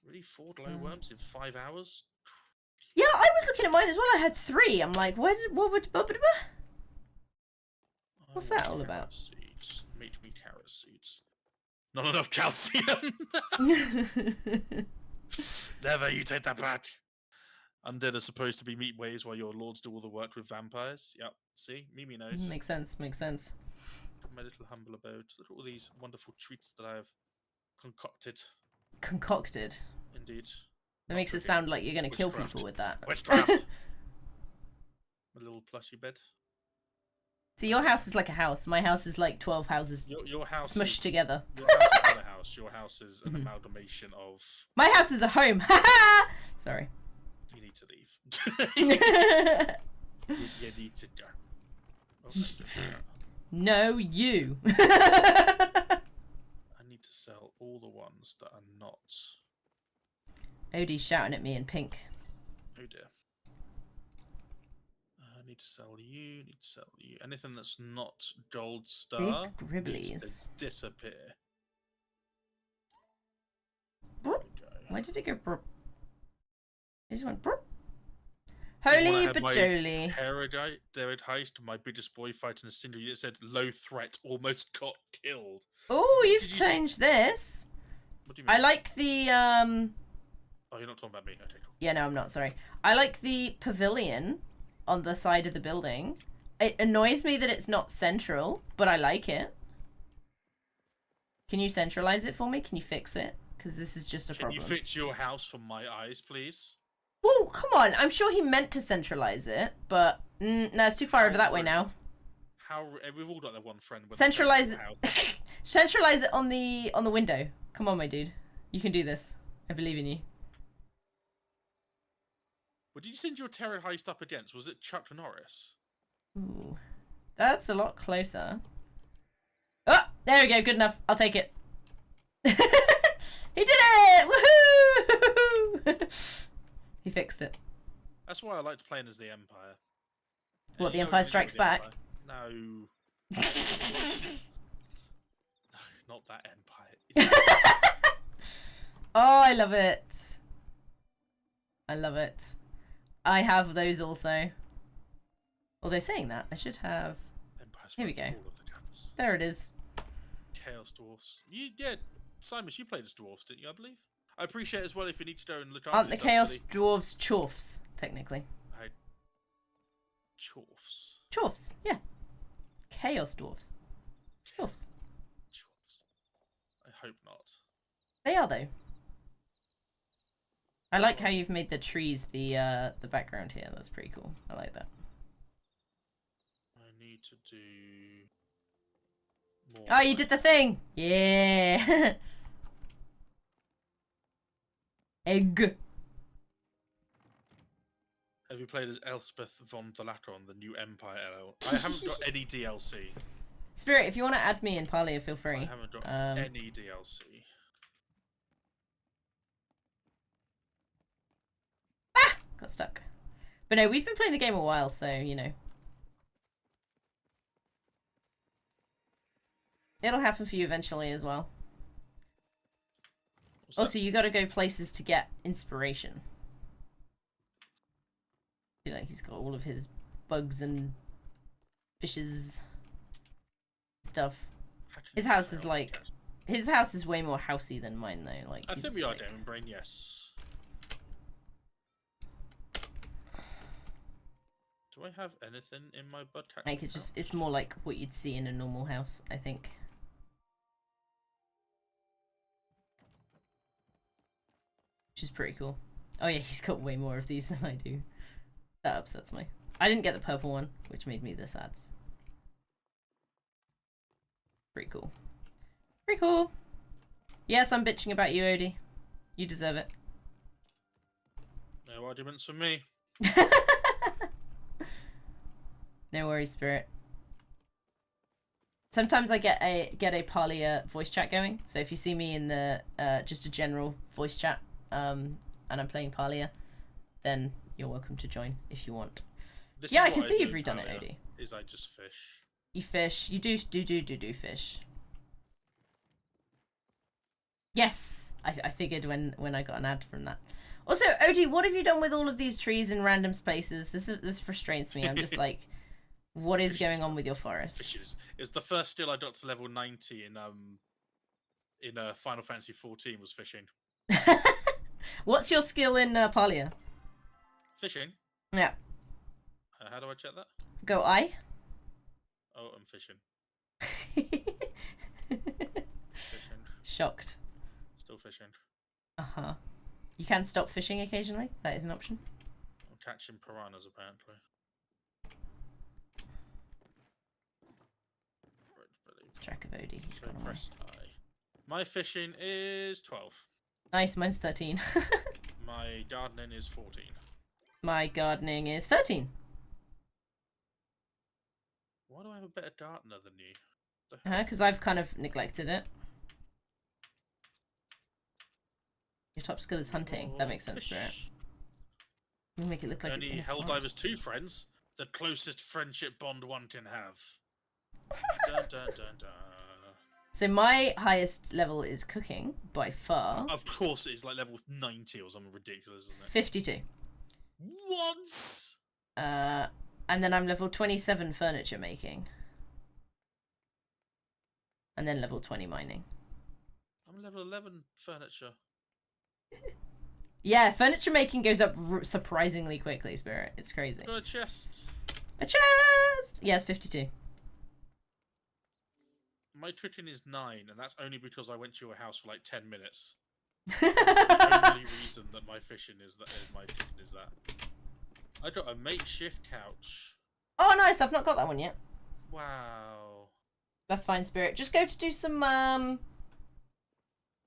Really 4 glowworms in 5 hours? Yeah, I was looking at mine as well. I had 3. I'm like, what would... What's that all about? Seeds. Make me carrot seeds. Not enough calcium! Never, you take that back! Undead are supposed to be meat waves while your lords do all the work with vampires. Yep, see? Mimi knows. Makes sense, makes sense. My little humble abode. Look at all these wonderful treats that I have concocted. Concocted? Indeed. That makes it sound like you're going to kill people with that. Witchcraft! My little plushy bed. See, your house is like a house. My house is like 12 houses Your house smushed is, together. Your house is not a house. Your house is an amalgamation of... My house is a home. Sorry. You need to leave. you need to go. Oh, No, you. I need to sell all the ones that are not... Odie's shouting at me in pink. Oh dear. I need to sell you, need to sell you. Anything that's not gold star Big needs Gribblies. to disappear. Why did it go brr? It just went brr. Holy bajoli. David Heist, my biggest boy fighting a single unit, said low threat, almost got killed. Oh, you've changed this. What do you mean? I like the Oh, you're not talking about me. Okay, cool. Yeah, no, I'm not, sorry. I like the pavilion on the side of the building. It annoys me that it's not central, but I like it. Can you centralize it for me? Can you fix it? Because this is just a problem. Can you fix your house from my eyes, please? Oh, come on. I'm sure he meant to centralize it, but no, it's too far over that way now. How we've all got that one friend. Centralize it. Centralize it on the window. Come on, my dude. You can do this. I believe in you. What did you send your terror heist up against? Was it Chuck Norris? Ooh, that's a lot closer. Oh, there we go. Good enough. I'll take it. He did it! Woohoo! He fixed it. That's why I liked playing as the Empire. What, the Empire Strikes Back? No. No, not that Empire. Oh, I love it. I love it. I have those also. Although saying that, I should have... Empire's Here we go. all of the guns. There it is. Chaos Dwarfs. Yeah, Simus, you played as Dwarfs, didn't you, I believe? I appreciate as well if you need to go and look after Aren't the Chaos buddy. Dwarves chorfs, technically? Chorfs. Chorfs, yeah. Chaos Dwarves. Chorfs. Chorfs. I hope not. They are, though. I like how you've made the trees the background here. That's pretty cool. I like that. I need to do more. Oh, you did the thing! Yeah! Egg. Have you played as Elspeth von Thalacker on the new Empire LL? I haven't got any DLC. Spirit, if you want to add me in Palia, feel free. I haven't got any DLC. Ah! Got stuck. But no, we've been playing the game a while, so, you know. It'll happen for you eventually as well. Also, you gotta go places to get inspiration. You know, he's got all of his bugs and fishes stuff. His house is like... His house is way more housey than mine, though. Like, I think we are like... Demon Brain, yes. Do I have anything in my bud tax? Like, it's more like what you'd see in a normal house, I think. Which is pretty cool. Oh yeah, he's got way more of these than I do. That upsets me. I didn't get the purple one, which made me the sad. Pretty cool. Pretty cool. Yes, I'm bitching about you, Odie. You deserve it. No arguments from me. No worries, Spirit. Sometimes I get a Palia voice chat going. So if you see me in the just a general voice chat, and I'm playing Palia, then you're welcome to join if you want. Yeah, I can see you've redone it, Odie. Is I just fish. You fish. You do fish. Yes, I figured when I got an ad from that. Also, Odie, what have you done with all of these trees in random spaces? This frustrates me. I'm just like, what is going on with your forest? Fishes. It's the first skill I got to level 90 in Final Fantasy 14 was fishing. What's your skill in Palia? Fishing? Yeah. How do I check that? Go I. Oh, I'm fishing. Fishing. Shocked. Still fishing. Uh-huh. You can stop fishing occasionally. That is an option. I'm catching piranhas, apparently. Track of Odie. He's gone away. Press I. My fishing is 12. Nice, mine's 13. My gardening is 14. My gardening is 13. Why do I have a better gardener than you? Because I've kind of neglected it. Your top skill is hunting. That makes sense, Spirit. You make it look like only it's Helldivers 2 friends. The closest friendship bond one can have. Dun, dun, dun, dun. So my highest level is cooking by far. Of course, it's like level 90 or something ridiculous, isn't it? 52. What? And then I'm level 27 furniture making. And then level 20 mining. I'm level 11 furniture. Yeah, furniture making goes up surprisingly quickly, Spirit. It's crazy. Got a chest. A chest! Yes, 52. My twitching is 9, and that's only because I went to your house for like 10 minutes. That's the only reason that my fishing is that. My twitching is that. I got a makeshift couch. Oh, nice. I've not got that one yet. Wow. That's fine, Spirit. Just go to do some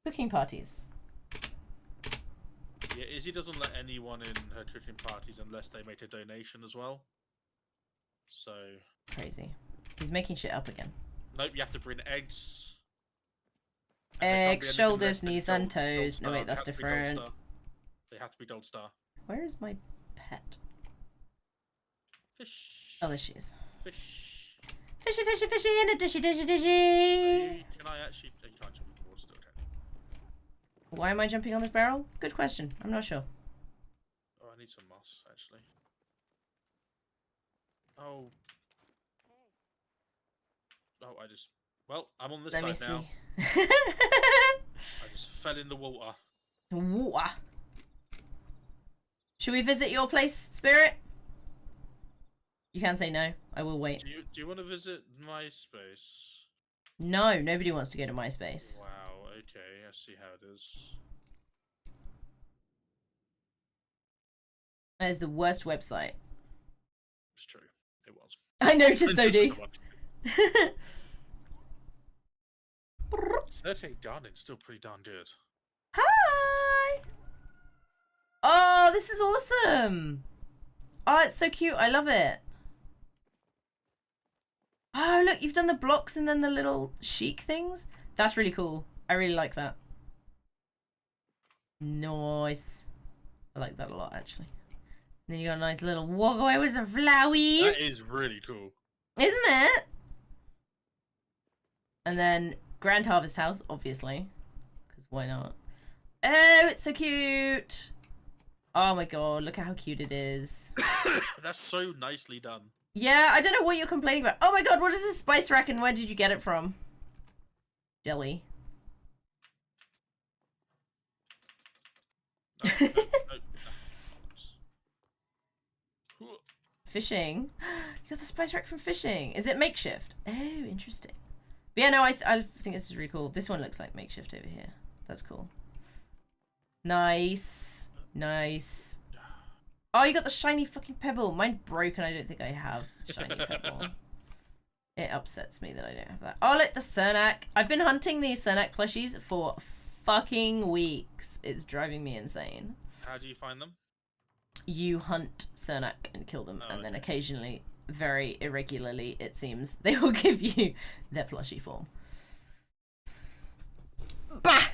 cooking parties. Yeah, Izzy doesn't let anyone in her twitching parties unless they make a donation as well. So. Crazy. He's making shit up again. Nope, you have to bring eggs. Eggs, shoulders, knees, and toes. No, wait, that's different. They have to be gold star. Where is my pet? Fish. Oh, there she is. Fish. Fishy, fishy, fishy in a dishy, dishy, dishy. Can I actually? You can't jump in the water still, can you? Why am I jumping on this barrel? Good question. I'm not sure. Oh, I need some moss, actually. Oh. Oh, I just... Well, I'm on this side now. I just fell in the water. Water. Should we visit your place, Spirit? You can say no. I will wait. Do you want to visit my space? No, nobody wants to go to my space. Wow, okay, I see how it is. That is the worst website. It's true. It was. I noticed, Odie. 38 gardening's still pretty darn good. Hi! Oh, this is awesome! Oh, it's so cute. I love it. Oh, look, you've done the blocks and then the little chic things. That's really cool. I really like that. Nice. I like that a lot, actually. Then you got a nice little walkway with some flowies. That is really cool. Isn't it? And then Grand Harvest House, obviously. Because why not? Oh, it's so cute. Oh my god, look at how cute it is. That's so nicely done. Yeah, I don't know what you're complaining about. Oh my god, what is this spice rack and where did you get it from? Jelly. No. Fishing. You got the spice rack from fishing. Is it makeshift? Oh, interesting. But yeah, no, I think this is really cool. This one looks like makeshift over here. That's cool. Nice. Nice. Oh, you got the shiny fucking pebble. Mine's broken. I don't think I have shiny pebble. It upsets me that I don't have that. Oh, look, the Cernak. I've been hunting these Cernak plushies for fucking weeks. It's driving me insane. How do you find them? You hunt Cernak and kill them, Oh, and then okay. occasionally, very irregularly, it seems, they will give you their plushie form. Bah!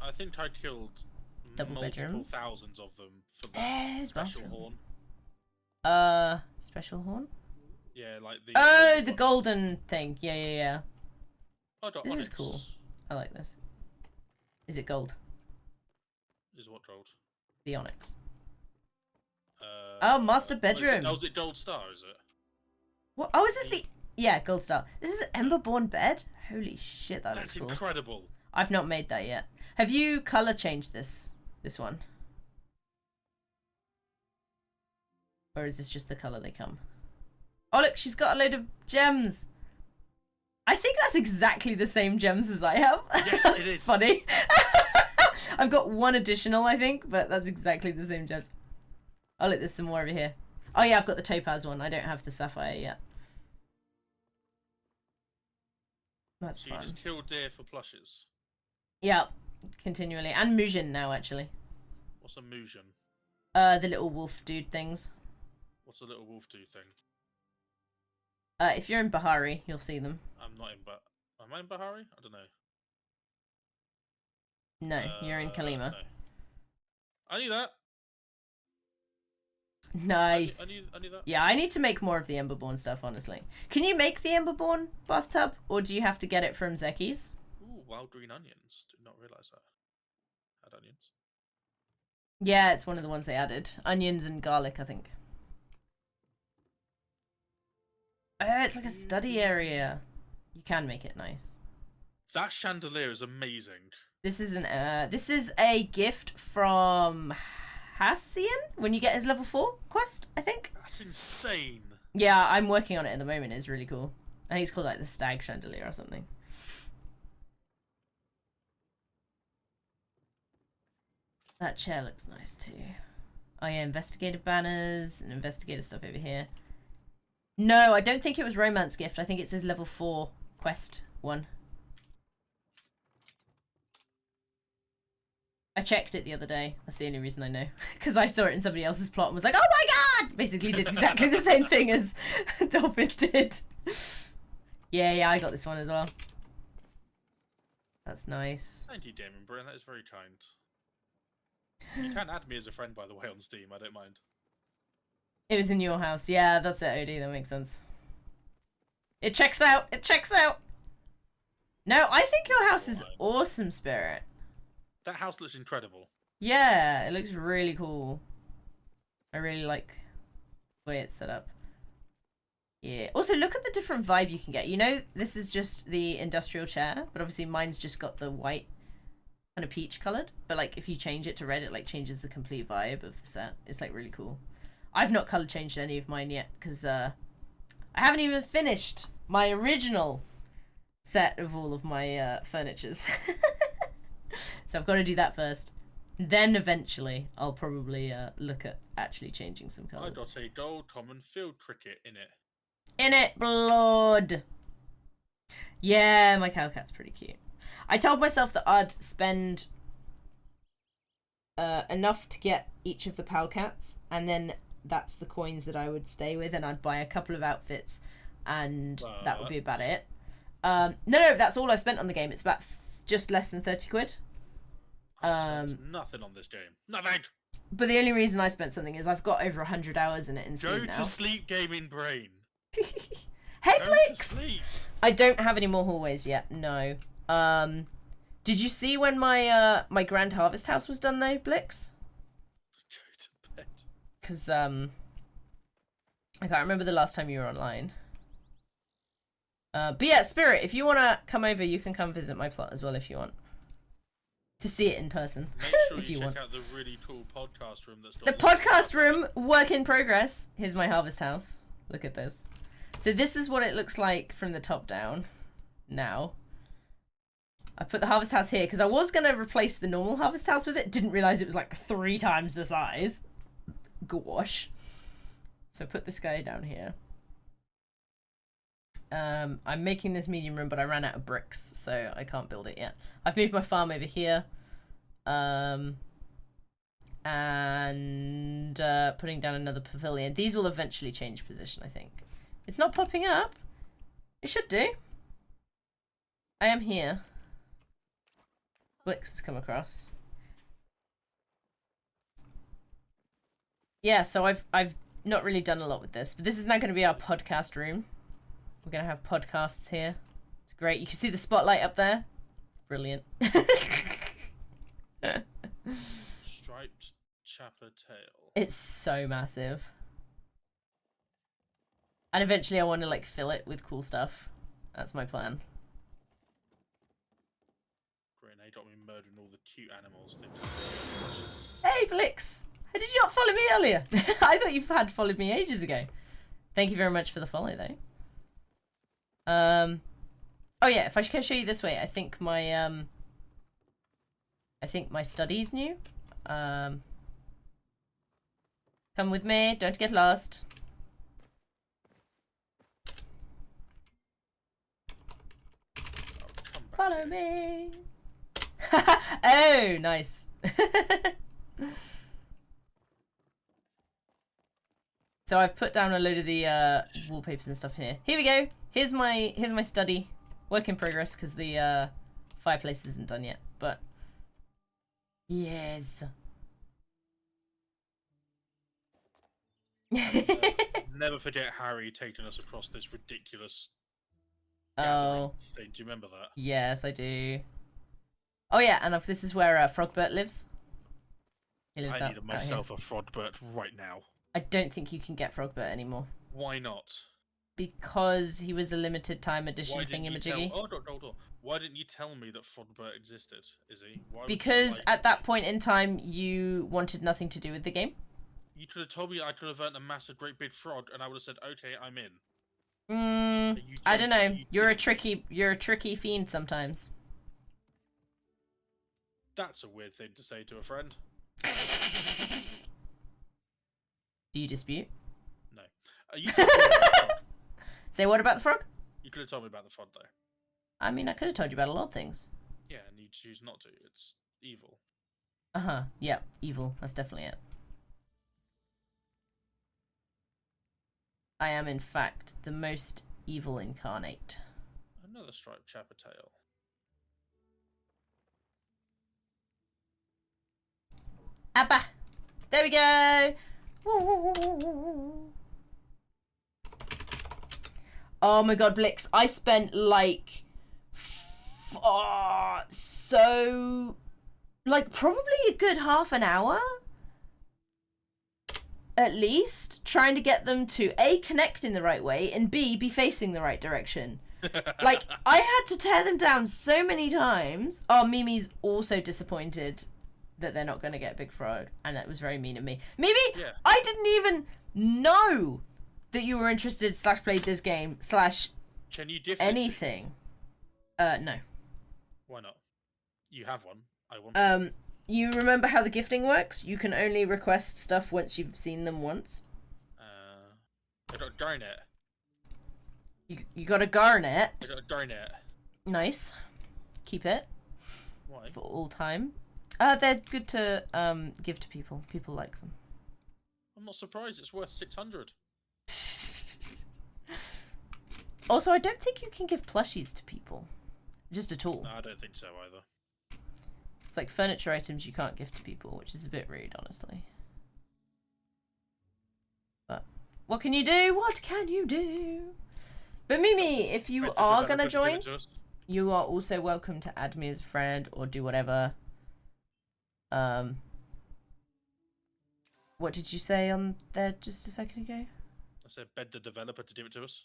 I think I killed Double multiple bedroom. thousands of them for the There's special bathroom. horn. Special horn? Yeah, like the. Oh, the golden thing. Yeah, yeah, yeah. Oh, got This is onyx. cool. I like this. Is it gold? Is what gold? The onyx. Uh, Oh, master oh, bedroom. is it gold star? Is it? What? Oh, is this the... Yeah, gold star. This is an Emberborn bed? Holy shit, that That's looks cool. incredible. I've not made that yet. Have you color changed this one? Or is this just the color they come? Oh, look, she's got a load of gems. I think that's exactly the same gems as I have. Yes, That's it is. funny. I've got one additional, I think, but that's exactly the same gems. Oh, look, there's some more over here. Oh, yeah, I've got the topaz one. I don't have the sapphire yet. That's So you fun. just kill deer for plushes. Yeah, continually. And Mujin now, actually. What's a Musion? The little wolf dude things. What's a little wolf do thing? If you're in Bahari, you'll see them. I'm not in Am I in Bahari? I don't know. No, you're in Kalima. No. I knew that. Nice. I knew that. Yeah, I need to make more of the Emberborn stuff, honestly. Can you make the Emberborn bathtub, or do you have to get it from Zeki's? Ooh, wild green onions. Did not realise that. Had onions. Yeah, it's one of the ones they added. Onions and garlic, I think. Oh, it's like a study area. You can make it nice. That chandelier is amazing. This is this is a gift from Hassian when you get his level 4 quest, I think. That's insane. Yeah, I'm working on it at the moment. It's really cool. I think it's called like the Stag Chandelier or something. That chair looks nice too. Oh yeah, investigator banners and investigator stuff over here. No, I don't think it was romance gift. I think it says level 4 quest one. I checked it the other day. That's the only reason I know. Because I saw it in somebody else's plot and was like, oh my god! Basically did exactly the same thing as Dolphin did. Yeah, I got this one as well. That's nice. Thank you, Damon Bryan. That is very kind. You can add me as a friend, by the way, on Steam. I don't mind. It was in your house. Yeah, that's it, Odie. That makes sense. It checks out. It checks out. No, I think your house is awesome, Spirit. That house looks incredible. Yeah, it looks really cool. I really like the way it's set up. Yeah. Also, look at the different vibe you can get. You know, this is just the industrial chair, but obviously mine's just got the white, kind of peach colored. But like, if you change it to red, it like changes the complete vibe of the set. It's like really cool. I've not color changed any of mine yet because I haven't even finished my original set of all of my furnitures. So I've got to do that first. Then eventually I'll probably look at actually changing some I colours. got a gold common field cricket in it. In it, blood! Yeah, my cow cat's pretty cute. I told myself that I'd spend enough to get each of the pal cats, and then that's the coins that I would stay with, and I'd buy a couple of outfits, and that would be about it. No, that's all I've spent on the game. It's about just less than 30 quid. Nothing on this game. Nothing! But the only reason I spent something is I've got over 100 hours in it in Steam Go now. to sleep, gaming brain. Hey, Go to Blix! sleep. I don't have any more hallways yet, no. Did you see when my my Grand Harvest house was done though, Blix? Go to bed. Because I can't remember the last time you were online. But yeah, Spirit, if you want to come over, you can come visit my plot as well if you want. To see it in person. Make sure if you you check want. out the really cool podcast room that's got The lots of podcast stuff. room, work in progress. Here's my harvest house. Look at this. So this is what it looks like from the top down now. I put the harvest house here because I was going to replace the normal harvest house with it. Didn't realize it was like 3 times the size. Gosh. So I put this guy down here. I'm making this medium room, but I ran out of bricks, so I can't build it yet. I've moved my farm over here. And putting down another pavilion. These will eventually change position, I think. It's not popping up. It should do. I am here. Blix has come across. Yeah, so I've not really done a lot with this, but this is now going to be our podcast room. We're going to have podcasts here. It's great. You can see the spotlight up there. Brilliant. Striped chapper tail. It's so massive. And eventually I want to like fill it with cool stuff. That's my plan. Great, now you got me murdering all the cute animals. Hey, Blix! How did you not follow me earlier? I thought you had followed me ages ago. Thank you very much for the follow, though. Oh yeah, if I can show you this way, I think my study's new. Come with me, don't get lost. Follow me. Oh, nice. So I've put down a load of the wallpapers and stuff here. Here we go. Here's my study. Work in progress because the fireplace isn't done yet. But yes. Never forget Harry taking us across this ridiculous Oh thing. Do you remember that? Yes, I do. Oh yeah, and this is where Frogbert lives. He lives I need out myself here. a Frodbert right now. I don't think you can get Frogbert anymore. Why not? Because he was a limited time edition Why didn't you thingamajiggy. hold on. Why didn't you tell me that Frodbert existed, Izzy? Why would Because you at that point in time, you wanted nothing to do with the game. You could have told me I could have earned a massive, great big frog, and I would have said, "Okay, I'm in." I don't know. You're a tricky fiend sometimes. That's a weird thing to say to a friend. Do you dispute? No. You could have told me about the frog. Say what about the frog? You could have told me about the frog, though. I mean, I could have told you about a lot of things. Yeah, and you choose not to. It's evil. Uh-huh. Yeah, evil. That's definitely it. I am, in fact, the most evil incarnate. Another striped chapper tail. Abba! There we go! Oh my god, Blix. I spent like... probably a good half an hour? At least, trying to get them to A, connect in the right way, and B, be facing the right direction. Like, I had to tear them down so many times. Oh, Mimi's also disappointed that they're not going to get Big Frog, and that was very mean of me. Mimi, Yeah. I didn't even know that you were interested / played this game / Can you gift it anything. No. Why not? You have one. I want You remember how the gifting works? You can only request stuff once you've seen them once. I got a garnet. You got a garnet. I got a garnet. Nice. Keep it Why? for all time. They're good to give to people. People like them. I'm not surprised. It's worth 600. Also, I don't think you can give plushies to people. Just at all. No, I don't think so either. It's like furniture items you can't give to people, which is a bit rude, honestly. But what can you do? What can you do? But Mimi, if you are going to join, you are also welcome to add me as a friend or do whatever. What did you say on there just a second ago? I said beg the developer to give it to us.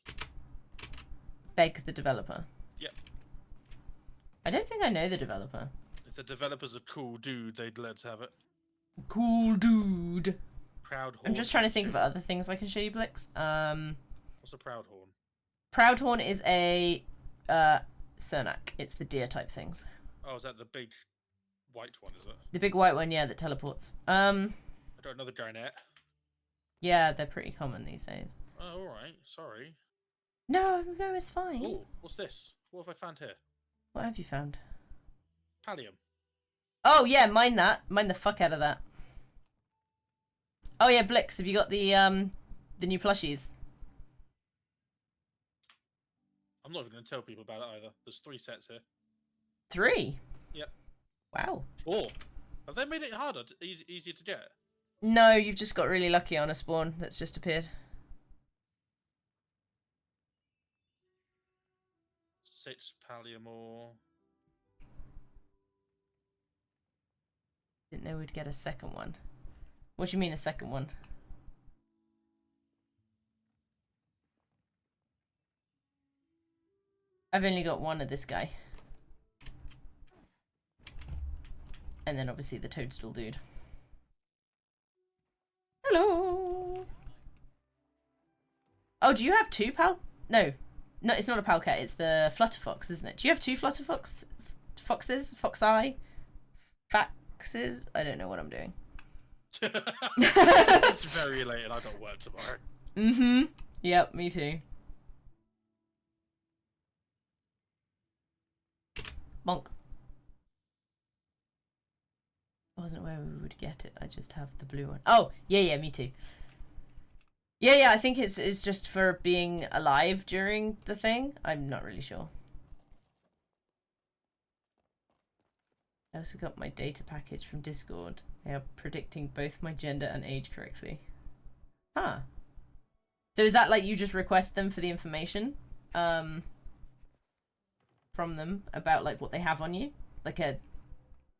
Beg the developer. Yep. I don't think I know the developer. If the developer's a cool dude, they'd let us have it. Cool dude. Proud horn. I'm just trying to think of other things I can show you, Blix. What's a proud horn? Proudhorn is a Cernak. It's the deer type things. Oh, is that the big white one, is it? The big white one, yeah, that teleports. I don't know the garnet. Yeah, they're pretty common these days. Oh, alright. Sorry. No, it's fine. Oh, what's this? What have I found here? What have you found? Pallium. Oh, yeah, mine that. Mine the fuck out of that. Oh, yeah, Blix, have you got the new plushies? I'm not even going to tell people about it either. There's 3 sets here. 3? Yep. Wow. 4. Have they made it harder, easier to get? No, you've just got really lucky on a spawn that's just appeared. 6 Pallium ore. Didn't know we'd get a second one. What do you mean a second one? I've only got one of this guy. And then obviously the toadstool dude. Hello! Oh, do you have 2 pal? No. No, it's not a palcat, it's the flutterfox, isn't it? Do you have 2 flutterfox? Foxes? Foxeye? Faxes? I don't know what I'm doing. It's very late and I got work tomorrow. Mm-hmm. Yep, me too. Bonk. I wasn't aware we would get it. I just have the blue one. Oh, yeah, me too. Yeah, I think it's just for being alive during the thing. I'm not really sure. I also got my data package from Discord. They are predicting both my gender and age correctly. Huh. So is that like you just request them for the information from them about like what they have on you? Like a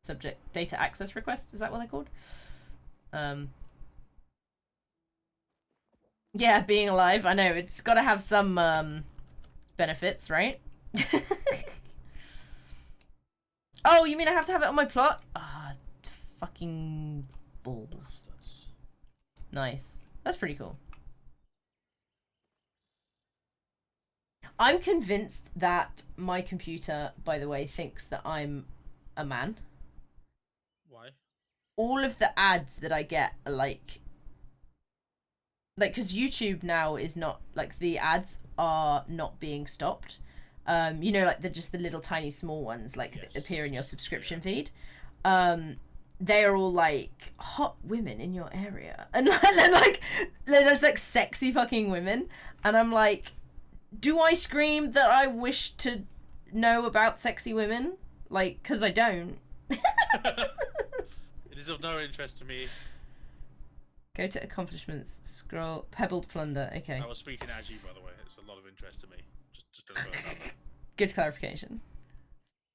subject data access request? Is that what they're called? Yeah, being alive. I know, it's got to have some benefits, right? Oh, you mean I have to have it on my plot? Ah, fucking balls. Nice. That's pretty cool. I'm convinced that my computer, by the way, thinks that I'm a man. Why? All of the ads that I get are like, because YouTube now is not, like, the ads are not being stopped. You know, like, they're just the little tiny small ones, like, that appear in your subscription feed. They are all, like, hot women in your area. And then, like, there's, like, sexy fucking women. And I'm like, do I scream that I wish to know about sexy women? Like, because I don't. It is of no interest to me. Go to accomplishments, scroll, pebbled plunder, okay. I was speaking as you, by the way. It's a lot of interest to me. Just don't know about that. Good clarification.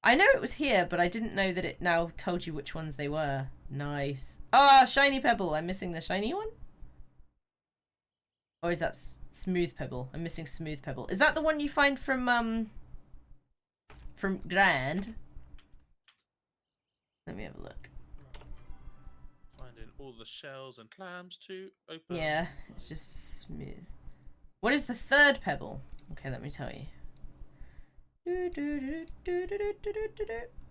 I know it was here, but I didn't know that it now told you which ones they were. Nice. Ah, shiny pebble. I'm missing the shiny one? Or is that smooth pebble? I'm missing smooth pebble. Is that the one you find from Grand? Let me have a look. Finding all the shells and clams to open. Yeah, it's just smooth. What is the third pebble? Okay, let me tell you.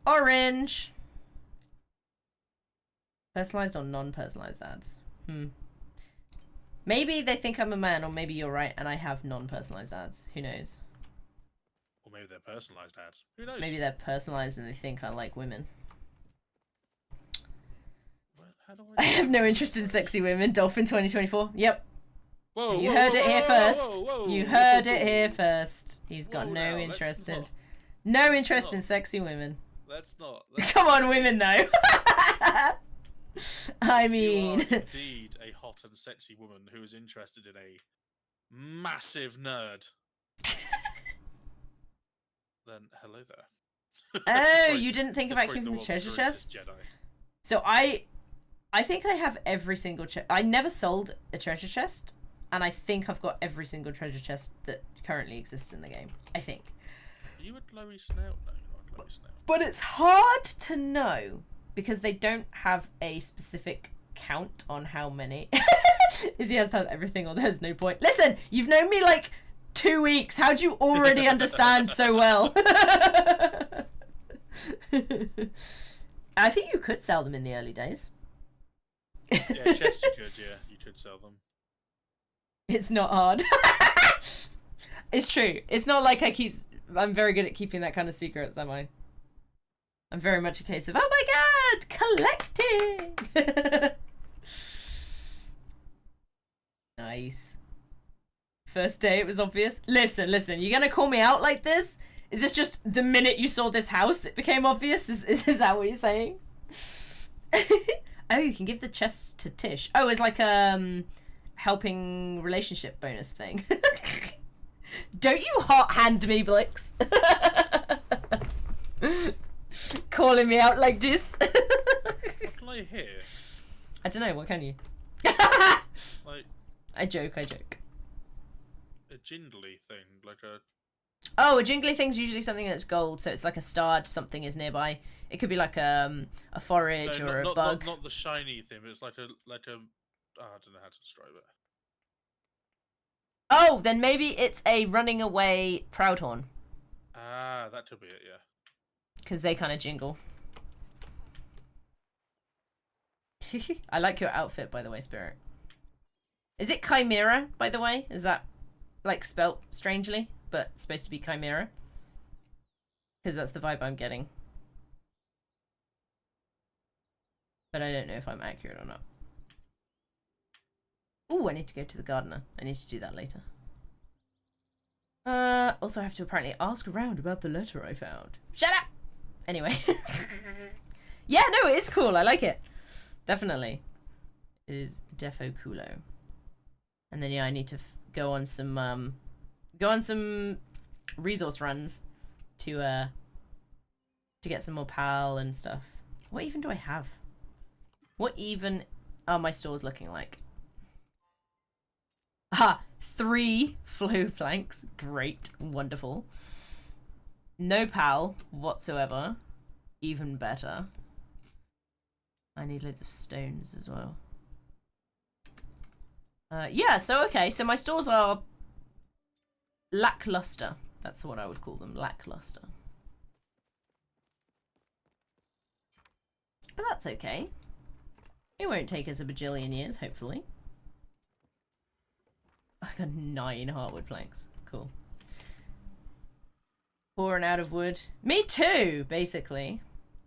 Orange. Personalized or non-personalized ads? Maybe they think I'm a man, or maybe you're right and I have non-personalized ads. Who knows? Or maybe they're personalized ads. Who knows? Maybe they're personalized and they think I like women. How do I have no interest in sexy women. Dolphin 2024. Yep. Whoa, You whoa, heard whoa, it here whoa, first. whoa, whoa, You whoa, heard whoa, it whoa. here first. He's got Whoa, no now, interest in. let's No interest not. in sexy women. Let's not. Come on, women, though. I You mean. are indeed a hot and sexy woman who is interested in a massive nerd. Then hello there. Oh, Just you didn't think just about break keeping the world's treasure greatest chests? Jedi. So I think I have every single chest. I never sold a treasure chest, and I think I've got every single treasure chest that currently exists in the game. I think. Are you a glowy snail? No, you're not a glowy snail. But it's hard to know because they don't have a specific count on how many. Izzy has to have everything or there's no point. Listen, you've known me like 2 weeks. How do you already understand so well? I think you could sell them in the early days. Yeah, chests you could. Yeah, you could sell them. It's not hard. It's true. It's not like I'm very good at keeping that kind of secrets, am I? I'm very much a case of, oh my god, collecting! Nice. First day it was obvious. Listen, you're gonna call me out like this? Is this just the minute you saw this house it became obvious? Is that what you're saying? Oh, you can give the chest to Tish. Oh, it's like helping relationship bonus thing. Don't you hot hand me, Blix? Calling me out like this. What can I hear? I don't know, what can you? Like I joke. a jingly thing, like a... Oh, a jingly thing's usually something that's gold, so it's like a starred something is nearby. It could be like a forage or a bug. Not the shiny thing, but it's like a oh, I don't know how to describe it. Oh, then maybe it's a running away proudhorn. Ah, that could be it, yeah. Because they kind of jingle. I like your outfit, by the way, Spirit. Is it Chimera, by the way? Is that, like, spelt strangely, but supposed to be Chimera? Because that's the vibe I'm getting. But I don't know if I'm accurate or not. Ooh, I need to go to the gardener. I need to do that later. Also I have to apparently ask around about the letter I found. Shut up! Anyway. Yeah, no, it is cool. I like it. Definitely. It is defo coolo. And then, yeah, I need to go on some resource runs to get some more pal and stuff. What even do I have? What even are my stores looking like? Ah, 3 flow planks. Great. Wonderful. No pal whatsoever. Even better. I need loads of stones as well. Yeah, so okay. So my stores are lackluster. That's what I would call them. Lackluster. But that's okay. It won't take us a bajillion years, hopefully. I got 9 heartwood planks. Cool. Poor and out of wood. Me too, basically.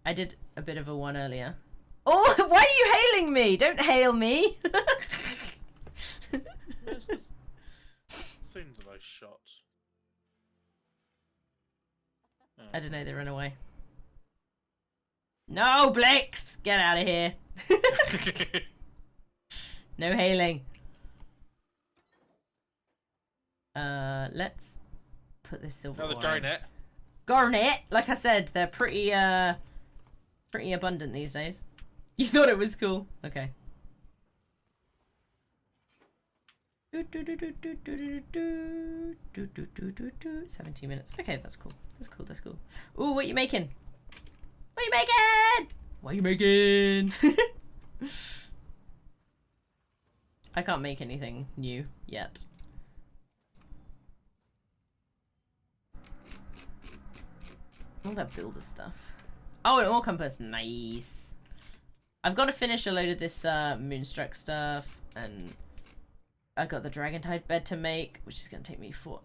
I did a bit of a one earlier. Oh, why are you hailing me? Don't hail me. Where's the thing that I shot? Oh. I don't know, they ran away. No, Blix! Get out of here. No hailing. Let's put this silver Another ore garnet. Garnet! Like I said, they're pretty abundant these days. You thought it was cool? Okay. 17 minutes. Okay, that's cool. That's cool. Ooh, what you making? What you making? What you making? I can't make anything new yet. All that builder stuff. Oh, an ore compass. Nice. I've got to finish a load of this Moonstruck stuff, and I got the Dragontide bed to make, which is going to take me forever.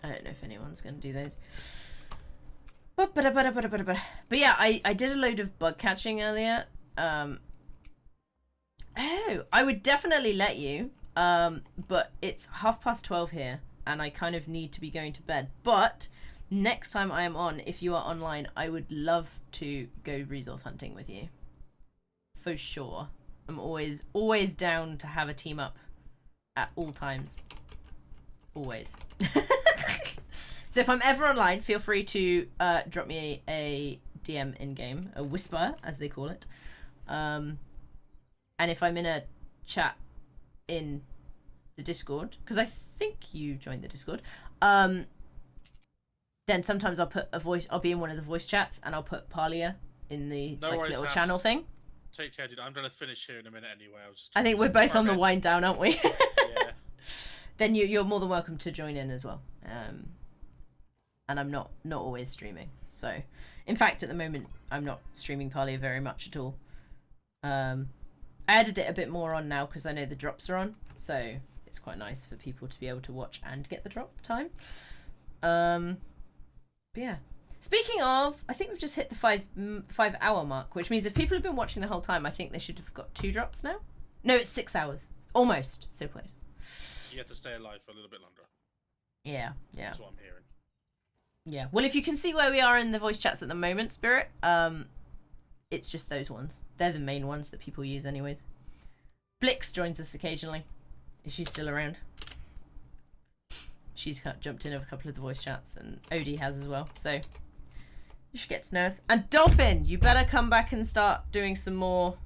I don't know if anyone's going to do those. But yeah, I did a load of bug catching earlier. Oh, I would definitely let you. But it's 12:30 here, and I kind of need to be going to bed. But next time I am on, if you are online, I would love to go resource hunting with you. For sure. I'm always down to have a team up at all times. Always. So if I'm ever online, feel free to drop me a DM in-game, a whisper, as they call it. And if I'm in a chat in the Discord, because I think you joined the Discord, then sometimes I'll put a voice, I'll be in one of the voice chats, and I'll put Palia in the little channel thing. Take care, dude. I'm going to finish here in a minute anyway. I think we're both on the wind down, aren't we? Yeah. then you're more than welcome to join in as well. And I'm not always streaming. So, in fact, at the moment, I'm not streaming Palia very much at all. I added it a bit more on now because I know the drops are on. So, it's quite nice for people to be able to watch and get the drop time. But yeah. Speaking of, I think we've just hit the 5 hour mark, which means if people have been watching the whole time, I think they should have got 2 drops now. No, it's 6 hours. It's almost. So close. You have to stay alive for a little bit longer. Yeah. That's what I'm hearing. Yeah. Well, if you can see where we are in the voice chats at the moment, Spirit, it's just those ones. They're the main ones that people use anyways. Blix joins us occasionally, if she's still around. She's jumped in of a couple of the voice chats, and Odie has as well, so you should get to know us. And Dolphin, you better come back and start doing some more.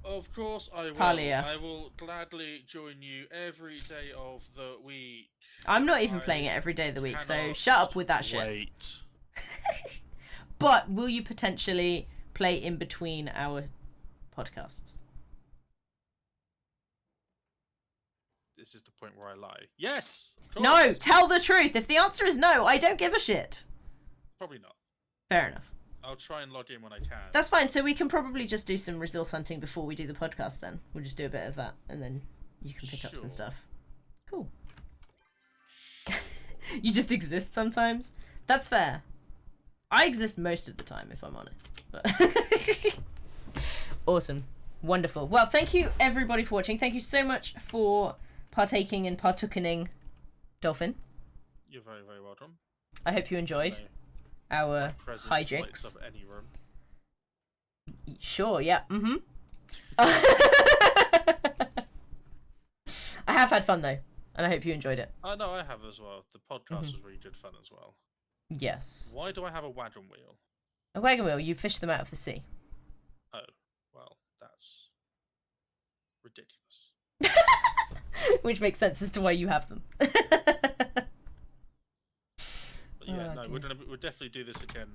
Of course I will. Palia. I will gladly join you every day of the week. I'm not even playing it every day of the week, so cannot shut up with that shit. Wait. But will you potentially play in between our podcasts? This is the point where I lie. Yes! Of No, course. tell the truth. If the answer is no, I don't give a shit. Probably not. Fair enough. I'll try and log in when I can. That's fine. So we can probably just do some resource hunting before we do the podcast then. We'll just do a bit of that and then you can pick up some Sure. stuff. Cool. You just exist sometimes. That's fair. I exist most of the time, if I'm honest. But awesome. Wonderful. Well, thank you everybody for watching. Thank you so much for partaking and partookening, Dolphin. You're very, very welcome. I hope you enjoyed our Presence lights hijinks. up any room. Sure, yeah. Mm-hmm. I have had fun though, and I hope you enjoyed it. I know I have as well. The podcast was really good fun as well. Yes. Why do I have a wagon wheel? A wagon wheel, you fish them out of the sea. Oh, well, that's ridiculous. Which makes sense as to why you have them. But yeah, Oh, no, dear. we'll definitely do this again.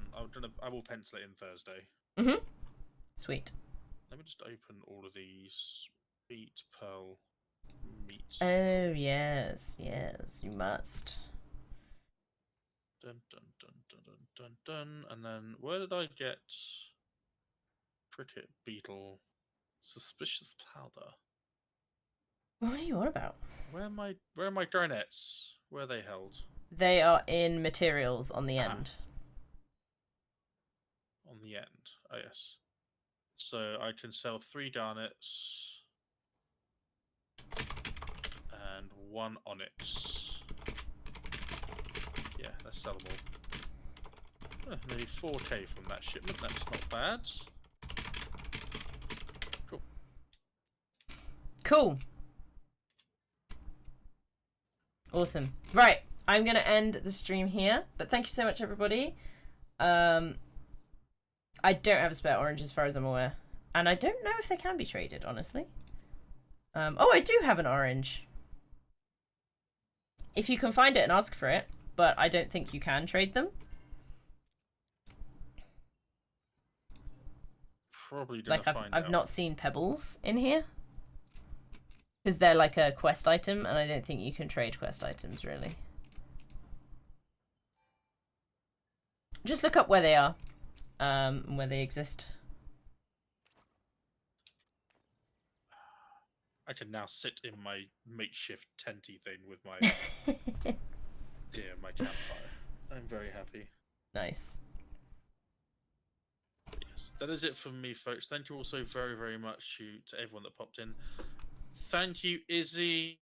I will pencil it in Thursday. Mm-hmm. Sweet. Let me just open all of these. Beat, pearl, meat. Oh, yes. Yes, you must. Dun dun dun dun dun dun dun. And then where did I get cricket beetle suspicious powder? What are you on about? Where are my garnets? Where are they held? They are in materials on the Ah. end. On the end. Oh yes. So I can sell 3 garnets and 1 onyx. Yeah, that's sellable. Nearly 4k from that shipment. That's not bad. Cool. Cool. Awesome. Right. I'm going to end the stream here, but thank you so much, everybody. I don't have a spare orange as far as I'm aware. And I don't know if they can be traded, honestly. Oh, I do have an orange. If you can find it and ask for it, but I don't think you can trade them. Probably gonna Like, find I've out. not seen pebbles in here. Because they're like a quest item, and I don't think you can trade quest items, really. Just look up where they are. And where they exist. I can now sit in my makeshift tenty thing with my my campfire. I'm very happy. Nice. But yes, that is it from me, folks. Thank you also very, very much to everyone that popped in. Thank you, Izzy.